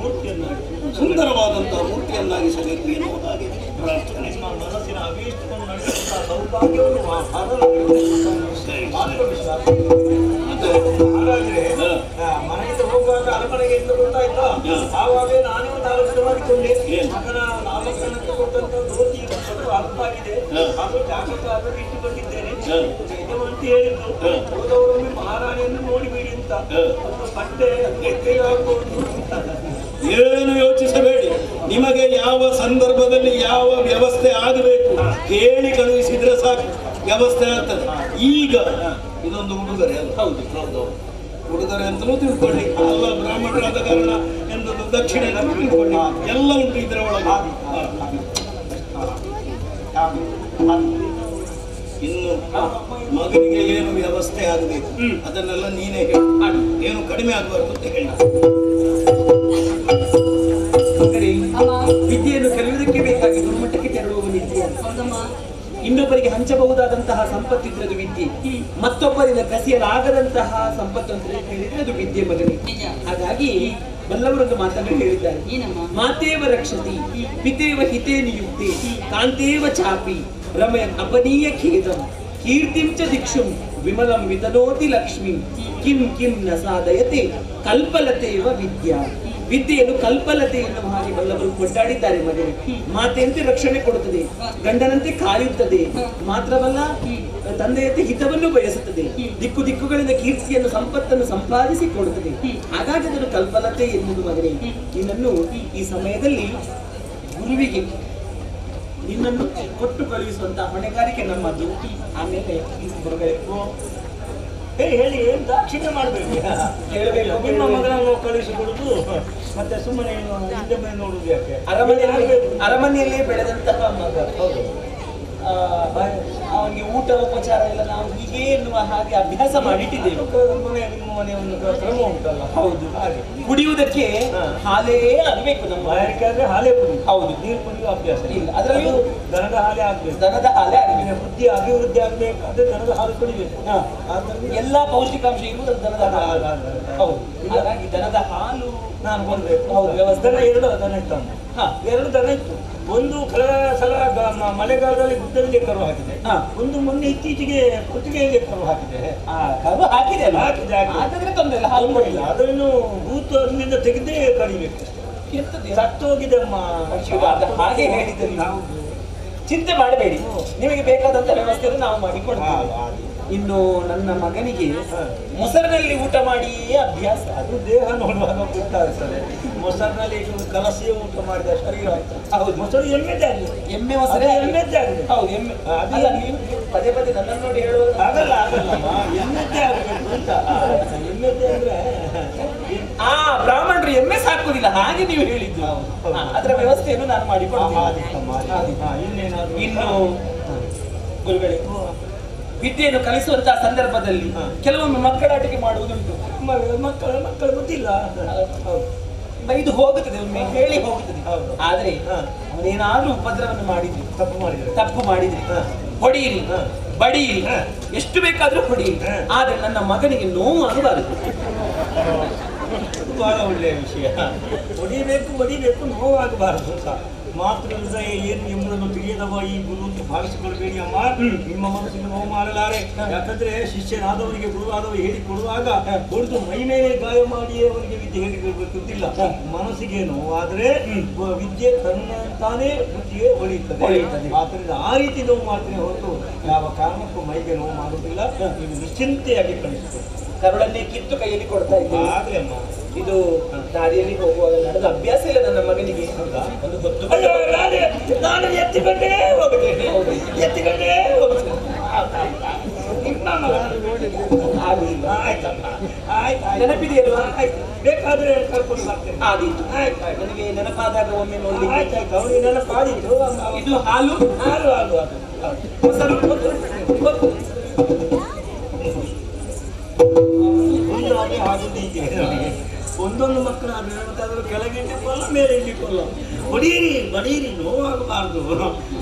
ಸುಂದರವಾದಂತಹ ಮೂರ್ತಿಯನ್ನಾಗಿಸಬೇಕು ಎನ್ನುವ ಹಾಗೆ ಪ್ರಾರ್ಥನೆ. ನಿಮ್ಮ ಮನಸ್ಸಿನ ಅಭೀಷ್ಟವನ್ನು ನಡೆಸುವಂತಹ ಸೌಭಾಗ್ಯವನ್ನು ಹಾಗಾದ್ರೆ ಮನೆಯಿಂದ ಹೋಗುವಾಗ ಅರಮನೆಗೆ ಅಂತ ಗೊತ್ತಾಯ್ತಾ? ಆವಾಗ ನಾನೇ ಒಂದು ಆಲೋಚನೆ ಮಾಡಿಕೊಂಡೆ. ಮಗನ ನಾಮಕರಣಕ್ಕೆ ಕೊಟ್ಟಂತ ಧೋತಿ ಸ್ವಲ್ಪ ಅರ್ಥ ಆಗಿದೆ, ಅದು ಜಾಗೃತ ಅದನ್ನು ಇಟ್ಟುಕೊಂಡಿದ್ದೇನೆ ಅಂತ ಹೇಳಿದ್ರು. ಹೋದವರೊಮ್ಮೆ ಮಹಾರಾಣಿಯನ್ನು ನೋಡಿಬಿಡಿ ಅಂತ. ಒಂದು ಬಟ್ಟೆ ಏನು ಯೋಚಿಸಬೇಡಿ. ನಿಮಗೆ ಯಾವ ಸಂದರ್ಭದಲ್ಲಿ ಯಾವ ವ್ಯವಸ್ಥೆ ಆಗಬೇಕು ಹೇಳಿ ಕಳುಹಿಸಿದ್ರೆ ಸಾಕು, ವ್ಯವಸ್ಥೆ ಆಗ್ತದೆ. ಈಗ ಇದೊಂದು ಉಡುಗೊರೆ ಅಲ್ಲ? ಹೌದು ಹೌದು, ಉಡುಗೊರೆ ಅಂತಲೂ ತಿಳ್ಕೊಳ್ಳಿ. ಅಲ್ಲ ಬ್ರಾಹ್ಮಣರಾದ ಕಾರಣ ಎಂದೊಂದು ದಕ್ಷಿಣೆ ಅಂತ ತಿಳ್ಕೊಳ್ಳಿ. ಎಲ್ಲ ಉಂಟು ಇದರ ಒಳಗೆ. ಇನ್ನು ಮಗನಿಗೆ ಏನು ವ್ಯವಸ್ಥೆ ಆಗಬೇಕು ಅದನ್ನೆಲ್ಲ ನೀನೇ ಹೇಳಿ. ಏನು ಕಡಿಮೆ ಆಗಬಾರ್ದು ಅಂತ ಹೇಳಿ. ವಿದ್ಯೆಯನ್ನು ಕಲಿಯುವುದಕ್ಕೆ ಬೇಕಾಗಿ ಗುರುಮಟ್ಟಕ್ಕೆ ತೆರಳುವ ವಿದ್ಯೆ. ಇನ್ನೊಬ್ಬರಿಗೆ ಹಂಚಬಹುದಾದಂತಹ ಸಂಪತ್ತಿದ್ರದು ವಿದ್ಯೆ. ಮತ್ತೊಬ್ಬರಿಂದ ಕಸಿಯಲಾಗದಂತಹ ಸಂಪತ್ತು ಅಂತ ಹೇಳಿದ್ರೆ ಅದು ವಿದ್ಯೆ ಮಗನಿಗೆ. ಹಾಗಾಗಿ ಬಲ್ಲವರೊಂದು ಮಾತನ್ನು ಹೇಳಿದ್ದಾರೆ. ಮಾತೇವ ರಕ್ಷತಿ ಪಿತೇವ ಹಿತೇ ನಿಯುಕ್ತೆ ಕಾಂತೇವ ಚಾಪಿ ರಮಯ ಅಪನೀಯ ಖೇದಂ ಕೀರ್ತಿಂ ಚ ದಿಕ್ಷುಂ ವಿಮಲಂ ವಿತನೋತಿ ಲಕ್ಷ್ಮಿ ಕಿಂ ಕಿಂ ನ ಸಾಧಯತೆ ಕಲ್ಪಲತೇವ ವಿದ್ಯಾ. ವಿದ್ಯೆಯನ್ನು ಕಲ್ಪಲತೆ ಎನ್ನುವ ಹಾಗೆ ಬಲ್ಲವರು ಕೊಂಡಾಡಿದ್ದಾರೆ. ಮಗನಿಗೆ ಮಾತೆಯಂತೆ ರಕ್ಷಣೆ ಕೊಡುತ್ತದೆ, ಗಂಡನಂತೆ ಕಾಯುತ್ತದೆ, ಮಾತ್ರವಲ್ಲ ತಂದೆಯಂತೆ ಹಿತವನ್ನು ಬಯಸುತ್ತದೆ, ದಿಕ್ಕು ದಿಕ್ಕುಗಳಿಂದ ಕೀರ್ತಿಯನ್ನು ಸಂಪತ್ತನ್ನು ಸಂಪಾದಿಸಿ ಕೊಡುತ್ತದೆ. ಹಾಗಾಗಿ ಅದನ್ನು ಕಲ್ಪಲತೆ ಎನ್ನುವುದು. ಮಗನೇ, ನಿನ್ನನ್ನು ಈ ಸಮಯದಲ್ಲಿ ಗುರುವಿಗೆ ನಿನ್ನನ್ನು ಕೊಟ್ಟು ಕಳುಹಿಸುವಂತಹ ಹೊಣೆಗಾರಿಕೆ ನಮ್ಮದು. ಆಮೇಲೆ ಹೇಳಿ ಏನು ದಾಕ್ಷಿಣ್ಯ ಮಾಡಬೇಕು. ಹೇಳಬೇಕು. ನಿಮ್ಮ ಮಗನನ್ನು ಕಳಿಸಿಕೊಡುದು ಮತ್ತೆ ಸುಮ್ಮನೆ ಹಿಂದೆ ನೋಡುದು ಯಾಕೆ? ಅರಮನೆಯಲ್ಲೇ ಬೆಳೆದಂತಹ ಮಗ. ಹೌದು, ಅವನಿಗೆ ಊಟ ಉಪಚಾರ ಎಲ್ಲ ನಾವು ಹೀಗೆ ಎನ್ನುವ ಹಾಗೆ ಅಭ್ಯಾಸ ಮಾಡಿಟ್ಟಿದ್ದೇವೆ. ನಿಮ್ಮ ಮನೆ ಒಂದು ಕ್ರಮ ಉಂಟಲ್ಲ. ಹೌದು, ಹಾಗೆ ಕುಡಿಯುವುದಕ್ಕೆ ಹಾಲೇ ಆಗಬೇಕು. ನಮ್ಮ ಬಾಯಾರಿಕೆ ಹಾಲೇ ಕುಡಿ. ಹೌದು, ನೀರು ಕುಡಿಯುವ ಅಭ್ಯಾಸ ಇಲ್ಲ. ಅದರಲ್ಲಿ ದನದ ಹಾಲೇ ಆಗ್ಬೇಕು. ದನದ ಹಾಲೇ ಆಗಬೇಕು. ಬುದ್ಧಿ ಅಭಿವೃದ್ಧಿ ಆಗ್ಬೇಕಾದ್ರೆ ದನದ ಹಾಲು ಕುಡಿಬೇಕು. ಎಲ್ಲಾ ಪೌಷ್ಟಿಕಾಂಶ ಇರುವುದು ದನದ ಹಾಲು. ಹೌದು, ಹಾಗಾಗಿ ದನದ ಹಾಲು ನಾನು ಕೊಡ್ಬೇಕು. ಹೌದು, ವ್ಯವಸ್ಥೆ. ದನ ದನ ಇತ್ತು. ಎರಡು ದನ ಇತ್ತು. ಒಂದು ಸಲ ಮಳೆಗಾಲದಲ್ಲಿ ಗುಡ್ಡದಲ್ಲಿ ಕರು ಹಾಕಿದೆ. ಒಂದು ಮೊನ್ನೆ ಇತ್ತೀಚೆಗೆ ಕುತ್ತಿಗೆಯಲ್ಲಿ ಕರು ಹಾಕಿದೆ. ಕರು ಹಾಕಿದೆ ಅಲ್ಲ? ಹಾಕಿದೆ. ಹಾಕಿದ್ರೆ ತೊಂದರೆ ಇಲ್ಲ, ಹಾಲು ಕೊಡಿಲ್ಲ. ಅದನ್ನು ಬೂತು ಅಲ್ಲಿಂದ ತೆಗೆದೇ ಕಡಿಬೇಕು. ಸತ್ತು ಹೋಗಿದೆ ಅಮ್ಮ. ಹಾಗೆ ಹೇಳಿದ್ದಲ್ಲಿ ನಾವು ಚಿಂತೆ ಮಾಡಬೇಡಿ, ನಿಮಗೆ ಬೇಕಾದಂತ ವ್ಯವಸ್ಥೆಯನ್ನು ನಾವು ಮಾಡಿಕೊಡ್ತೇವೆ. ಇನ್ನು ನನ್ನ ಮಗನಿಗೆ ಮೊಸರಿನಲ್ಲಿ ಊಟ ಮಾಡಿ ಅಭ್ಯಾಸ. ಅದು ದೇಹ ನೋಡುವಾಗ ಗೊತ್ತಾಗ್ತದೆ ಸರ್. ಮೊಸರಿನಲ್ಲಿ ಕಲಸಿಯ ಊಟ ಮಾಡಿದ ಶರೀರ ಆಯ್ತು. ಹೌದು, ಮೊಸರು ಎಮ್ಮೆದ್ದೆ ಆಗಲಿ. ಎಮ್ಮೆ ಮೊಸರೇ ಎಮ್ಮೆದ್ದೆ ಆಗಲಿ. ಹೌದು, ಎಮ್ಮೆ. ಅಲ್ಲ, ನೀವು ಪದೇ ಪದೇ ನನ್ನನ್ನು ನೋಡಿ ಹೇಳುವಾಗ ಆಗಲ್ಲ ಎಮ್ಮೆದ್ದೆ ಆಗಬೇಕು ಅಂತ. ಎಮ್ಮೆದ್ದೆ ಅಂದ್ರೆ ಬ್ರಾಹ್ಮಣರು ಎಮ್ಮೆ ಸಾಕುವುದಿಲ್ಲ, ಹಾಗೆ ನೀವು ಹೇಳಿದ್ದು. ಅದರ ವ್ಯವಸ್ಥೆಯನ್ನು ನಾನು ಮಾಡಿಕೊಡ್ತೀನಿ. ಇನ್ನು ಗುರುಗಳೇ, ವಿದ್ಯೆಯನ್ನು ಕಲಿಸುವಂತಹ ಸಂದರ್ಭದಲ್ಲಿ ಕೆಲವೊಮ್ಮೆ ಮಕ್ಕಳಾಟಿಕೆ ಮಾಡುವುದುಂಟು. ಮಕ್ಕಳ ಗೊತ್ತಿಲ್ಲ. ಇದು ಹೋಗುತ್ತದೆ, ಒಮ್ಮೆ ಹೇಳಿ ಹೋಗುತ್ತದೆ. ಆದ್ರೆ ಅವನೇನಾದ್ರೂ ಉಪದ್ರವವನ್ನು ಮಾಡಿದ್ರಿ, ತಪ್ಪು ಮಾಡಿದ್ರಿ, ಹೊಡೆಯಿರಿ, ಬಡಿಯಿರಿ, ಎಷ್ಟು ಬೇಕಾದ್ರೂ ಹೊಡೆಯಿರಿ, ಆದ್ರೆ ನನ್ನ ಮಗನಿಗೆ ನೋವು ಆಗಬಾರದು. ಬಹಳ ಒಳ್ಳೆಯ ವಿಷಯ. ಬಡಿಬೇಕು, ನೋವಾಗಬಾರದು ಅಂತ. ಮಾತೃ ಹೃದಯ ಏನು ಎಂಬುದನ್ನು ತಿಳಿಯದವ ಈ ಗುರು ಅಂತ ಭಾವಿಸಿಕೊಳ್ಬೇಡಿ ಅಮ್ಮ. ನಿಮ್ಮ ಮನಸ್ಸಿಗೆ ನೋವು ಮಾಡಲಾರೆ. ಯಾಕಂದ್ರೆ ಶಿಷ್ಯನಾದವರಿಗೆ ಗುರುವಾದವ ಹೇಳಿಕೊಡುವಾಗ ಹೊಡೆದು ಮೈ ಮೇಲೆ ಗಾಯ ಮಾಡಿ ಅವರಿಗೆ ವಿದ್ಯೆ ಹೇಳಿಕೊಡುತ್ತಿಲ್ಲ. ಮನಸ್ಸಿಗೆ ನೋವಾದ್ರೆ ವಿದ್ಯೆ ತನ್ನಂತಾನೇ ಬುದ್ಧಿಗೆ ಹೊಳೆಯುತ್ತದೆ. ಆದ್ದರಿಂದ ಆ ರೀತಿ ನೋವು ಮಾಡ್ತೇನೆ ಹೊರತು ಯಾವ ಕಾರಣಕ್ಕೂ ಮೈಗೆ ನೋವು ಮಾಡುವುದಿಲ್ಲ. ನೀವು ನಿಶ್ಚಿಂತೆಯಾಗಿ ಕಳಿಸುತ್ತೆ. ಕರುಳನ್ನೇ ಕಿತ್ತು ಕೈಯಲ್ಲಿ ಕೊಡ್ತಾ ಇದ್ದೇನೆ. ಆಗ್ಲೇ ಅಮ್ಮ. ಇದು ದಾರಿಯಲ್ಲಿ ಹೋಗುವಾಗ ನಡೆದ ಅಭ್ಯಾಸ ಇಲ್ಲ ನನ್ನ ಮಗನಿಗೆ. ಒಂದು ಹೊತ್ತು ನಾನು ಎತ್ತಿಕೊಂಡೇ ಹೋಗುತ್ತೇನೆ. ನೆನಪಿದೆಯಲ್ವಾ? ಬೇಕಾದ್ರೆ ಕರ್ಕೊಂಡು ಬರ್ತೇನೆ. ಆದೀತು, ನನಗೆ ನೆನಪಾದಾಗ ಒಮ್ಮೆ ನೋಡ್ಲಿಕ್ಕೆ. ಅವನಿಗೆ ನೆನಪಾದಿತ್ತು. ಇದು ಹಾಲು ಮೊಸರು ಆಗುದು ಹೀಗೆ. ಒಂದೊಂದು ಮಕ್ಕಳು ಅದ್ರ ಕೆಳಗೆ ಇಟ್ಟಿಕೊಳ್ಳ, ಮೇಲೆ ಇಟ್ಟಿಕೊಳ್ಳ. ಬಡೀರಿ ನೋವಾಗಬಾರ್ದು.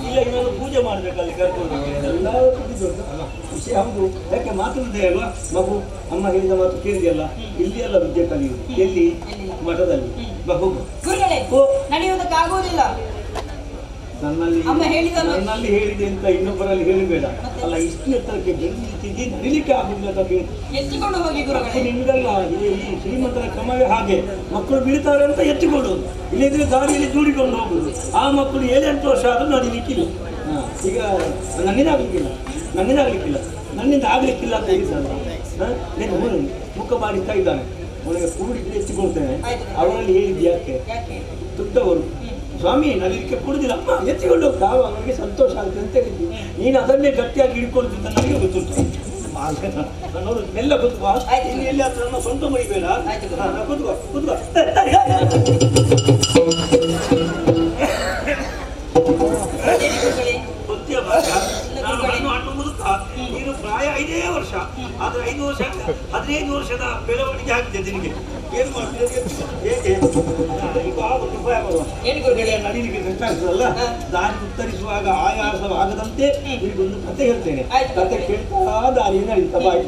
ಇಲ್ಲ, ಇನ್ನೊಂದು ಪೂಜೆ ಮಾಡ್ಬೇಕಲ್ಲಿ ಕರ್ಕೊಂಡು. ಎಲ್ಲ ವಿಷಯ ಹೌದು. ಯಾಕೆ ಮಾತಾಡಿದೆ ಅಲ್ವಾ ಮಗು? ಅಮ್ಮ ಹೇಳಿದ ಮಾತು ಕೇಳಿದೆಯಲ್ಲ. ಇಲ್ಲಿ ಎಲ್ಲ ವಿದ್ಯೆ ಕಲಿಯುವುದು ಎಲ್ಲಿ? ಮಠದಲ್ಲಿ. ಮಗು ನಡೆಯುವುದಕ್ಕಾಗುವುದಿಲ್ಲ. ನನ್ನಲ್ಲಿ ಹೇಳಿದೆ ಅಂತ ಇನ್ನೊಬ್ಬರಲ್ಲಿ ಹೇಳಬೇಡ. ಅಲ್ಲ, ಇಷ್ಟು ಎತ್ತರಕ್ಕೆ ಬೆಳೆದಿದ್ದೀವಿ, ನಡಿಲಿಕ್ಕೆ ಆಗುದಿಲ್ಲ. ಎತ್ತಿಕೊಂಡು ಹೋಗಿ ಗುರುಗಳೇ. ನಿಮಗಲ್ಲ, ಈ ಶ್ರೀಮಂತರ ಕ್ರಮವೇ ಹಾಗೆ. ಮಕ್ಕಳು ಬೀಳ್ತಾರೆ ಅಂತ ಎತ್ತಿಕೊಡುವುದು, ಇಲ್ಲದಿದ್ರೆ ದಾರಿಯಲ್ಲಿ ದೂಡಿಕೊಂಡು ಹೋಗುದು. ಆ ಮಕ್ಕಳು 7-8 ವರ್ಷ ಆದರೂ ನಡಿಲಿಕ್ಕಿಲ್ಲ. ಈಗ ನನ್ನಿಂದ ಆಗ್ಲಿಕ್ಕಿಲ್ಲ ಅಂತ ಹೇಳಿದ್ದಲ್ಲ. ಮುಖ ಬಾಡಿಸ್ತಾ ಇದ್ದಾನೆ. ಅವನಿಗೆ ಕೂಡಿದ್ರೆ ಎತ್ತಿಕೊಳ್ತೇನೆ. ಅವರಲ್ಲಿ ಹೇಳಿದ್ದು ಯಾಕೆ? ದೊಡ್ಡವರು ಸ್ವಾಮಿ ನಲಿಲಿಕ್ಕೆ ಕೊಡುದಿಲ್ಲ, ಅಮ್ಮ ಎತ್ತಿಕೊಂಡು ಹೋಗ್ತಾವ, ಅವನಿಗೆ ಸಂತೋಷ ಆಗುತ್ತೆ ಅಂತ ಹೇಳಿದ್ವಿ. ನೀನು ಅದನ್ನೇ ಗಟ್ಟಿಯಾಗಿ ಹಿಡ್ಕೊಳ್ತಿದ್ದ ನನಗೆ ಗೊತ್ತುಂಟು. ನೋಡು, ಎಲ್ಲ ಕೂತ್ಕೋ. ಇಲ್ಲಿ ಎಲ್ಲಿ ಹತ್ರ ನಮ್ಮ ಸ್ವಂತ ಮರಿಬೇಡ. ಕೂತ್ಕೋ. ಗೊತ್ತಿಯ ಭಾಷ. ನಾನು ಹಣ್ಣು ಮುದುಕ. ನೀನು ಪ್ರಾಯ 5 ವರ್ಷ. ಆದ್ರೆ 15 ವರ್ಷದ ಬೆಳವಣಿಗೆ ಆಗಿದೆ ನಿನಗೆ. ಏನು ಮಾಡ್ತೀವಿ? ಹೇಗೆ ಉಪಾಯ ಮಾಡುವ ನಡೀಲಿಕ್ಕೆ ಕಷ್ಟ ದಾರಿ ಉತ್ತರಿಸುವಾಗ ಆಯಾಸವಾಗದಂತೆ ಈಗೊಂದು ಕತೆ ಹೇಳ್ತೇನೆ. ಕತೆ ಕೇಳ್ತಾ ದಾರಿ ನಡೀತಾ ಬಾಯಿ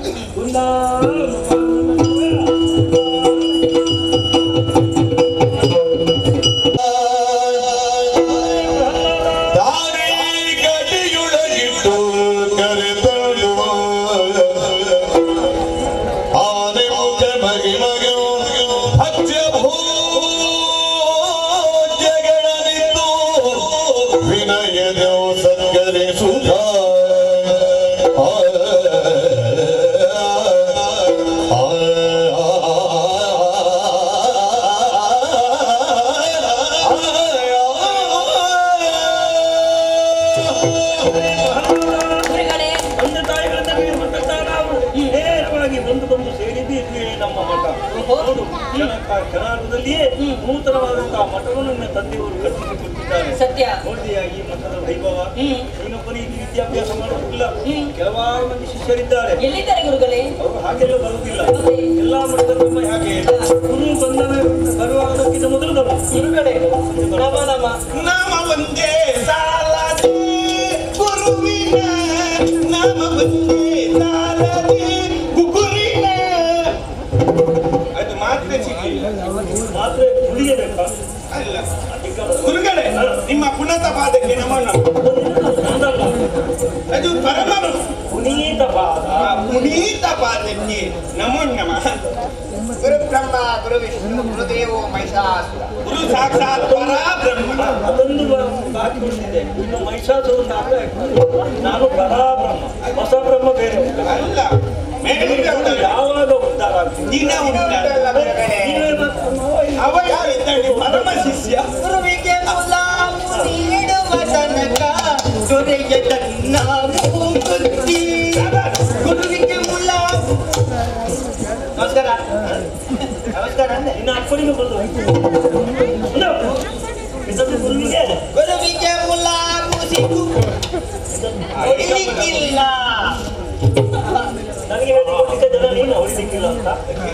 ನೂತನವಾದಂತಹ ಮಠವನ್ನು ತಂದೆಯವರು ಕಟ್ಟಿಸಿಕೊಟ್ಟಿದ್ದಾರೆ. ಸತ್ಯ. ನೋಡಿದೆಯಾ ಈ ಮಠದ ವೈಭವ ನೀನೊಬ್ಬನೇ ಇಲ್ಲಿ ವಿದ್ಯಾಭ್ಯಾಸ ಮಾಡುವುದಿಲ್ಲ ಕೆಲವಾರು ಮಂದಿ ಶಿಷ್ಯರಿದ್ದಾರೆ ಎಲ್ಲಿದ್ದಾರೆ ಗುರುಗಳೇ? ಅವರು ಹಾಗೆಲ್ಲ ಬರುವುದಿಲ್ಲ ಎಲ್ಲ ಮಠದ ನಮ್ಮ ಹಾಗೆ ಗುರು ಬರುವುದಕ್ಕಿಂತ ಮೊದಲು ಗುರುಗಳೇ ನಮ ನಮ. ನಾಮ ಒಂದೇ ಸಾಲದೆ ಗುರುವಿನ ನಾಮ ಒಂದೇ ಸಾಲದೆ ಗುರುವಿನ ಅದು ಮಾತ್ರ ಸಿಕ್ಕಿಲ್ಲ. ಮಾತ್ರ ಹುಡುಗಿ ಬೇಕಾ ಅಲ್ಲ ಗುರುಗಳೇ, ನಿಮ್ಮ ಪುನತ ಪಾದಕ್ಕೆ ನಮನ. ಅದು ಪರಮ ಪುನೀತ ಪಾದ ಪುನೀತ ಪಾದಕ್ಕೆ ನಮೋ ನಮಃ. ಗುರು ಬ್ರಹ್ಮ ಗುರು ವಿಷ್ಣು ಗುರುದೇವೋ ಮಹಿಷಾಸುರ. ಗುರು ಸಾಕ್ಷಾತ್ ಪರಬ್ರಹ್ಮ. ಅದೊಂದು ಬಾಕಿ ಉಳಿದಿದೆ. ಇನ್ನು ಮಹಿಷಾಸುರ ನಾನು ಪರಬ್ರಹ್ಮ, ಹೊಸ ಬ್ರಹ್ಮ ಬೇರೆ ಅಲ್ಲ, ಮೇಲಿಂದ ಉಂಟಲ್ಲ, ಯಾವಾಗ ಉದ್ಧಾರ ಆಗ್ತದೆ? ದಿನ ಉಂಟಲ್ಲ. ಅವ ಯಾರಿದ್ದಾನೆ? ಪರಮ ಶಿಷ್ಯ. ಗುರುವಿಗೆ ಮುಲಾಮು ನೀಡುವ ತನಕ ದೊರೆಯದ ನಾವು ಬುದ್ಧಿ. ಗುರುವಿಗೆ ಮುಲಾಮು. ನಮಸ್ಕಾರ ನಮಸ್ಕಾರ ಅಂದೆ. ಇನ್ನು ಅಪ್ಪನಿಗೆ ಬಂದು ಗುರುವಿಗೆ ಗುರುವಿಗೆ ಮುಲಾಮು ಸಿಗು ಹೊಡಿಲಿಕ್ಕಿಲ್ಲ. ನನಗೆ ಹೇಳಿಕೊಟ್ಟಿದ್ದ ಜನ ನೀನು ಹೊಡಿಲಿಕ್ಕಿಲ್ಲ ಅಂತ.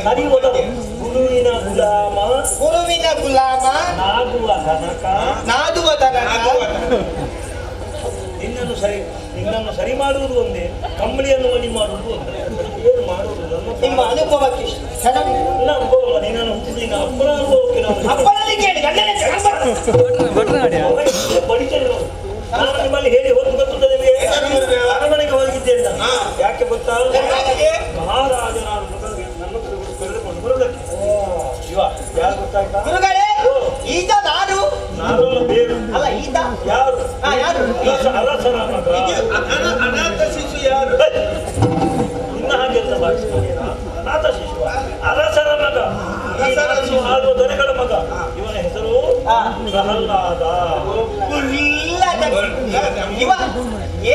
ನನಗೆ ಗೊತ್ತದು ಗುರುವಿನ ಗುಲಾಮ ಗುರುವಿನ ಗುಲಾಮ ನಾಗುವ ತನಕ ನಾದುವ ತನಕ ನಿನ್ನನ್ನು ಸರಿ ಮಾಡುವುದು ಒಂದೇ, ಕಂಬಳಿಯನ್ನು ಮಡಿ ಮಾಡುವುದು ಒಂದೇ. ಏನು ಮಾಡುವುದು ನಿಮ್ಮ ಅನುಭವಕ್ಕೆ ನನ್ನ ಅನುಭವ. ನೀನನ್ನು ಹುಟ್ಟಿದ ಅಪ್ಪನ ಅನುಭವಕ್ಕೆ ನಾನು ಅಪ್ಪನಲ್ಲಿ ಕೇಳಿ ಗಂಡನೇ ಬಡಿತೇನೆ. ನಾನು ನಿಮ್ಮಲ್ಲಿ ಹೇಳಿ ಹೋಗಿ ಗೊತ್ತುತ್ತದೆ ಅರಮನೆಗೆ ಹೋಗಿದ್ದೇನೆ. ಯಾಕೆ ಗೊತ್ತಾ? ಮಹಾರಾಜ ನಾನು ನನ್ನ ಕರೆದುಕೊಂಡು ಬರುವುದಕ್ಕೆ. ಇವ ಯಾರು ಗೊತ್ತಾಯ್ತಾ? ಗುರುಗಳೇ ಈತ ನಾನು ನಾನಲ್ಲ ಬೇರು. ಅಲ್ಲ ಈತ ಯಾರು? ಯಾರು? ಅರಸರ ಮಗ. ಅನಾಥ ಶಿಶು ಯಾರು? ಇನ್ನ ಹಾಗೆ ಅಂತ ಭಾವಿಸ್ಕೊಂಡಿರ? ಅನಾಥ ಶಿಶು ಅರಸರ ಮಗ, ಆಳುವ ದೊರೆಗಳ ಮಗ. ಇವನ ಹೆಸರು ಪ್ರಹ್ಲಾದ. ಇವ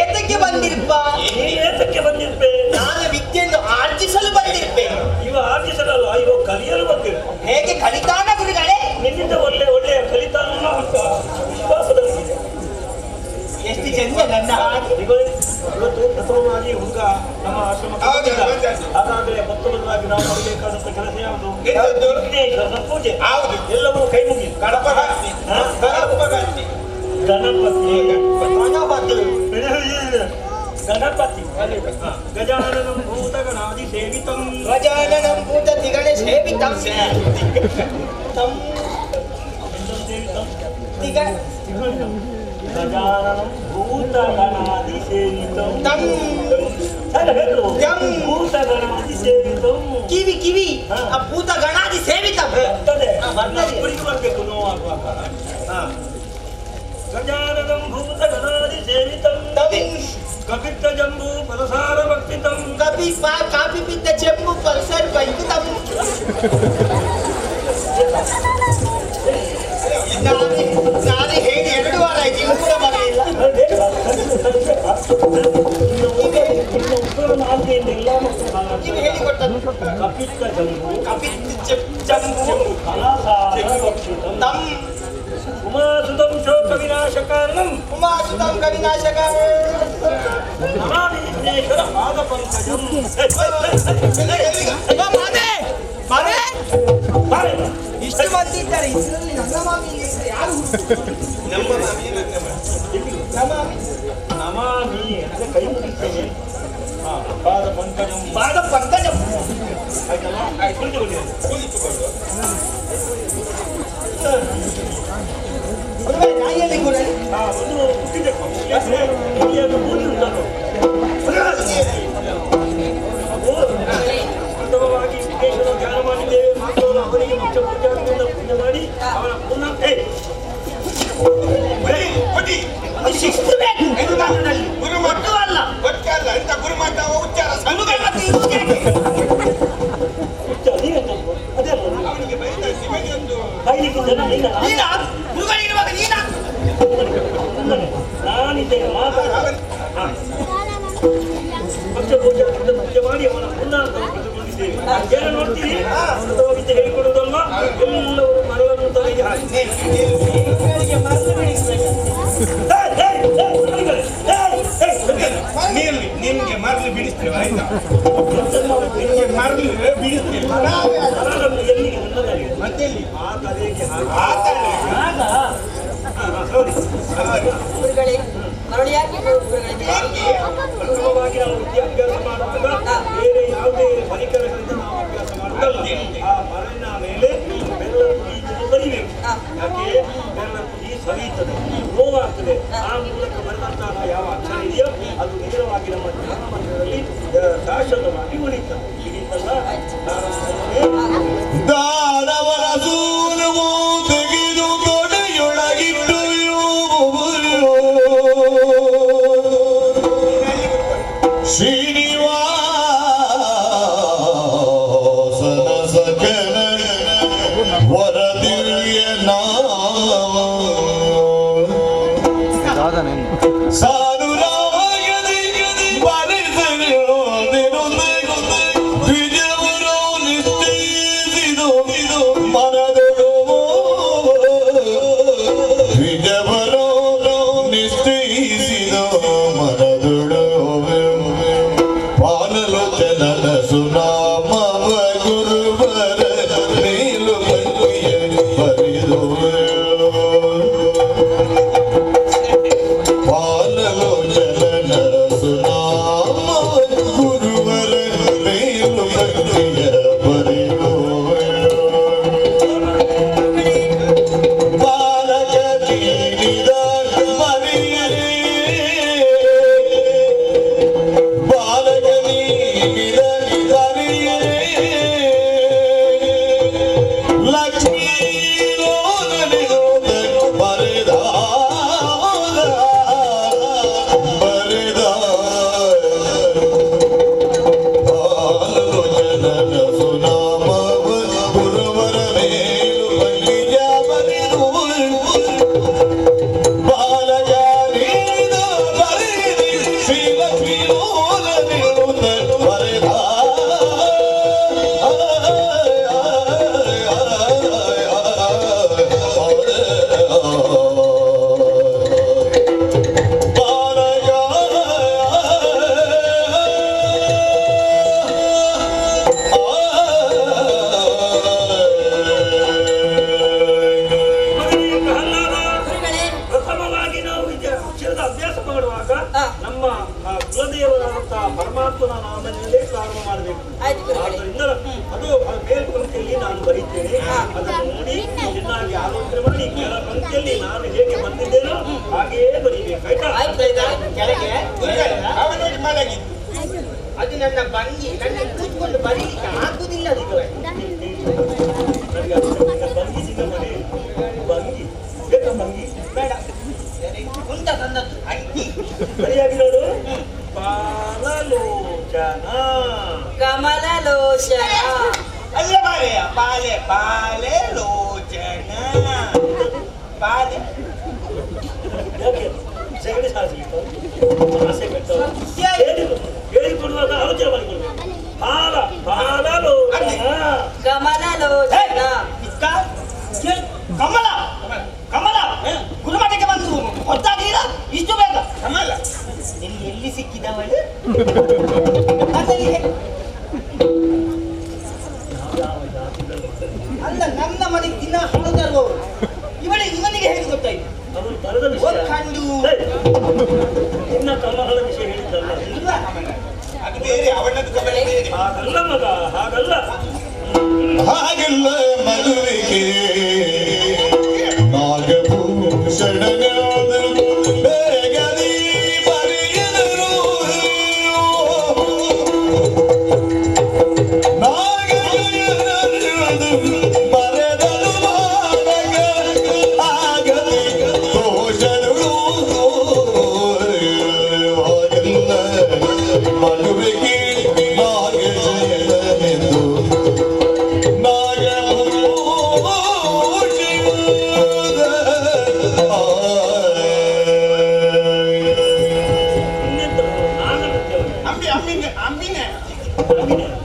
ಏತಕ್ಕೆ ಬಂದಿರ್ಪ? ಏತಕ್ಕೆ ಬಂದಿರ್ಬೇ? ನಾನು ವಿದ್ಯೆಯನ್ನು ಆರ್ಜಿಸಲು ಬಂದಿರ್ಪೆ. ಇವ ಆರ್ಜಿಸಲಲ್ಲ, ಇವ ಕಲಿಯಲು ಬಂದಿರ್ಬ. ಹೇಗೆ ಕಲಿತಾನ ಗುರುಗಳೇ? ನಿನ್ನಿಂದ ಒಳ್ಳೆಯ ಕಲಿತಾನ ವಿಶ್ವಾಸದಲ್ಲಿದೆ. ಎಷ್ಟು ಚಂದ ನನ್ನ ಹಾಗೆ. ಇವತ್ತು ಪ್ರಥಮವಾಗಿ ಹುಡುಗ ನಮ್ಮ ಆಶ್ರಮಕ್ಕೆ ಹಾಗಾದ್ರೆ ಮೊತ್ತವಾಗಿ ನಾವು ಮಾಡಬೇಕಾದಂತ ಕೆಲಸ ಯಾವುದು? ವಿಘ್ನೇಶ್ವರನ ಪೂಜೆ. ಎಲ್ಲವೂ ಕೈ ಮುಗಿದು ಗಣಪತಿ ಗಣಪತಿ ಗಣಪತಿ ಗಜಾನನಂ ಭೂತಗಣಾದಿ ಸೇವಿತಂ ಗಜಾನನಂ ಭೂತತಿ ಗಣೇಶ ಸೇವಿತಂ ತಂ ತಿಗ ಗಜಾನನಂ ಭೂತಗಣಾದಿ ಸೇವಿತಂ ತಂ ಭೂತಗಣಾದಿ ಸೇವಿತಂ. ಕಿವಿ ಕಿವಿ ಆ ಭೂತ ಗಣಾದಿ ಸೇವಿತಂ ಬರ್ತದೆ ಬರ್ಬೇಕು ನೋವಾಗುವಾಗ. ಗಜಾನನಂ ಭೂತಗಣಾದಿ ಸೇವಿತಂ ಕಪಿತ್ತ ಜಂಬೂ ಫಲಸಾರ ಭಕ್ಷಿತಂ. ಕಾಪಿ ಪಿತ್ತ ಚೆಂಬು ಪಲ್ಸರ್ ಬೈಕುತಂ. ನಾನು ಹೇಳಿ 2 ವಾರ ಆಯ್ತು, ಇನ್ನು ಕೂಡ ಬರಲಿಲ್ಲ. ನೀವು ಹೇಳಿಕೊಟ್ಟದ್ದು ಕಪಿತ್ತ ಜಂಬೂ ಚೆಂಬು ಫಲಸಾರ ಭಕ್ಷಿತಂ ತಂ ಉಮಾಸುತಂ ಶೋಕ ವಿನಾಶ ಕಾರಣಂ ಉಮಾಸುತಂ ಕವಿನಾಶಕ ನಮಾಮಿ ವಿಘ್ನೇಶ್ವರ ಪಾದ ಪಂಕಜಂ. ಇಷ್ಟು ಮಂದಿ ಇದ್ದಾರೆ, ಇದರಲ್ಲಿ ನನ್ನ ಮಾಮಿ ಯಾರು? ನಮ್ಮ ಮಾಮಿಯ ನನ್ನ ಮಾಮಿ. ನಮಾಮಿ ಅಂದ್ರೆ ಕೈ ಮುಗಿಸ್ತೇನೆ. ಪಾದ ಪಂಕಜಂ. ಪಾದ ಪಂಕಜ. ಆಯ್ತಲ್ಲ? ಕುಳಿತುಕೊಳ್ಳಿ. ನಾಯಿಯಲ್ಲಿ ಕೂಡ ಒಂದು ಹುಟ್ಟಿದೆಪ್ಪ. ಇಲ್ಲಿ ಅದು ಬೂದಿ ಉಂಟಲ್ಲ. ಉತ್ತಮವಾಗಿ ವಿಘ್ನೇಶ್ವರ ಧ್ಯಾನ ಮಾಡಿದ್ದೇವೆ. ಮಾತ್ರ ಅವರಿಗೆ ಮುಖ್ಯ ಪೂಜಾರಿಗಳಿಂದ ಪೂಜೆ ಮಾಡಿ ಅವನ ಪುನಃ ಶಿಸ್ತು ಬೇಕು. ಗುರುಮಠ ಅಲ್ಲ, ಗೊತ್ತಲ್ಲ ಎಂತ ಗುರುಮಠ ಉಚ್ಚಾರ ಅವನಿಗೆ ಬೈದೊಂದು ಬೈಲಿಕ್ಕೆ ಜನ ಇಲ್ಲ. ಗುರುಗಳಿರುವಾಗ ನೀನ ನಾನಿದ್ದೇನೆ ಮಾತಾಡ. ಪಕ್ಷ ಪೂಜಾರಿಯಿಂದ ಪೂಜೆ ಮಾಡಿ ಅವನ ಪುನಃ ಪಡೆದುಕೊಂಡಿದ್ದೇವೆ. ಏನು ನೋಡ್ತೀರಿ? ವಿದ್ಯೆ ಹೇಳಿಕೊಡುವುದಲ್ವಾ? ಎಲ್ಲರೂ ಮರವನ್ನು ತಲೆಗೆ ಹಾಕಿ ಮರಳಿ ಬೀಳಿಸ್ತೀನಿ ಎಲ್ಲಿಗೆ ನನ್ನದಾಗಿ ಮತ್ತೆ ಎಲ್ಲಿ? ಆ ತಲೆಗೆ ಆ ತಲೆ. ಗುರುಗಳೇ ಮರಳಿ ಯಾಕೆ ಗುರುಗಳಿಗೆ ಪ್ರಥಮವಾಗಿ ನಾವು ವಿದ್ಯಾಭ್ಯಾಸ ಮಾಡುವಾಗ ಬೇರೆ ಯಾವುದೇ ಪರಿಕರಗಳಿಂದ ನಾವು ಅಭ್ಯಾಸ ಮಾಡುವುದಲ್ಲ. ಆ ಮರಳಿನ ಮೇಲೆ ಬೆಲ್ಲ ಕುಡಿಯುವುದು ಬರಿಬೇಕು. ಯಾಕೆ ಬೆಲ್ಲ ಕುಡಿ ಸವಿಯುತ್ತದೆ, ನೋವಾಗ್ತದೆ. ಆ ಮೂಲಕ ಬರೆದಂತಹ ಯಾವ ಅಕ್ಷರ ಇದೆಯೋ ಅದು ನೇರವಾಗಿ ನಮ್ಮ ಜ್ಞಾನ ಮಂದಿರದಲ್ಲಿ ಶಾಶ್ವತವಾಗಿ ಉಳಿತದೆ. ಹೀಗಿದ್ದಲ್ಲ ದಾನವರ ಸೂನವು ತೆಗೆದು ತೊಡೆಯೊಳಗಿಟ್ಟು ಶ್ರೀನಿವಾಸನ ಸಕಲ ವರದಿವ್ಯ ನಾಮ ಸಾನುರಾಗದಿ ವಿಜಯವರು ನಿಶ್ಚಯಿಸಿದು ಮನದೊಳು ವಿಜಯವರು ನಿಶ್ಚಯಿಸಿದ ಮನದೊಳು ಪಾಲಲೋಚನದ ಸುನಾಮವ ಗುರುವರ ನೀಲು ಮಲ್ಲಿಯ ಬರಿದು ಪಾಲಲೋಚನ ಸುನಾಮವ ಗುರುವರ ನೀಲು ಮಲ್ಲಿಯ ಬರಿದು ಬಾಲಕ ನೀಡಿದ ಮರಿಯರೇ ಬಾಲಕ ನೀಡಿದ ಮರಿಯರೇ ಲಕ್ಷ್ಮೀ ಬರೆದ ಬರೆದ ಬಾಲಲೋಚನ ಸುನಾಮವ ಗುರುವರ ಮೇಲು ಮಲ್ಲಿಯ ಬರೆದು ಬಾಲಕ ನೀಡಿದ ಬರೆದಿ ಶ್ರೀಲಕ್ಷ್ಮೀ ಬರೆದ ಪ್ರಥಮವಾಗಿ ನಾವು ಅಕ್ಷರದ ಅಭ್ಯಾಸ ಮಾಡುವಾಗ ನಮ್ಮ ಕುಲದೇವರಾದಂತಹ ಪರಮಾತ್ಮನ ನಾಮದಲ್ಲೇ ಪ್ರಾರಂಭ ಮಾಡಬೇಕು. ಆಯ್ತು ಗುರುಗಳೇ. ಆದ್ದರಿಂದ ಅದು ಮೇಲ್ಪಂಕ್ತಿಯಲ್ಲಿ ನಾನು ಬರೀತೇನೆ. ಅದನ್ನು ನೋಡಿ ಚೆನ್ನಾಗಿ ಆಲೋಚನೆ ಮಾಡಿ ಕೆಳ ಪಂಕ್ತಿಯಲ್ಲಿ ನಾನು ಹೇಗೆ ಬಂದಿದ್ದೇನೋ ಹಾಗೆಯೇ ಬರೀಬೇಕು. ಆಯ್ತಾ? ಕೆಳಗೆ ಅವನಿಗೆ ಮಲಗಿದ್ದು ಅದು ನನ್ನ ಭಂಗಿ, ನನ್ನ ಕೂತ್ಕೊಂಡು ಬರೀಲಿಕ್ಕೆ ಆಗುದಿಲ್ಲ ಅದಕ್ಕೆ. ನನಗೆ ಅದು ಭಂಗಿ ಸಿಕ್ಕ ಮನೆ ಭಂಗಿ ಬೇಕಾ ಭಂಗಿ ಬೇಡ ಉಂಟ ನನ್ನದು ಅಂಗಿ. ಸರಿಯಾಗಿ ನೋಡು. ಬಾಲಲೋಚನ ಕಮಲ ಲೋಚನ ಅಲ್ಲ ಬಾಲೆಯ ಬಾಲೆ ಬಾಲೆ ಲೋಚನ ಬಾಲೆ ಯಾಕೆ ಸೆಗಣಿ ಸಾಧಿಸಲಿಕ್ಕೆ ಆಸೆ ಬಿಟ್ಟು ಹೇಳಿಕೊಡುವಾಗ ಆಲೋಚನೆ ಮಾಡಿಕೊಡ್ಬೇಕು. ಬಾಲ ಬಾಲಲೋಚನ ಕಮಲ ಲೋಚನ ಕಮಲ ಕಮಲ ಗುರುಮಠಕ್ಕೆ ಬಂದು ಗೊತ್ತಾಗ್ಲಿಲ್ಲ ಇಷ್ಟು ಬೇಗ. ಕಮಲ ಎಲ್ಲಿ ಎಲ್ಲಿ ಸಿಕ್ಕಿದವಳು ಅದಕ್ಕೆ ಅಲ್ಲ ನನ್ನ ಮನೆಗೆ ದಿನ ಹಾಲು ತರುವವರು ಇವನಿಗೆ ಹೇಗೆ ಗೊತ್ತಾಯ್ತು? ಅವರು ಬರದ ವಿಷಯ ಕಂಡು ನಿನ್ನ ಕಮಲಗಳ ವಿಷಯ ಹೇಳಿದ್ದಲ್ಲ. ಇಲ್ವಾ? ಅದು ಬೇರೆ ಅವನದ್ದು ಕಮಲ ಬೇರೆ. ಹಾಗಲ್ಲ ಮಗ, ಹಾಗಲ್ಲ. ಹಾಗೆಲ್ಲ ಮದುವೆಗೆ ನಾಗಭೂಷಣನಾದ ಬೇಗದಿ ಬರೆಯದರು ನಾಗರಾಜನದು ಬರೆದನು ಬಾಲಕ ಆಗಲಿ ದೋಷಗಳು ಹಾಗೆಲ್ಲ ಮದುವೆಗೆ ನಾಗಜಯನೆಂದು ಅಂಬಿ ಅಂಬಿನೆ ಅಂಬಿನೆ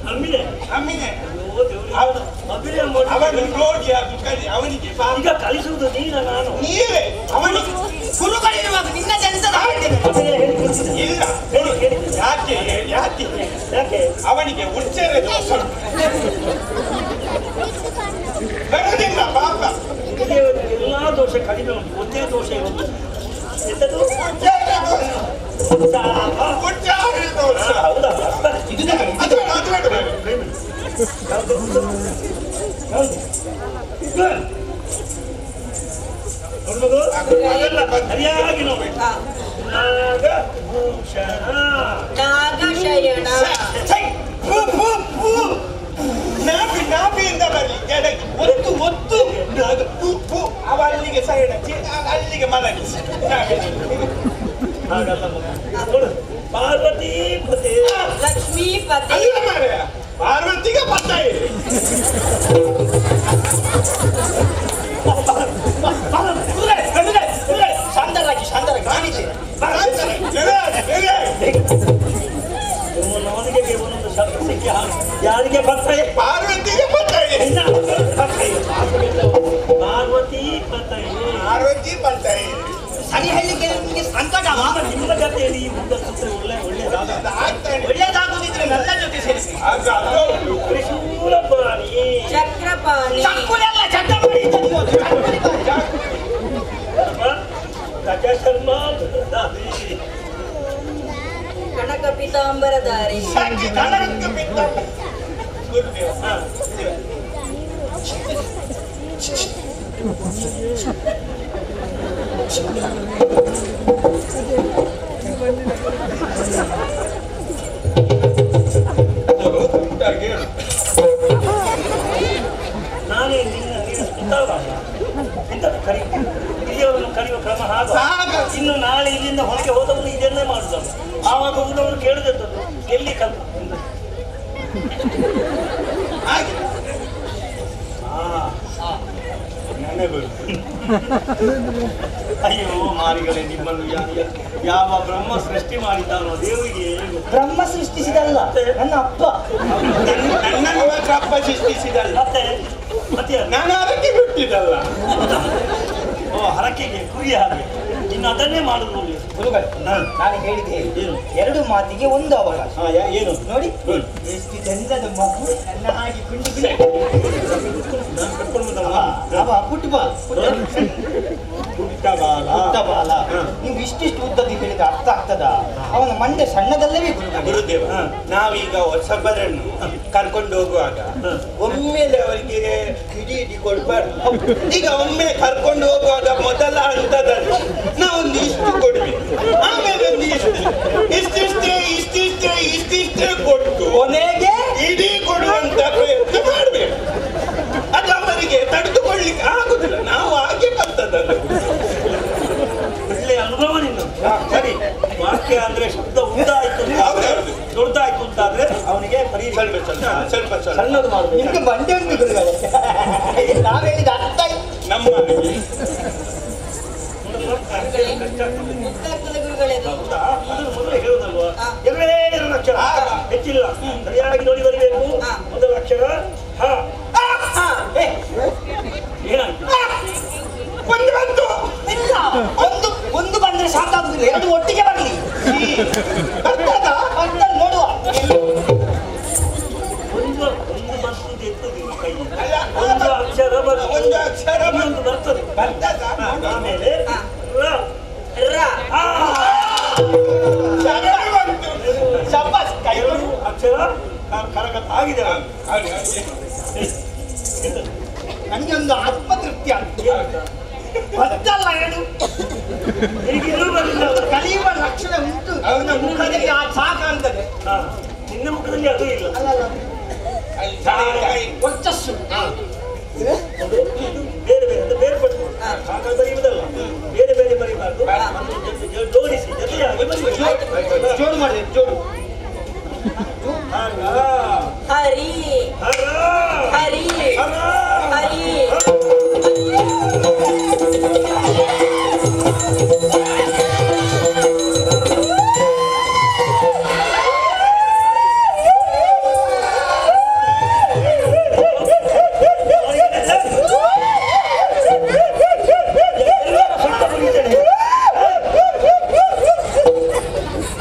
ಅಮ್ಮಿನೆ ಅಮ್ಮಿನೆ ಅಯ್ಯೋ ದೇವ್ರೇ, ಅಭಿನಯ ಮಾಡಿ ಅವನು ನೋಡಿ ಅದು ಕಲಿ ಅವನಿಗೆ ಈಗ ಕಲಿಸುವುದು ನೀನ ನಾನು ನೀವೇ ಅವನಿಗೆ ಗುರುಗಳಿರುವಾಗ ನಿನ್ನ ಕೆಲಸ ಅಭಿನಯ ಹೇಳಿಕೊಡ್ತೀನಿ. ಇಲ್ಲ ಹೇಳಿ ಹೇಳಿ ಯಾಕೆ ಯಾಕೆ ಯಾಕೆ ಅವನಿಗೆ ಉಚ್ಚರೆ ದೋಷ ಬರೋದಿಲ್ಲ ಪಾಪ. ನಿಮಗೆ ಎಲ್ಲಾ ದೋಷ ಕಡಿಮೆ ಉಂಟು, ಒಂದೇ ದೋಷ ಇರುವುದು ಎಂತದು? ಉಚ್ಚರೆ ದೋಷ. ಉಚ್ಚರೆ ದೋಷ. ಹೌದಾ? ಅದು ಬೇಡ, ಅದು ಬೇಡ. ಯಾವುದು? ಯಾವುದು? ನೋಡ್ಬೋದು? ಅದೆಲ್ಲ ಬಂದು ಸರಿಯಾಗಿ ನೋಡಿ. ನಾಗಭೂಷಣ. ನಾಗಶಯನ. ಛೈ! ಫು, ಫು, ಫು. ನಾಭಿಯಿಂದ ಬರಲಿ ಎಡಗಿ ಒತ್ತು ಒತ್ತು ಫು, ಫು. ಅವ ಅಲ್ಲಿಗೆ ಸೈಡ್ ಅಲ್ಲಿಗೆ ಮಲಗಿಸಿ ಹಾಗಲ್ಲ ಮಗ. ನೋಡು, ಪಾರ್ವತಿ ಪತಿ. ಲಕ್ಷ್ಮೀಪತಿ. ಅಲ್ಲ ಮಾರ್ರೆ, ಪಾರ್ವತಿಗೆ ಪತ್ತ ಇದೆ. ಶಾಂತರಾಗಿ ಶಾಂತರಾಗಿ ನಾನಿದ್ದೆ. ಅವನಿಗೆ ಒಂದೊಂದು ಶಬ್ದ ಸಿಕ್ಕಿ ಯಾರಿಗೆ ಬರ್ತಾರೆ? ಪಾರ್ವತಿಗೆ ಪತ್ತ ಇದೆ. ಪಾರ್ವತಿ ಪತೈ. ಪಾರ್ವತಿ ಪತ್ತ ಇದೆ. ಸರಿ ಹೇಳಿಕೆ ನಿಮಗೆ ಸಂಕಟ. ನಿಮ್ಮ ಜೊತೆಯಲ್ಲಿ ಈ ಮುಂದಕ್ಕೆ ಒಳ್ಳೆಯದಾದ ಆಗ್ತಾನೆ. ಒಳ್ಳೆಯದಾಗುದಿದ್ರೆ ನನ್ನ ಜೊತೆ ಸೇರಿಸಿ. ಅದು ತ್ರಿಶೂಲಪಾಣಿ. ಚಕ್ರಪಾಣಿ. ಚಕ್ಕುಲೆಲ್ಲ ಚಕ್ರಪಾಣಿ ಗಜ ಶರ್ಮ ಕನಕ ಪೀತಾಂಬರಧಾರಿ. ಸಾಕಿ ಕನಕ ಬಿದ್ದ ಗುರುದೇವ. ನಾನೇ ಎಂತದ್ದು ಕರಿ ಹಿರಿಯವರನ್ನು ಕರೆಯುವ ಕ್ರಮ ಹಾಗೆ. ಇನ್ನು ನಾಳೆ ಇಲ್ಲಿಂದ ಹೊರಗೆ ಹೋದವರು ಇದನ್ನೇ ಮಾಡುದಲ್ಲ. ಆವಾಗ ಊರವರು ಕೇಳುದದ್ದು ಎಲ್ಲಿ ಕಲ್ತು ಅಯ್ಯೋ ಮಾರಿಗಳೇ, ನಿಮ್ಮನ್ನು ಯಾವ ಬ್ರಹ್ಮ ಸೃಷ್ಟಿ ಮಾಡಿದ್ದಾನೋ ದೇವರಿಗೆ. ಬ್ರಹ್ಮ ಸೃಷ್ಟಿಸಿದಲ್ಲ, ನನ್ನ ಅಪ್ಪ. ನನ್ನನ್ನು ಮಾತ್ರ ಅಪ್ಪ ಸೃಷ್ಟಿಸಿದಲ್ಲ, ಮತ್ತೆ ನಾನು ಅದಕ್ಕೆ ಬಿಟ್ಟಿದ್ದಲ್ಲ. ಓ, ಹರಕೆಗೆ ಕುರಿ ಹಾಗೆ ಇನ್ನು ಅದನ್ನೇ ಮಾಡುದು. ನಾನು ಹೇಳಿದೆ ಎರಡು ಮಾತಿಗೆ ಒಂದು ಅವಕಾಶ. ಏನು ನೋಡಿ ಎಷ್ಟು ಚಂದದ ಮಗು ನನ್ನ ಹಾಗೆ ಕುಂಡಿ ಅವ ಫುಟ್ಬಾಲ್ ಬಾಲ. ನೀವು ಇಷ್ಟಿಷ್ಟು ಉದ್ದದ್ದು ಹೇಳಿದ ಅರ್ಥ ಆಗ್ತದ? ಅವನ ಮಂಡೆ ಸಣ್ಣದಲ್ಲವೇ ಗುರುದೇವ, ನಾವೀಗ ಹೊಸಬರನ್ನು ಕರ್ಕೊಂಡು ಹೋಗುವಾಗ ಒಮ್ಮೆಲೆ ಅವರಿಗೆ ಹಿಡಿ ಕೊಡ್ಬಾರ್ದು. ಈಗ ಒಮ್ಮೆ ಕರ್ಕೊಂಡು ಹೋಗುವಾಗ ಮೊದಲ ಹಂತದಲ್ಲಿ ನಾವೊಂದು ಇಷ್ಟು ಕೊಡ್ಬೇಕು, ಆಮೇಲೆ ಒಂದು ಇಷ್ಟಿಷ್ಟೇ ಕೊಟ್ಟು ಕೊನೆಗೆ ಇಡೀ ಕೊಡುವಂತ ಪ್ರಯತ್ನ ಮಾಡ್ಬೇಕು. ಅದು ಅವರಿಗೆ ತಡೆದುಕೊಳ್ಳಿಕ್ಕೆ ಆಗುದಿಲ್ಲ. ನಾವು ಹಾಗೆ ಕಲ್ತದಲ್ಲ. ಒಳ್ಳೆ ಅನುಭವ ನಿನ್ನ. ಸರಿ, ವಾಕ್ಯ ಅಂದ್ರೆ ಶಬ್ದ ಉದ್ದಾಯ್ತು ದೊಡ್ಡದಾಯ್ತು ಅಂತಾದ್ರೆ ಅವನಿಗೆ ಸ್ವಲ್ಪ ಸಣ್ಣದು ಮಾಡಬೇಕು. ನಿಮ್ಗೆ ಮಂಡೆ ಉಂಟು ಗುರುಗಳೇ. ನಾವ್ ಹೇಳಿದ ಅರ್ಥ ನಮ್ಮ ಹೌದಾ? ಅದನ್ನು ಮೊದಲೇ ಹೇಳುದಲ್ವಾ? ಎರಡೇ ಎರಡು ಅಕ್ಷರ, ಹೆಚ್ಚಿಲ್ಲ. ಸರಿಯಾಗಿ ನೋಡಿ ಬರಬೇಕು. ಮೊದಲ ಅಕ್ಷರ ಹ. ಏನಾಯ್ತು? ಒಂದು ಬಂದ್ರೆ ಸಾಕಾಗುದಿಲ್ಲ, ಎರಡು ಒಟ್ಟಿಗೆ ಬರಲಿ. ನೋಡುವ. ಒಂದು ಬರ್ತದೆ ಎತ್ತುದಿಲ್ಲ ಕೈ. ಒಂದು ಅಕ್ಷರ ಇನ್ನೊಂದು ಬರ್ತದೆ. ಆಮೇಲೆ ರ. ಎರಡು ಅಕ್ಷರ ಕರಗತ ಆಗಿದೆ. ನನಗೆ ಒಂದು ಆತ್ಮತೃಪ್ತಿ ಆಗ್ತದೆ. ಬರ್ತಲ್ಲ ಎರಡು ಕಲಿಯುವ ಲಕ್ಷಣ ಉಂಟು ಅವನ ಮುಖದಲ್ಲಿ. ಆ ಸಾಕ ಅಂತದೆ. ನಿನ್ನ ಮುಖದಲ್ಲಿ ಅದು ಇಲ್ಲ. ವರ್ಚಸ್ಸು ಬೇರೆ ಬೇರೆ ಅಂತ ಬೇರ್ಪಟ್ಟು ಸಾಕಾಗಿ ಬರೆಯುವುದಲ್ಲ, ಬೇರೆ ಬೇರೆ ಬರೀಬಾರ್ದು. ಜೋಡಿಸಿ ಜೊತೆಯಾಗಿ ಬರೀಬೇಕು. ಜೋಡು ಮಾಡಿ, ಜೋಡು. ಹರಿ ಹರಿ ಹರಿ.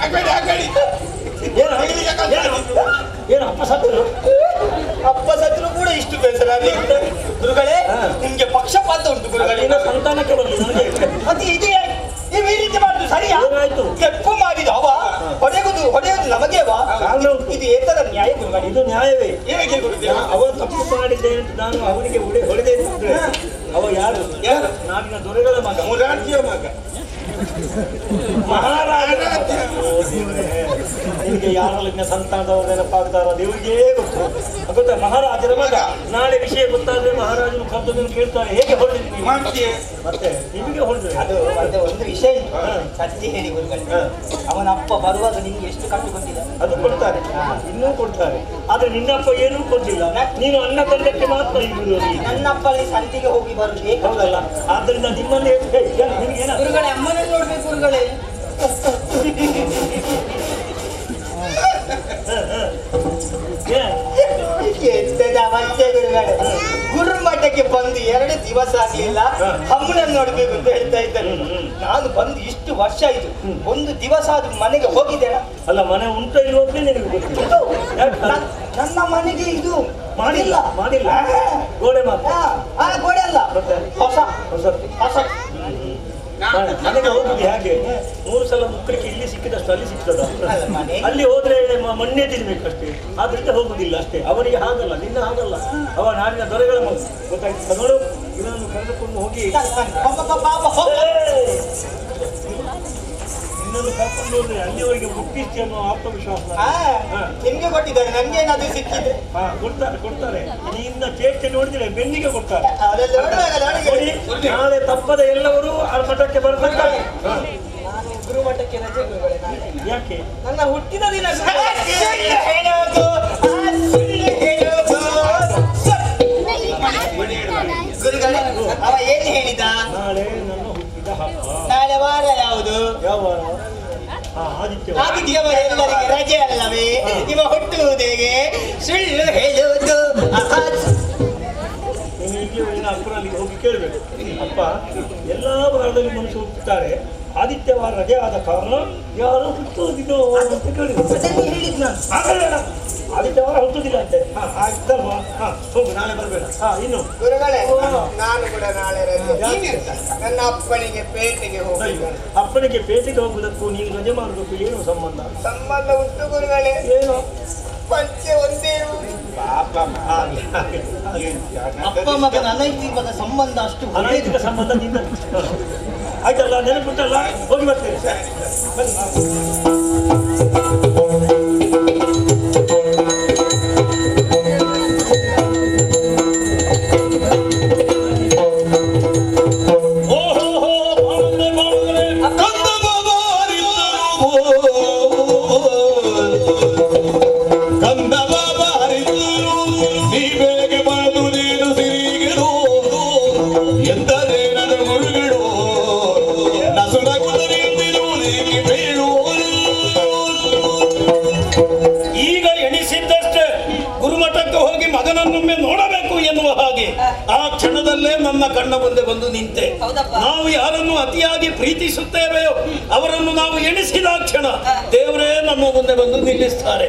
ಆಗಬೇಡಿ ನ್ಯಾಯವೇ. ಹೇಗೆ ಗುರುದೇವ? ಅವ ತಪ್ಪು ಮಾಡಿದ್ದೆ ಅಂತ ನಾನು ಅವನಿಗೆ ಹೊಡೆದೆ ಅಂದ್ರೆ ಅವ ಯಾರು? ಯಾರು? ನಾಡಿನ ದೊರೆಗಳ ಮಗ, ಮುರಾರ್ಜಿಯ ಮಗ, ಮಹಾರಾಜ. ನಿಮಗೆ ಯಾರಲ್ಲಿನ ಸಂತಾನದವರು ನೆನಪಾಗ್ತಾರ ದೇವರಿಗೇ ಗೊತ್ತು. ಗೊತ್ತಾ? ಮಹಾರಾಜರ ಮಗ. ನಾಳೆ ವಿಷಯ ಗೊತ್ತಾದ್ರೆ ಮಹಾರಾಜನು ಕರ್ತವ್ಯ ಕೇಳ್ತಾರೆ. ಹೇಗೆ ಹೊರಡಿದ್ರಿ ಮಾಡ್ತೀಯ? ಮತ್ತೆ ನಿಮಗೆ ಹೊರಡ್ರೆ ಅದು ಒಂದು ವಿಷಯ ಸತ್ಯ ಹೇಳಿ ಗುರುಗಳೇ, ಅವನ ಅಪ್ಪ ಬರುವಾಗ ನಿಮ್ಗೆ ಎಷ್ಟು ಕಟ್ಟು ಕೊಟ್ಟಿಲ್ಲ? ಅದು ಕೊಡ್ತಾರೆ, ಇನ್ನೂ ಕೊಡ್ತಾರೆ. ಆದ್ರೆ ನಿನ್ನಪ್ಪ ಏನೂ ಕೊಟ್ಟಿಲ್ಲ. ನೀನು ಅನ್ನ ತಂಡಕ್ಕೆ ಮಾತ್ರ ಇರುವುದು. ನನ್ನಪ್ಪ ಅಲ್ಲಿ ಸಂತಿಗೆ ಹೋಗಿ ಬರುದೇ ಹೌದಲ್ಲ? ಆದ್ರಿಂದ ನಿಮ್ಮನ್ನೇ ನಿಮ್ಗೆ ಗುರುಗಳೇ, ಅಮ್ಮನ ನೋಡ್ಬೇಕು ಗುರುಗಳೇ. ಎಂತದ ಅವಸ್ಥೆ ಗುರುಗಳೇ, ಗುರುಮಠಕ್ಕೆ ಬಂದು 2 ದಿವಸ ಆಗಲಿಲ್ಲ, ಅಮ್ಮನನ್ನು ನೋಡ್ಬೇಕು ಅಂತ ಹೇಳ್ತಾ ಇದ್ದಾರೆ. ನಾನು ಬಂದು ಇಷ್ಟು ವರ್ಷ ಆಯ್ತು, ಒಂದು ದಿವಸ ಅದು ಮನೆಗೆ ಹೋಗಿದ್ದೇನೆ. ಅಲ್ಲ, ಮನೆ ಉಂಟು ಇರುವಂತೆ ನಿನಗೆ ಗೊತ್ತಿಲ್ಲ. ನನ್ನ ಮನೆಗೆ ಇದು ಮಾಡಿಲ್ಲ ಮಾಡಿಲ್ಲ ಗೋಡೆ ಮಾತ್ರ. ಗೋಡೆ ಅಲ್ಲ, ಹೊಸ ಹೊಸತ್ತು. ಹೊಸ. ಮನೆಗೆ ಹೋಗುದು ಹೇಗೆ? 3 ಸಲ ಮುಕ್ಕಳಿಗೆ ಇಲ್ಲಿ ಸಿಕ್ಕಿದಷ್ಟು ಅಲ್ಲಿ ಸಿಗ್ತದ? ಅಲ್ಲಿ ಹೋದ್ರೆ ಮಣ್ಣೆ ತಿನ್ಬೇಕಷ್ಟೇ. ಆದ್ರಿಂದ ಹೋಗುದಿಲ್ಲ ಅಷ್ಟೇ. ಅವನಿಗೆ ಹಾಗಲ್ಲ, ನಿನ್ನ ಹಾಗಲ್ಲ. ಅವ ನಾಡಿನ ದೊರೆಗಳ ಮಗ, ಗೊತ್ತಾಯ್ತು? ನೋಡು, ಇವನನ್ನು ಕರೆದುಕೊಂಡು ಹೋಗಿ ನಿನ್ನನ್ನು ಕರ್ಕೊಂಡು ಹೋದ್ರೆ ಅಲ್ಲಿವರೆಗೆ ಮುಟ್ಟಿಸ್ತಿ ಅನ್ನೋ ಆತ್ಮವಿಶ್ವಾಸ ನಿಮ್ಗೆ ಕೊಟ್ಟಿದ್ದಾರೆ, ನನ್ಗೆ ಏನಾದ್ರು ಸಿಕ್ಕಿದೆ. ಕೊಡ್ತಾರೆ ಕೊಡ್ತಾರೆ. ನಿನ್ನ ಚೇಷ್ಟೆ ನೋಡಿದ್ರೆ ಬೆನ್ನಿಗೆ ಕೊಡ್ತಾರೆ. ನೋಡಿ, ನಾಳೆ ತಪ್ಪದ ಎಲ್ಲವರು ಆ ಮಠಕ್ಕೆ ಬರ್ತಾರೆ. ನಾನು ಗುರುಮಠಕ್ಕೆ ರಜೆ ಗುರುಗಳೇ. ಯಾಕೆ? ನನ್ನ ಹುಟ್ಟಿದ ದಿನ ಗುರುಗಳೇ. ಅವ ಏನು ಹೇಳಿದ? ನಾಳೆ ನನ್ನ ಹುಟ್ಟಿದ ಹಬ್ಬ. ನಾಳೆ ವಾರ ಯಾವುದು? ಯಾವ ವಾರ? ಆದಿತ್ಯವಾರ. ಆದಿತ್ಯವಾರ ಎಲ್ಲರಿಗೆ ರಜೆ ಅಲ್ಲವೇ? ಇವ ಹುಟ್ಟುವುದೇಗೆ? ಸುಳ್ಳು ಹೇಳುವುದು. ನೀನು ಇಲ್ಲಿ ಅಪ್ಪನಲ್ಲಿ ಹೋಗಿ ಕೇಳಬೇಕು. ಅಪ್ಪ, ಎಲ್ಲಾ ವಾರದಲ್ಲಿ ಮನುಷ್ಯ ಹುಟ್ಟುತ್ತಾರೆ, ಆದಿತ್ಯವಾರ ರಜೆ ಆದ ಕಾರಣ ಯಾರು ಹುಟ್ಟುವುದಿಲ್ಲೋ ಅಂತ ಕೇಳಿದ್ರು. ಆದಿತ್ಯವಾರ ಹುಟ್ಟುದಿಲ್ಲ ಅಂತೆ. ಆಯ್ತಲ್ವಾ? ಹೋಗು, ನಾಳೆ ಬರಬೇಡ. ಇನ್ನು ಗುರುಗಳೇ, ನಾನು ಕೂಡ ನಾಳೆ ರಜೆ. ನನ್ನ ಅಪ್ಪನಿಗೆ ಪೇಟೆಗೆ ಹೋಗಬೇಕು. ಅಪ್ಪನಿಗೆ ಪೇಟೆಗೆ ಹೋಗುವುದಕ್ಕೂ ನೀನು ರಜೆ ಮಾಡೋದಕ್ಕೂ ಏನು ಸಂಬಂಧ? ಸಂಬಂಧ ಉಂಟು ಗುರುಗಳೇ. ಏನು? ಪಂಚೆ ಒಂದೇ. ಅಪ್ಪ ಮಗನ ಅನೈತಿಕವಾದ ಸಂಬಂಧ ಅಷ್ಟು ಅನೈತಿಕ ಸಂಬಂಧ ನಿನ್ನ ಆಯ್ತಲ್ಲ, ನೆನಪುಂಟಲ್ಲ? ಹೋಗಿ ಬರ್ತೇನೆ. ಈಗ ಎಣಿಸಿದ್ದಷ್ಟೇ ಗುರುಮಠಕ್ಕೆ ಹೋಗಿ ಮಗನನ್ನೊಮ್ಮೆ ನೋಡಬೇಕು ಎನ್ನುವ ಹಾಗೆ ಆ ಕ್ಷಣದಲ್ಲೇ ನನ್ನ ಕಣ್ಣ ಮುಂದೆ ಬಂದು ನಿಂತೆ. ನಾವು ಯಾರನ್ನು ಅತಿಯಾಗಿ ಪ್ರೀತಿಸುತ್ತೇವೆಯೋ ಅವರನ್ನು ನಾವು ಎಣಿಸಿದ ಕ್ಷಣ ದೇವರೇ ನಮ್ಮ ಮುಂದೆ ಬಂದು ನಿಲ್ಲಿಸ್ತಾರೆ.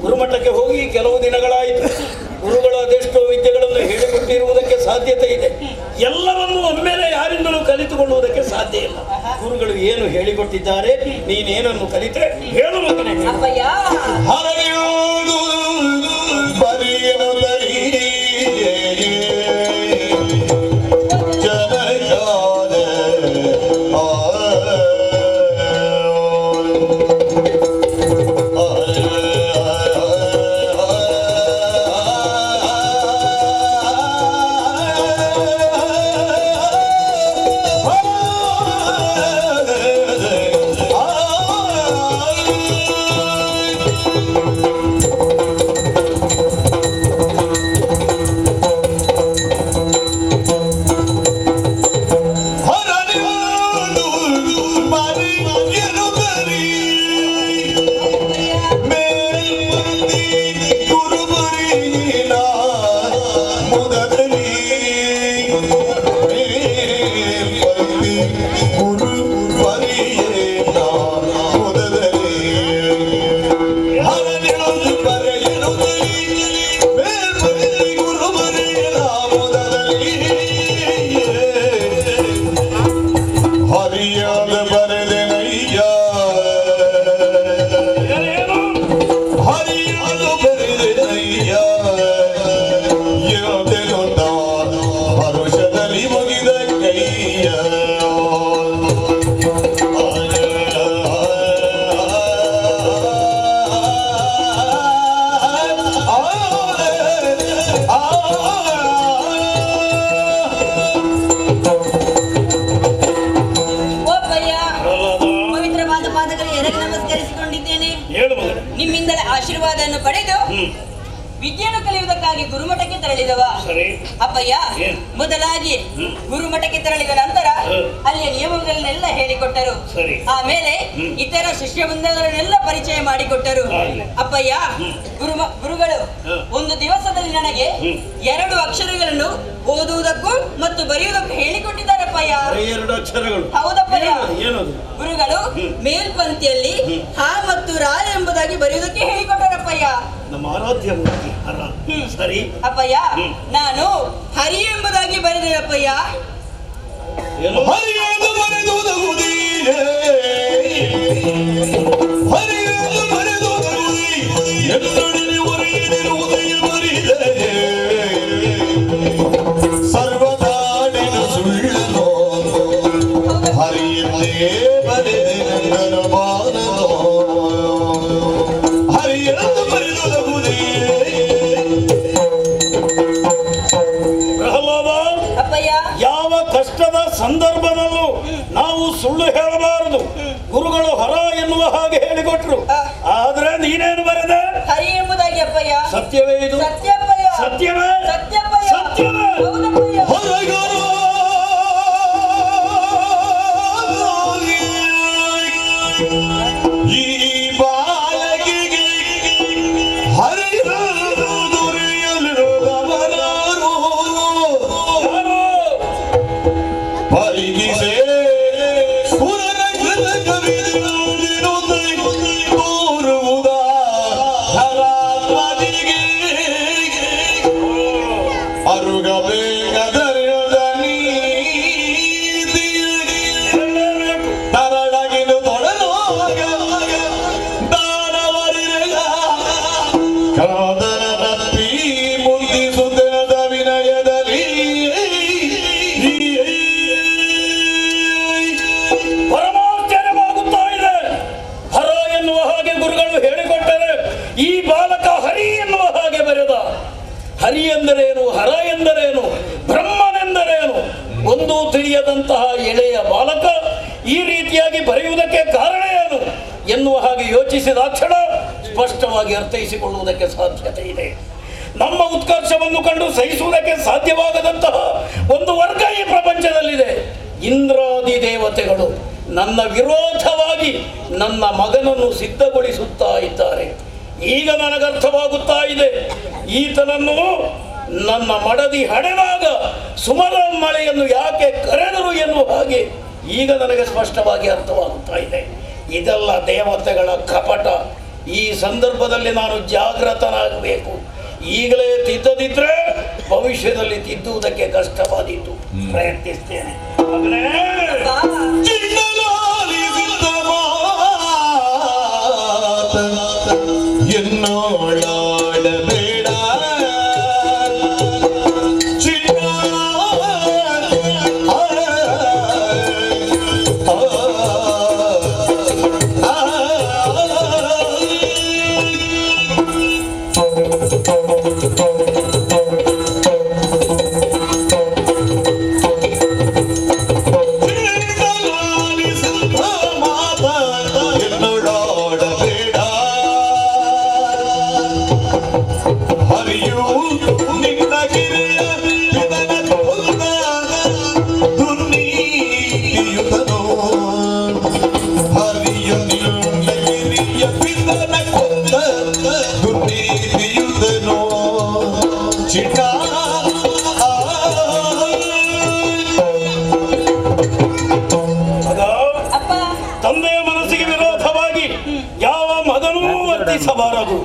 ಗುರುಮಠಕ್ಕೆ ಹೋಗಿ ಕೆಲವು ದಿನಗಳಾಯಿತು. ಗುರುಗಳು ಅದೆಷ್ಟೋ ವಿದ್ಯೆಗಳನ್ನು ಹೇಳಿಕೊಟ್ಟಿರುವುದಕ್ಕೆ ಸಾಧ್ಯತೆ ಇದೆ. ಎಲ್ಲವನ್ನೂ ಒಮ್ಮೆಲೆ ಯಾರಿಂದಲೂ ಕಲಿತುಕೊಳ್ಳುವುದಕ್ಕೆ ಸಾಧ್ಯ ಇಲ್ಲ. ಗುರುಗಳು ಏನು ಹೇಳಿಕೊಟ್ಟಿದ್ದಾರೆ, ನೀನೇನನ್ನು ಕಲಿತೆ ಹೇಳು ಮಗನೇ. ಹರಿಯಲು ಬರೆದೆನಯ್ಯ ಆಶೀರ್ವಾದವನ್ನು ಪಡೆದು ವಿದ್ಯೆಯನ್ನು ಕಲಿಯುವುದಕ್ಕಾಗಿ ಗುರುಮಠಕ್ಕೆ ತೆರಳಿದವ. ಸರಿ. ಅಪ್ಪಯ್ಯ ಏನು? ಮೊದಲಾಗಿ ಗುರುಮಠಕ್ಕೆ ತೆರಳಿದ ನಂತರ ಅಲ್ಲಿಯ ನಿಯಮಗಳನ್ನೆಲ್ಲ ಹೇಳಿಕೊಟ್ಟರು. ಸರಿ. ಆಮೇಲೆ ಇತರ ಶಿಷ್ಯ ಬೃಂದಗಳನ್ನೆಲ್ಲ ಪರಿಚಯ ಮಾಡಿಕೊಟ್ಟರು. ಅಪ್ಪಯ್ಯ ಗುರುಗಳು ಒಂದು ದಿವಸದಲ್ಲಿ ನನಗೆ 2 ಅಕ್ಷರಗಳನ್ನು ಓದುವುದಕ್ಕೂ ಮತ್ತು ಬರೆಯುವುದಕ್ಕೂ ಹೇಳಿಕೊಟ್ಟಿದ್ದಾರಪ್ಪಯ್ಯ. 2 ಅಕ್ಷರಗಳು? ಹೌದಪ್ಪಯ್ಯ. ಏನದು? ಗುರುಗಳು ಮೇಲ್ಪಂಕ್ತಿಯಲ್ಲಿ ಹ ಮತ್ತು ರ ಎಂಬುದಾಗಿ ಬರೆಯುವುದಕ್ಕೆ ಹೇಳಿಕೊಟ್ಟರಪ್ಪಯ್ಯ. ನಮ್ಮ ಆರಾಧ್ಯ ಮೂರ್ತಿ ಹರ. ಸರಿ ಅಪ್ಪಯ್ಯ, ನಾನು ಹರಿ ಎಂಬುದಾಗಿ ಬರೆದೆನಪ್ಪಯ್ಯ. ಹರಿಯನ್ನು ಬರೆದುವುದೀಯೇ ಹರಿಯನ್ನು ಬರೆದುವುದೀ ಎನ್ನೊಡನೆ ಒರೆಯಿರುವುದೆಯ ಬರಿದೆ ಸರ್ವದಾಡಿನ ಸುಳ್ಳನೋ ಹರಿಯನ್ನೇ ಬರೆದೆ ನನ್ನ ಬಾನನೋ ಹರಿಯನ್ನು ಬರೆದುವುದೀ. ಪ್ರಹ್ಲಾದ, ಅಪ್ಪಯ್ಯ, ಯಾವ ಕಷ್ಟದ ಸಂದರ್ಭದಲ್ಲೂ ನಾವು ಸುಳ್ಳು ಹೇಳಬಾರದು. ಗುರುಗಳು ಹರ ಎನ್ನುವ ಹಾಗೆ ಹೇಳಿಕೊಟ್ರು. ಆದ್ರೆ ನೀನೇನು ಬರೆದೆ? ಹರಿ ಎಂಬುದಾಗಿ ಅಪ್ಪಯ್ಯ. ಸತ್ಯವೇ ಇದು? ಸತ್ಯಪ್ಪಯ್ಯ. ಸತ್ಯವೇ? ಸತ್ಯಪ್ಪಯ್ಯ. ಸತ್ಯವೇ? ಹೌದಪ್ಪಯ್ಯ. ಹೊರಗರು ಈ ಬಾಲಕಿಗೆ ಹರಿದು ದೊರೆಯಲಿರುವವರಾರು ಪರಿಗಿಸೆ ಪುರರ ಕವಿದಿರುವುದಿರುವುದೇ ತೋರುವುದ ಹರಾತ್ಮದಿಗೆ ಅರುಗ ಬೇಗ ದರೆಯದ ನೀತಿ ತರಳಗಿನ ತೊಡಲೋಗ ದಾನವರಿರಗ ಕಾದರ ತಪ್ಪಿ ಮುದ್ದಿಸುತ್ತದ ವಿನಯದಲ್ಲಿ ಪರಮಾಶ್ಚರ್ಯವಾಗುತ್ತಾ ಇದೆ. ಹರ ಎನ್ನುವ ಹಾಗೆ ಗುರುಗಳು ಹೇಳಿಕೊಟ್ಟರೆ ಈ ಬಾಲಕ ಹರಿ ಎನ್ನುವ ಹಾಗೆ ಬರೆದ. ಹರಿ ಎಂದರೇನು, ಹರ ಎಂದರೇನು, ಬ್ರಹ್ಮನೆಂದರೇನು ಒಂದೂ ತಿಳಿಯದಂತಹ ಎಳೆಯ ಬಾಲಕ ಈ ರೀತಿಯಾಗಿ ಬರೆಯುವುದಕ್ಕೆ ಕಾರಣ ಏನು ಎನ್ನುವ ಹಾಗೆ ಯೋಚಿಸಿದಾಕ್ಷಣ ಸ್ಪಷ್ಟವಾಗಿ ಅರ್ಥೈಸಿಕೊಳ್ಳುವುದಕ್ಕೆ ಸಾಧ್ಯತೆ ಇದೆ. ನಮ್ಮ ಉತ್ಕರ್ಷವನ್ನು ಕಂಡು ಸಹಿಸುವುದಕ್ಕೆ ಸಾಧ್ಯವಾಗದಂತಹ ಒಂದು ವರ್ಗ ಈ ಪ್ರಪಂಚದಲ್ಲಿದೆ. ಇಂದ್ರಾದಿ ದೇವತೆಗಳು ನನ್ನ ವಿರೋಧವಾಗಿ ನನ್ನ ಮಗನನ್ನು ಸಿದ್ಧಗೊಳಿಸುತ್ತಾ ಇದ್ದಾರೆ. ಈಗ ನನಗರ್ಥವಾಗುತ್ತಾ ಇದೆ, ಈತನನ್ನು ನನ್ನ ಮಡದಿ ಹಡೆದಾಗ ಸುಮರ ಮಳೆಯನ್ನು ಯಾಕೆ ಕರೆದರು ಎನ್ನುವ ಹಾಗೆ ಈಗ ನನಗೆ ಸ್ಪಷ್ಟವಾಗಿ ಅರ್ಥವಾಗುತ್ತಾ ಇದೆ. ಇದೆಲ್ಲ ದೇವತೆಗಳ ಕಪಟ. ಈ ಸಂದರ್ಭದಲ್ಲಿ ನಾನು ಜಾಗೃತನಾಗಬೇಕು. ಈಗಲೇ ತಿದ್ದದಿದ್ರೆ ಭವಿಷ್ಯದಲ್ಲಿ ತಿದ್ದುವುದಕ್ಕೆ ಕಷ್ಟವಾದೀತು. ಪ್ರಯತ್ನಿಸ್ತೇನೆ. എന്നോടാടಬೇಡ ತಂದೆಯ ಮನಸ್ಸಿಗೆ ವಿರೋಧವಾಗಿ ಯಾವ ಮಗನೂ ವರ್ತಿಸಬಾರದು.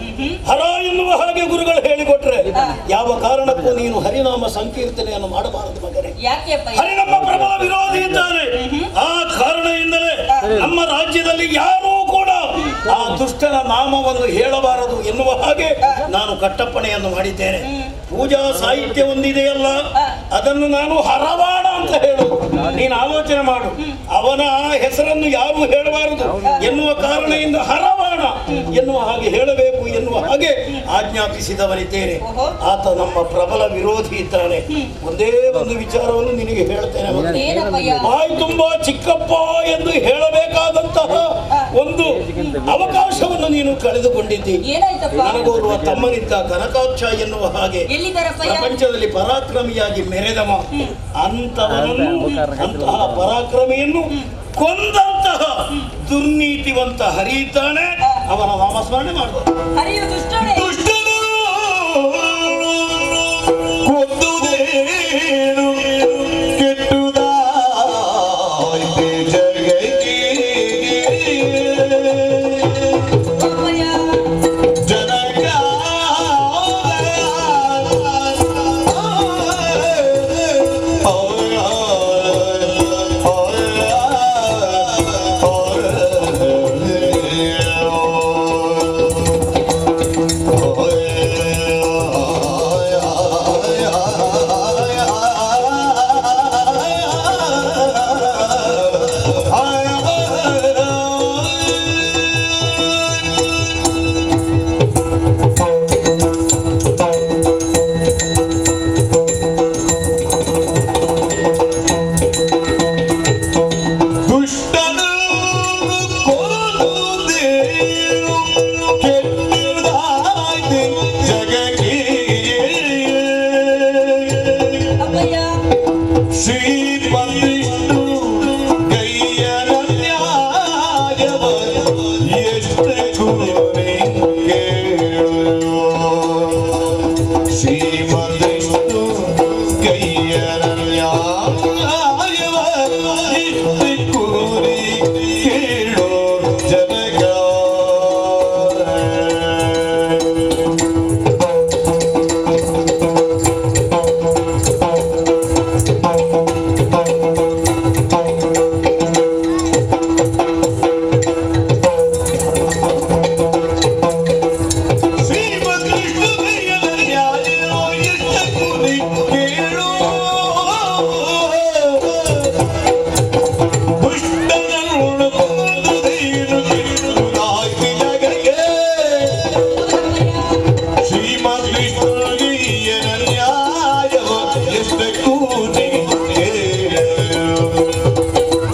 ಹರ ಎನ್ನುವ ಹಾಗೆ ಗುರುಗಳು ಹೇಳಿಕೊಟ್ರೆ ಯಾವ ಕಾರಣಕ್ಕೂ ನೀನು ಹರಿನಾಮ ಸಂಕೀರ್ತನೆಯನ್ನು ಮಾಡಬಾರದು ಮಗನೇ. ಹರಿ ನಮ್ಮ ಪ್ರಬಲ ವಿರೋಧಿ ಇದ್ದಾನೆ. ಆ ಕಾರಣದಿಂದಲೇ ನಮ್ಮ ರಾಜ್ಯದಲ್ಲಿ ಯಾರೂ ಕೂಡ ಆ ದುಷ್ಟನ ನಾಮವನ್ನು ಹೇಳಬಾರದು ಎನ್ನುವ ಹಾಗೆ ನಾನು ಕಟ್ಟಪ್ಪಣೆಯನ್ನು ಮಾಡಿದ್ದೇನೆ. ಪೂಜಾ ಸಾಹಿತ್ಯ ಒಂದಿದೆಯಲ್ಲ, ಅದನ್ನು ನಾನು ಹರವಾಣ ಅಂತ ಹೇಳು. ನೀನು ಆಲೋಚನೆ ಮಾಡು. ಅವನ ಹೆಸರನ್ನು ಯಾರು ಹೇಳಬಾರದು ಎನ್ನುವ ಕಾರಣದಿಂದ ಹರವಾಣ ಎನ್ನುವ ಹಾಗೆ ಹೇಳಬೇಕು ಎನ್ನುವ ಹಾಗೆ ಆಜ್ಞಾಪಿಸಿದವನಿದ್ದೇನೆ. ಆತ ನಮ್ಮ ಪ್ರಬಲ ವಿರೋಧಿ ಇದ್ದಾನೆ. ಒಂದೇ ಒಂದು ವಿಚಾರವನ್ನು ನಿನಗೆ ಹೇಳ್ತೇನೆ. ಬಾಯಿ ತುಂಬಾ ಚಿಕ್ಕಪ್ಪ ಎಂದು ಹೇಳಬೇಕಾದಂತಹ ಒಂದು ಅವಕಾಶವನ್ನು ನೀನು ಕಳೆದುಕೊಂಡಿದ್ದಿ. ಏನಾಯ್ತಪ್ಪ? ನನಗೋರ್ವ ತಮ್ಮನಿದ್ದ ಕನಕಾಕ್ಷ ಎನ್ನುವ ಹಾಗೆ ಎಲ್ಲಿದ್ದಾರಪ್ಪಯ್ಯ? ಪ್ರಪಂಚದಲ್ಲಿ ಪರಾಕ್ರಮಿಯಾಗಿ ಮೆರೆದವ. ಅಂತಹ ಪರಾಕ್ರಮಿಯನ್ನು ಕೊಂದಂತಹ ದುರ್ನೀತಿವಂತ ಹರಿತಾನೆ. ಅವನ ನಾಮಸ್ಮರಣೆ ಮಾಡುವುದು. ಹರಿಯು ದುಷ್ಟನೇ. ದುಷ್ಟನು ಕೊಂದುದೇನು ಕೆಟ್ಟುದಾಯ್ತೆ ಜಗಕ್ಕೆ ಅಪ್ಪಯ್ಯ ಜನಕ ದುಷ್ಟನು ಕೊಂದುದೇನು ಕೆಟ್ಟುದಾಯ್ತೆ ಜಗಕ್ಕೆ ಅಪ್ಪಯ್ಯ ಶ್ರೀಮಂತಿಷ್ಟು ಕೈಯನ ನ್ಯಾಯವ ಎಷ್ಟು ಕೂರಿ ಕೇಳು. ಶ್ರೀಮಂತಿಷ್ಟು ಕೈಯನ ನ್ಯಾಯವ ಎಷ್ಟು ಕೂರಿ ಕೇಳು ಜನಗ. ಶ್ರೀಮಂತಿಷ್ಟು ಕೈಯನ ನ್ಯಾಯವ ಎಷ್ಟು ಕೂರಿ ಕೇಳು. ದುಷ್ಟನನ್ನು ಕೊಂದುದೇನು ಕೆಟ್ಟುದಾಯ್ತೆ ಜಗಕ್ಕೆ. ಶ್ರೀಮಂತಿಷ್ಟುಗಿಯನ ನ್ಯಾಯವ ಎಷ್ಟು ಕೂರಿ ಕೇಳು.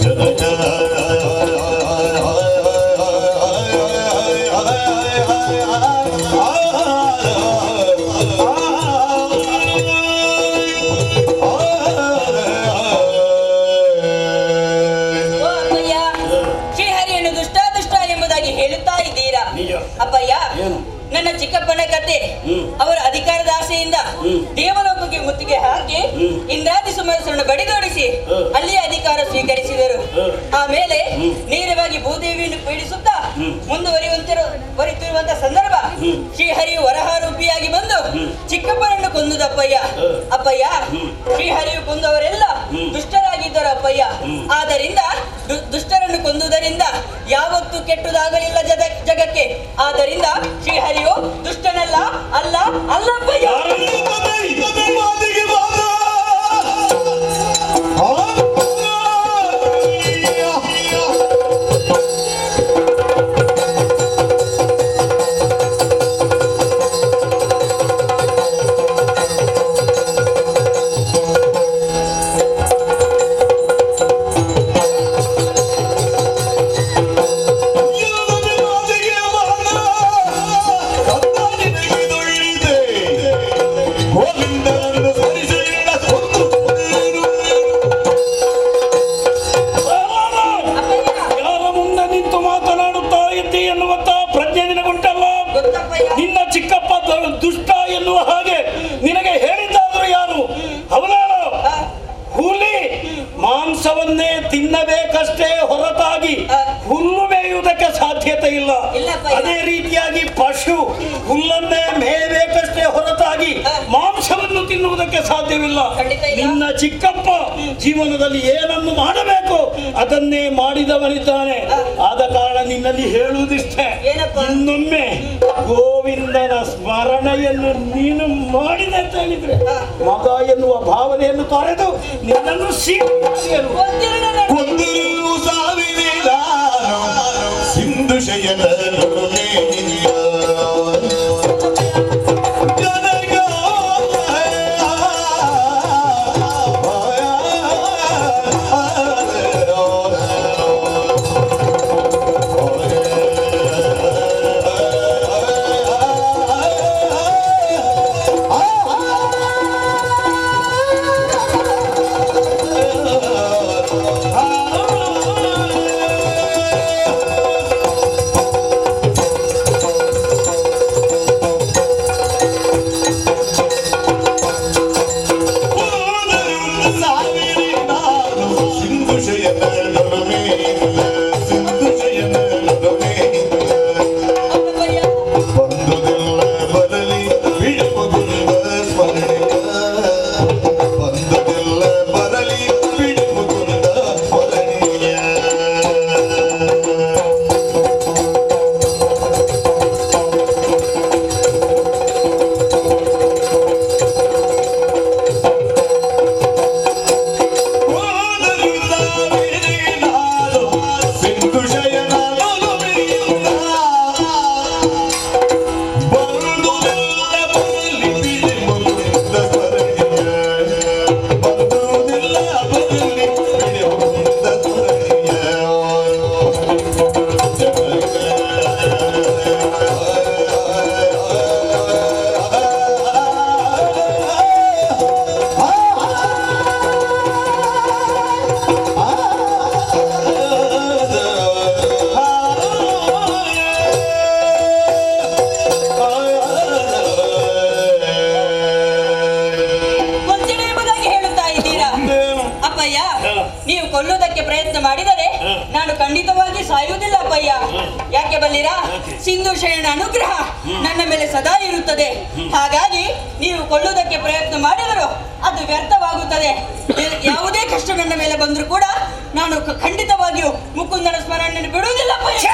ಜನಕ ಓ ಅಪ್ಪಯ್ಯ, ಶ್ರೀಹರಿಯನ್ನು ದುಷ್ಟ ಎಂಬುದಾಗಿ ಹೇಳುತ್ತಾ ಇದ್ದೀರಾ? ನಿಜ. ಅಪ್ಪಯ್ಯ, ಏನು? ನನ್ನ ಚಿಕ್ಕಪ್ಪನ ಕತೆ. ಅವರ ಅಧಿಕಾರದ ಆಸೆಯಿಂದ ದೇವಲೋಕಕ್ಕೆ ಮುತ್ತಿಗೆ ಹಾಕಿ ಇಂದ್ರಾದಿ ಸುಮರಸರನ್ನು ಬಡಿದೋಡಿಸಿ ಅಲ್ಲಿ ಅಧಿಕಾರ ಸ್ವೀಕರಿಸಿದರು. ಆಮೇಲೆ ನೇರವಾಗಿ ಭೂದೇವಿಯನ್ನು ಪೀಡಿಸುತ್ತಾ ಮುಂದುವರಿಯುವಂತಿರುವಂತಹ ಸಂದರ್ಭ ಶ್ರೀಹರಿಯು ವರಹಾರೂಪಿಯಾಗಿ ಬಂದು ಚಿಕ್ಕಪ್ಪನನ್ನು ಕೊಂದುದಪ್ಪಯ್ಯ. ಅಪ್ಪಯ್ಯ, ಶ್ರೀಹರಿಯು ಕೊಂದವರೆಲ್ಲ ದುಷ್ಟರಾಗಿದ್ದರು ಅಪ್ಪಯ್ಯ. ಆದ್ದರಿಂದ ದುಷ್ಟರನ್ನು ಕೊಂದುದರಿಂದ ಯಾವತ್ತೂ ಕೆಟ್ಟದಾಗಲಿಲ್ಲ ಜಗಕ್ಕೆ. ಆದ್ದರಿಂದ ಶ್ರೀಹರಿಯು ದುಷ್ಟನಲ್ಲ, ಅಲ್ಲ ಅಲ್ಲಪ್ಪಯ್ಯ. ಮಾತಿಗೆ ಬಾರ. ಯಾರ ಮುಂದೆ ನಿಂತು ಮಾತನಾಡುತ್ತಾ ಇದ್ದಿ ಎನ್ನುವಂತಹ ಪ್ರಜ್ಞೆ ನಿನಗುಂಟಲ್ಲ. ನಿನ್ನ ಚಿಕ್ಕಪ್ಪ ದುಷ್ಟ ಎನ್ನುವ ಹಾಗೆ ನಿನಗೆ ಹೇಳಿದ್ದಾದರೂ ಯಾರು? ಅವನಾರು ಹುಲಿ ಮಾಂಸವನ್ನೇ ತಿನ್ನಬೇಕಷ್ಟೇ ಹೊರತಾಗಿ ಹುಲ್ಲು ಮೇಯುವುದಕ್ಕೆ ಸಾಧ್ಯತೆ ಇಲ್ಲ. ಅದೇ ರೀತಿಯಾಗಿ ಪಶು ಹುಲ್ಲನ್ನೇ ಮೇಯಬೇಕಷ್ಟೇ ಹೊರತಾಗಿ ಮಾಂಸವನ್ನು ತಿನ್ನುವುದಕ್ಕೆ ಸಾಧ್ಯವಿಲ್ಲ. ನಿನ್ನ ಚಿಕ್ಕಪ್ಪ ಜೀವನದಲ್ಲಿ ಏನನ್ನು ಮಾಡಬೇಕು ಅದನ್ನೇ ಮಾಡಿದವನಿದ್ದಾನೆ. ಆದ ಕಾರಣ ನಿನ್ನಲ್ಲಿ ಹೇಳುವುದಿಷ್ಟೇ, ಇನ್ನೊಮ್ಮೆ ಗೋವಿಂದನ ಸ್ಮರಣೆಯನ್ನು ನೀನು ಮಾಡಿದೆ ಅಂತ ಹೇಳಿದ್ರೆ ಮಗ ಎನ್ನುವ ಭಾವನೆಯನ್ನು ತೊರೆದು ನಿನ್ನನ್ನು ಕೊಂದಿರು ಸಾವಿರ ಸಿಂಧು ಶಯನ ನಾನು ಖಂಡಿತವಾಗಿ ಸಾಯುವುದಿಲ್ಲ ಅಪ್ಪಯ್ಯ. ಯಾಕೆ ಬಲ್ಲಿರಾ? ಸಿಂಧು ಶಯನ ಅನುಗ್ರಹ ನನ್ನ ಮೇಲೆ ಸದಾ ಇರುತ್ತದೆ. ಹಾಗಾಗಿ ನೀವು ಕೊಲ್ಲುವುದಕ್ಕೆ ಪ್ರಯತ್ನ ಮಾಡಿದರೂ ಅದು ವ್ಯರ್ಥವಾಗುತ್ತದೆ. ಯಾವುದೇ ಕಷ್ಟ ನನ್ನ ಮೇಲೆ ಬಂದರೂ ಕೂಡ ನಾನು ಖಂಡಿತವಾಗಿಯೂ ಮುಕುಂದನ ಸ್ಮರಣೆಯನ್ನು ಬಿಡುವುದಿಲ್ಲ ಅಪ್ಪಯ್ಯ.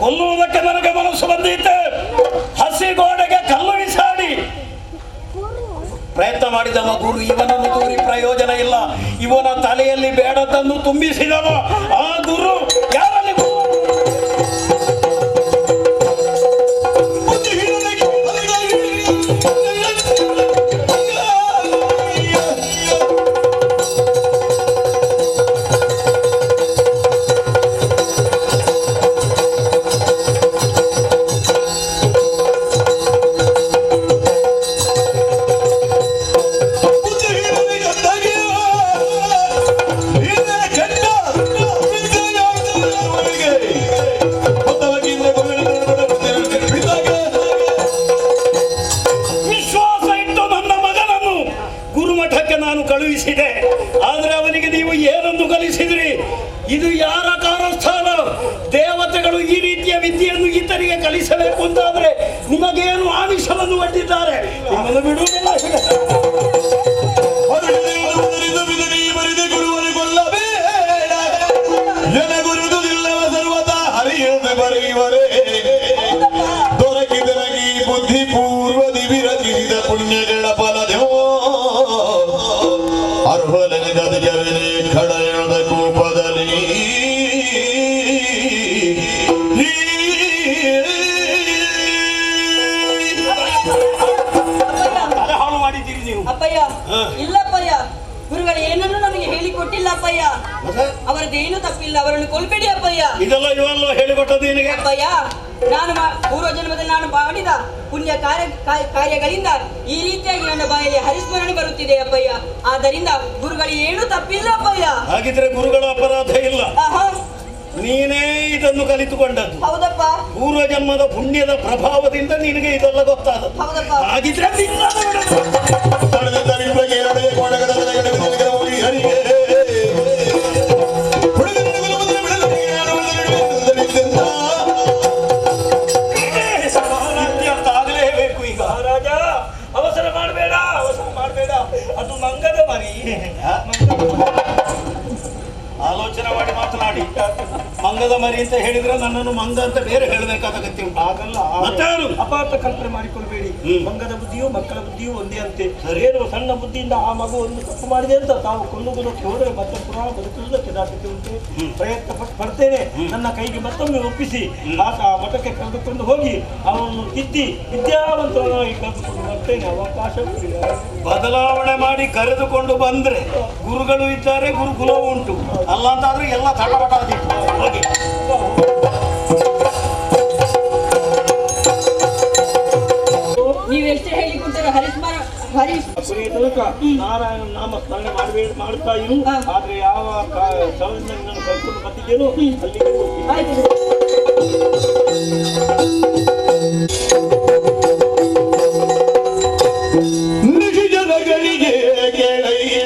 ಕೊಲ್ಲುವುದಕ್ಕೆ ನನಗೆ ಮನಸ್ಸು ಬಂದಿತ್ತೆ. ಹಸಿ ಗೋಡೆಗೆ ಕಲ್ಲು ಬಿಸಾಡಿ ಪ್ರಯತ್ನ ಮಾಡಿದವ ಗುರು ಇವನನ್ನು ದೂರಿ ಪ್ರಯೋಜನ ಇಲ್ಲ. ಇವನ ತಲೆಯಲ್ಲಿ ಬೇಡದನ್ನು ತುಂಬಿಸಿದವ ಆ ಗುರು ಯಾರಲ್ಲಿ ಕಳುಹಿಸಿದೆ. ಆದ್ರೆ ಅವನಿಗೆ ನೀವು ಏನನ್ನು ಕಲಿಸಿದ್ರಿ? ಇದು ಯಾರ ಕಾರಸ್ಥಾನ? ದೇವತೆಗಳು ಈ ರೀತಿಯ ವಿದ್ಯೆಯನ್ನು ಈತನಿಗೆ ಕಲಿಸಬೇಕು ಅಂತಾದ್ರೆ ನಿಮಗೇನು ಆಮಿಷವನ್ನು ಒಡ್ಡಿದ್ದಾರೆ? ನಿಮ್ಮನ್ನು ಬಿಡುವುದಿಲ್ಲ. ದೊರಕಿದರಗಿ ಬುದ್ಧಿ ಪೂರ್ವದಿ ವಿರಚಿಸಿದ ಪುಣ್ಯಗಳ ಫಲದೇವೋ ಅರ್ಹಲನಿಗದ ಜರನೆ ಖಡಯದ ಕೂಪದಲ್ಲಿ ಹಾಳು ಮಾಡಿದ್ದೀರಿ ನೀವು. ಅಪ್ಪಯ್ಯ ಇಲ್ಲಪ್ಪಯ್ಯ, ಗುರುಗಳು ಏನನ್ನು ನನಗೆ ಹೇಳಿಕೊಟ್ಟಿಲ್ಲ ಅಪ್ಪಯ್ಯ. ಅವರದ್ದೇನು ತಪ್ಪಿಲ್ಲ, ಅವರನ್ನು ಕೊಲ್ಬೇಡಿ ಅಪ್ಪಯ್ಯ. ಇದೆಲ್ಲ ಇವೆಲ್ಲ ಹೇಳಿಕೊಟ್ಟದ್ದು ನಿನಗೆ? ಅಪ್ಪಯ್ಯ, ನಾನು ಪೂರ್ವ ಜನ್ಮದಲ್ಲಿ ನಾನು ಮಾಡಿದ ಪುಣ್ಯ ಕಾರ್ಯಗಳಿಂದ ಈ ರೀತಿಯಾಗಿ ನನ್ನ ಬಾಯಲ್ಲಿ ಹರಿಸ್ಮರಣೆ ಬರುತ್ತಿದೆ ಅಪ್ಪಯ್ಯ. ಆದ್ದರಿಂದ ಗುರುಗಳಿಗೆ ಏನು ತಪ್ಪಿಲ್ಲ ಅಪ್ಪಯ್ಯ. ಹಾಗಿದ್ರೆ ಗುರುಗಳ ಅಪರಾಧ ಇಲ್ಲ. ನೀನೇ ಇದನ್ನು ಕಲಿತುಕೊಂಡದ್ದು. ಹೌದಪ್ಪ. ಪೂರ್ವ ಜನ್ಮದ ಪುಣ್ಯದ ಪ್ರಭಾವದಿಂದ ನಿನಗೆ ಇದೆಲ್ಲ ಗೊತ್ತಾದದ್ದು. ಹೌದಪ್ಪ. ಹಾಗಿದ್ರೆ ಆಗಲೇಬೇಕು ಈಗ. ರಾಜ ಅವಸರ ಮಾಡಬೇಡ, ಅವಸರ ಮಾಡಬೇಡ. ಅದು ಮಂಗದ ಮರಿ. ಆಲೋಚನೆ ಮಾಡಿ ಮಾತನಾಡಿ. ಮಂಗದ ಮರಿ ಅಂತ ಹೇಳಿದ್ರೆ ನನ್ನನ್ನು ಮಂಗ ಅಂತ ಬೇರೆ ಹೇಳಬೇಕಾದ ಅಗತ್ಯ ಉಂಟು. ಆಗಲ್ಲ. ಅಪಾರ್ಥ ಕಲ್ಪನೆ ಮಾಡಿಕೊಳ್ಬೇಡಿ. ಮಂಗದ ಬುದ್ಧಿಯು ಮಕ್ಕಳ ಬುದ್ಧಿಯು ಒಂದೇ ಅಂತೆ. ಏನು ಸಣ್ಣ ಬುದ್ಧಿಯಿಂದ ಆ ಮಗು ಒಂದು ತಪ್ಪು ಮಾಡಿದೆ ಅಂತ ತಾವು ಕೊಲ್ಲುವುದಕ್ಕೆ ಹೋದರೆ ಮತ್ತೆ ಪುನಃ ಬದುಕುವುದಕ್ಕೆ ಸಾಧ್ಯತೆ ಉಂಟು. ಪ್ರಯತ್ನ ಪಡ್ತೇನೆ. ನನ್ನ ಕೈಗೆ ಮತ್ತೊಮ್ಮೆ ಒಪ್ಪಿಸಿ ಆತ ಆ ಮಠಕ್ಕೆ ಕರೆದುಕೊಂಡು ಹೋಗಿ ಅವನನ್ನು ತಿದ್ದಿ ವಿದ್ಯಾವಂತನಾಗಿ ಕರೆದುಕೊಂಡು ಬರ್ತೇನೆ. ಅವಕಾಶವಿಲ್ಲ. ಬದಲಾವಣೆ ಮಾಡಿ ಕರೆದುಕೊಂಡು ಬಂದ್ರೆ ಗುರುಗಳು ಇದ್ದಾರೆ, ಗುರುಕುಲ ಉಂಟು. ಅಲ್ಲ ಅಂತಾದ್ರೆ ಎಲ್ಲ ತಟಪಟ ಹೋಗಿ. ನೀವೆಷ್ಟೇ ಹೇಳಿಕೊಟ್ಟರೆ ನಾರಾಯಣ ನಾಮ ಸ್ಮರಣೆ ಮಾಡ್ತಾ ಇರು. ಆದ್ರೆ ಯಾವ ಸ್ಥಳದಿಂದ ನಾನು ಕರ್ಕೊಂಡು ಬಂದಿದ್ದೇನೋ ಅಲ್ಲಿಗೆ ಹೋಗಿ. ನಿಜಜನಗಳಿಗೆ ಕೇಳಯ್ಯ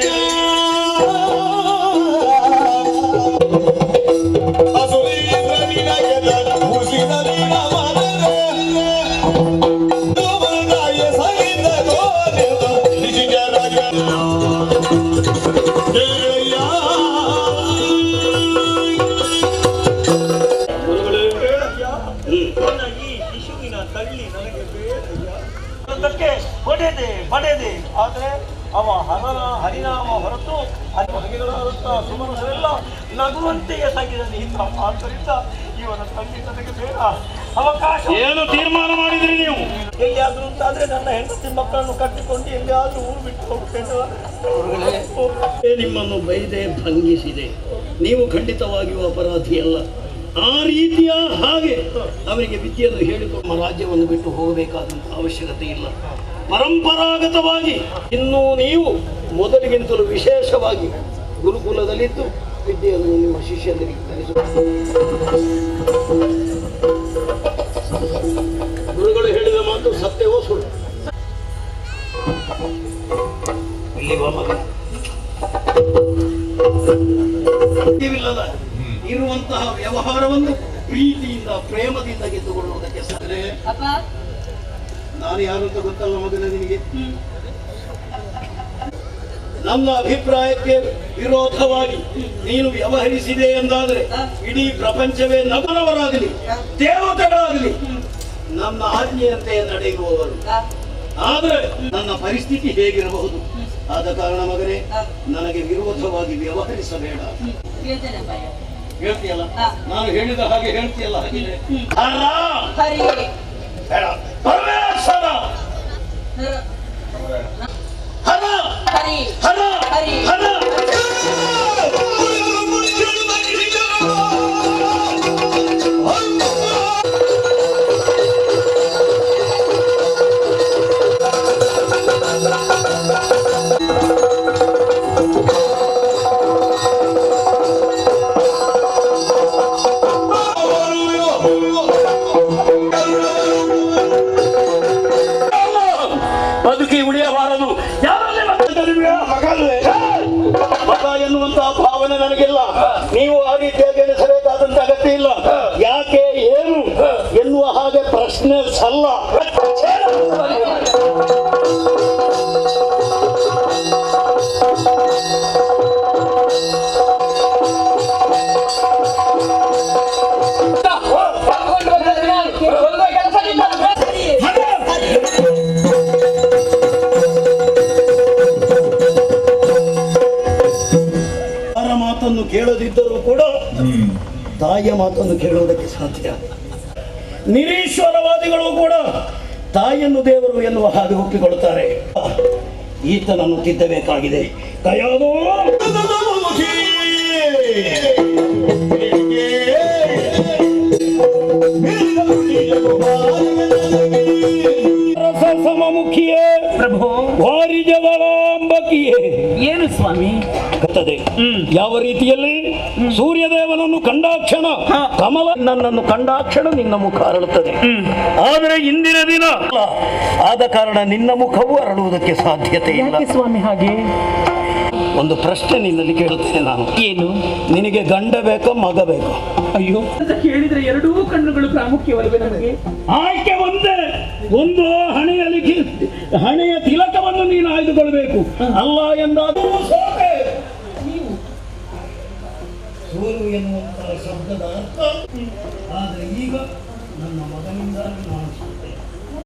ಪಡೆದೆ. ಆದ್ರೆ ಅವ ಹರಿನಾಮ ಹೊರತು ಅಲ್ಲಿ ಹೊರಗೆಗಳ ಸುಮನಸರೆಲ್ಲ ನಗುವಂತೆಯೇ ಸಾಗಿದ್ದಾನೆ. ಆದ್ದರಿಂದ ಇವನ ತಂಗಿ ನನಗೆ ಬೇಡ. ಅವಕಾಶ ಏನು ತೀರ್ಮಾನ ಮಾಡಿದ್ರಿ ನೀವು? ಎಲ್ಲಿಯಾದ್ರೂ ಅಂತಾದ್ರೆ ನನ್ನ ಹೆಂಡತಿ ಮಕ್ಕಳನ್ನು ಕಟ್ಟಿಕೊಂಡು ಎಲ್ಲಿಯಾದ್ರೂ ಊರು ಬಿಟ್ಟು ಹೋಗ್ತೇನೆ. ನಿಮ್ಮನ್ನು ಬೈದೆ ಭಂಗಿಸಿದೆ, ನೀವು ಖಂಡಿತವಾಗಿಯೂ ಅಪರಾಧಿಯಲ್ಲ. ಆ ರೀತಿಯ ಹಾಗೆ ಅವರಿಗೆ ವಿದ್ಯೆಯನ್ನು ಹೇಳಿಕೊಂಡು ರಾಜ್ಯವನ್ನು ಬಿಟ್ಟು ಹೋಗಬೇಕಾದಂತ ಅವಶ್ಯಕತೆ ಇಲ್ಲ. ಪರಂಪರಾಗತವಾಗಿ ಇನ್ನೂ ನೀವು ಮೊದಲಿಗಿಂತಲೂ ವಿಶೇಷವಾಗಿ ಗುರುಕುಲದಲ್ಲಿದ್ದು ವಿದ್ಯೆಯನ್ನು ನಿಮ್ಮ ಶಿಷ್ಯರಿಗೆ ಕಲಿಸುತ್ತಾರೆ. ಗುರುಗಳು ಹೇಳಿದ ಮಾತು ಸತ್ಯವೋ ಸುಳ್ಳು? ಇಲ್ಲಿ ಬಾ ಮಗ. ಇಲ್ಲದ ಇರುವಂತಹ ವ್ಯವಹಾರವನ್ನು ಪ್ರೀತಿಯಿಂದ ಪ್ರೇಮದಿಂದ ಗೆದ್ದುಕೊಳ್ಳುವುದಕ್ಕೆ ಸಾಧ್ಯ. ನಾನು ಯಾರು ಅಂತ ಗೊತ್ತಲ್ಲ ಮಗನ ನಿನಗೆ. ನನ್ನ ಅಭಿಪ್ರಾಯಕ್ಕೆ ವಿರೋಧವಾಗಿ ನೀನು ವ್ಯವಹರಿಸಿದೆ ಎಂದಾದ್ರೆ ಇಡೀ ಪ್ರಪಂಚವೇ ನಗರವರಾಗಲಿ ದೇವತೆಗಳಾಗಲಿ ನನ್ನ ಆಜ್ಞೆಯಂತೆ ನಡೆಯುವವರು. ಆದ್ರೆ ನನ್ನ ಪರಿಸ್ಥಿತಿ ಹೇಗಿರಬಹುದು? ಆದ ಕಾರಣ ಮಗನೇ, ನನಗೆ ವಿರೋಧವಾಗಿ ವ್ಯವಹರಿಸಬೇಡ. ಹೇಳ್ತೀಯಲ್ಲ, ನಾನು ಹೇಳಿದ ಹಾಗೆ ಹೇಳ್ತೀಯಲ್ಲ. ಹಾಗೆ ಬೇಡ. ಪರಮೇಶ್ವರ ಹರ ಹರ ಹರ ಬದುಕಿ ಉಳಿಯಬಾರದು. ಮಗ ಎನ್ನುವಂತಹ ಭಾವನೆ ನನಗಿಲ್ಲ. ನೀವು ಆ ರೀತಿಯಾಗಿ ಎಣಿಸಬೇಕಾದಂತ ಅಗತ್ಯ ಇಲ್ಲ. ಯಾಕೆ ಏನು ಎನ್ನುವ ಹಾಗೆ ಪ್ರಶ್ನೆ ಸಲ್ಲ. ಮಾತನ್ನು ಕೇಳದಿದ್ದರೂ ಕೂಡ ತಾಯಿಯ ಮಾತನ್ನು ಕೇಳುವುದಕ್ಕೆ ಸಾಧ್ಯ. ನಿರೀಶ್ವರವಾದಿಗಳು ಕೂಡ ತಾಯಿಯನ್ನು ದೇವರು ಎನ್ನುವ ಹಾಗೆ ಒಪ್ಪಿಕೊಳ್ಳುತ್ತಾರೆ. ಈತನನ್ನು ತಿದ್ದಬೇಕಾಗಿದೆ. ಕಯಾದೋ ಸಮುಖಿಯೇ ಪ್ರಭು ವಾರಿಜದಳಾಂಬಕಿಯೇ. ಏನು ಸ್ವಾಮಿ? ಯಾವ ರೀತಿಯಲ್ಲಿ ಸೂರ್ಯದೇವನನ್ನು ಕಂಡಾಕ್ಷಣ ಕಮಲ ನನ್ನನ್ನು ಕಂಡಾಕ್ಷಣ ನಿನ್ನ ಮುಖ ಅರಳುತ್ತದೆ. ಆದರೆ ಇಂದಿನ ದಿನ ಆದ ಕಾರಣ ನಿನ್ನ ಮುಖವೂ ಅರಳುವುದಕ್ಕೆ ಸಾಧ್ಯತೆ ಇಲ್ಲ. ಸ್ವಾಮಿ ಹಾಗೆ ಒಂದು ಪ್ರಶ್ನೆ ನಿನ್ನಲ್ಲಿ ಕೇಳುತ್ತೇನೆ ನಾನು. ಏನು? ನಿನಗೆ ಗಂಡ ಬೇಕೋ ಮಗ ಬೇಕೋ? ಅಯ್ಯೋ ಅಂತ ಕೇಳಿದ್ರೆ ಎರಡೂ ಕಣ್ಣುಗಳು ಪ್ರಾಮುಖ್ಯವಲ್ಲವೇ ನಮಗೆ? ಆಯ್ಕೆ ಒಂದೇ. ಒಂದು ಹಣೆಯ ತಿಲಕವನ್ನು ನೀನು ಆಯ್ದುಕೊಳ್ಬೇಕು. ಅಲ್ಲ ಎಂದಾದರೂ ಸೋತೆ. ಸೋಲು ಎನ್ನುವಂತಹ ಶಬ್ದದ ಅರ್ಥ. ಆದರೆ ಈಗ ನನ್ನ ಮಗನಿಂದಾಗಿ ನಾನು ಸೋತೆ.